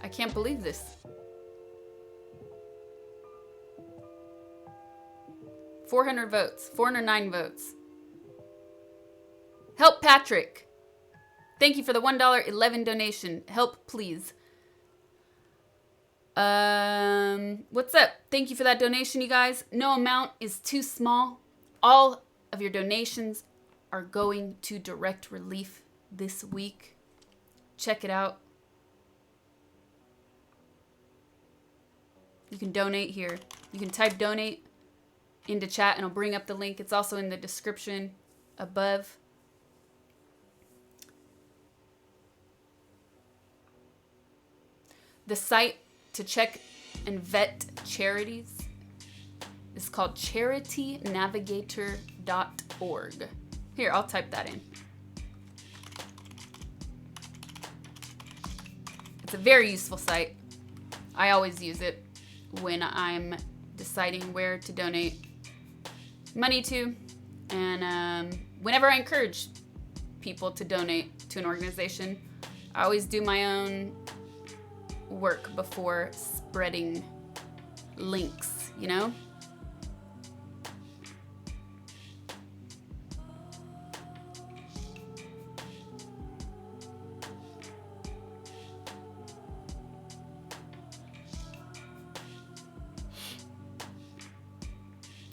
I can't believe this. 400 votes, 409 votes. Help Patrick. Thank you for the $1.11 donation. Help, please. What's up? Thank you for that donation, you guys. No amount is too small. All of your donations are going to direct relief this week. Check it out. You can donate here. You can type donate into chat and I'll bring up the link. It's also in the description above. The site to check and vet charities is called charitynavigator.org. Here, I'll type that in. It's a very useful site. I always use it when I'm deciding where to donate money to, and whenever I encourage people to donate to an organization, I always do my own work before spreading links, you know?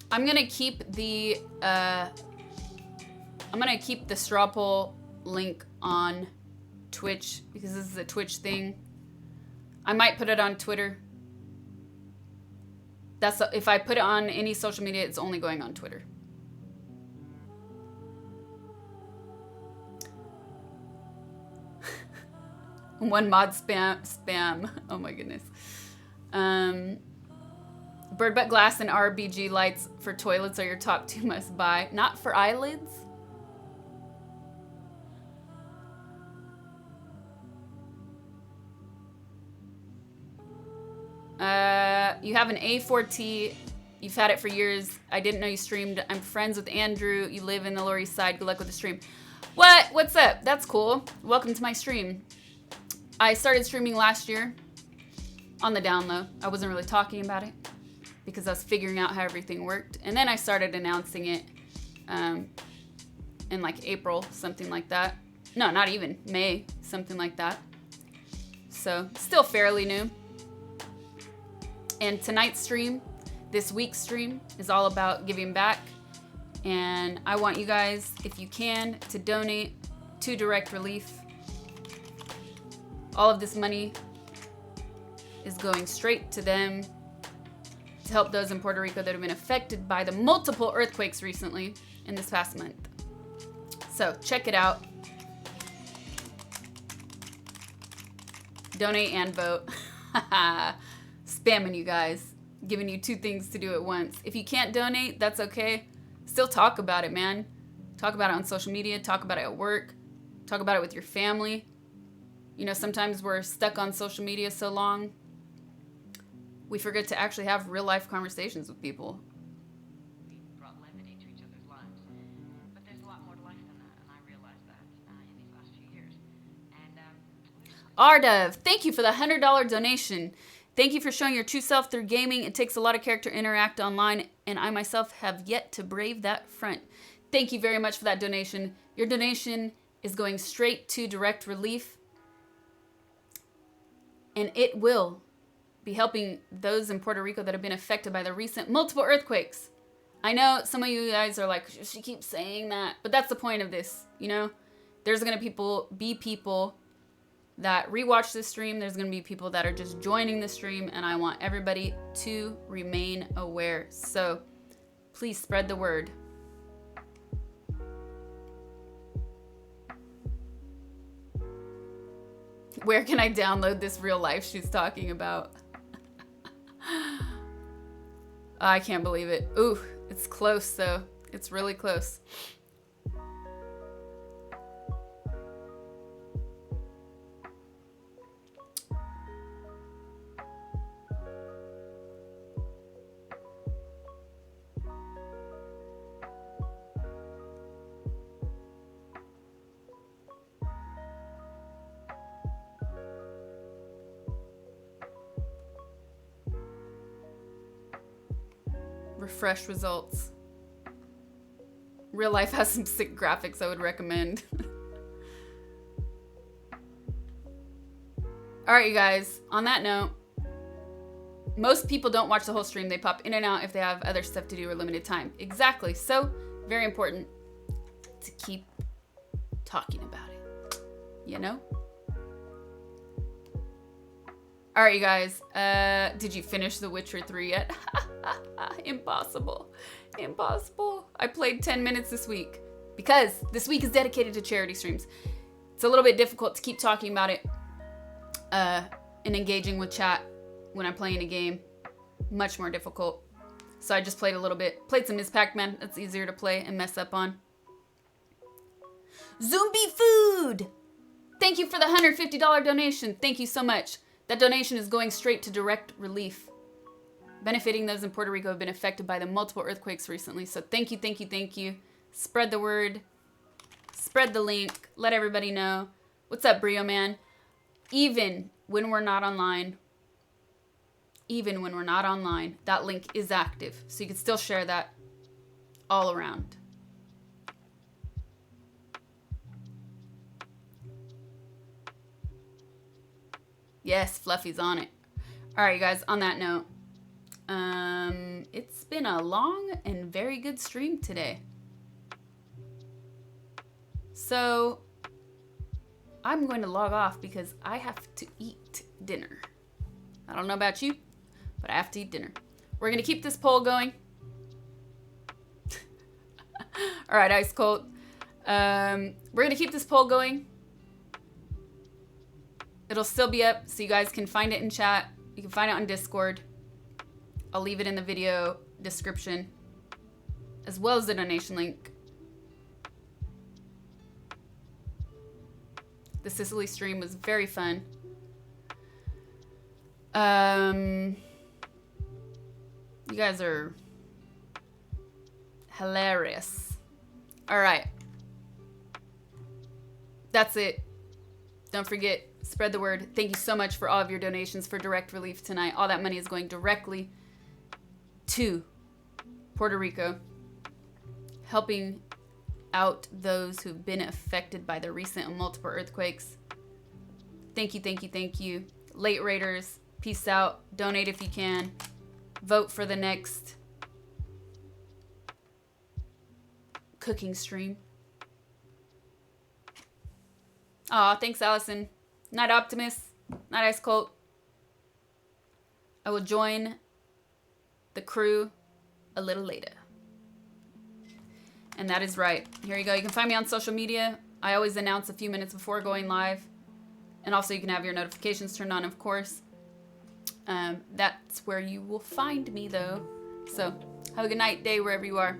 I'm gonna keep the straw poll link on Twitch because this is a Twitch thing. I might put it on Twitter. If I put it on any social media, it's only going on Twitter. One mod spam. Oh my goodness. Bird butt glass and RBG lights for toilets are your top 2 must buy. Not for eyelids? You have an A4T. You've had it for years. I didn't know you streamed. I'm friends with Andrew. You live in the Lower East Side. Good luck with the stream. What? What's up? That's cool. Welcome to my stream. I started streaming last year on the down low. I wasn't really talking about it because I was figuring out how everything worked. And then I started announcing it in like April, something like that. No, not even. May, something like that. So still fairly new. And tonight's stream, this week's stream, is all about giving back. And I want you guys, if you can, to donate to Direct Relief. All of this money is going straight to them to help those in Puerto Rico that have been affected by the multiple earthquakes recently in this past month. So check it out. Donate and vote. Spamming you guys. Giving you 2 things to do at once. If you can't donate, that's okay. Still talk about it, man. Talk about it on social media. Talk about it at work. Talk about it with your family. You know, sometimes we're stuck on social media so long, we forget to actually have real life conversations with people. We brought levity to each other's lives. But there's a lot more to life than that, and I realized that in these last few years. And, Ardev, thank you for the $100 donation. Thank you for showing your true self through gaming. It takes a lot of character to interact online, and I myself have yet to brave that front. Thank you very much for that donation. Your donation is going straight to direct relief, and it will be helping those in Puerto Rico that have been affected by the recent multiple earthquakes. I know some of you guys are like, she keeps saying that, but that's the point of this, you know? There's going to be people that rewatch this stream. There's going to be people that are just joining the stream, and I want everybody to remain aware. So please spread the word. Where can I download this real life she's talking about? I can't believe it. Ooh, it's close though. It's really close. Refresh results. Real life has some sick graphics I would recommend. Alright, you guys. On that note, most people don't watch the whole stream. They pop in and out if they have other stuff to do or limited time. Exactly. So, very important to keep talking about it. You know? Alright, you guys. Did you finish The Witcher 3 yet? Impossible. Impossible. I played 10 minutes this week because this week is dedicated to charity streams. It's a little bit difficult to keep talking about it and engaging with chat when I'm playing a game. Much more difficult. So I just played a little bit. Played some Ms. Pac-Man. That's easier to play and mess up on. Zombie Food! Thank you for the $150 donation. Thank you so much. That donation is going straight to direct relief, benefiting those in Puerto Rico who have been affected by the multiple earthquakes recently. So thank you, thank you, thank you. Spread the word. Spread the link. Let everybody know. What's up, Brio Man? Even when we're not online, that link is active. So you can still share that all around. Yes, Fluffy's on it. All right, you guys, on that note, it's been a long and very good stream today. So I'm going to log off because I have to eat dinner. I don't know about you, but I have to eat dinner. We're going to keep this poll going. All right, Ice Cold. We're going to keep this poll going. It'll still be up, so you guys can find it in chat. You can find it on Discord. I'll leave it in the video description, as well as the donation link. The Sicily stream was very fun. You guys are hilarious. All right. That's it. Don't forget, spread the word. Thank you so much for all of your donations for direct relief tonight. All that money is going directly to Puerto Rico, helping out those who've been affected by the recent and multiple earthquakes. Thank you, thank you, thank you. Late Raiders, peace out. Donate if you can. Vote for the next cooking stream. Aw, thanks, Allison. Night Optimus. Night Ice Colt. I will join the crew a little later. And that is right. Here you go. You can find me on social media. I always announce a few minutes before going live. And also you can have your notifications turned on, of course. That's where you will find me, though. So have a good night, day, wherever you are.